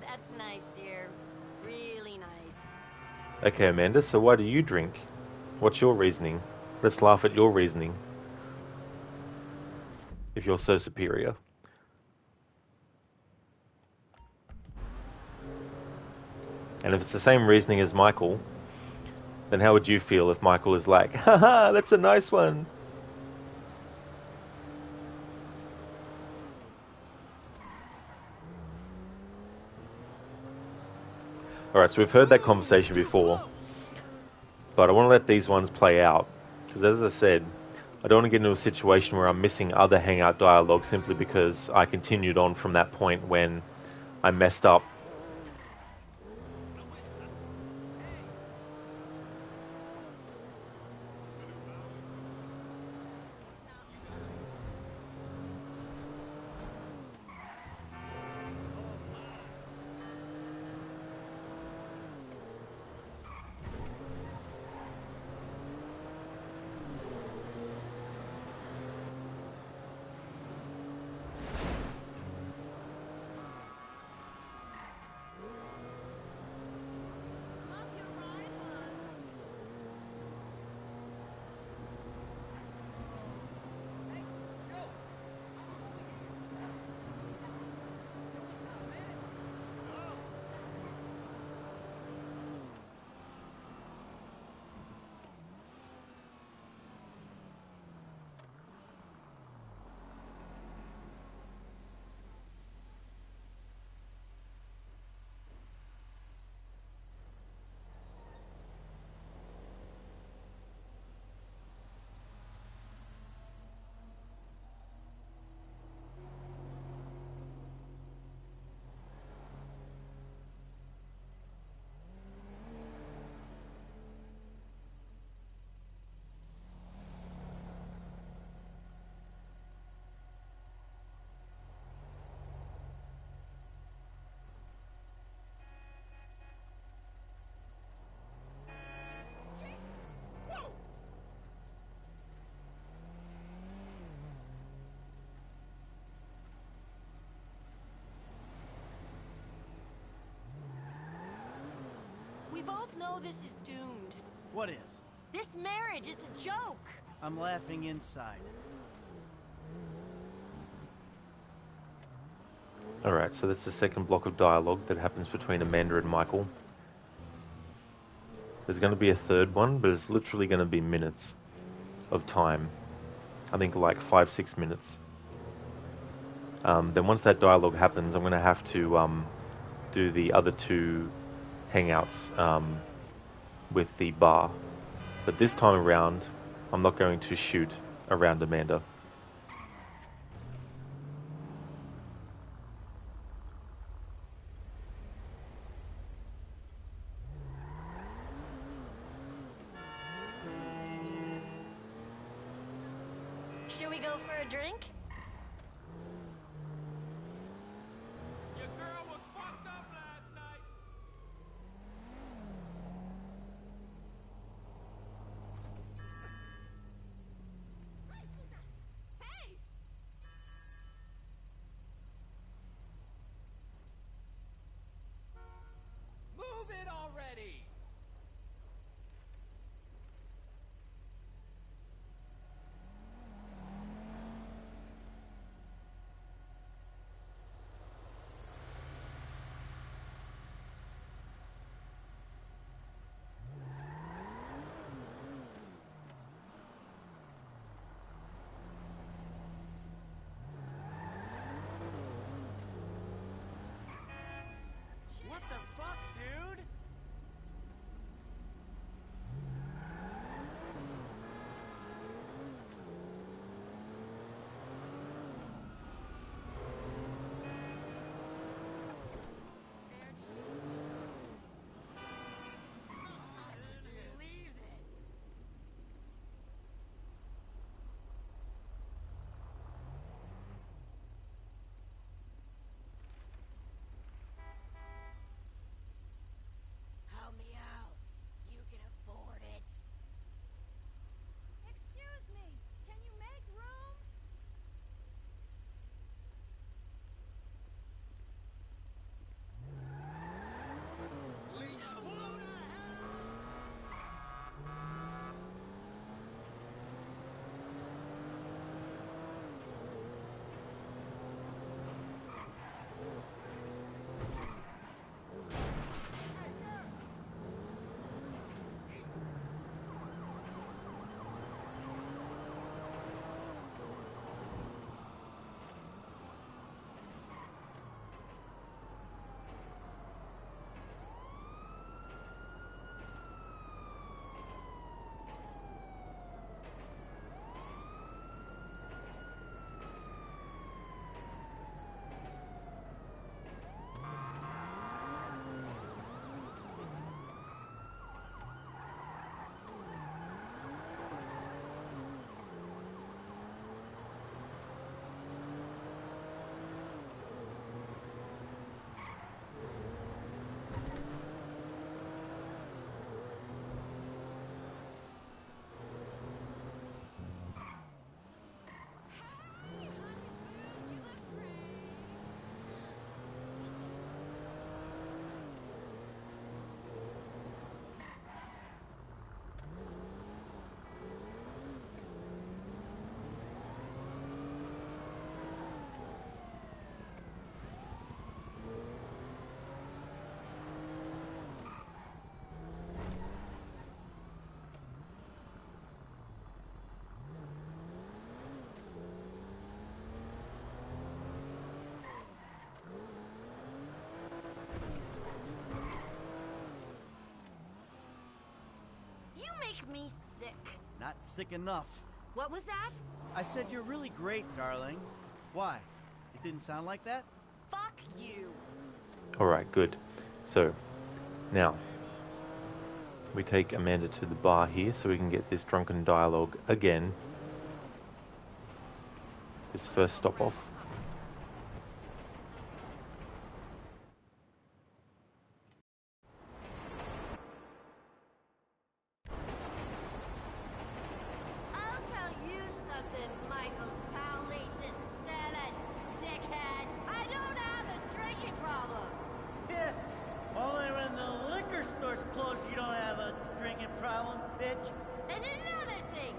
That's nice, dear. Really nice. Okay, Amanda, so why do you drink? What's your reasoning? Let's laugh at your reasoning. if you're so superior. And if it's the same reasoning as Michael, then how would you feel if Michael is like, haha, that's a nice one? Alright, so we've heard that conversation before, but I want to let these ones play out, because as I said, I don't want to get into a situation where I'm missing other hangout dialogue simply because I continued on from that point when I messed up. We both know this is doomed. What is? This marriage, it's a joke. I'm laughing inside. Alright, so that's the second block of dialogue that happens between Amanda and Michael. There's going to be a third one, but it's literally going to be minutes of time. I think like 5-6 minutes. Then once that dialogue happens, I'm going to have to do the other two hangouts with the bar. But this time around, I'm not going to shoot around Amanda. Should we go for a drink? Your girl was fucked up last night. Hey! Move it already. You make me sick. Not sick enough. What was that? I said you're really great, darling. Why? It didn't sound like that? Fuck you. Alright, good. So, now, we take Amanda to the bar here so we can get this drunken dialogue again. This first stop off. I'll tell you something, Michael Townley, dickhead. I don't have a drinking problem. Yeah. Only when the liquor store's closed you don't have a drinking problem, bitch. And another thing,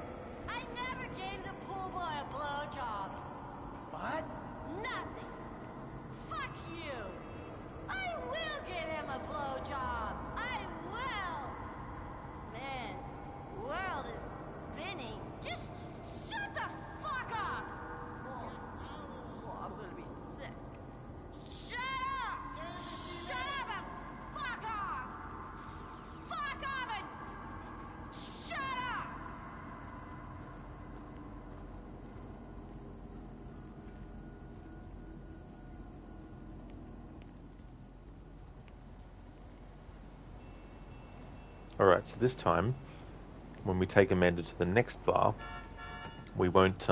I never gave the pool boy a blowjob. What? Nothing. Fuck you. I will give him a blowjob. I will. Man, the world is spinning. Just shut the fuck up. Oh, I'm gonna be sick. Shut up. Shut up and fuck off. Fuck off and shut up. Alright, so this time, when we take Amanda to the next bar, we won't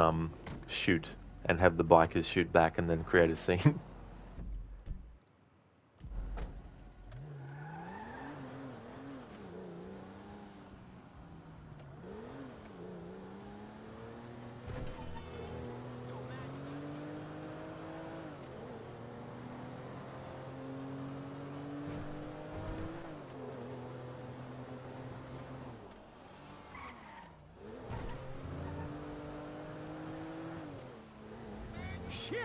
shoot and have the bikers shoot back and then create a scene. Shit!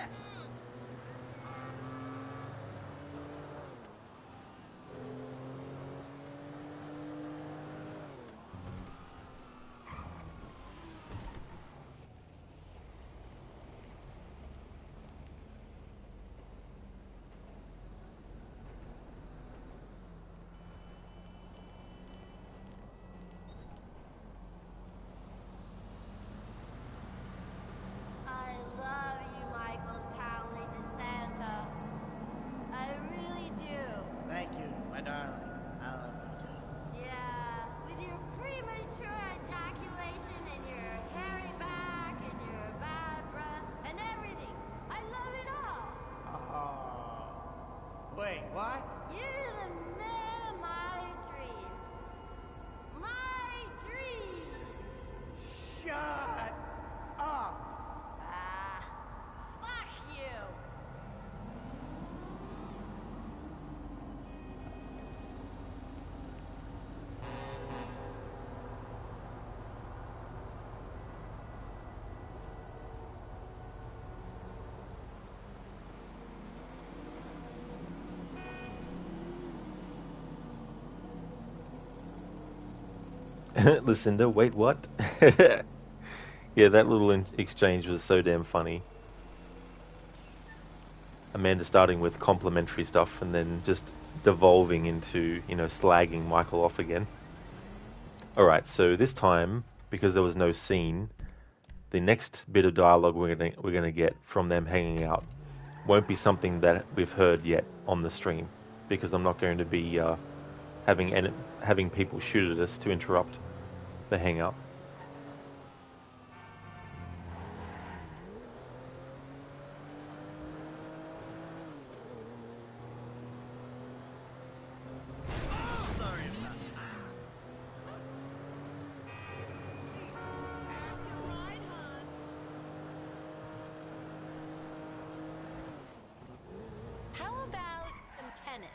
I love you, Michael Townley DeSanta. I really do. Thank you, my darling. I love you too. Yeah, with your premature ejaculation and your hairy back and your bad breath and everything. I love it all. Oh. Wait, what? You're the man of my dreams. My dreams. Shut up! Ah, fuck you. Lucinda, wait, what? Yeah, that little exchange was so damn funny. Amanda starting with complimentary stuff and then just devolving into, slagging Michael off again. Alright, so this time, because there was no scene, the next bit of dialogue we're gonna get from them hanging out won't be something that we've heard yet on the stream, because I'm not going to be having people shoot at us to interrupt the hangout. Sorry about How about some tennis?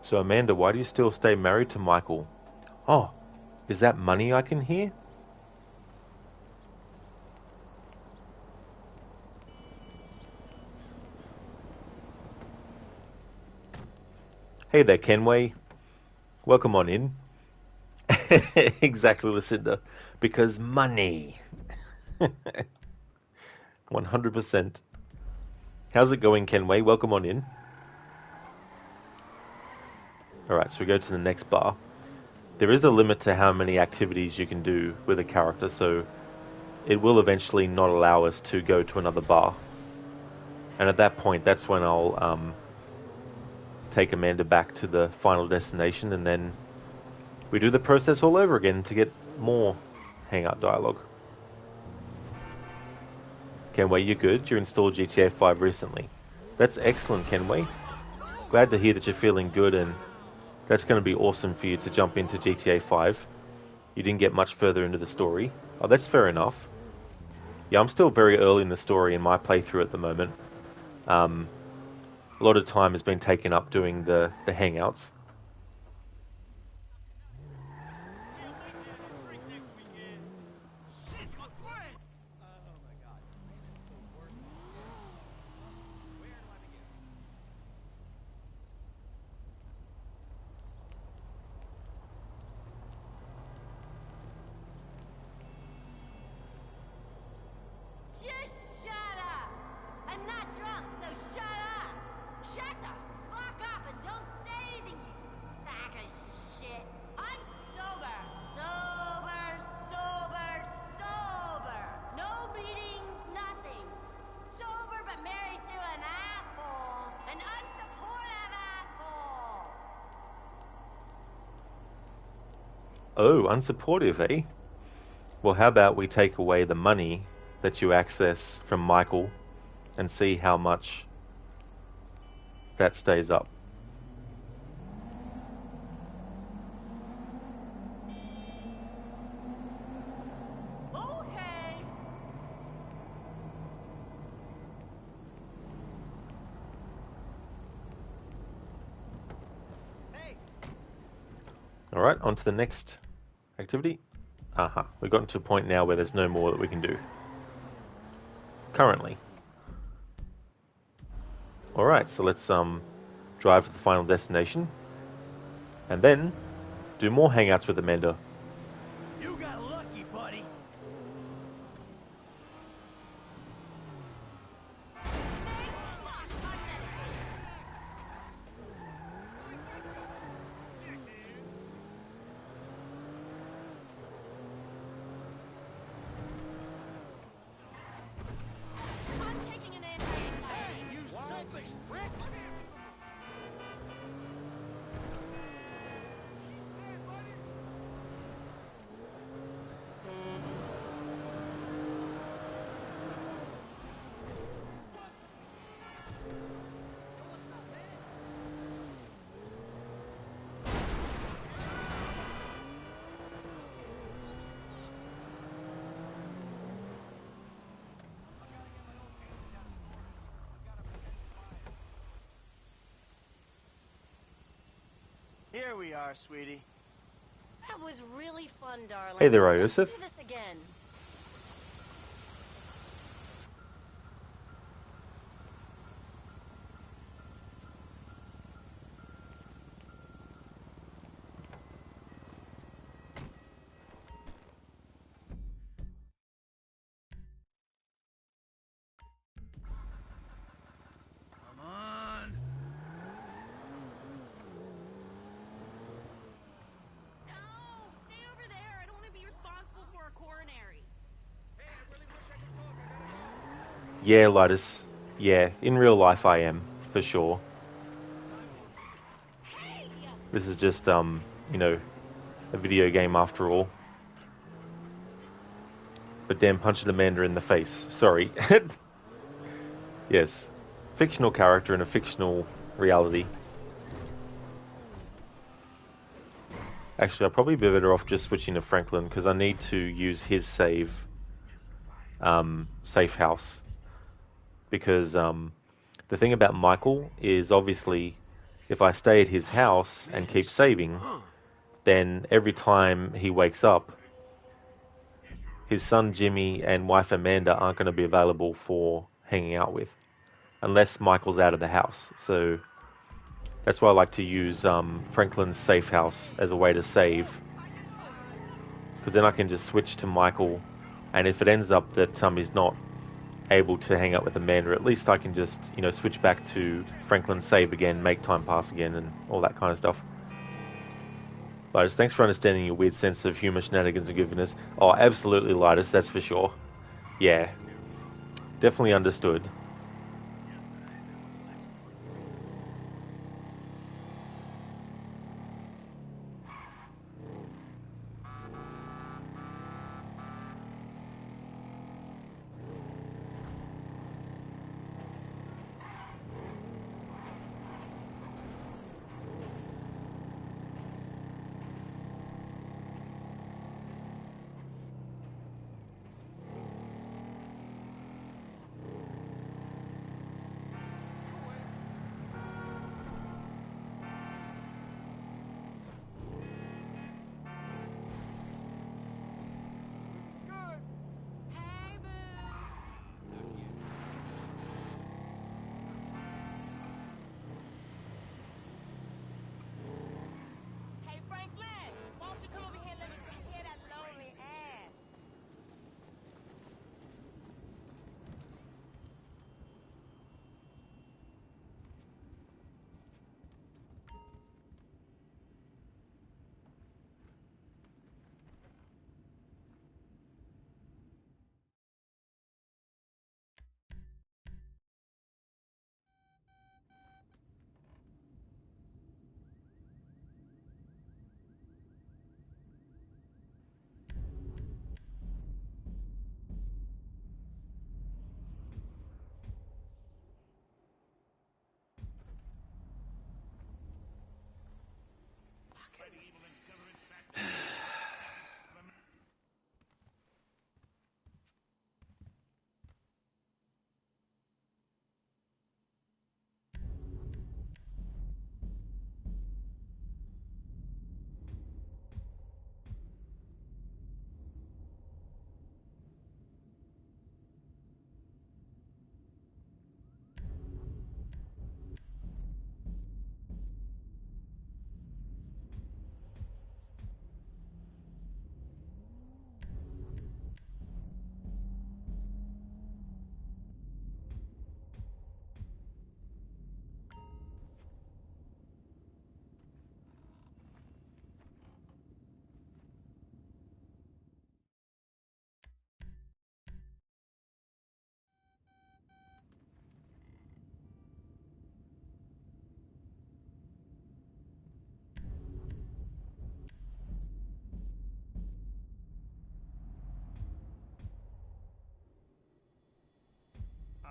So Amanda, why do you still stay married to Michael? Oh, is that money I can hear? Hey there, Kenway. Welcome on in. Exactly, Lucinda. Because money. 100%. How's it going, Kenway? Welcome on in. Alright, so we go to the next bar. There is a limit to how many activities you can do with a character, so it will eventually not allow us to go to another bar. And at that point, that's when I'll take Amanda back to the final destination, and then we do the process all over again to get more hangout dialogue. Kenway, you good? You installed GTA 5 recently. That's excellent, Kenway. Glad to hear that you're feeling good, and that's going to be awesome for you to jump into GTA 5. You didn't get much further into the story. Oh, that's fair enough. Yeah, I'm still very early in the story in my playthrough at the moment. A lot of time has been taken up doing the hangouts. Just shut up! I'm not drunk, so shut up! Shut the fuck up and don't say anything, you sack of shit! I'm sober! Sober, sober, sober! No meetings, nothing! Sober but married to an asshole! An unsupportive asshole! Oh, unsupportive, eh? Well, how about we take away the money that you access from Michael and see how much that stays up. Okay. Alright, on to the next activity. Aha, we've gotten to a point now where there's no more that we can do. Currently. Alright, so let's drive to the final destination. And then do more hangouts with Amanda. You got lucky, buddy. You selfish prick! Here we are, sweetie. That was really fun, darling. Hey there, Let's Iosif. do this again. Come on. No! Stay over there. I don't want to be responsible for a coronary. Hey, I really wish I could talk. I gotta go. Yeah, Lidus. Yeah, in real life I am, for sure. This is just, you know, a video game after all. But damn, punching Amanda in the face. Sorry. Yes. Fictional character in a fictional reality. Actually, I'll probably be better off just switching to Franklin, because I need to use his safe house. Because the thing about Michael is obviously if I stay at his house and keep saving, then every time he wakes up, his son Jimmy and wife Amanda aren't going to be available for hanging out with, unless Michael's out of the house. So that's why I like to use Franklin's safe house as a way to save, because then I can just switch to Michael, and if it ends up that he's not able to hang out with Amanda, at least I can just, switch back to Franklin's save again, make time pass again, and all that kind of stuff. Lightus, thanks for understanding your weird sense of humour, shenanigans, and goofiness. Oh, absolutely, Lightus, that's for sure. Yeah, definitely understood. Hey, Franklin, why don't you come over here and let me take care of that lonely ass?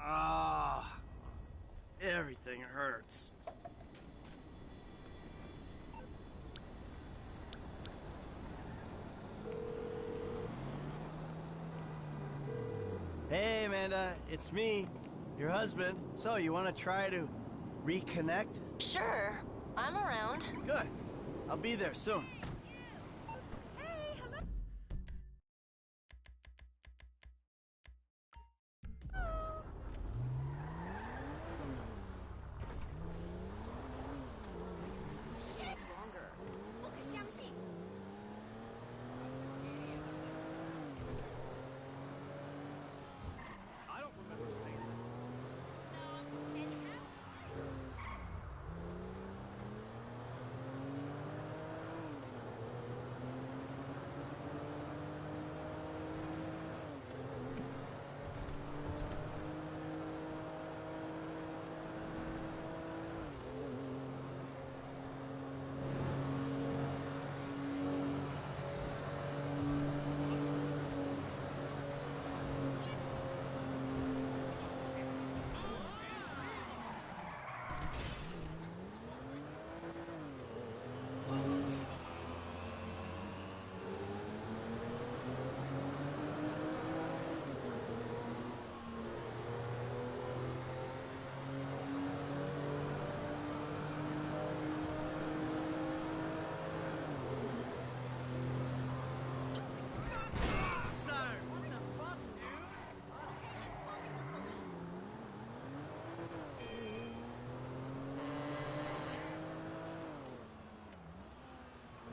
Ah, everything hurts. Hey, Amanda, it's me, your husband. So, you want to try to reconnect? Sure, I'm around. Good. I'll be there soon.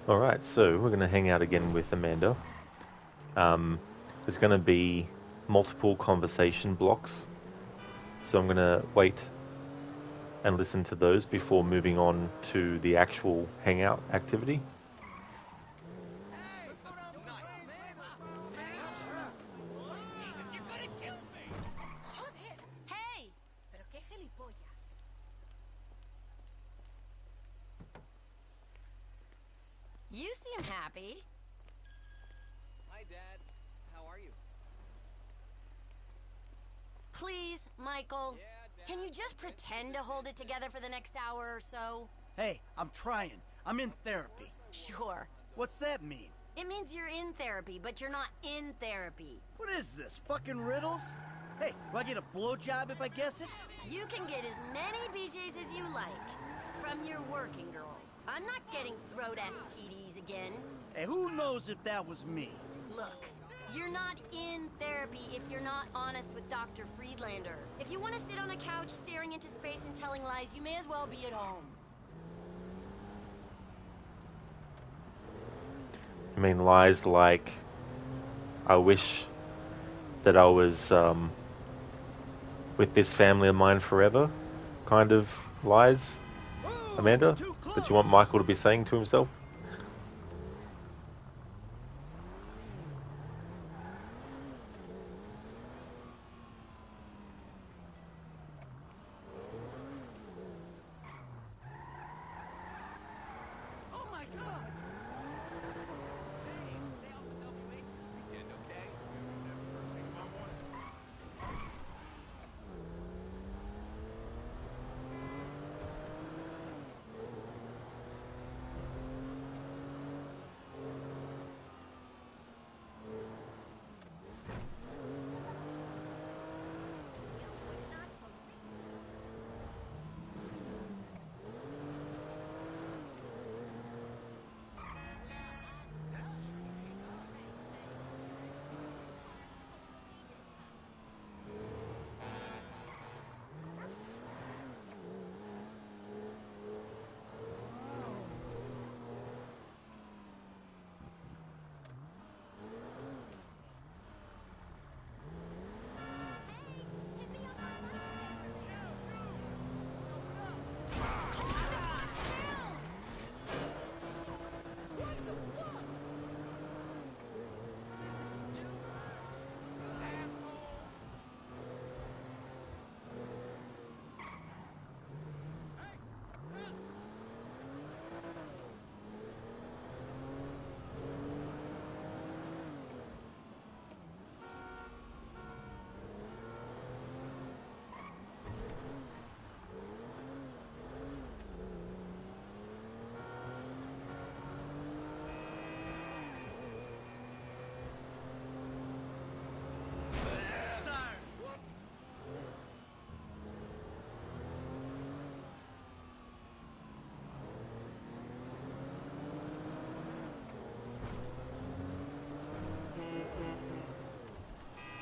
Alright, so we're going to hang out again with Amanda. There's going to be multiple conversation blocks, so I'm going to wait and listen to those before moving on to the actual hangout activity. Hey! Pero qué gilipollas. You seem happy. Hi, Dad. How are you? Please, Michael. Can you just pretend to hold it together for the next hour or so? Hey, I'm trying. I'm in therapy. Sure. What's that mean? It means you're in therapy, but you're not in therapy. What is this, fucking riddles? Hey, do I get a blowjob if I guess it? You can get as many BJs as you like. From your working girls. I'm not getting throat STDs again. Hey, who knows if that was me? Look, you're not in therapy if you're not honest with Dr. Friedlander. If you want to sit on a couch staring into space and telling lies, you may as well be at home. I mean, lies like, I wish that I was with this family of mine forever, kind of lies, Amanda, that you want Michael to be saying to himself? Oh my God! Hey, stay off the WH this weekend, okay? First thing tomorrow morning.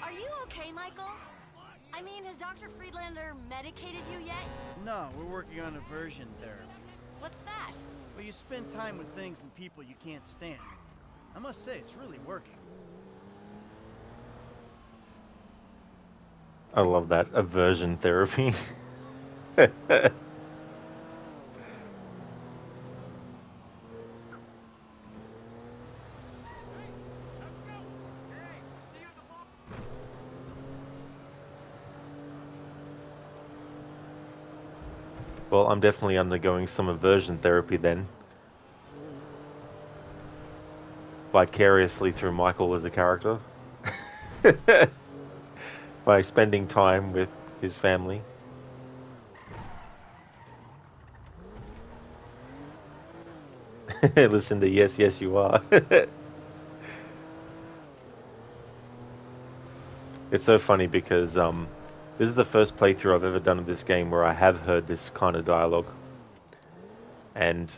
Are you okay, Michael? I mean, has Dr. Friedlander medicated you yet? No, we're working on aversion therapy. What's that? Well, you spend time with things and people you can't stand. I must say, it's really working. I love that, aversion therapy. Well, I'm definitely undergoing some aversion therapy then. Vicariously through Michael as a character. By spending time with his family. Listen to Yes, Yes You Are. It's so funny because this is the first playthrough I've ever done of this game where I have heard this kind of dialogue. And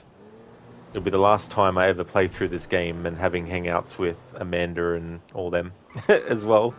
it'll be the last time I ever play through this game and having hangouts with Amanda and all them as well.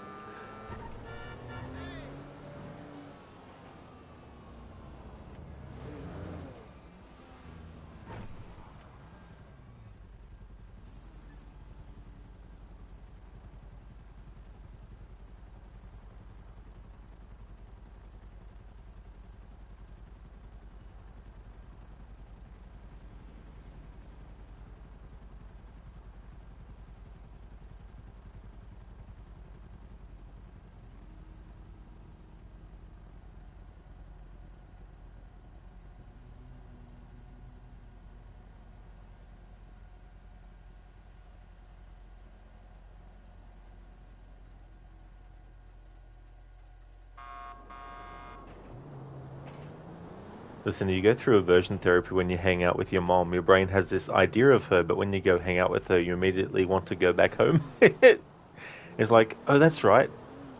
Listen, you go through aversion therapy when you hang out with your mom. Your brain has this idea of her, but when you go hang out with her, you immediately want to go back home. It's like, oh, that's right.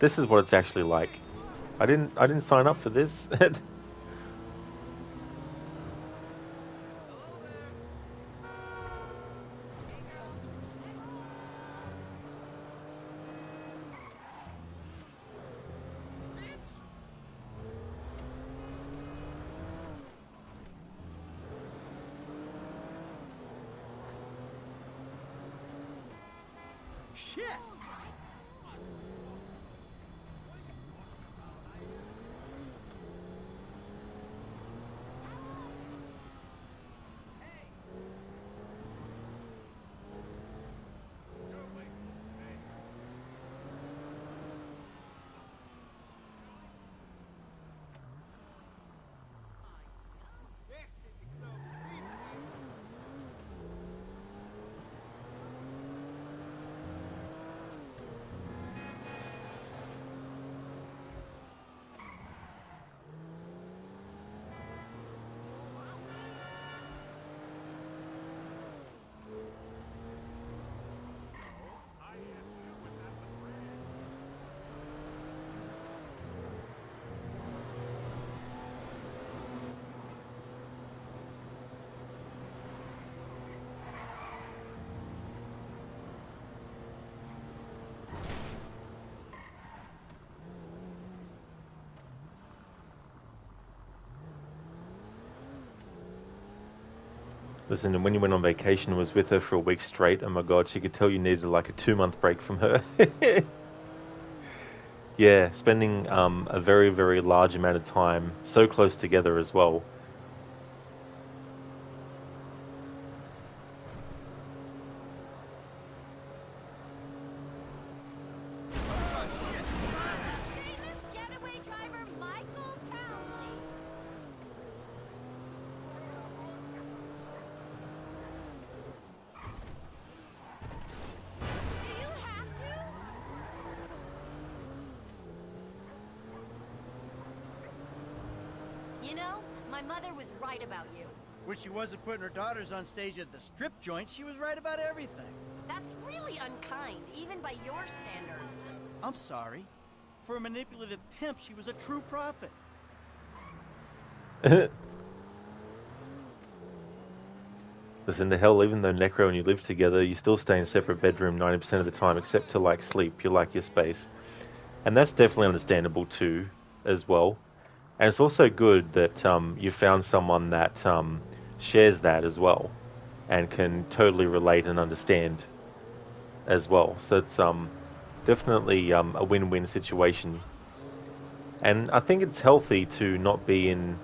This is what it's actually like. I didn't sign up for this. Shit! Listen, and when you went on vacation and was with her for a week straight, oh my god, she could tell you needed like a 2-month break from her. Yeah, spending a very, very large amount of time so close together as well. Getaway driver Michael Townley. Do you have to? You know, my mother was right about you. When she wasn't putting her daughters on stage at the strip joint, she was right about everything. That's really unkind, even by your standards. I'm sorry. For a manipulative pimp, she was a true prophet. Listen, the hell, even though Necro and you live together, you still stay in a separate bedroom 90% of the time, except to like sleep. You like your space. And that's definitely understandable too, as well. And it's also good that you found someone that shares that as well, and can totally relate and understand as well. So it's definitely a win-win situation. And I think it's healthy to not be in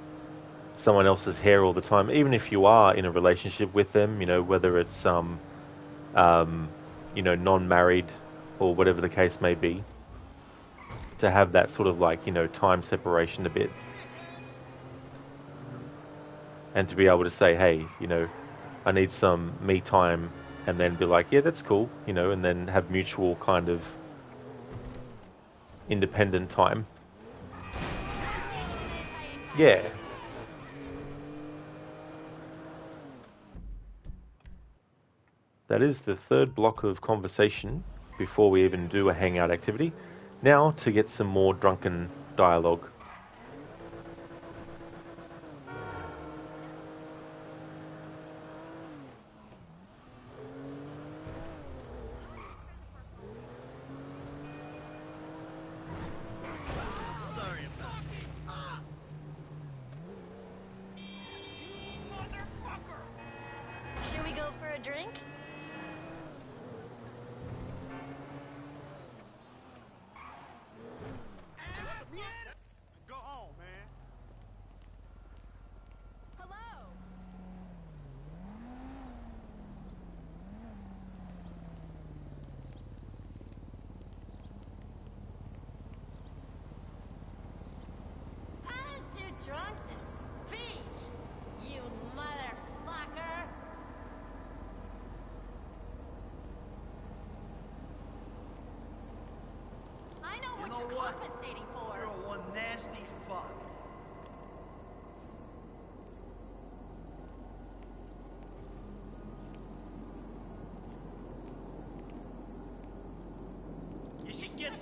someone else's hair all the time, even if you are in a relationship with them, you know, whether it's non-married or whatever the case may be, to have that sort of like, time separation a bit. And to be able to say, hey, I need some me time, and then be like, yeah, that's cool, and then have mutual kind of independent time. Yeah. That is the third block of conversation before we even do a hangout activity. Now to get some more drunken dialogue. Sorry about it. Should we go for a drink? Go on, man. Hello. How did you drunk this speech, you motherfucker? I know what you're compensating for. You're one nasty fuck.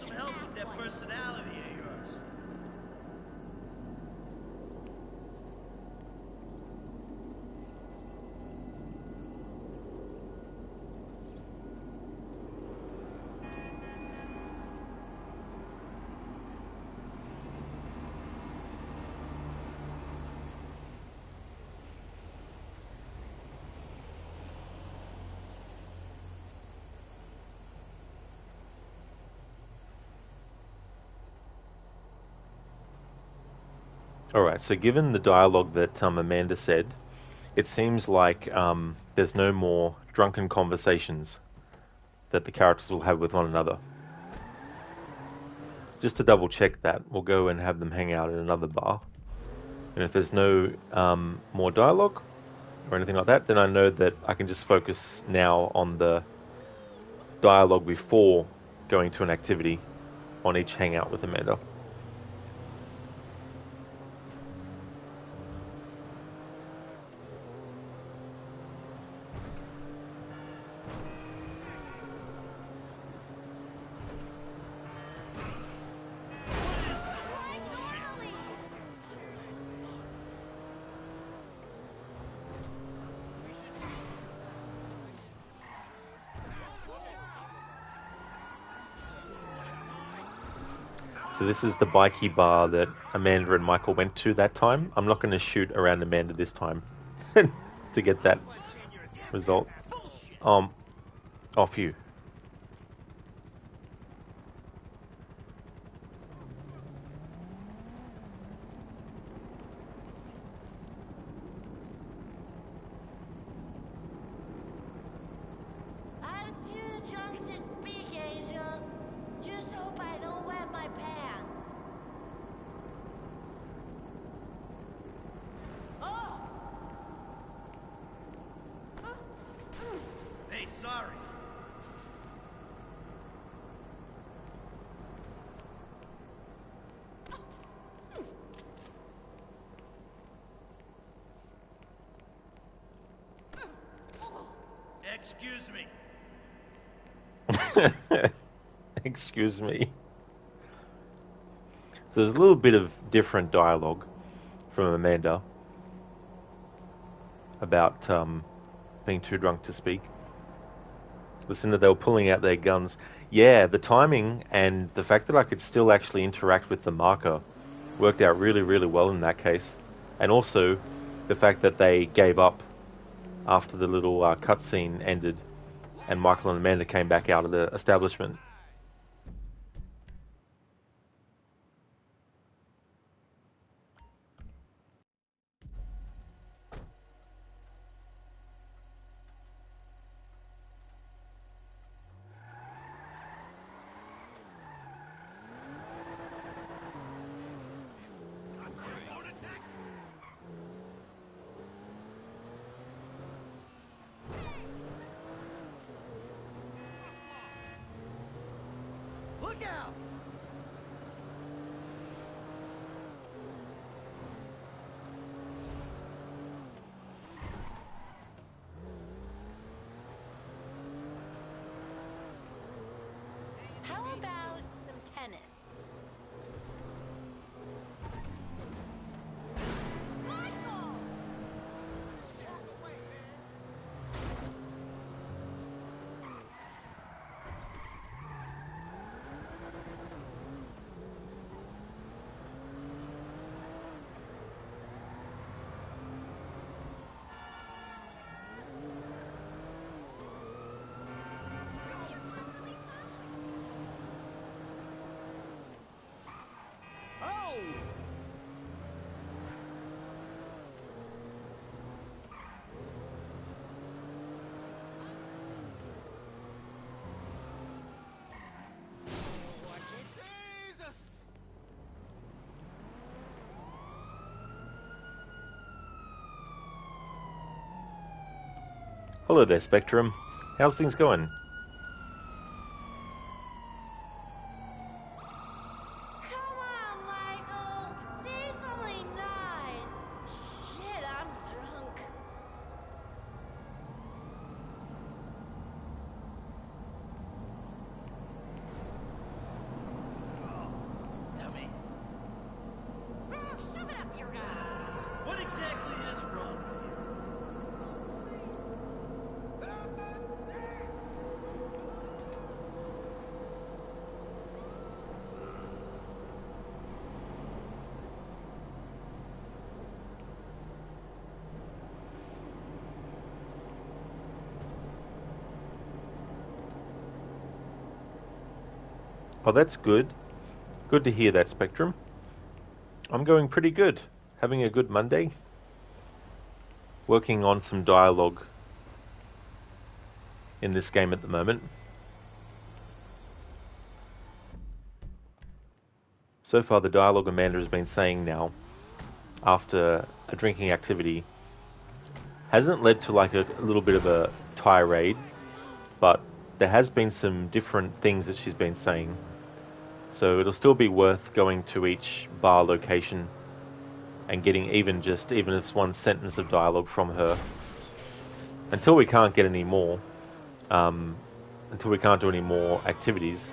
some help with that personality of yours. Alright, so given the dialogue that Amanda said, it seems like there's no more drunken conversations that the characters will have with one another. Just to double check that, we'll go and have them hang out in another bar. And if there's no more dialogue or anything like that, then I know that I can just focus now on the dialogue before going to an activity on each hangout with Amanda. So this is the bikey bar that Amanda and Michael went to that time. I'm not going to shoot around Amanda this time to get that result. Off you. I'm too drunk to speak, Angel. Just hope I don't wet my pants. Oh! Hey, sorry. Excuse me. Excuse me. So there's a little bit of different dialogue from Amanda about being too drunk to speak. Listen to they were pulling out their guns. Yeah, the timing and the fact that I could still actually interact with the marker worked out really, really well in that case. And also the fact that they gave up after the little cutscene ended and Michael and Amanda came back out of the establishment. Look out! How about some tennis? Michael! Oh! Hello there, Spectrum. How's things going? Come on, Michael. Say something nice. Shit, I'm drunk. Oh, that's good. Good to hear that, Spectrum. I'm going pretty good. Having a good Monday. Working on some dialogue in this game at the moment. So far, the dialogue Amanda has been saying now, after a drinking activity, hasn't led to like a little bit of a tirade, but there has been some different things that she's been saying. So it'll still be worth going to each bar location and getting even if it's one sentence of dialogue from her. Until we can't get any more, until we can't do any more activities,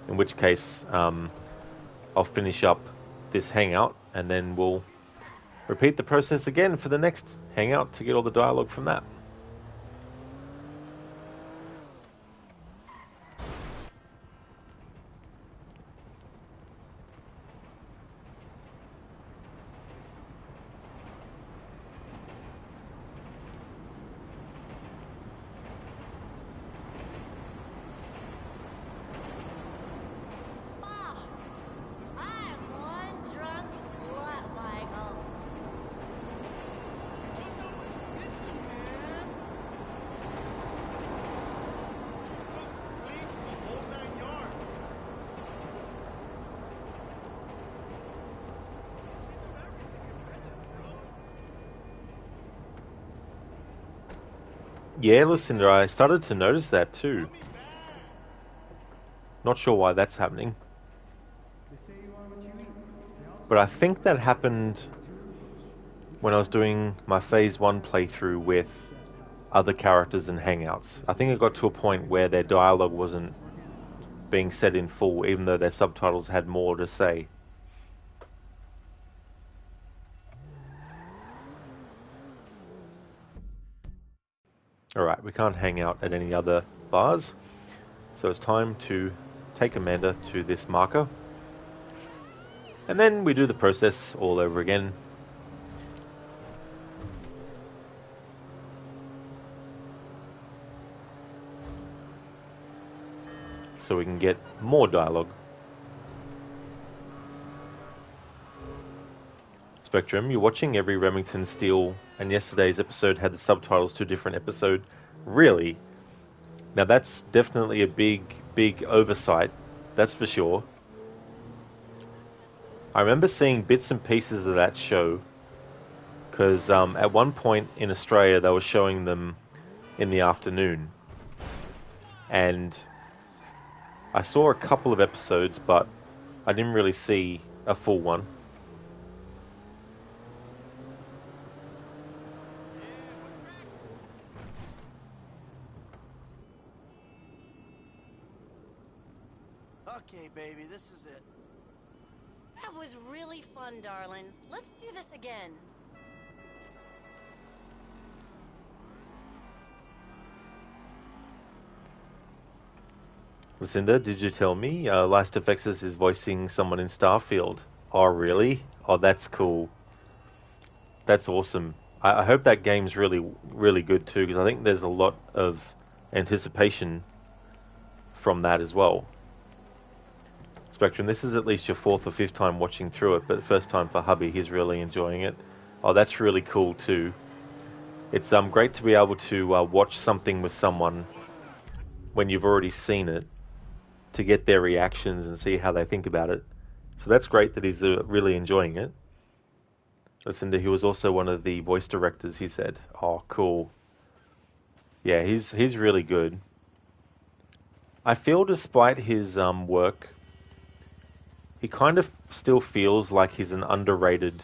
in which case I'll finish up this hangout and then we'll repeat the process again for the next hangout to get all the dialogue from that. Yeah, Lucinda, I started to notice that too. Not sure why that's happening. But I think that happened when I was doing my Phase 1 playthrough with other characters in Hangouts. I think it got to a point where their dialogue wasn't being said in full, even though their subtitles had more to say. Alright, we can't hang out at any other bars, so it's time to take Amanda to this marker. And then we do the process all over again. So we can get more dialogue. Spectrum, you're watching every Remington Steele, and yesterday's episode had the subtitles to a different episode. Really? Now that's definitely a big oversight, that's for sure. I remember seeing bits and pieces of that show, because at one point in Australia they were showing them in the afternoon. And I saw a couple of episodes, but I didn't really see a full one. Okay, baby, this is it. That was really fun, darling. Let's do this again. Lucinda, did you tell me Last FXs is voicing someone in Starfield? Oh, really? Oh, that's cool. That's awesome. I hope that game's really, really good too, because I think there's a lot of anticipation from that as well. Spectrum, this is at least your 4th or 5th time watching through it, but first time for hubby, he's really enjoying it. Oh, that's really cool too. It's great to be able to watch something with someone when you've already seen it, to get their reactions and see how they think about it. So that's great that he's really enjoying it. Listen, he was also one of the voice directors, he said. Oh, cool. Yeah, he's really good. I feel despite his work, he kind of still feels like he's an underrated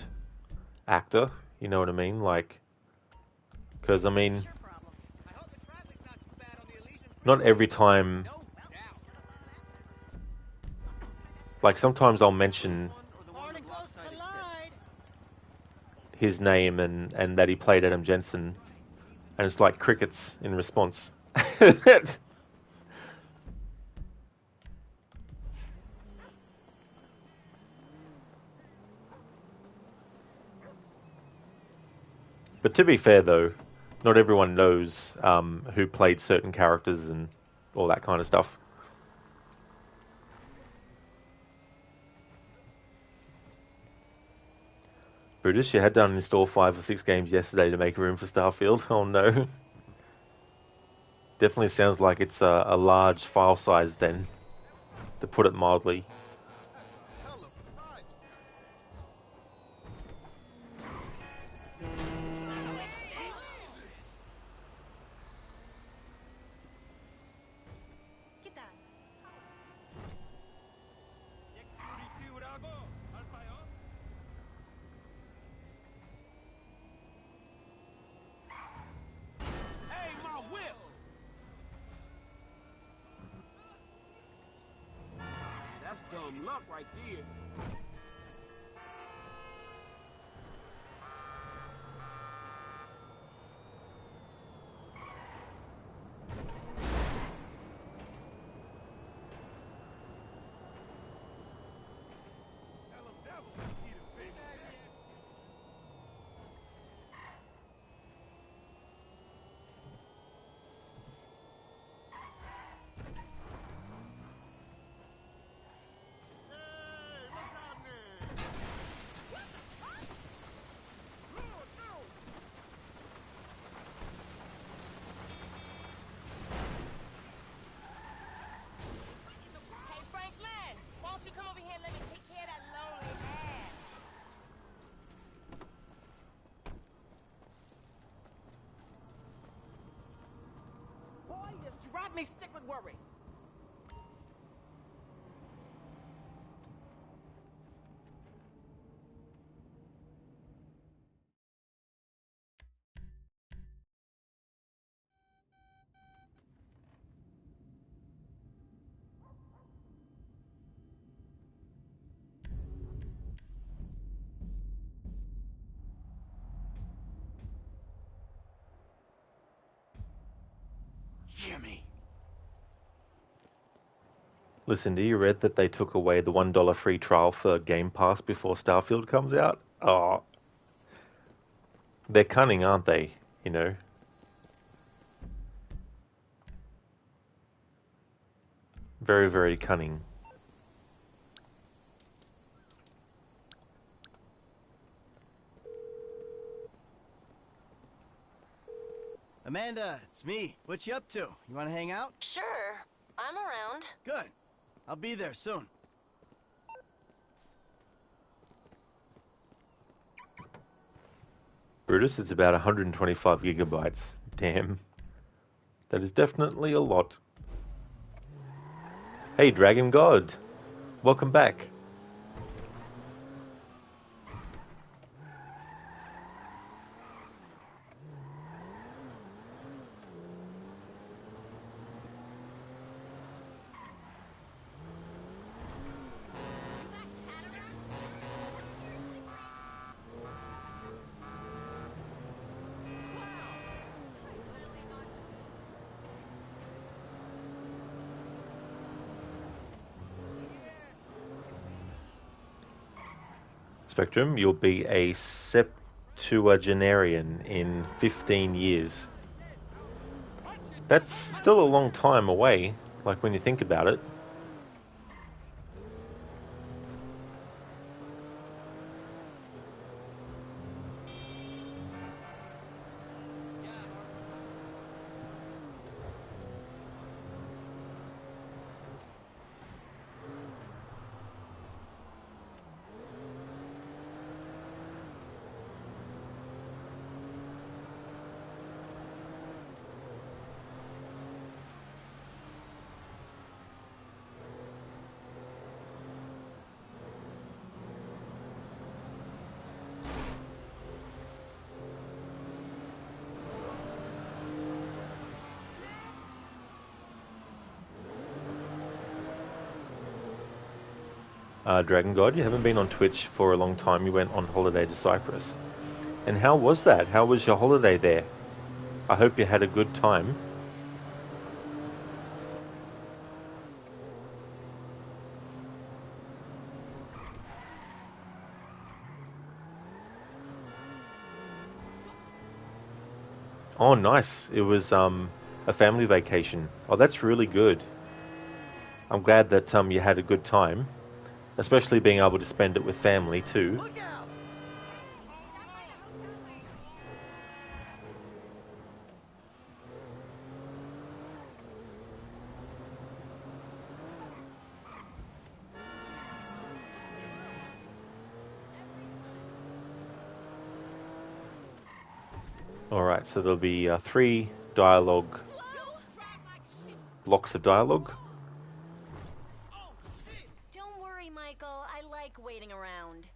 actor. You know what I mean? Like, because, I mean, not every time... Like, sometimes I'll mention his name and that he played Adam Jensen, and it's like crickets in response. But to be fair, though, not everyone knows who played certain characters and all that kind of stuff. Brutus, you had to uninstall 5 or 6 games yesterday to make room for Starfield. Oh no. Definitely sounds like it's a large file size then, to put it mildly. Hey, my whip! That's dumb luck right there. Hey, Franklin, why don't you come over here and let me take care of that lonely ass? Boy, you drive me sick with worry. Jimmy. Listen, do you read that they took away the $1 free trial for Game Pass before Starfield comes out? Oh. They're cunning, aren't they? You know? Very, very cunning. Amanda, it's me. What you up to? You want to hang out? Sure, I'm around. Good. I'll be there soon. Brutus, it's about 125 gigabytes. Damn. That is definitely a lot. Hey, Dragon God. Welcome back. Spectrum, you'll be a septuagenarian in 15 years. That's still a long time away, like when you think about it. Dragon God, you haven't been on Twitch for a long time. You went on holiday to Cyprus. And how was that? How was your holiday there? I hope you had a good time. Oh, nice. It was a family vacation. Oh, that's really good. I'm glad that you had a good time, especially being able to spend it with family too. Alright, so there'll be 3 dialogue blocks of dialogue. Don't worry, Michael. I like waiting around.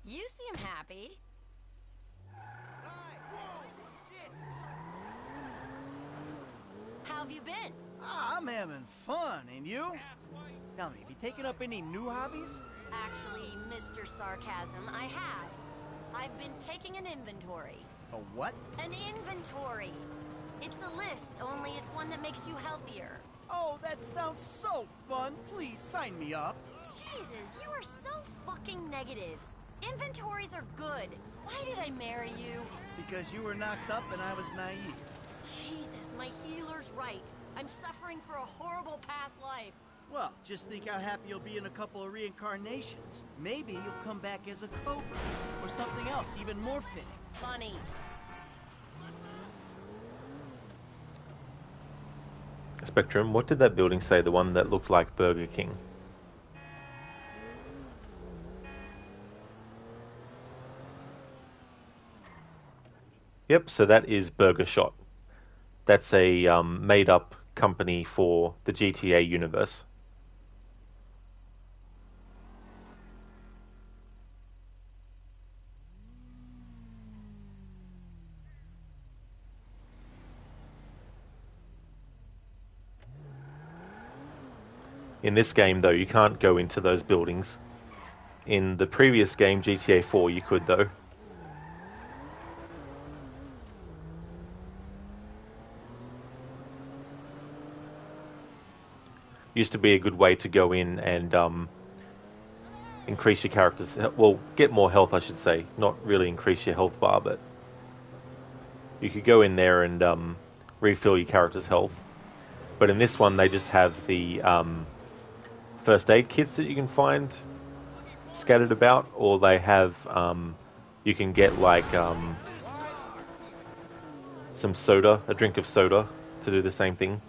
You seem happy. How have you been? I'm having fun, and you? Tell me, have you taken up any new hobbies? Actually, Mr. Sarcasm, I have. I've been taking an inventory. A what? An inventory. It's a list, only it's one that makes you healthier. Oh, that sounds so fun. Please sign me up. Jesus, you are so fucking negative. Inventories are good. Why did I marry you? Because you were knocked up and I was naive. Jesus, my healer's right. I'm suffering for a horrible past life. Well, just think how happy you'll be in a couple of reincarnations. Maybe you'll come back as a cobra, or something else even more fitting. Funny. Spectrum, what did that building say, the one that looked like Burger King? Yep, so that is Burger Shot. That's a made-up company for the GTA universe. In this game, though, you can't go into those buildings. In the previous game, GTA 4, you could, though. Used to be a good way to go in and increase your character's... Well, get more health, I should say. Not really increase your health bar, but... You could go in there and refill your character's health. But in this one, they just have the first aid kits that you can find scattered about, or they have... you can get, like, some soda, a drink of soda, to do the same thing.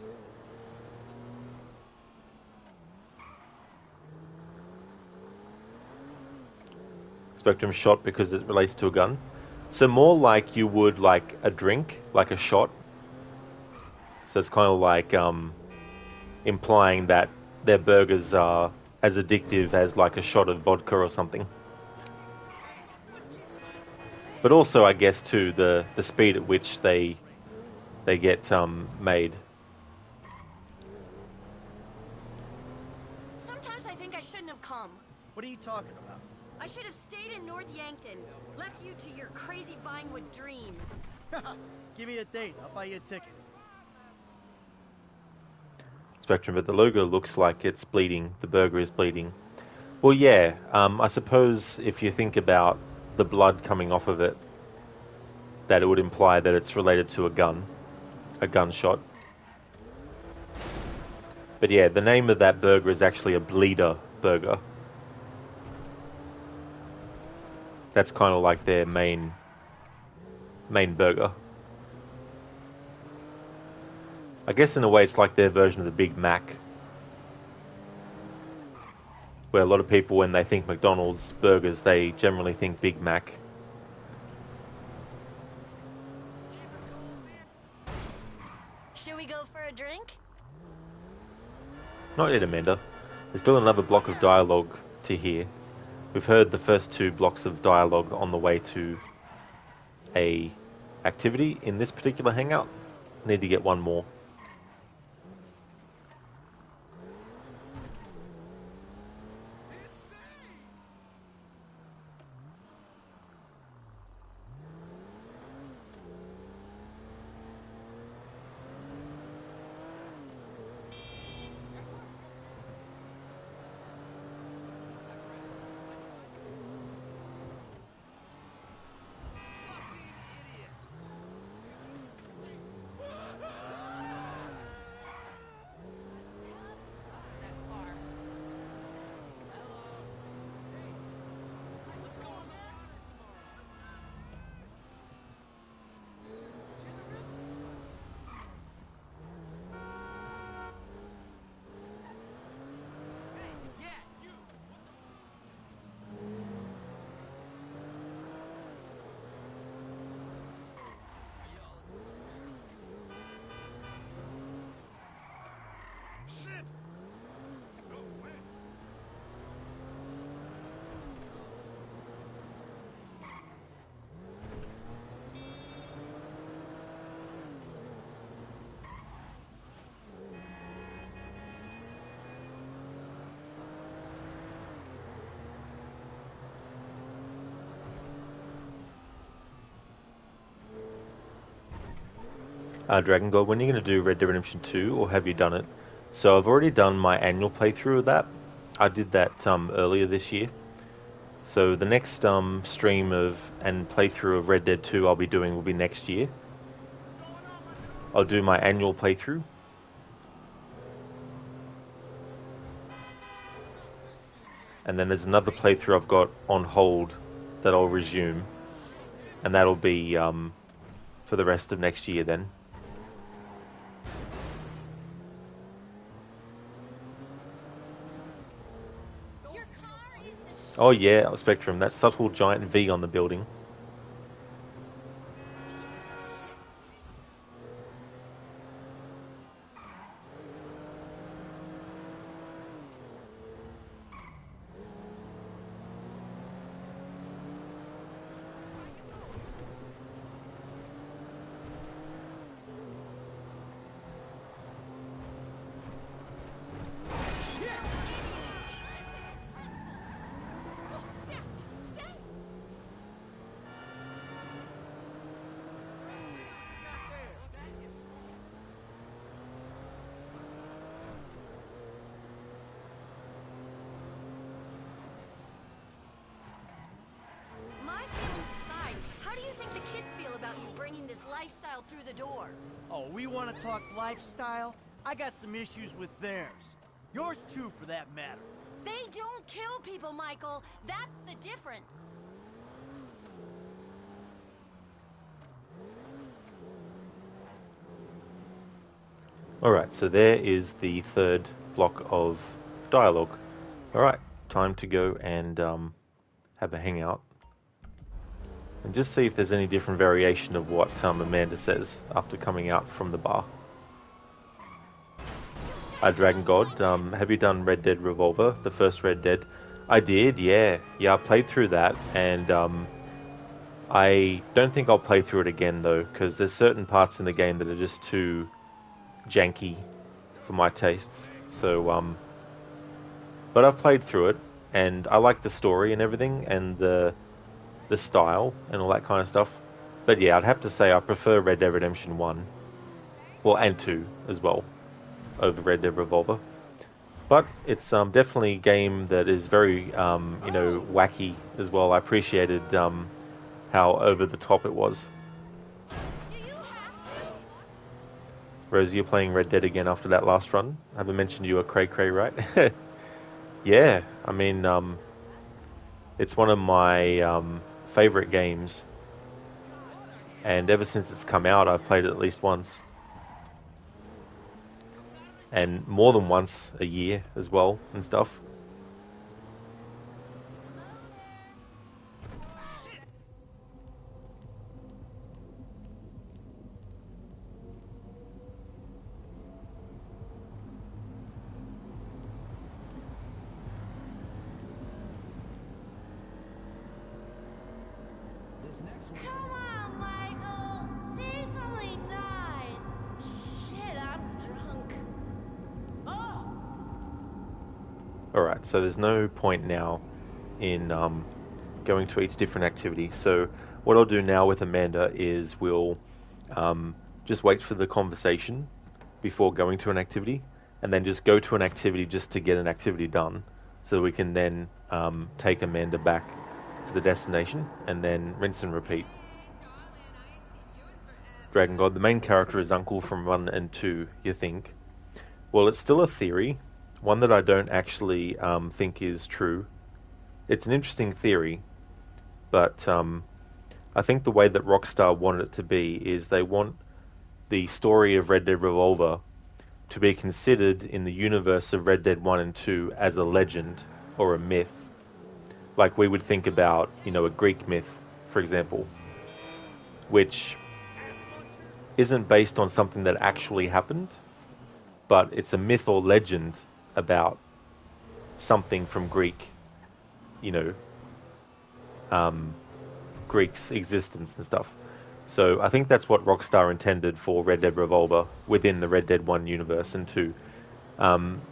Spectrum shot because it relates to a gun. So more like you would like a drink, like a shot. So it's kind of like implying that their burgers are as addictive as like a shot of vodka or something. But also, I guess, too, the speed at which they get made. Sometimes I think I shouldn't have come. What are you talking about? I should have stayed in North Yankton, left you to your crazy Vinewood dream. Give me a date, I'll buy you a ticket. Spectrum, but the logo looks like it's bleeding. The burger is bleeding. Well, yeah, I suppose if you think about the blood coming off of it, that it would imply that it's related to a gunshot. But yeah, the name of that burger is actually a bleeder burger. That's kind of like their main burger. I guess in a way it's like their version of the Big Mac. Where a lot of people, when they think McDonald's burgers, they generally think Big Mac. Should we go for a drink? Not yet, Amanda. There's still another block of dialogue to hear. We've heard the first 2 blocks of dialogue on the way to a activity in this particular hangout. Need to get one more. Dragon God, when are you going to do Red Dead Redemption 2, or have you done it? So I've already done my annual playthrough of that. I did that earlier this year. So the next stream and playthrough of Red Dead 2 I'll be doing will be next year. I'll do my annual playthrough. And then there's another playthrough I've got on hold that I'll resume. And that'll be for the rest of next year then. Oh yeah, Spectrum, that subtle giant V on the building. Through the door. Oh, we want to talk lifestyle? I got some issues with theirs. Yours too, for that matter. They don't kill people, Michael. That's the difference. Alright, so there is the third block of dialogue. Alright, time to go and have a hangout. And just see if there's any different variation of what Amanda says after coming out from the bar. Dragon God, have you done Red Dead Revolver, the first Red Dead? I did, yeah. Yeah, I played through that, and I don't think I'll play through it again, though, because there's certain parts in the game that are just too janky for my tastes. So, but I've played through it, and I like the story and everything, and the style and all that kind of stuff. But yeah, I'd have to say I prefer Red Dead Redemption 1, well, and 2 as well, over Red Dead Revolver. But it's definitely a game that is very, wacky as well. I appreciated how over the top it was. Rosie, you're playing Red Dead again after that last run. I haven't mentioned you were cray-cray, right? Yeah, I mean, it's one of my favorite games, and ever since it's come out I've played it at least once, and more than once a year as well and stuff. Alright, so there's no point now in going to each different activity. So what I'll do now with Amanda is we'll just wait for the conversation before going to an activity, and then just go to an activity just to get an activity done, so that we can then take Amanda back to the destination, and then rinse and repeat. Dragon God, the main character is Uncle from 1 and 2, you think? Well, it's still a theory, one that I don't actually think is true. It's an interesting theory, but I think the way that Rockstar wanted it to be is they want the story of Red Dead Revolver to be considered in the universe of Red Dead 1 and 2 as a legend or a myth. Like we would think about, a Greek myth, for example, which isn't based on something that actually happened, but it's a myth or legend about something from Greek's existence and stuff. So I think that's what Rockstar intended for Red Dead Revolver within the Red Dead 1 universe and 2.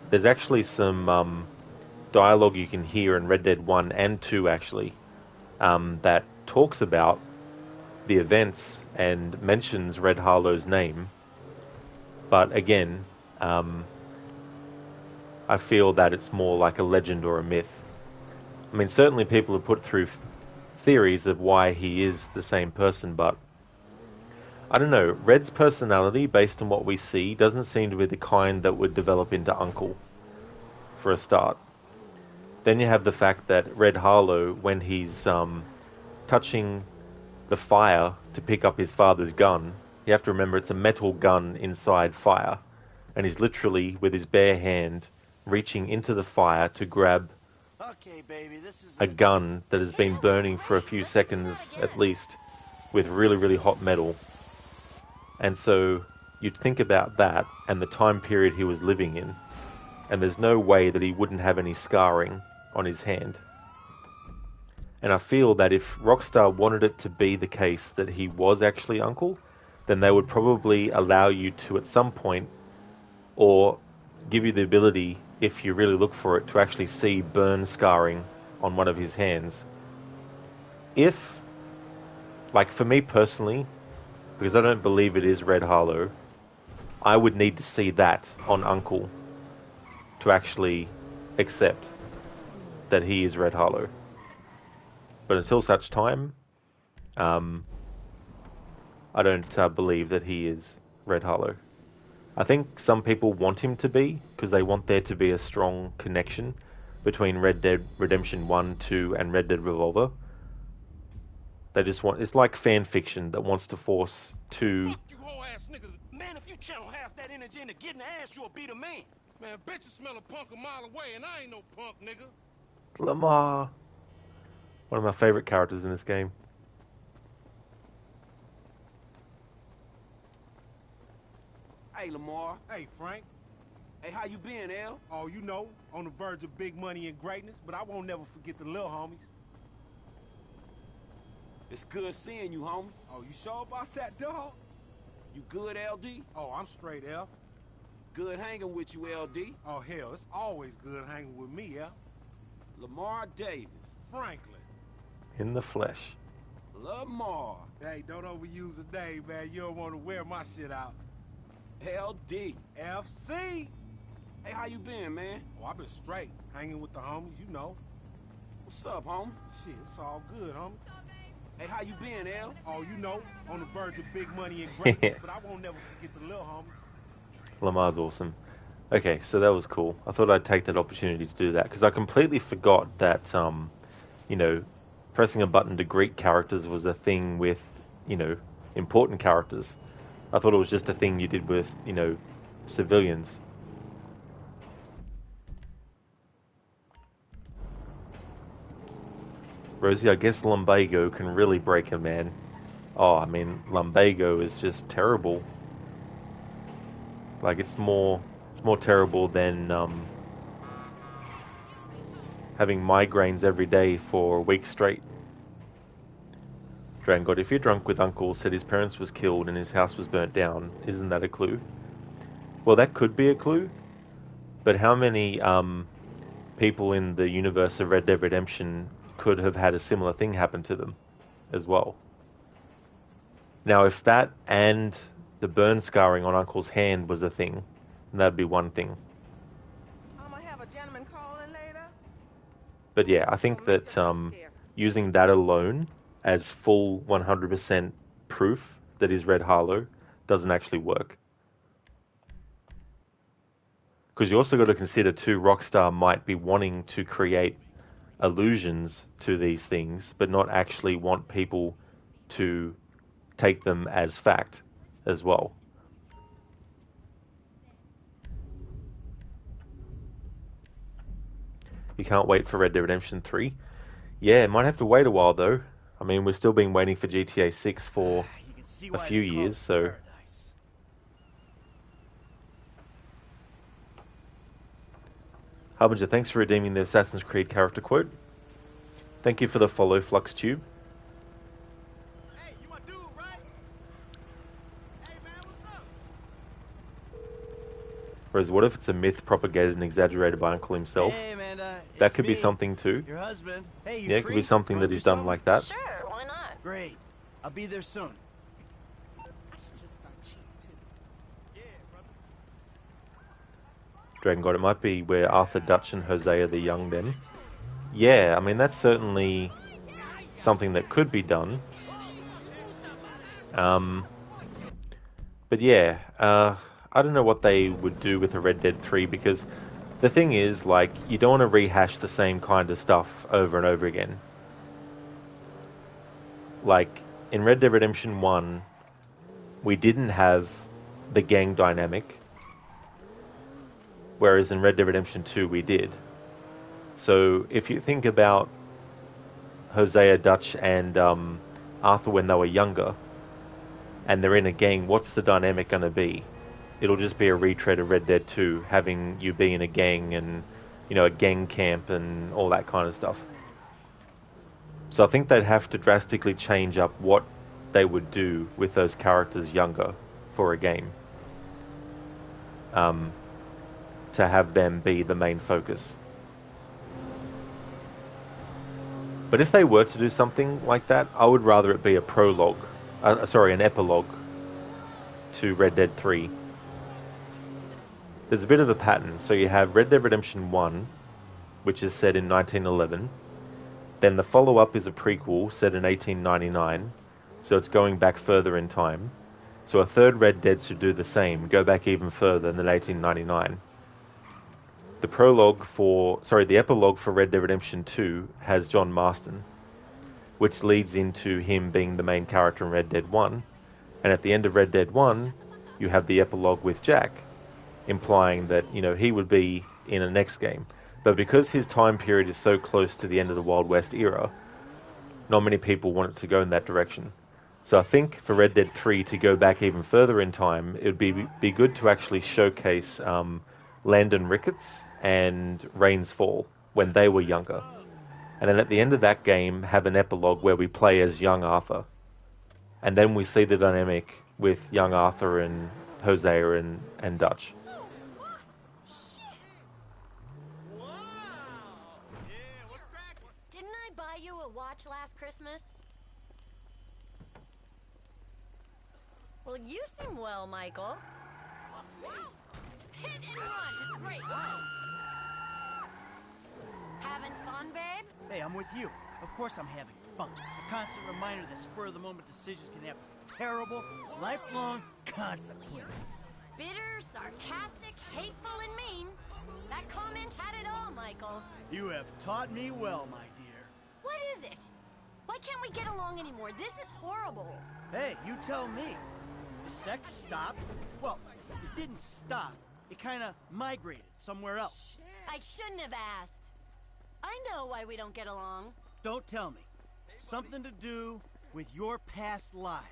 There's actually some dialogue you can hear in Red Dead 1 and 2 actually, that talks about the events and mentions Red Harlow's name But again, I feel that it's more like a legend or a myth. I mean, certainly people have put through theories of why he is the same person, but I don't know. Red's personality, based on what we see, doesn't seem to be the kind that would develop into Uncle, for a start. Then you have the fact that Red Harlow, when he's touching the fire to pick up his father's gun, you have to remember it's a metal gun inside fire, and he's literally, with his bare hand, reaching into the fire to grab a gun that has been burning for a few seconds at least with really, really hot metal. And so you'd think about that and the time period he was living in, and there's no way that he wouldn't have any scarring on his hand. And I feel that if Rockstar wanted it to be the case that he was actually Uncle, then they would probably allow you to, at some point, or give you the ability, if you really look for it, to actually see burn scarring on one of his hands. If, like for me personally, because I don't believe it is Red Harlow, I would need to see that on Uncle to actually accept that he is Red Harlow. But until such time, I don't believe that he is Red Harlow. I think some people want him to be, because they want there to be a strong connection between Red Dead Redemption 1, 2, and Red Dead Revolver. They just want... It's like fan fiction that wants to force two... Fuck you whole ass niggas. Man, if you channel half that energy into getting ass, you'll be the man. Man, bitches smell a punk a mile away, and I ain't no punk, nigga. Lamar. One of my favorite characters in this game. Hey, Lamar. Hey, Frank. Hey, how you been, L? Oh, you know, on the verge of big money and greatness, but I won't never forget the little homies. It's good seeing you, homie. Oh, you sure about that, dog? You good, LD? Oh, I'm straight, F. Good hanging with you, LD. Oh, hell, it's always good hanging with me, F. Lamar Davis. Franklin. In the flesh. Lamar. Hey, don't overuse a name, man. You don't want to wear my shit out. LD. FC. Hey, how you been, man? Oh, I've been straight. Hanging with the homies, you know. What's up, homie? Shit, it's all good, homie. Hey, how you been, L? Oh, you know, on the verge of big money and greatness, but I won't never forget the little homies. Lamar's awesome. Okay, so that was cool. I thought I'd take that opportunity to do that, because I completely forgot that, you know, pressing a button to greet characters was a thing with, you know, important characters. I thought it was just a thing you did with, you know, civilians. Rosie, I guess lumbago can really break a man. Oh, I mean, lumbago is just terrible. Like, it's more terrible than having migraines every day for a week straight. Dragon God, if you're drunk with Uncle, said his parents was killed and his house was burnt down, isn't that a clue? Well, that could be a clue, but how many people in the universe of Red Dead Redemption could have had a similar thing happen to them as well? Now, if that and the burn scarring on Uncle's hand was a thing, that'd be one thing. I'm gonna have a gentleman calling later. But yeah, I think that using that alone as full 100% proof that he's Red Harlow doesn't actually work. Because you also got to consider too, Rockstar might be wanting to create allusions to these things, but not actually want people to take them as fact as well. You can't wait for Red Dead Redemption 3? Yeah, it might have to wait a while though. I mean, we've still been waiting for GTA 6 for a few years, so... Harbinger, thanks for redeeming the Assassin's Creed character quote. Thank you for the follow, FluxTube. Hey, you my dude, right? Hey, man, what's up? Whereas what if it's a myth propagated and exaggerated by Uncle himself? Hey, Amanda, that could be something too. Your husband. Hey, you yeah, it could be something that he's done like that. Sure, why not? Great. I'll be there soon. I should just start cheating too. Yeah, brother. Dragon God. It might be where Arthur, Dutch, and Hosea are the young men. Yeah, I mean, that's certainly something that could be done. But yeah, I don't know what they would do with a Red Dead 3, because the thing is, like, you don't want to rehash the same kind of stuff over and over again. Like, in Red Dead Redemption 1, we didn't have the gang dynamic, whereas in Red Dead Redemption 2 we did. So if you think about Hosea, Dutch, and Arthur when they were younger, and they're in a gang, what's the dynamic going to be? It'll just be a retread of Red Dead 2, having you be in a gang and, you know, a gang camp and all that kind of stuff. So I think they'd have to drastically change up what they would do with those characters younger for a game. To have them be the main focus. But if they were to do something like that, I would rather it be a prologue, an epilogue to Red Dead 3. There's a bit of a pattern. So you have Red Dead Redemption 1, which is set in 1911. Then the follow-up is a prequel set in 1899, so it's going back further in time. So a third Red Dead should do the same, go back even further than 1899. The epilogue for Red Dead Redemption 2 has John Marston, which leads into him being the main character in Red Dead 1. And at the end of Red Dead 1, you have the epilogue with Jack, implying that, you know, he would be in the next game. But because his time period is so close to the end of the Wild West era, not many people want it to go in that direction. So I think for Red Dead 3 to go back even further in time, it would be good to actually showcase Landon Ricketts and Rains Fall when they were younger. And then at the end of that game, have an epilogue where we play as young Arthur. And then we see the dynamic with young Arthur and Hosea and Dutch. Didn't I buy you a watch last Christmas? Well, you seem well, Michael. Hit and run! Great! Having fun, babe? Hey, I'm with you. Of course I'm having fun. A constant reminder that spur-of-the-moment decisions can have terrible, lifelong consequences. Bitter, sarcastic, hateful, and mean. That comment had it all, Michael. You have taught me well, my dear. What is it? Why can't we get along anymore? This is horrible. Hey, you tell me. The sex stopped? Well, it didn't stop. It kind of migrated somewhere else. I shouldn't have asked. I know why we don't get along. Don't tell me. Something to do with your past lives,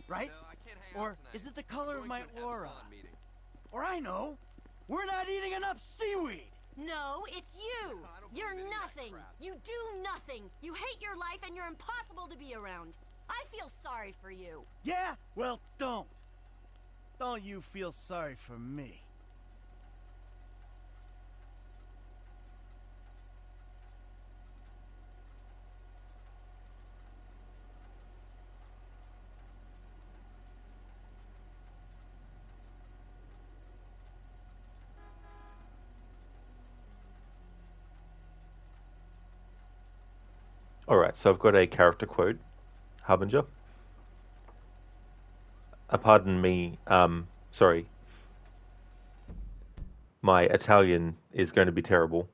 right? Or is it the color of my aura? Or I know, we're not eating enough seaweed. No, it's you. You're nothing. You do nothing. You hate your life and you're impossible to be around. I feel sorry for you. Yeah? Well, don't. Don't you feel sorry for me. Alright, so I've got a character quote. Harbinger. Pardon me, sorry. My Italian is going to be terrible.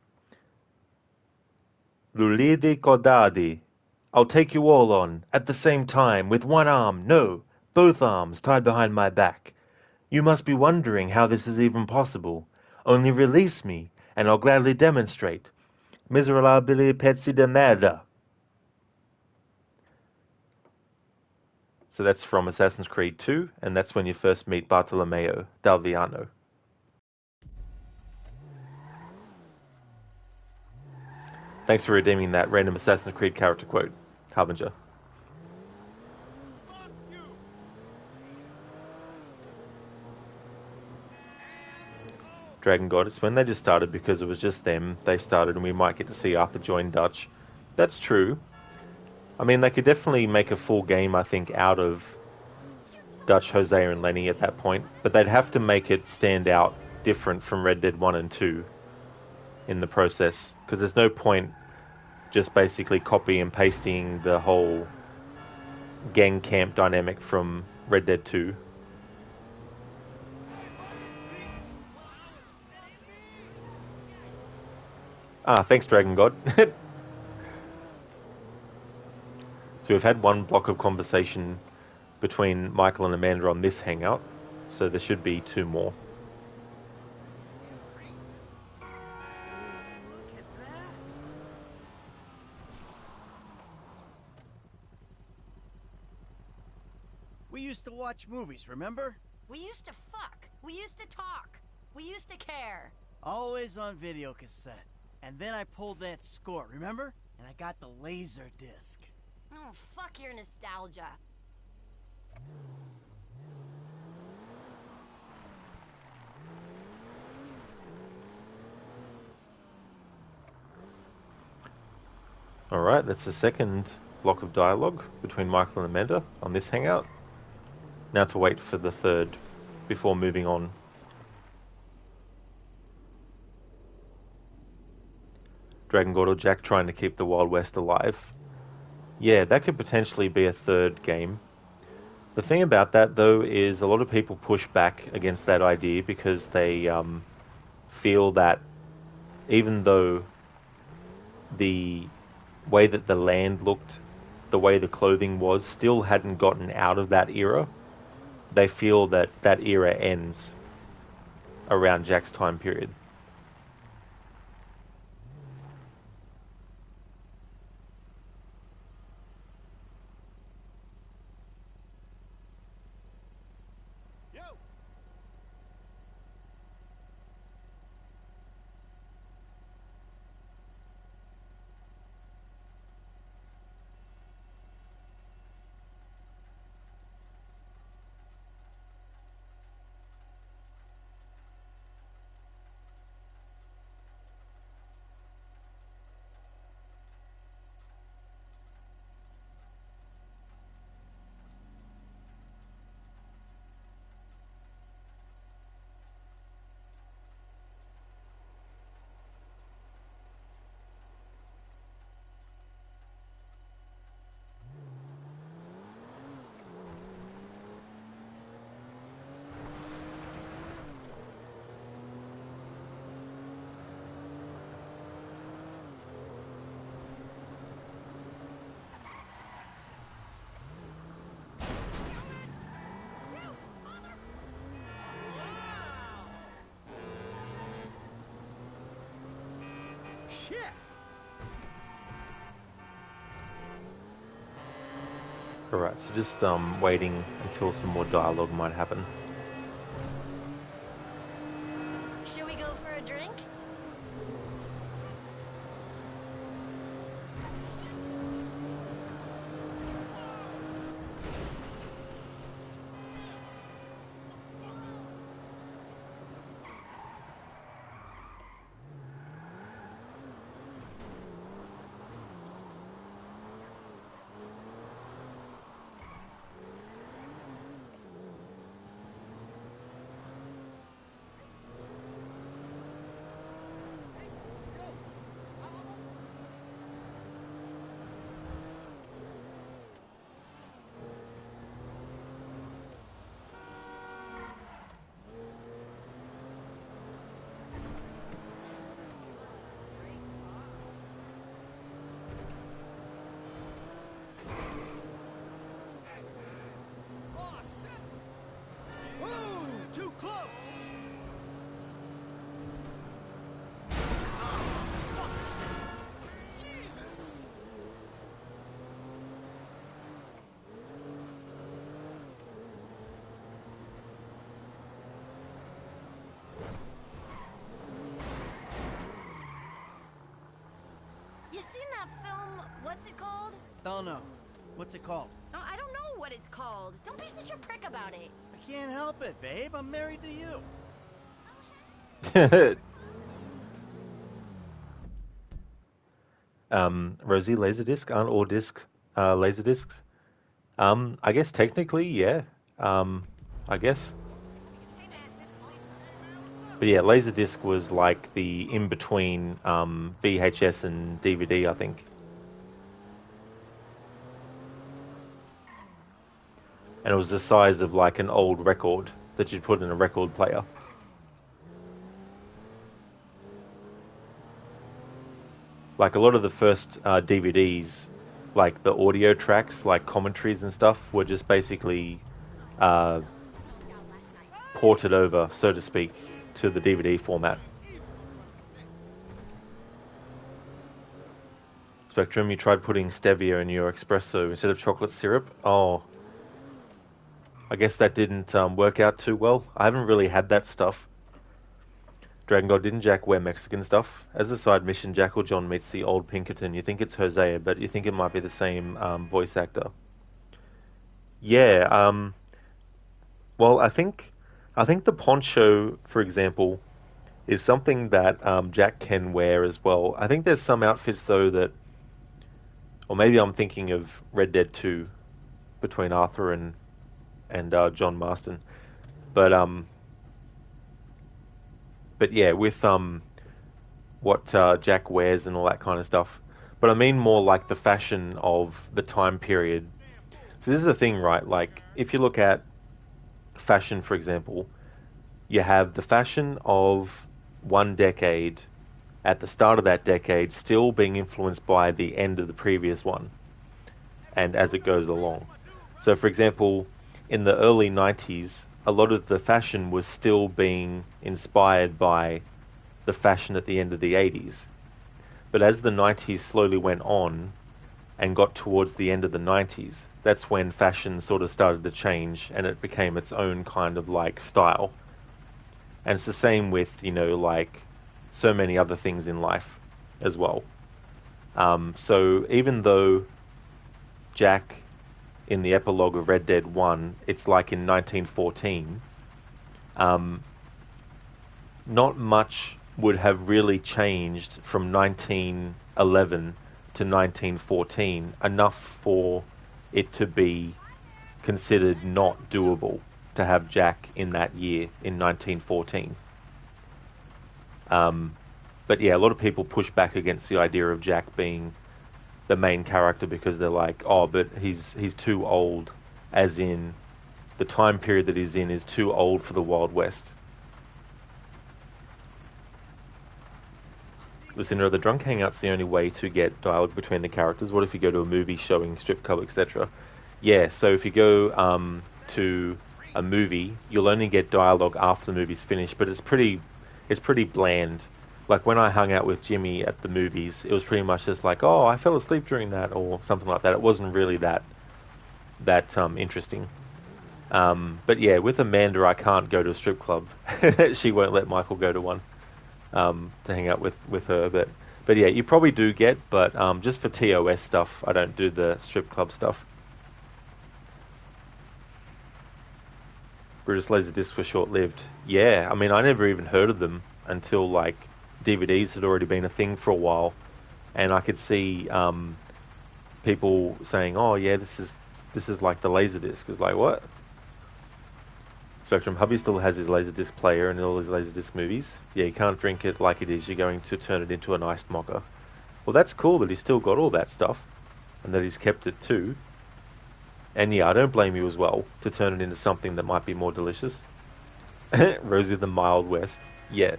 Lulidi cordadi. I'll take you all on, at the same time, with one arm, no, both arms tied behind my back. You must be wondering how this is even possible. Only release me, and I'll gladly demonstrate. Miserabili pezzi de merda. So that's from Assassin's Creed 2, and that's when you first meet Bartolomeo d'Alviano. Thanks for redeeming that random Assassin's Creed character quote, Harbinger. Dragon God, it's when they just started because it was just them. They started and we might get to see Arthur join Dutch. That's true. I mean, they could definitely make a full game, I think, out of Dutch, Hosea, and Lenny at that point. But they'd have to make it stand out different from Red Dead 1 and 2 in the process, because there's no point just basically copy and pasting the whole gang camp dynamic from Red Dead 2. Thanks, Dragon God. So we've had one block of conversation between Michael and Amanda on this hangout, so there should be 2 more. We used to watch movies, remember? We used to fuck. We used to talk. We used to care. Always on video cassette. And then I pulled that score, remember? And I got the laser disc. Oh, fuck your nostalgia. Alright, that's the second block of dialogue between Michael and Amanda on this hangout. Now to wait for the third before moving on. Dragon God or Jack trying to keep the Wild West alive. Yeah, that could potentially be a third game. The thing about that, though, is a lot of people push back against that idea because they feel that even though the way that the land looked, the way the clothing was, still hadn't gotten out of that era, they feel that that era ends around Jack's time period. Shit! Alright, so just waiting until some more dialogue might happen. Should we go for a drink? Too close! You seen that film? What's it called? Don't know. What's it called? No, I don't know what it's called. Don't be such a prick about it. I can't help it, babe. I'm married to you. Rosie, Laserdisc, aren't all discs Laserdiscs? I guess technically, yeah. I guess. But yeah, Laserdisc was like the in-between VHS and DVD, I think. And it was the size of like an old record that you'd put in a record player. Like a lot of the first DVDs, like the audio tracks, like commentaries and stuff, were just basically ported over, so to speak, to the DVD format. Spectrum, you tried putting stevia in your espresso instead of chocolate syrup? Oh, I guess that didn't work out too well. I haven't really had that stuff. Dragon God, didn't Jack wear Mexican stuff? As a side mission, Jack or John meets the old Pinkerton. You think it's Hosea, but you think it might be the same voice actor. Yeah, well, I think the poncho, for example, is something that Jack can wear as well. I think there's some outfits, though, that... Or maybe I'm thinking of Red Dead 2 between Arthur and John Marston. But yeah, with what Jack wears and all that kind of stuff. But I mean more like the fashion of the time period. So this is the thing, right? Like, if you look at fashion, for example, you have the fashion of one decade at the start of that decade still being influenced by the end of the previous one, and as it goes along. So, for example, in the early 90s, a lot of the fashion was still being inspired by the fashion at the end of the 80s. But as the 90s slowly went on and got towards the end of the 90s, that's when fashion sort of started to change and it became its own kind of like style. And it's the same with, like so many other things in life as well. So even though Jack, in the epilogue of Red Dead 1, it's like in 1914, not much would have really changed from 1911 to 1914, enough for it to be considered not doable to have Jack in that year in 1914. But yeah, a lot of people push back against the idea of Jack being the main character because they're like, oh, but he's too old, as in the time period that he's in is too old for the Wild West. Listen, are the drunk hangouts the only way to get dialogue between the characters? What if you go to a movie showing strip club, etc.? Yeah, so if you go to a movie, you'll only get dialogue after the movie's finished, but it's pretty bland. Like when I hung out with Jimmy at the movies, it was pretty much just like, oh, I fell asleep during that, or something like that. It wasn't really that interesting. But yeah, with Amanda, I can't go to a strip club. She won't let Michael go to one to hang out with her. But yeah, you probably do get, but just for TOS stuff, I don't do the strip club stuff. Brutus Laserdiscs were short-lived. Yeah, I mean, I never even heard of them until like DVDs had already been a thing for a while, and I could see people saying, "Oh yeah, this is like the Laserdisc." It's like, what? Spectrum, hubby still has his Laserdisc player and all his Laserdisc movies. Yeah, you can't drink it like it is. You're going to turn it into an iced mocha. Well, that's cool that he's still got all that stuff, and that he's kept it too. And yeah, I don't blame you as well to turn it into something that might be more delicious. Rosie the Mild West. Yeah,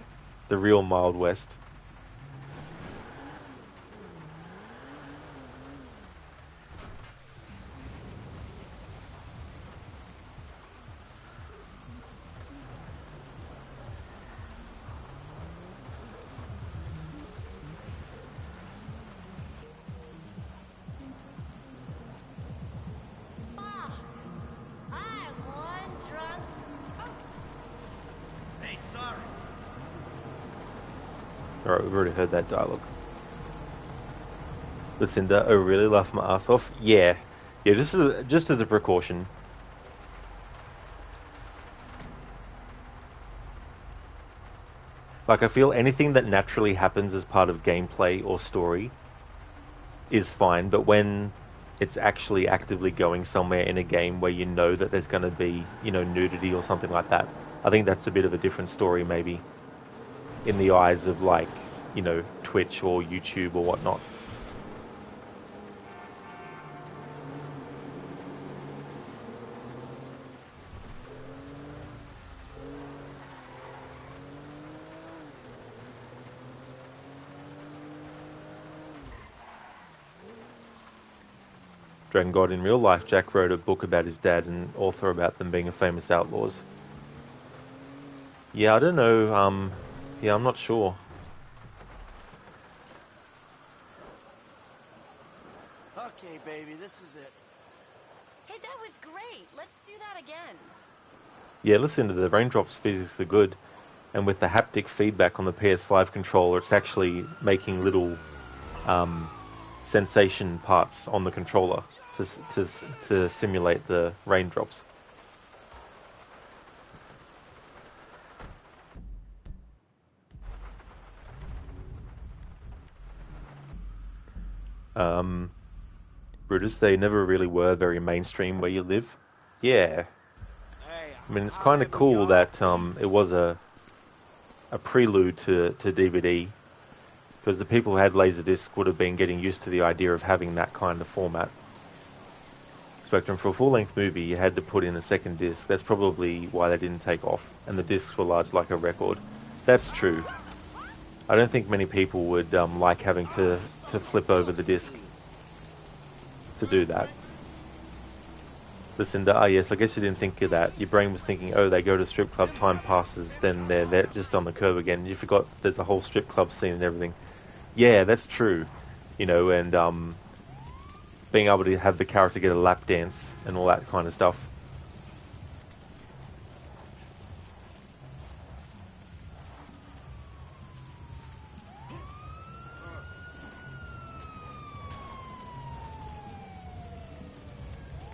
the real Mild West. Alright, we've already heard that dialogue. Lucinda, I really laughed my ass off. Yeah, just as a precaution. Like, I feel anything that naturally happens as part of gameplay or story is fine, but when it's actually actively going somewhere in a game where you know that there's going to be, nudity or something like that, I think that's a bit of a different story, maybe. in the eyes of, like, you know, Twitch or YouTube or whatnot. Dragon God, in real life, Jack wrote a book about his dad and author about them being famous outlaws. Yeah, I don't know. Yeah, I'm not sure. Okay, baby, this is it. Hey, that was great. Let's do that again. Yeah, listen to the raindrops physics are good, and with the haptic feedback on the PS5 controller, it's actually making little sensation parts on the controller to simulate the raindrops. Brutus, they never really were very mainstream where you live. Yeah. I mean, it's kind of cool that it was a prelude to DVD, because the people who had Laserdisc would have been getting used to the idea of having that kind of format. Spectrum, for a full-length movie, you had to put in a second disc. That's probably why they didn't take off, and the discs were large like a record. That's true. I don't think many people would like having to flip over the disc to do that. Listen, yes, I guess you didn't think of that. Your brain was thinking, oh, they go to strip club, time passes, then they're just on the curb again. You forgot there's a whole strip club scene and everything. Yeah, that's true. You know, and being able to have the character get a lap dance and all that kind of stuff.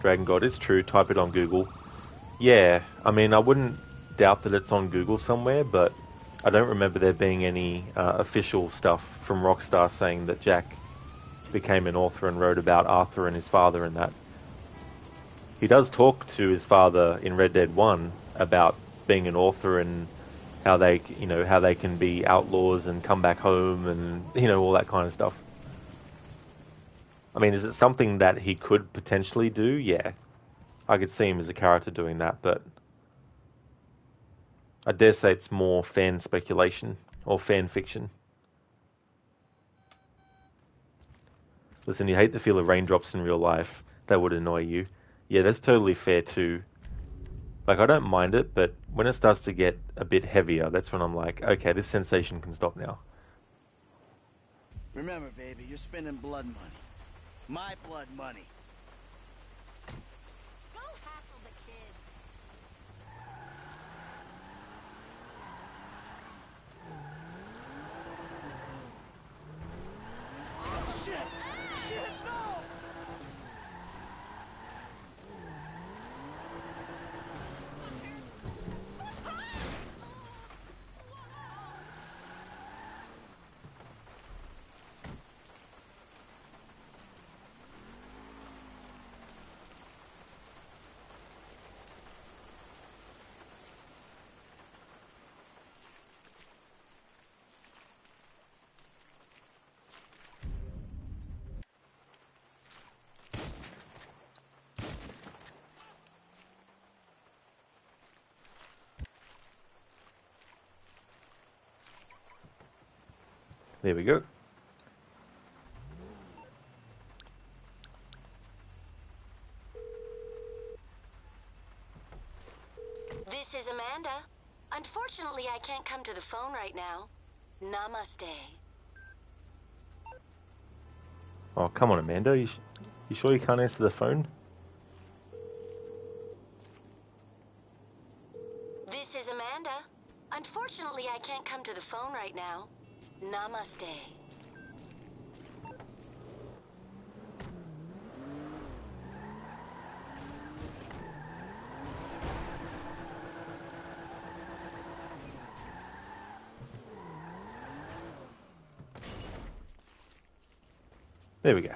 Dragon God, it's true. Type it on Google. Yeah, I mean, I wouldn't doubt that it's on Google somewhere, but I don't remember there being any official stuff from Rockstar saying that Jack became an author and wrote about Arthur and his father and that. He does talk to his father in Red Dead 1 about being an author and how they, you know, how they can be outlaws and come back home and, you know, all that kind of stuff. I mean, is it something that he could potentially do? Yeah. I could see him as a character doing that, but I dare say it's more fan speculation or fan fiction. Listen, you hate the feel of raindrops in real life. That would annoy you. Yeah, that's totally fair too. Like, I don't mind it, but when it starts to get a bit heavier, that's when I'm like, okay, this sensation can stop now. Remember, baby, you're spending blood money. My blood money. Go hassle the kids. Shit! Shit, no! There we go. This is Amanda. Unfortunately, I can't come to the phone right now. Namaste. Oh, come on, Amanda. You sure you can't answer the phone? This is Amanda. Unfortunately, I can't come to the phone right now. Namaste. There we go.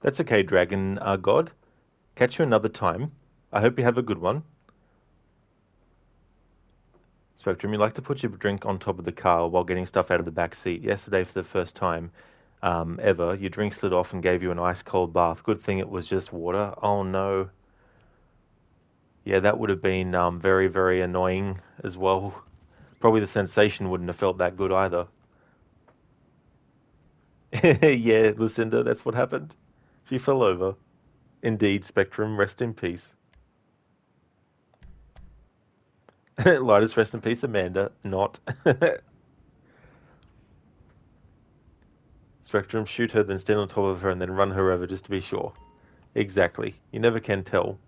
That's okay, Dragon God. Catch you another time. I hope you have a good one. Spectrum, you like to put your drink on top of the car while getting stuff out of the back seat. Yesterday, for the first time ever, your drink slid off and gave you an ice-cold bath. Good thing it was just water. Oh, no. Yeah, that would have been very, very annoying as well. Probably the sensation wouldn't have felt that good either. Yeah, Lucinda, that's what happened. She fell over. Indeed, Spectrum, rest in peace. Lightest rest in peace, Amanda. Not. Spectrum, shoot her, then stand on top of her, and then run her over just to be sure. Exactly. You never can tell.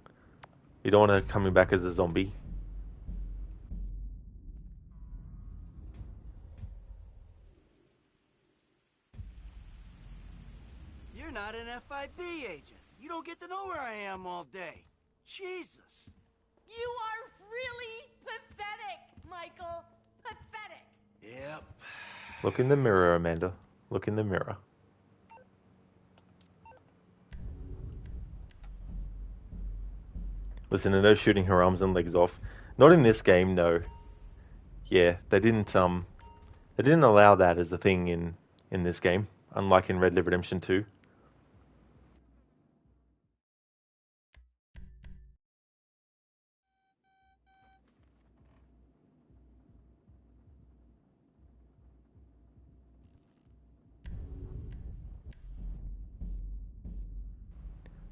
You don't want her coming back as a zombie. You're not an FIB agent. You don't get to know where I am all day. Jesus. You are really pathetic, Michael. Pathetic. Yep. Look in the mirror, Amanda. Look in the mirror. Listen, to no shooting her arms and legs off. Not in this game, no. Yeah, they didn't allow that as a thing in this game, unlike in Red Dead Redemption 2.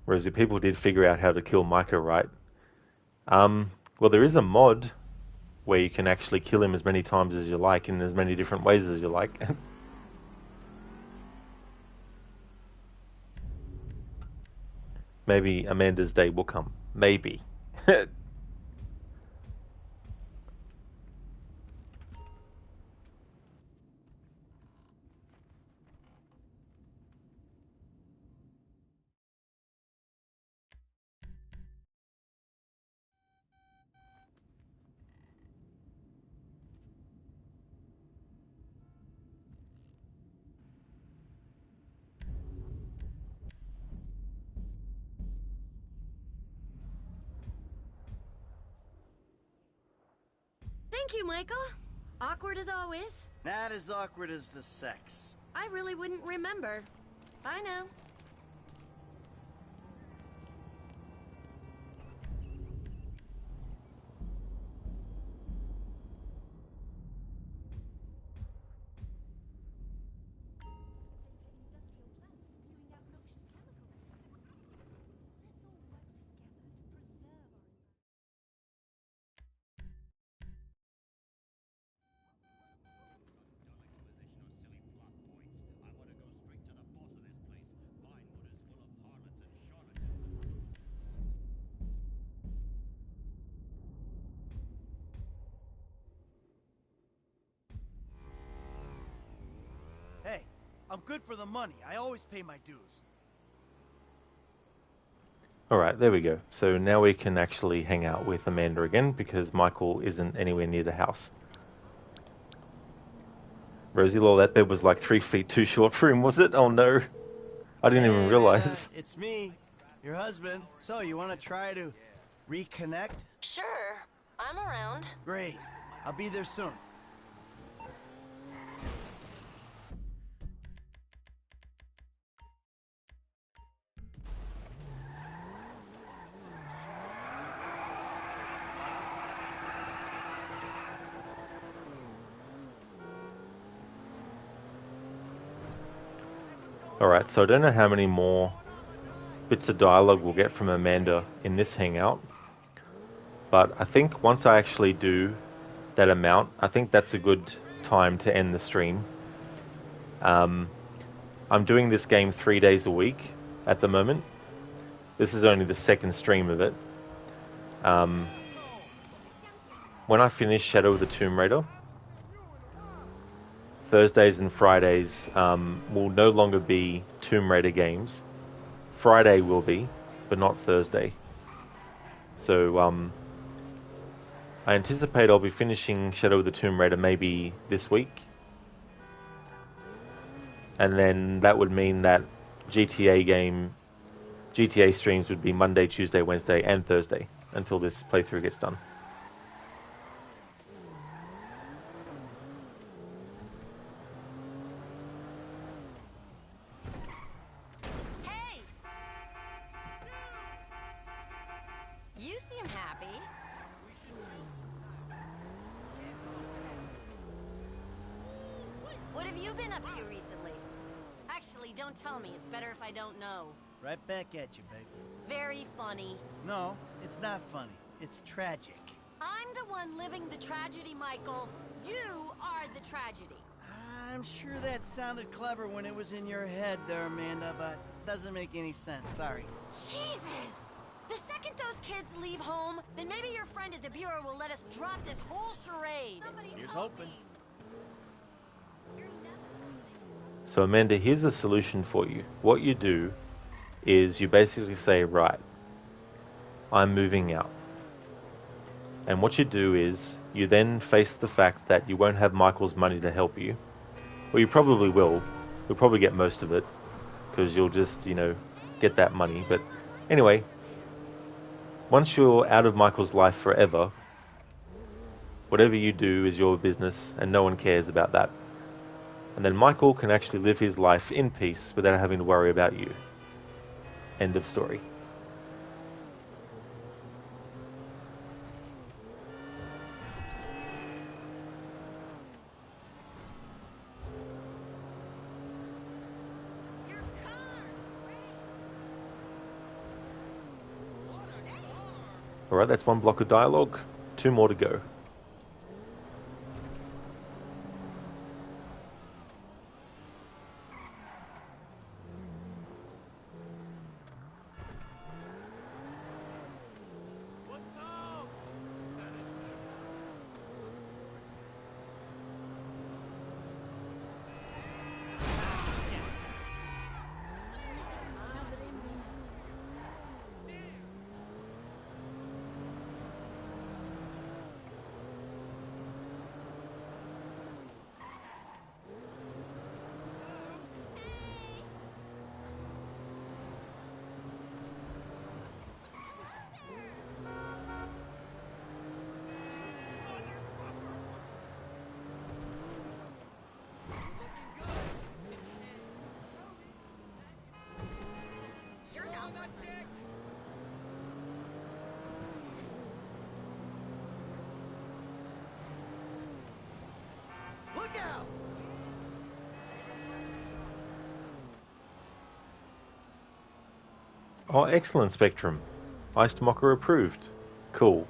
Whereas the people did figure out how to kill Micah, right? Well, there is a mod where you can actually kill him as many times as you like in as many different ways as you like. Maybe Amanda's day will come. Maybe. Thank you, Michael. Awkward as always. Not as awkward as the sex. I really wouldn't remember. Bye now. Hey, I'm good for the money. I always pay my dues. Alright, there we go. So now we can actually hang out with Amanda again because Michael isn't anywhere near the house. Rosie Law, that bed was like 3 feet too short for him, was it? Oh no. I didn't even realize. It's me, your husband. So, you want to try to reconnect? Sure. I'm around. Great. I'll be there soon. Alright, so I don't know how many more bits of dialogue we'll get from Amanda in this hangout. But I think once I actually do that amount, I think that's a good time to end the stream. I'm doing this game 3 days a week at the moment. This is only the second stream of it. When I finish Shadow of the Tomb Raider, Thursdays and Fridays will no longer be Tomb Raider games. Friday will be, but not Thursday. So I anticipate I'll be finishing Shadow of the Tomb Raider maybe this week. And then that would mean that GTA game GTA streams would be Monday, Tuesday, Wednesday, and Thursday until this playthrough gets done. Hey! You seem happy. What have you been up to recently? Actually, don't tell me. It's better if I don't know. Right back at you, babe. Very funny. No, it's not funny. It's tragic. I'm the one living the tragedy, Michael. You are the tragedy. I'm sure that sounded clever when it was in your head there, Amanda, but doesn't make any sense. Sorry. Jesus! The second those kids leave home, then maybe your friend at the Bureau will let us drop this whole charade. Here's hoping. So Amanda, here's a solution for you. What you do is you basically say, right, I'm moving out. And what you do is you then face the fact that you won't have Michael's money to help you. Well, you probably will. You'll probably get most of it because you'll just, get that money. But anyway, once you're out of Michael's life forever, whatever you do is your business and no one cares about that. And then Michael can actually live his life in peace without having to worry about you. End of story. Alright, that's one block of dialogue. 2 more to go. Look out! Oh, excellent, Spectrum. Iced Mocker approved. Cool.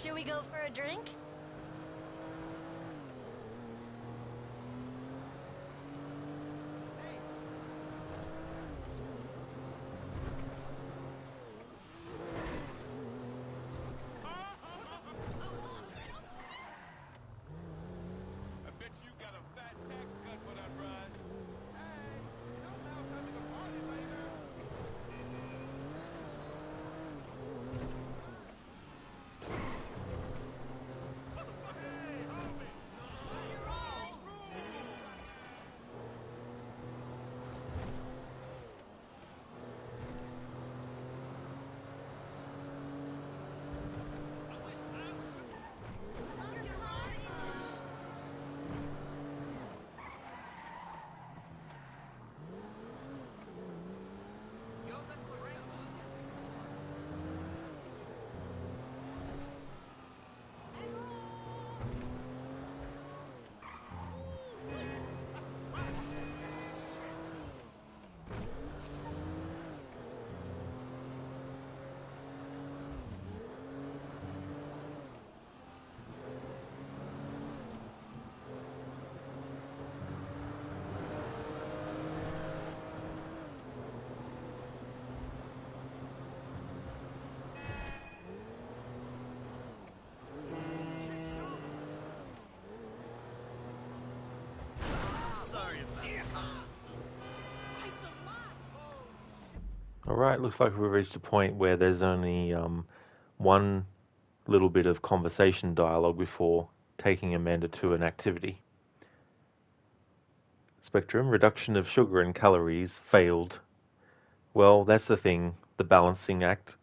Should we go for a drink? I bet you got a fat tax cut for that ride. Hey, come now, come to the party, baby. Alright, looks like we've reached a point where there's only one little bit of conversation dialogue before taking Amanda to an activity. Spectrum, reduction of sugar and calories, failed. Well, that's the thing, the balancing act.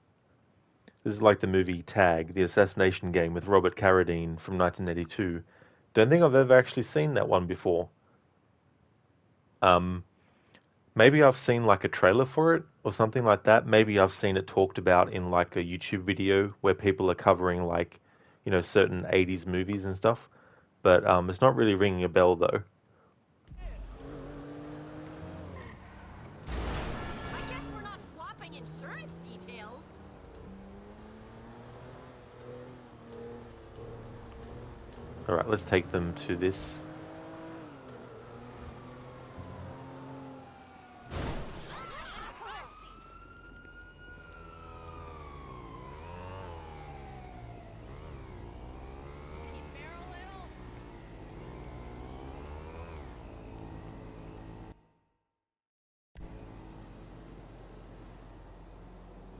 This is like the movie Tag, the assassination game with Robert Carradine from 1982. Don't think I've ever actually seen that one before. Maybe I've seen like a trailer for it or something like that. Maybe I've seen it talked about in like a YouTube video where people are covering like, you know, certain 80s movies and stuff. But it's not really ringing a bell though. I guess we're not swapping insurance details. Alright, let's take them to this.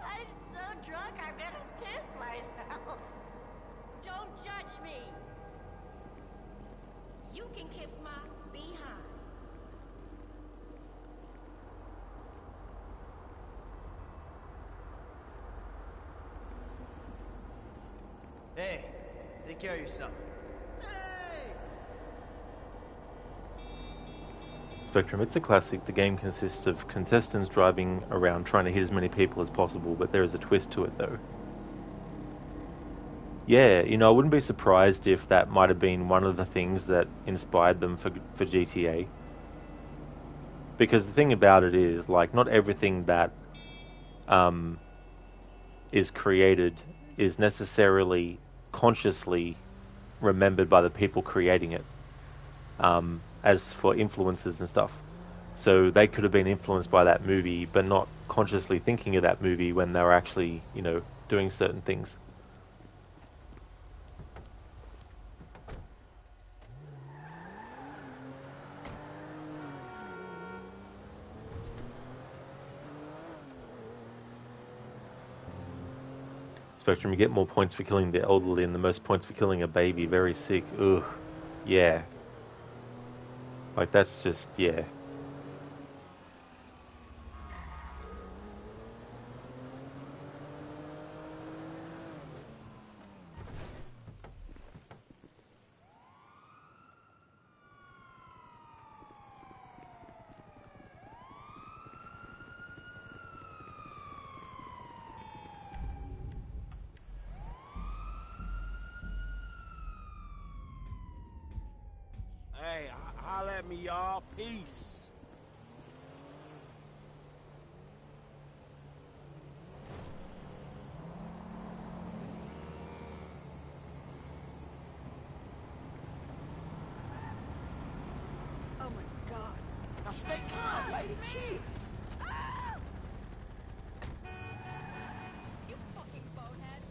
I'm so drunk I'm gonna piss myself. Don't judge me. You can kiss my behind. Hey, take care of yourself. Spectrum, it's a classic. The game consists of contestants driving around trying to hit as many people as possible, but there is a twist to it though. Yeah, you know, I wouldn't be surprised if that might have been one of the things that inspired them for GTA. Because the thing about it is, like, not everything that is created is necessarily consciously remembered by the people creating it. As for influences and stuff. So they could have been influenced by that movie, but not consciously thinking of that movie when they were actually, you know, doing certain things. Spectrum, you get more points for killing the elderly and the most points for killing a baby. Very sick. Ugh. Yeah. Like, that's just, yeah. Hey, holla at me, y'all. Peace. Now stay calm, lady. Chill. You fucking bonehead.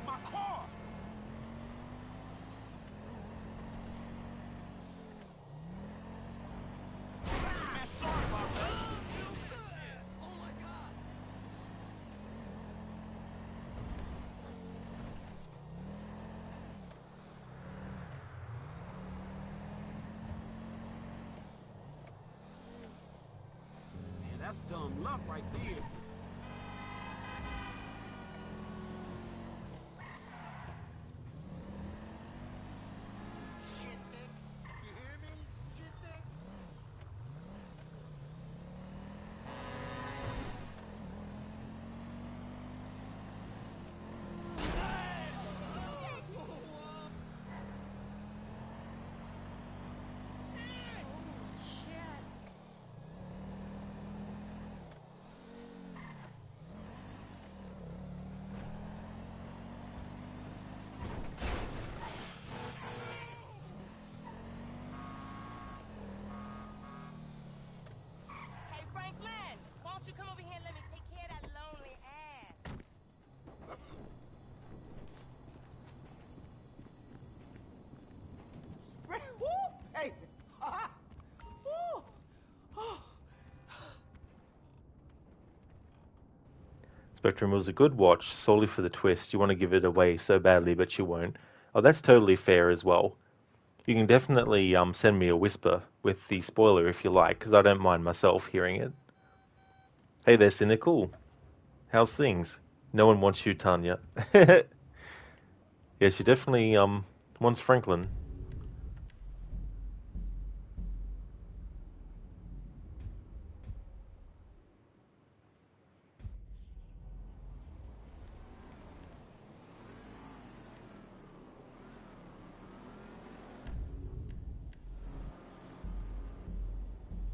My car. Man, sorry about that. Oh my God. Man, that's dumb luck right there. Shit, Nick. You hear me? Shit, Nick. Hey, Franklin, why don't you come over here and let me take care of that lonely ass? Hey. Woo. Oh. Spectrum was a good watch, solely for the twist. You want to give it away so badly, but you won't. Oh, that's totally fair as well. You can definitely send me a whisper with the spoiler if you like, because I don't mind myself hearing it. Hey there, Cynical. How's things? No one wants you, Tanya. Yeah, she definitely wants Franklin.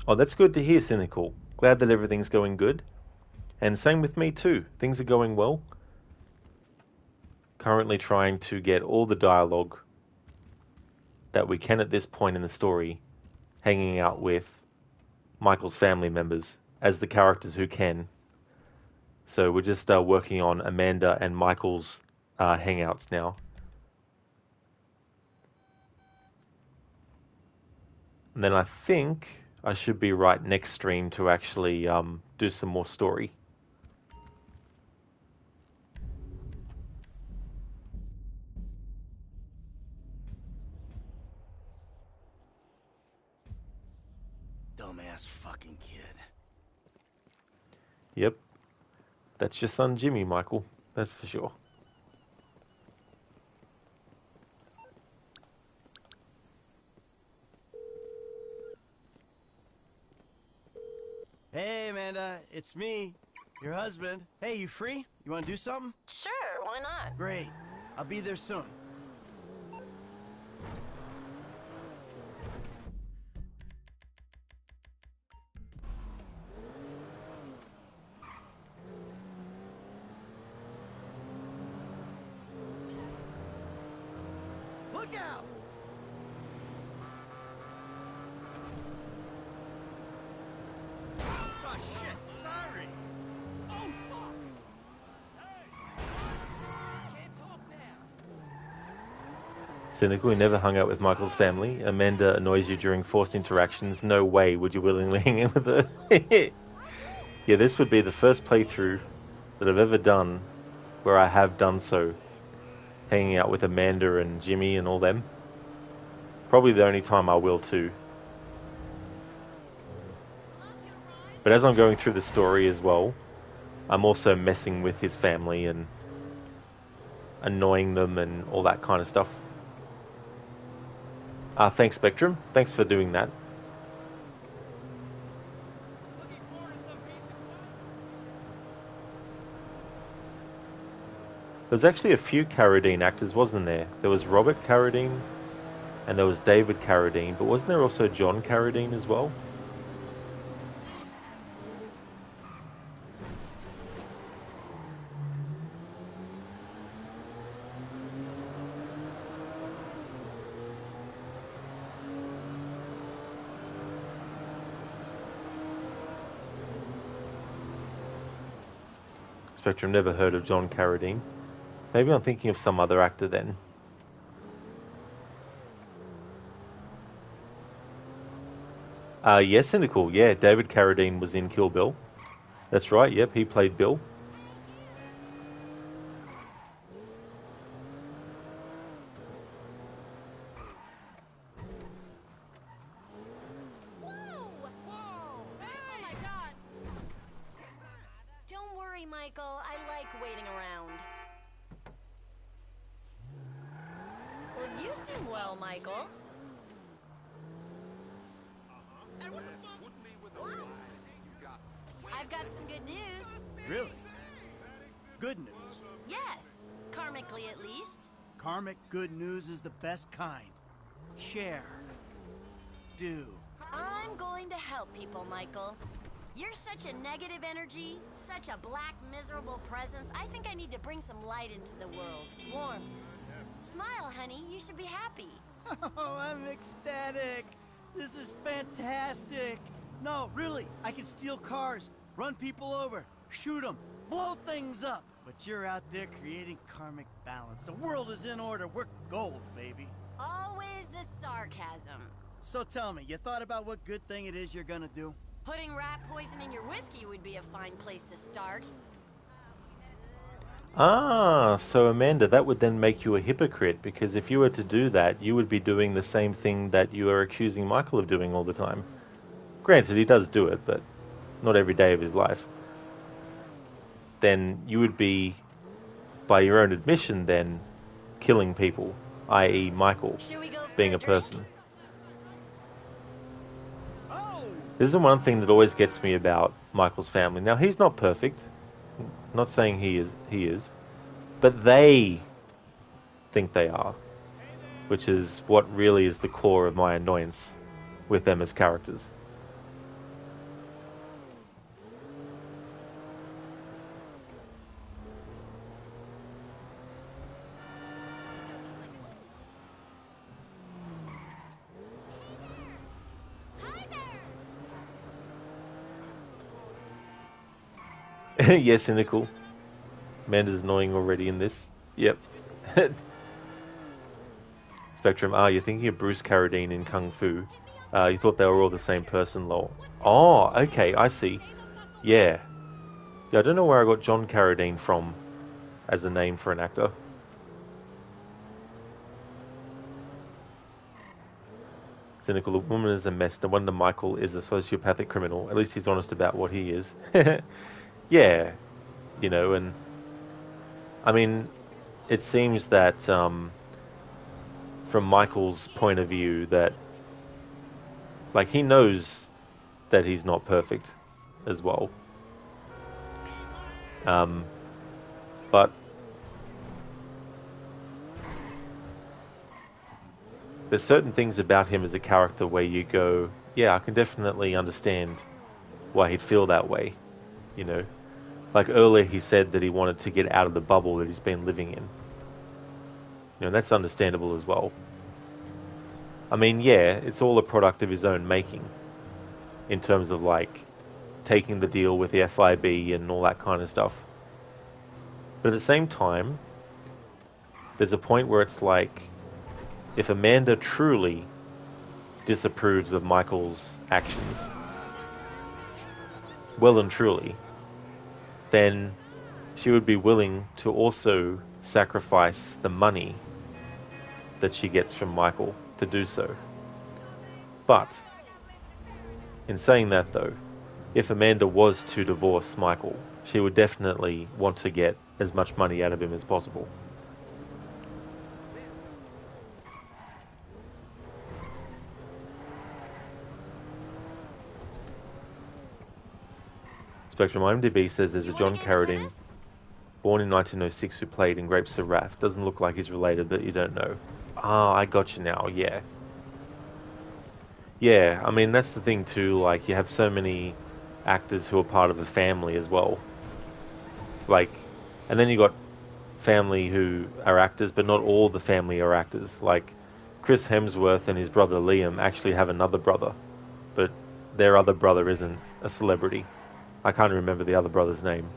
Oh, that's good to hear, Cynical. Glad that everything's going good. And same with me too. Things are going well. Currently trying to get all the dialogue that we can at this point in the story, hanging out with Michael's family members as the characters who can. So we're just working on Amanda and Michael's hangouts now. And then I think I should be right next stream to actually do some more story. Dumbass fucking kid. Yep. That's your son Jimmy, Michael. That's for sure. Hey, Amanda, it's me, your husband. Hey, you free? You want to do something? Sure, why not? Great. I'll be there soon. Look out! Oh, shit, sorry. Oh, fuck. Can't talk now. Cynical, you never hung out with Michael's family. Amanda annoys you during forced interactions. No way would you willingly hang out with her. Yeah, this would be the first playthrough that I've ever done where I have done so. Hanging out with Amanda and Jimmy and all them. Probably the only time I will too. But as I'm going through the story as well, I'm also messing with his family and annoying them and all that kind of stuff. Thanks, Spectrum. Thanks for doing that. There's actually a few Carradine actors, wasn't there? There was Robert Carradine, and there was David Carradine, but wasn't there also John Carradine as well? Spectrum, never heard of John Carradine. Maybe I'm thinking of some other actor then. Yes, Cynical. Yeah, David Carradine was in Kill Bill. That's right, yep, he played Bill. Don't worry, Michael. I like waiting around. Well, you seem well, Michael. I've got some good news. Really? Good news. Yes, karmically at least. Karmic good news is the best kind. Share. Do. I'm going to help people, Michael. You're such a negative energy, such a black, miserable presence. I think I need to bring some light into the world. Warm. Smile, honey. You should be happy. Oh, I'm ecstatic. This is fantastic. No, really, I can steal cars, run people over, shoot them, blow things up. But you're out there creating karmic balance. The world is in order. We're gold, baby. Always the sarcasm. So tell me, you thought about what good thing it is you're gonna do? Putting rat poison in your whiskey would be a fine place to start. Ah, so Amanda, that would then make you a hypocrite, because if you were to do that, you would be doing the same thing that you are accusing Michael of doing all the time. Granted, he does do it, but not every day of his life. Then you would be, by your own admission, then killing people, i.e. Michael, being a person. This is one thing that always gets me about Michael's family. Now, he's not perfect. Not saying he is. But they think they are. Which is what really is the core of my annoyance with them as characters. Yes, cynical. Amanda's annoying already in this. Yep. Spectrum, you're thinking of Bruce Carradine in Kung Fu. You thought they were all the same person, lol. Oh, okay, I see. Yeah. I don't know where I got John Carradine from as a name for an actor. Cynical, the woman is a mess. No wonder Michael is a sociopathic criminal. At least he's honest about what he is. Yeah, you know, and I mean, it seems that from Michael's point of view that, like, he knows that he's not perfect as well. But there's certain things about him as a character where you go, yeah, I can definitely understand why he'd feel that way, you know. Like earlier he said that he wanted to get out of the bubble that he's been living in. You know, that's understandable as well. I mean, yeah, it's all a product of his own making. In terms of, like, taking the deal with the FIB and all that kind of stuff. But at the same time, there's a point where it's like, if Amanda truly disapproves of Michael's actions, well and truly, then she would be willing to also sacrifice the money that she gets from Michael to do so. But, in saying that though, if Amanda was to divorce Michael, she would definitely want to get as much money out of him as possible. Spectrum IMDb says there's a John Carradine, born in 1906, who played in Grapes of Wrath. Doesn't look like he's related, but you don't know. Ah, I got you now, yeah. Yeah, I mean, that's the thing too, like, you have so many actors who are part of a family as well. Like, and then you got family who are actors, but not all the family are actors. Like, Chris Hemsworth and his brother Liam actually have another brother, but their other brother isn't a celebrity. I can't remember the other brother's name,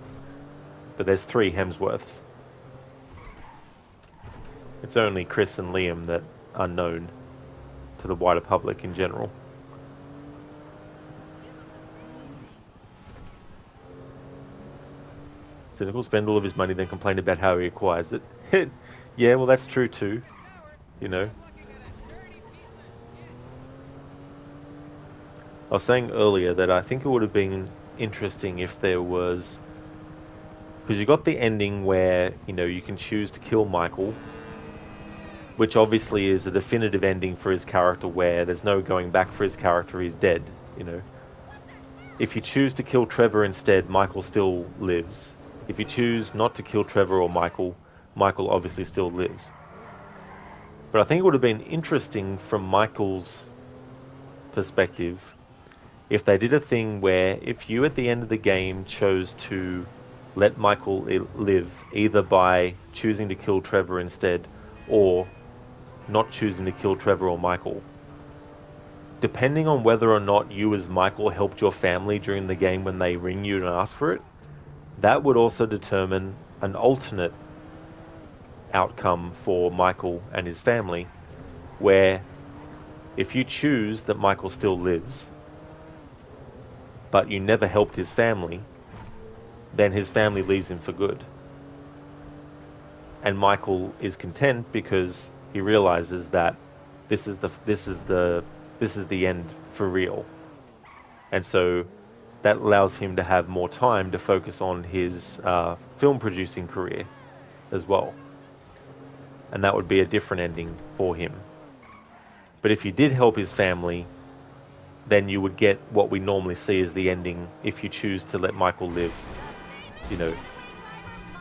but there's three Hemsworths. It's only Chris and Liam that are known to the wider public in general. Cynical spend all of his money, then complain about how he acquires it. Yeah, well, that's true too. You know. I was saying earlier that I think it would have been interesting if there was... Because you got the ending where, you know, you can choose to kill Michael, which obviously is a definitive ending for his character where there's no going back for his character, he's dead, you know. If you choose to kill Trevor instead, Michael still lives. If you choose not to kill Trevor or Michael, Michael obviously still lives. But I think it would have been interesting from Michael's perspective if they did a thing where if you at the end of the game chose to let Michael live, either by choosing to kill Trevor instead or not choosing to kill Trevor or Michael, depending on whether or not you as Michael helped your family during the game when they ring you and ask for it, that would also determine an alternate outcome for Michael and his family, where if you choose that Michael still lives, but you never helped his family, then his family leaves him for good. And Michael is content because he realizes that this is the end for real. And so that allows him to have more time to focus on his film producing career as well. And that would be a different ending for him. But if you did help his family, then you would get what we normally see as the ending if you choose to let Michael live, you know,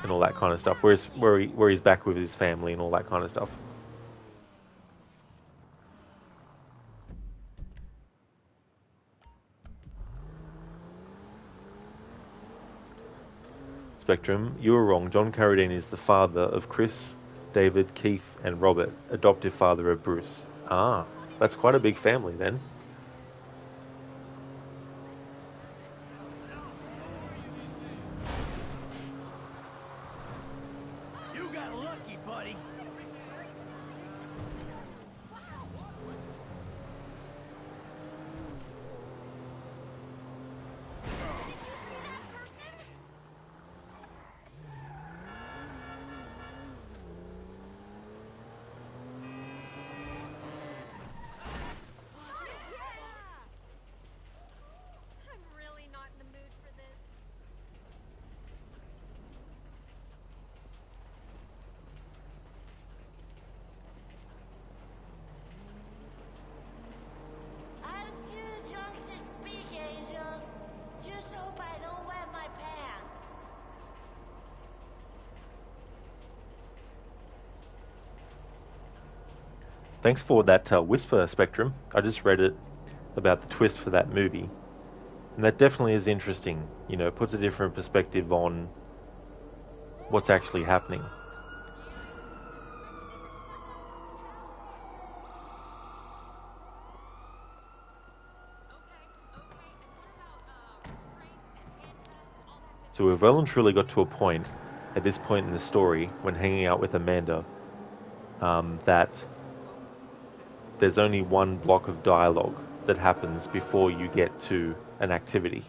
and all that kind of stuff. Where he's back with his family and all that kind of stuff. Spectrum, you were wrong. John Carradine is the father of Chris, David, Keith, and Robert, adoptive father of Bruce. Ah, that's quite a big family then. You got lucky, buddy. I'm really not in the mood for this. I refuse yours to speak, Angel. Just hope I don't wet my pants. Thanks for that whisper, Spectrum. I just read it about the twist for that movie. And that definitely is interesting. You know, it puts a different perspective on what's actually happening. So we've well and truly got to a point, at this point in the story, when hanging out with Amanda, that there's only one block of dialogue that happens before you get to an activity.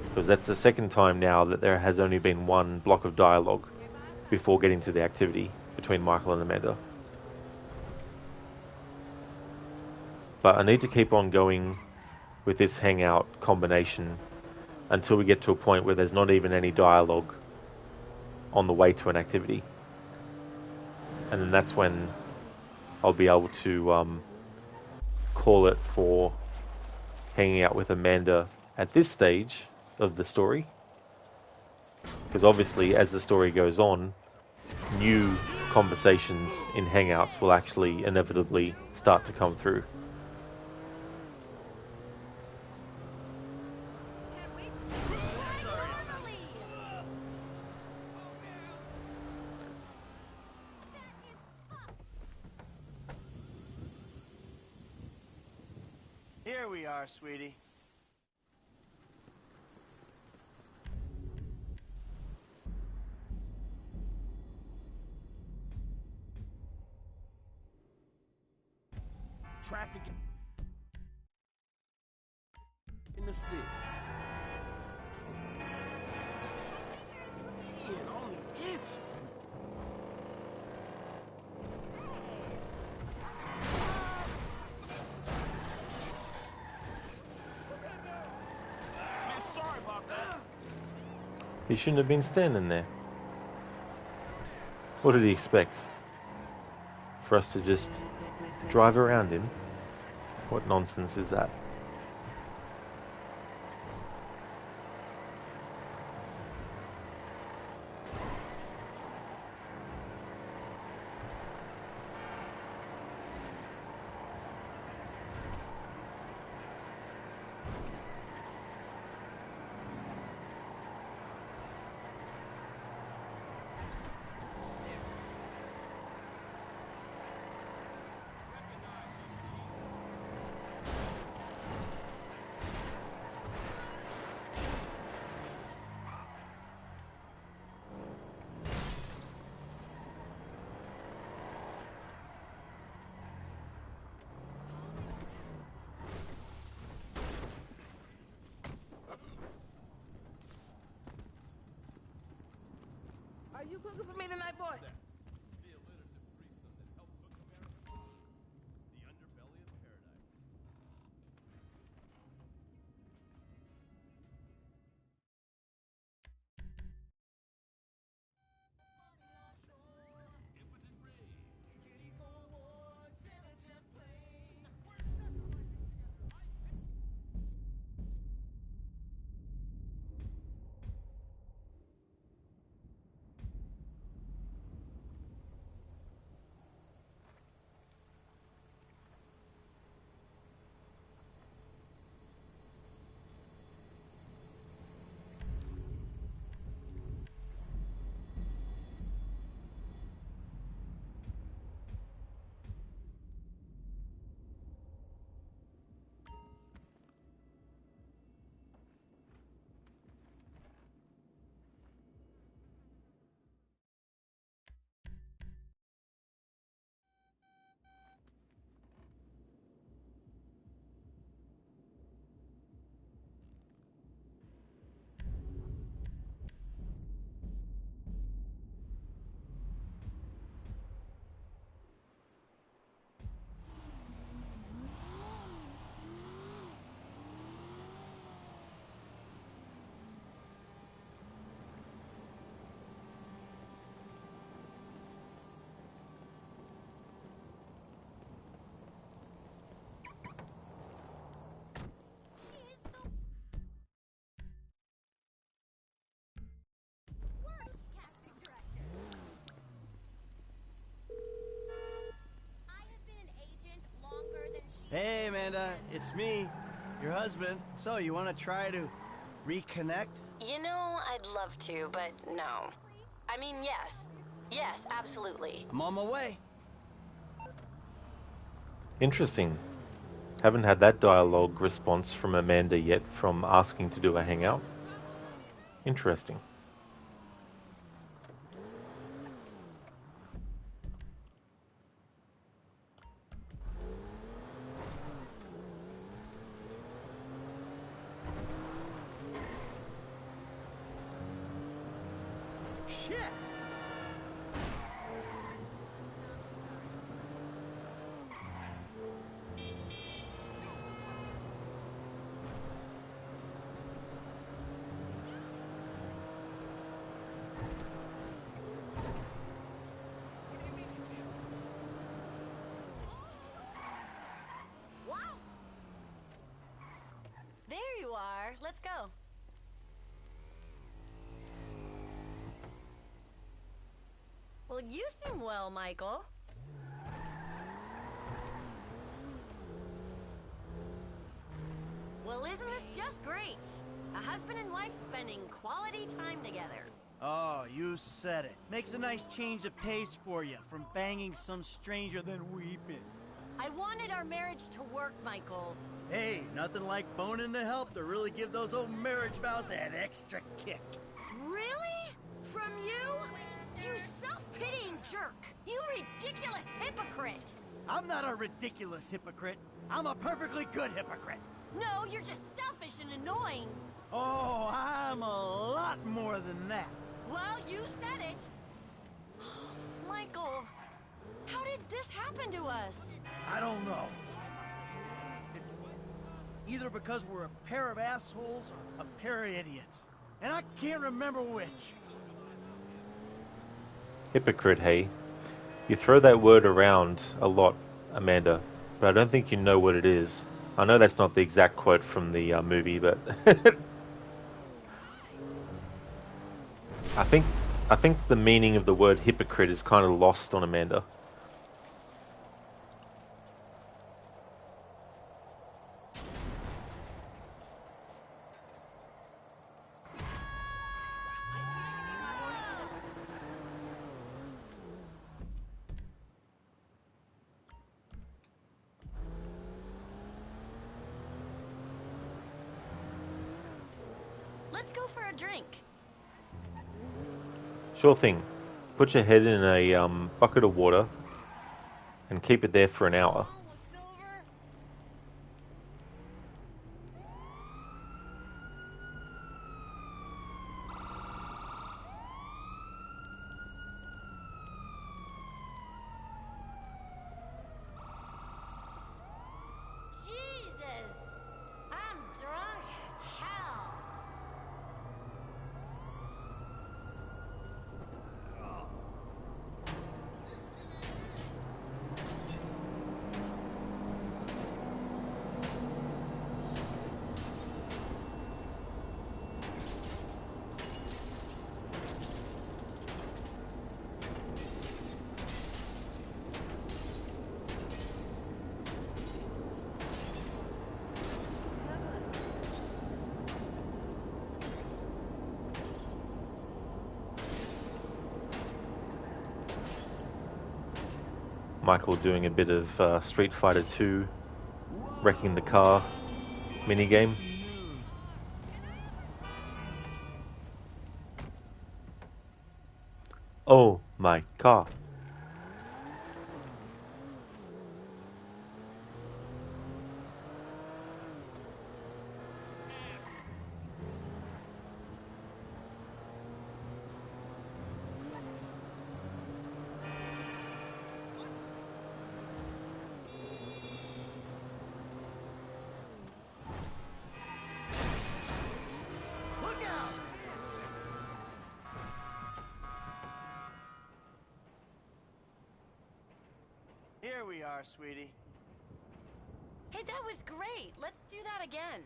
Because that's the second time now that there has only been one block of dialogue before getting to the activity between Michael and Amanda. But I need to keep on going with this hangout combination until we get to a point where there's not even any dialogue on the way to an activity. And then that's when I'll be able to call it for hanging out with Amanda at this stage of the story. Because obviously, as the story goes on, new conversations in Hangouts will actually inevitably start to come through. Here we are, sweetie. Traffic in the city. Man, on the edge. Man, sorry about that. He shouldn't have been standing there. What did he expect? For us to just drive around him? What nonsense is that? Are you cooking for me tonight, boy? The alliterative threesome that helped cook American life. The underbelly of paradise. Impotent rage. Kitty go awards in a jet plane. We're sacrificing together. Hey, Amanda, it's me, your husband. So, you want to try to reconnect? You know, I'd love to, but no. I mean, yes. Yes, absolutely. I'm on my way. Interesting. Haven't had that dialogue response from Amanda yet from asking to do a hangout. Interesting. Shit! There you are. Let's go. Well, you seem well, Michael. Well, isn't this just great? A husband and wife spending quality time together. Oh, you said it. Makes a nice change of pace for you from banging some stranger than weeping. I wanted our marriage to work, Michael. Hey, nothing like boning to help to really give those old marriage vows an extra kick. Really? From you? You self-pitying jerk! You ridiculous hypocrite! I'm not a ridiculous hypocrite. I'm a perfectly good hypocrite. No, you're just selfish and annoying. Oh, I'm a lot more than that. Well, you said it. Michael, how did this happen to us? I don't know. It's either because we're a pair of assholes or a pair of idiots. And I can't remember which. Hypocrite, hey? You throw that word around a lot, Amanda, but I don't think you know what it is. I know that's not the exact quote from the movie, but I think the meaning of the word hypocrite is kind of lost on Amanda. Let's go for a drink. Sure thing. Put your head in a bucket of water and keep it there for an hour. Jesus! I'm drunk as hell. Michael doing a bit of Street Fighter 2 wrecking the car minigame. Oh my car. Look out! Here we are, sweetie. Hey, that was great. Let's do that again.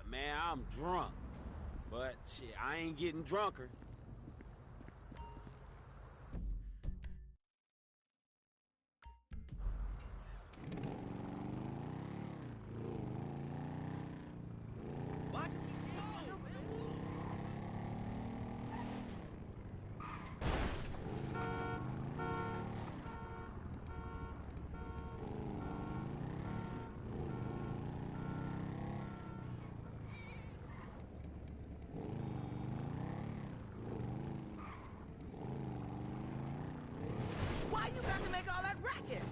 Man, I'm drunk. But shit, I ain't getting drunker. Why you got to make all that racket?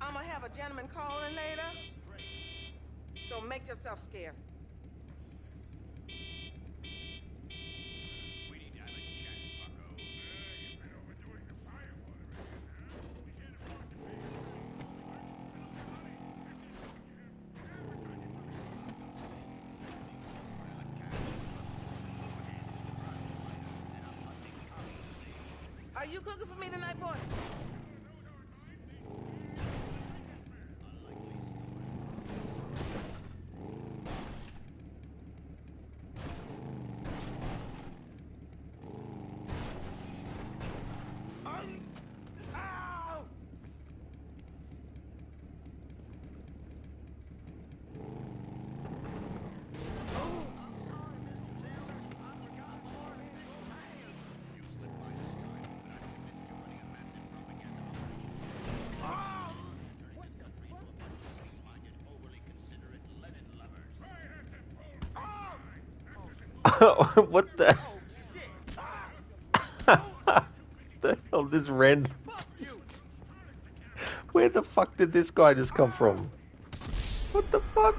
I'ma have a gentleman calling later, so make yourself scarce. Are you cooking for me tonight, boy? What the? The hell, this random. Where the fuck did this guy just come from? What the fuck?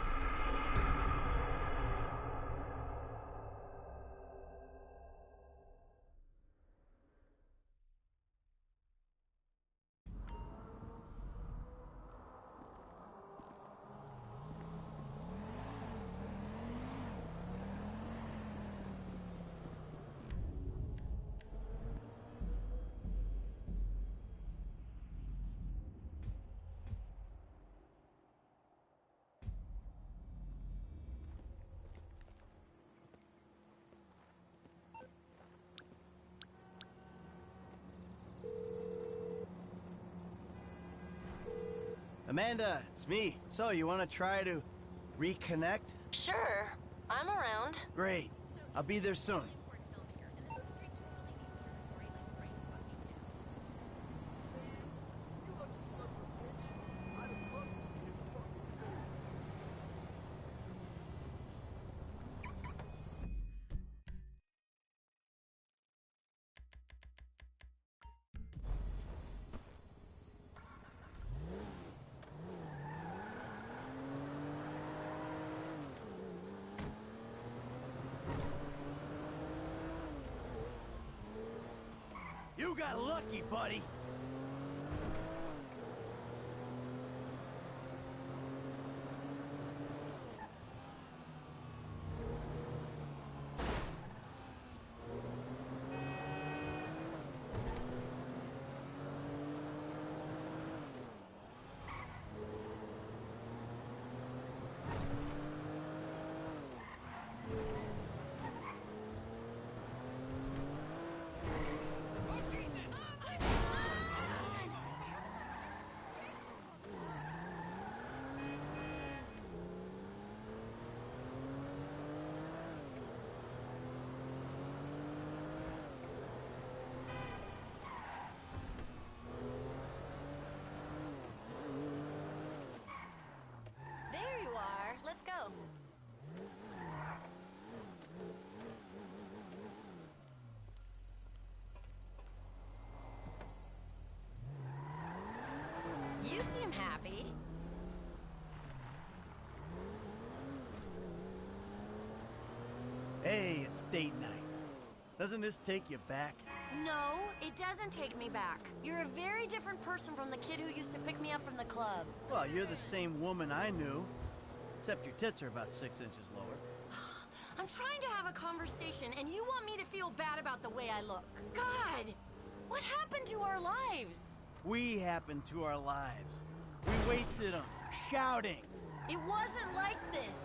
Amanda, it's me. So, you want to try to reconnect? Sure. I'm around. Great. I'll be there soon. You got lucky, buddy. There you are. Let's go. You seem happy. Hey, it's date night. Doesn't this take you back? No, it doesn't take me back. You're a very different person from the kid who used to pick me up from the club. Well, you're the same woman I knew. Except your tits are about 6 inches lower. I'm trying to have a conversation, and you want me to feel bad about the way I look. God! What happened to our lives? We happened to our lives. We wasted them, shouting. It wasn't like this.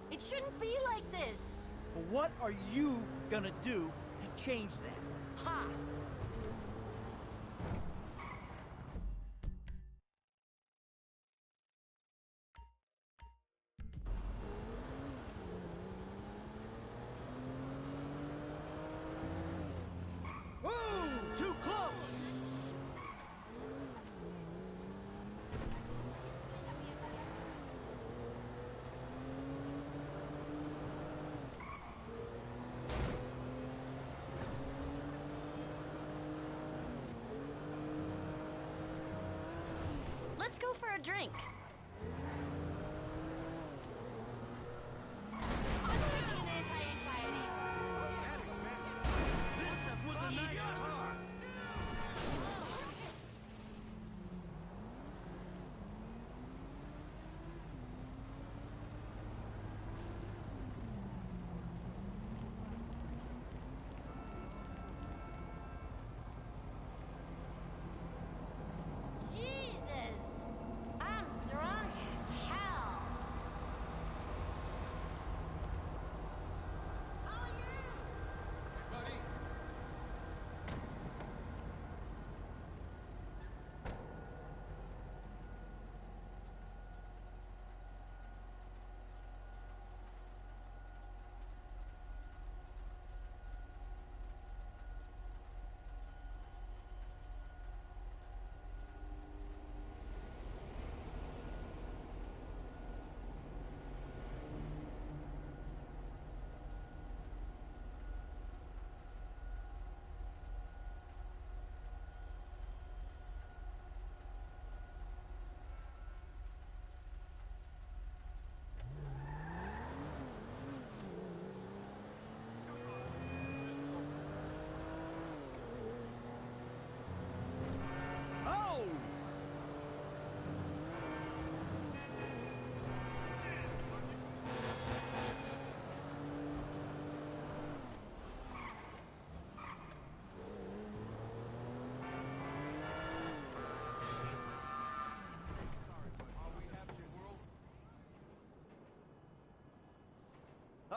It shouldn't be like this. But what are you gonna do to change that? Ha! Whoa! Too close! Let's go for a drink. I'm taking an anti-anxiety. This was a nice car. Jesus! I'm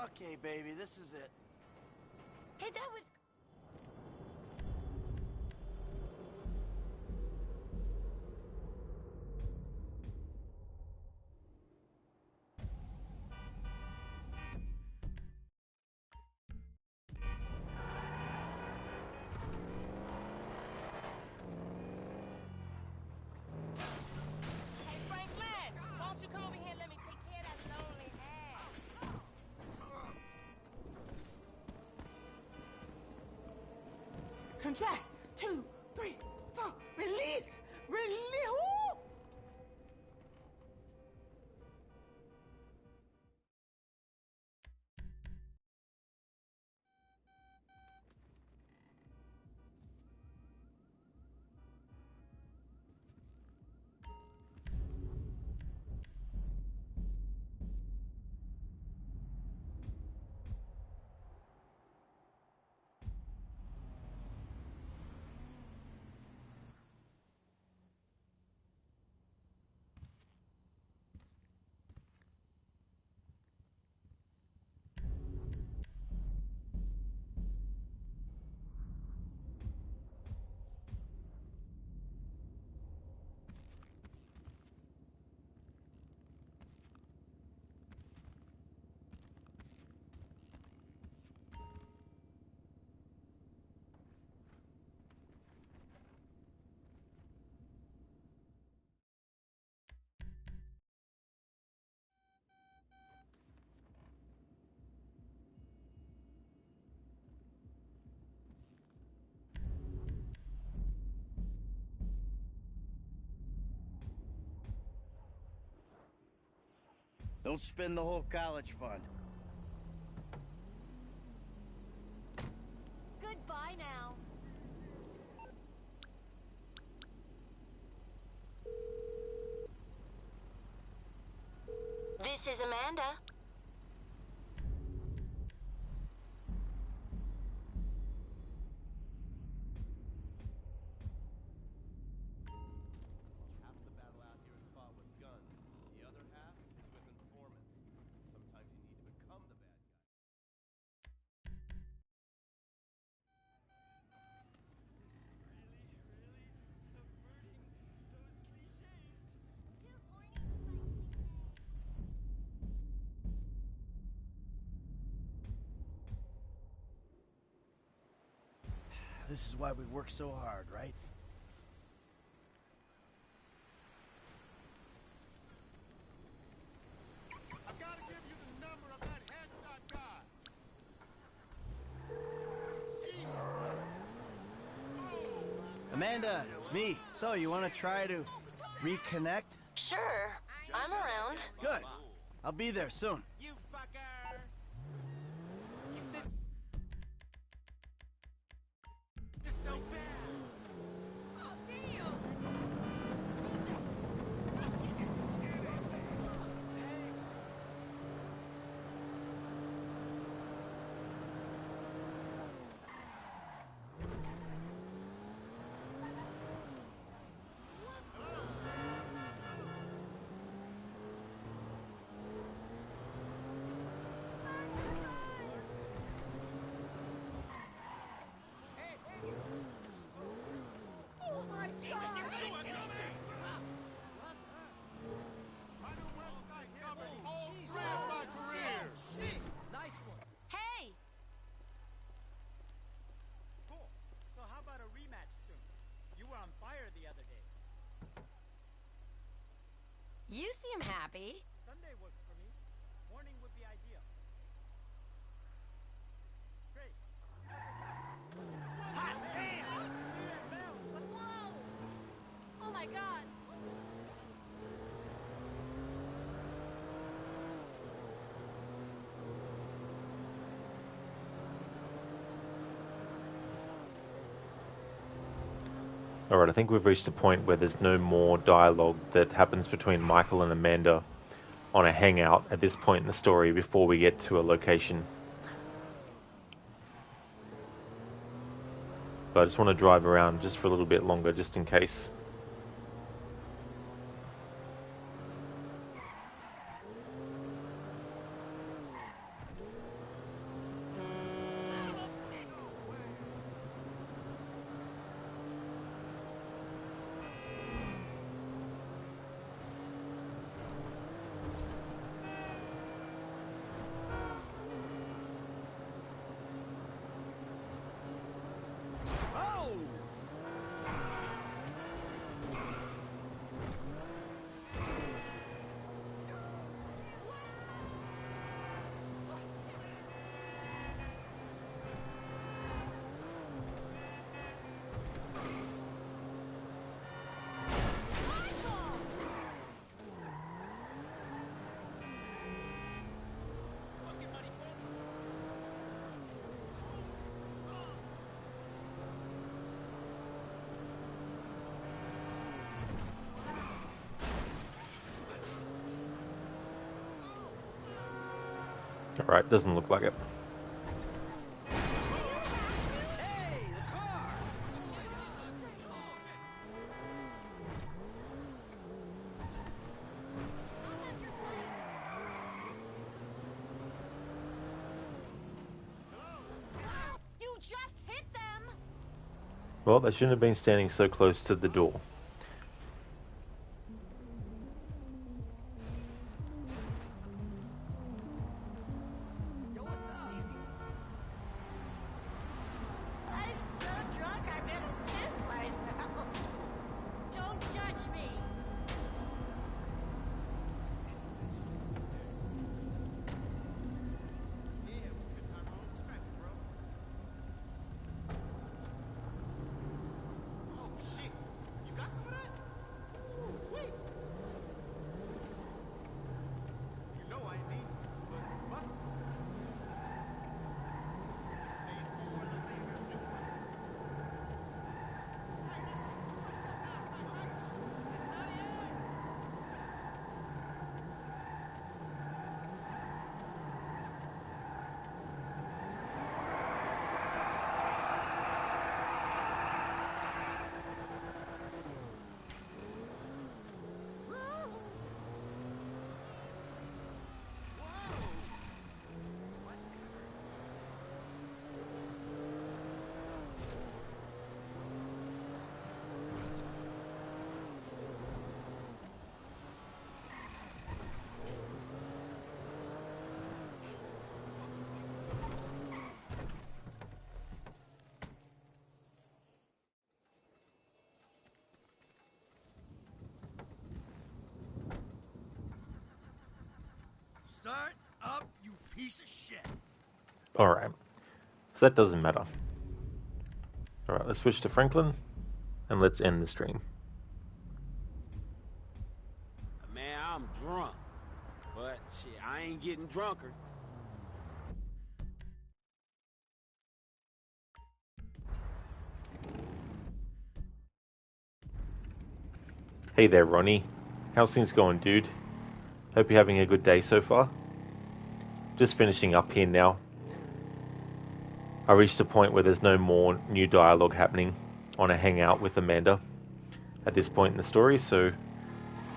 Okay, baby, this is it. Hey, that was... Hey, Franklin, won't you come over here and let me take care of that lonely ass? Contract. 2, 3, 4. Release. Release. Woo! Don't spend the whole college fund. Goodbye now. This is Amanda. Half the battle out here is fought with guns. The other half is with informants. Sometimes you need to become the bad guy. This is why we work so hard, right? I've got to give you the number of that headshot guy. Amanda, it's me. So, you want to try to reconnect? Sure, I'm around. Good. I'll be there soon. You fucker! You're so bad! Oh, damn! Oh my God! My new website covers all three of my careers! Nice one. Hey! Cool. So how about a rematch soon? You were on fire the other day. You seem happy. Sunday works for me. Morning would be ideal. Great. Hot damn! Whoa! Oh my God! Alright, I think we've reached a point where there's no more dialogue that happens between Michael and Amanda on a hangout at this point in the story before we get to a location. But I just want to drive around just for a little bit longer, just in case. Alright, doesn't look like it. You just hit them! Well, they shouldn't have been standing so close to the door. I'm so drunk I'm gonna piss myself. Don't judge me. Oh shit! You got some of that? Ooh, wait! You know I ain't mean to, but fuck. Hey, it's one more little thing I gotta do. Start up, you piece of shit. Alright, so that doesn't matter. Alright, let's switch to Franklin, and let's end the stream. Man, I'm drunk. But shit, I ain't getting drunker. Hey there, Ronnie. How's things going, dude? Hope you're having a good day so far. Just finishing up here now. I reached a point where there's no more new dialogue happening on a hangout with Amanda at this point in the story, so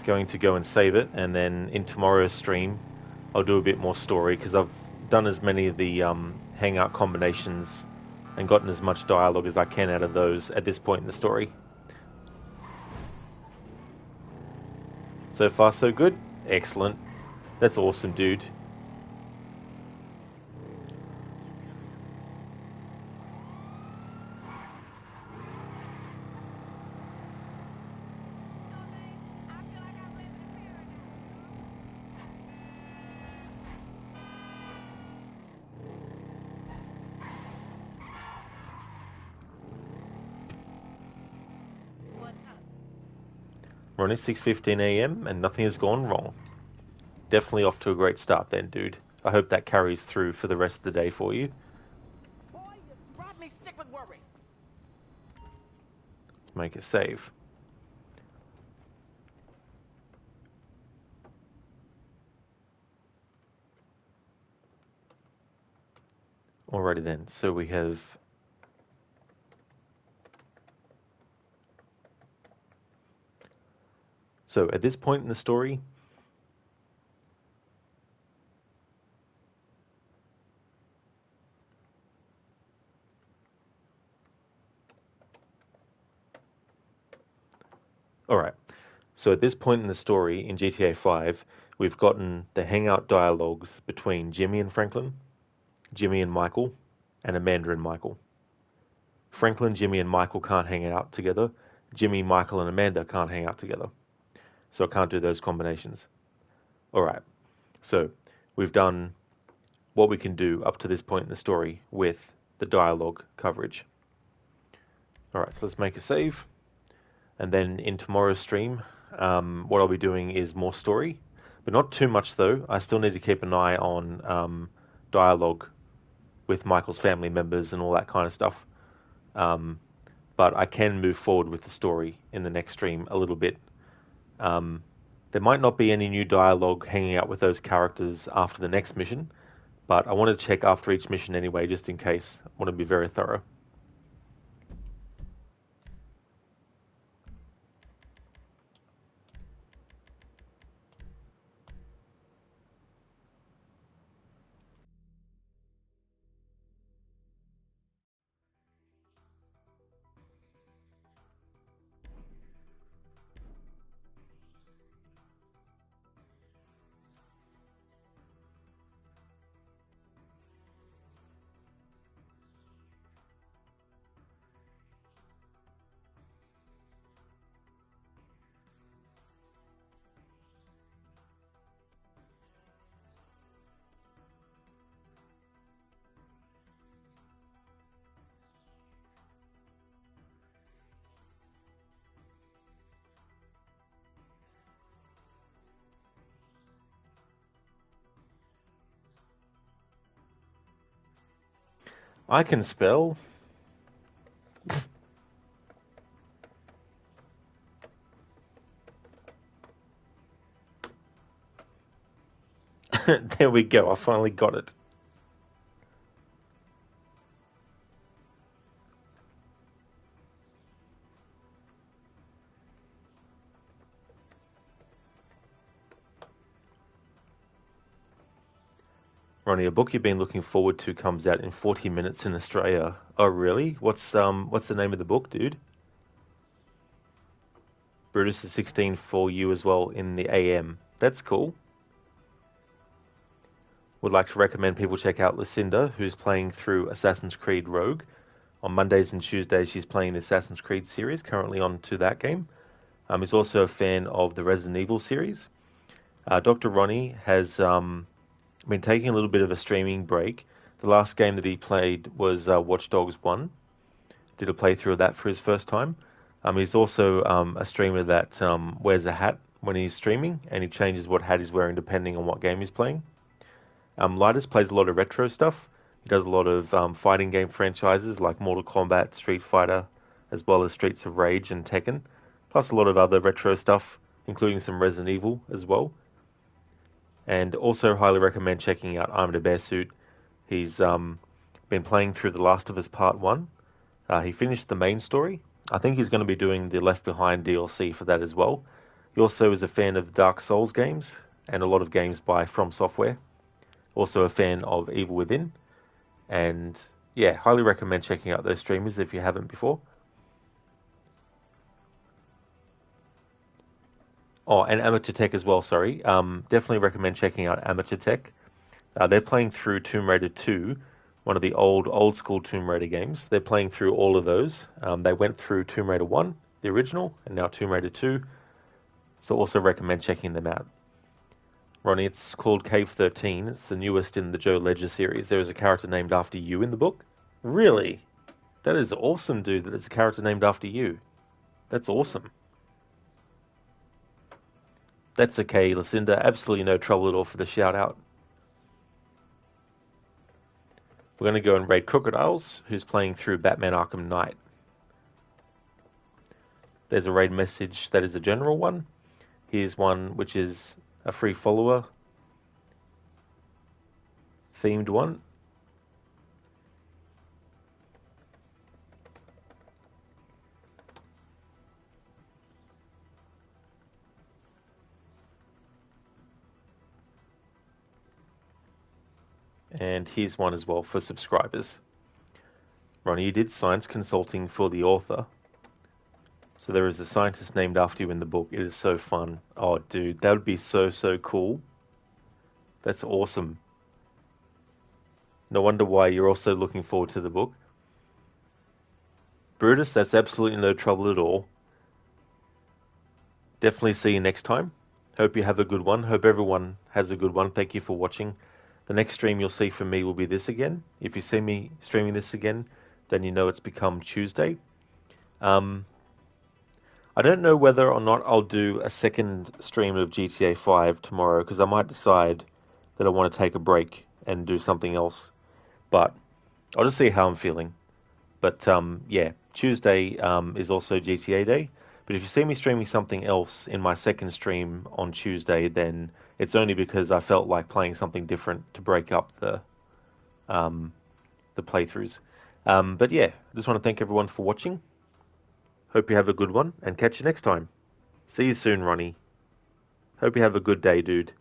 going to go and save it, and then in tomorrow's stream I'll do a bit more story because I've done as many of the hangout combinations and gotten as much dialogue as I can out of those at this point in the story. So far so good? Excellent. That's awesome, dude. We're on at 6:15 AM and nothing has gone wrong. Definitely off to a great start then, dude. I hope that carries through for the rest of the day for you. Boy, you brought me sick with worry. Let's make a save. Alrighty then, so we have so at this point in the story, alright, so at this point in the story in GTA 5, we've gotten the hangout dialogues between Jimmy and Franklin, Jimmy and Michael, and Amanda and Michael. Franklin, Jimmy, and Michael can't hang out together. Jimmy, Michael, and Amanda can't hang out together. So I can't do those combinations. Alright, so we've done what we can do up to this point in the story with the dialogue coverage. Alright, so let's make a save. And then in tomorrow's stream, what I'll be doing is more story. But not too much, though. I still need to keep an eye on dialogue with Michael's family members and all that kind of stuff. But I can move forward with the story in the next stream a little bit. There might not be any new dialogue hanging out with those characters after the next mission, but I want to check after each mission anyway, just in case. I want to be very thorough. I can spell. There we go. I finally got it. Ronnie, a book you've been looking forward to comes out in 40 minutes in Australia. Oh, really? What's the name of the book, dude? Brutus the 16 for you as well in the AM. That's cool. Would like to recommend people check out Lucinda, who's playing through Assassin's Creed Rogue. On Mondays and Tuesdays, she's playing the Assassin's Creed series, currently on to that game. He's also a fan of the Resident Evil series. Dr. Ronnie has been taking a little bit of a streaming break. The last game that he played was Watch Dogs 1. Did a playthrough of that for his first time. He's also a streamer that wears a hat when he's streaming, and he changes what hat he's wearing depending on what game he's playing. Lidus plays a lot of retro stuff. He does a lot of fighting game franchises like Mortal Kombat, Street Fighter, as well as Streets of Rage and Tekken, plus a lot of other retro stuff, including some Resident Evil as well. And also highly recommend checking out Armored Bear Suit. He's been playing through The Last of Us Part 1. He finished the main story. I think he's going to be doing the Left Behind DLC for that as well. He also is a fan of Dark Souls games and a lot of games by From Software. Also a fan of Evil Within. And yeah, highly recommend checking out those streamers if you haven't before. Oh, and Amateur Tech as well, sorry. Definitely recommend checking out Amateur Tech. They're playing through Tomb Raider 2, one of the old school Tomb Raider games. They're playing through all of those. They went through Tomb Raider 1, the original, and now Tomb Raider 2. So also recommend checking them out. Ronnie, it's called Cave 13. It's the newest in the Joe Ledger series. There is a character named after you in the book. Really? That is awesome, dude, that there's a character named after you. That's awesome. That's okay, Lucinda. Absolutely no trouble at all for the shout-out. We're going to go and raid Crocodiles, who's playing through Batman Arkham Knight. There's a raid message that is a general one. Here's one which is a free follower themed one. And here's one as well for subscribers. Ronnie, you did science consulting for the author. So there is a scientist named after you in the book. It is so fun. Oh, dude, that would be so cool. That's awesome. No wonder why you're also looking forward to the book. Brutus, that's absolutely no trouble at all. Definitely see you next time. Hope you have a good one. Hope everyone has a good one. Thank you for watching. The next stream you'll see from me will be this again. If you see me streaming this again, then you know it's become Tuesday. I don't know whether or not I'll do a second stream of GTA 5 tomorrow, because I might decide that I want to take a break and do something else. But I'll just see how I'm feeling. But yeah, Tuesday is also GTA Day. But if you see me streaming something else in my second stream on Tuesday, then it's only because I felt like playing something different to break up the the playthroughs. But yeah, just want to thank everyone for watching. Hope you have a good one, and catch you next time. See you soon, Ronnie. Hope you have a good day, dude.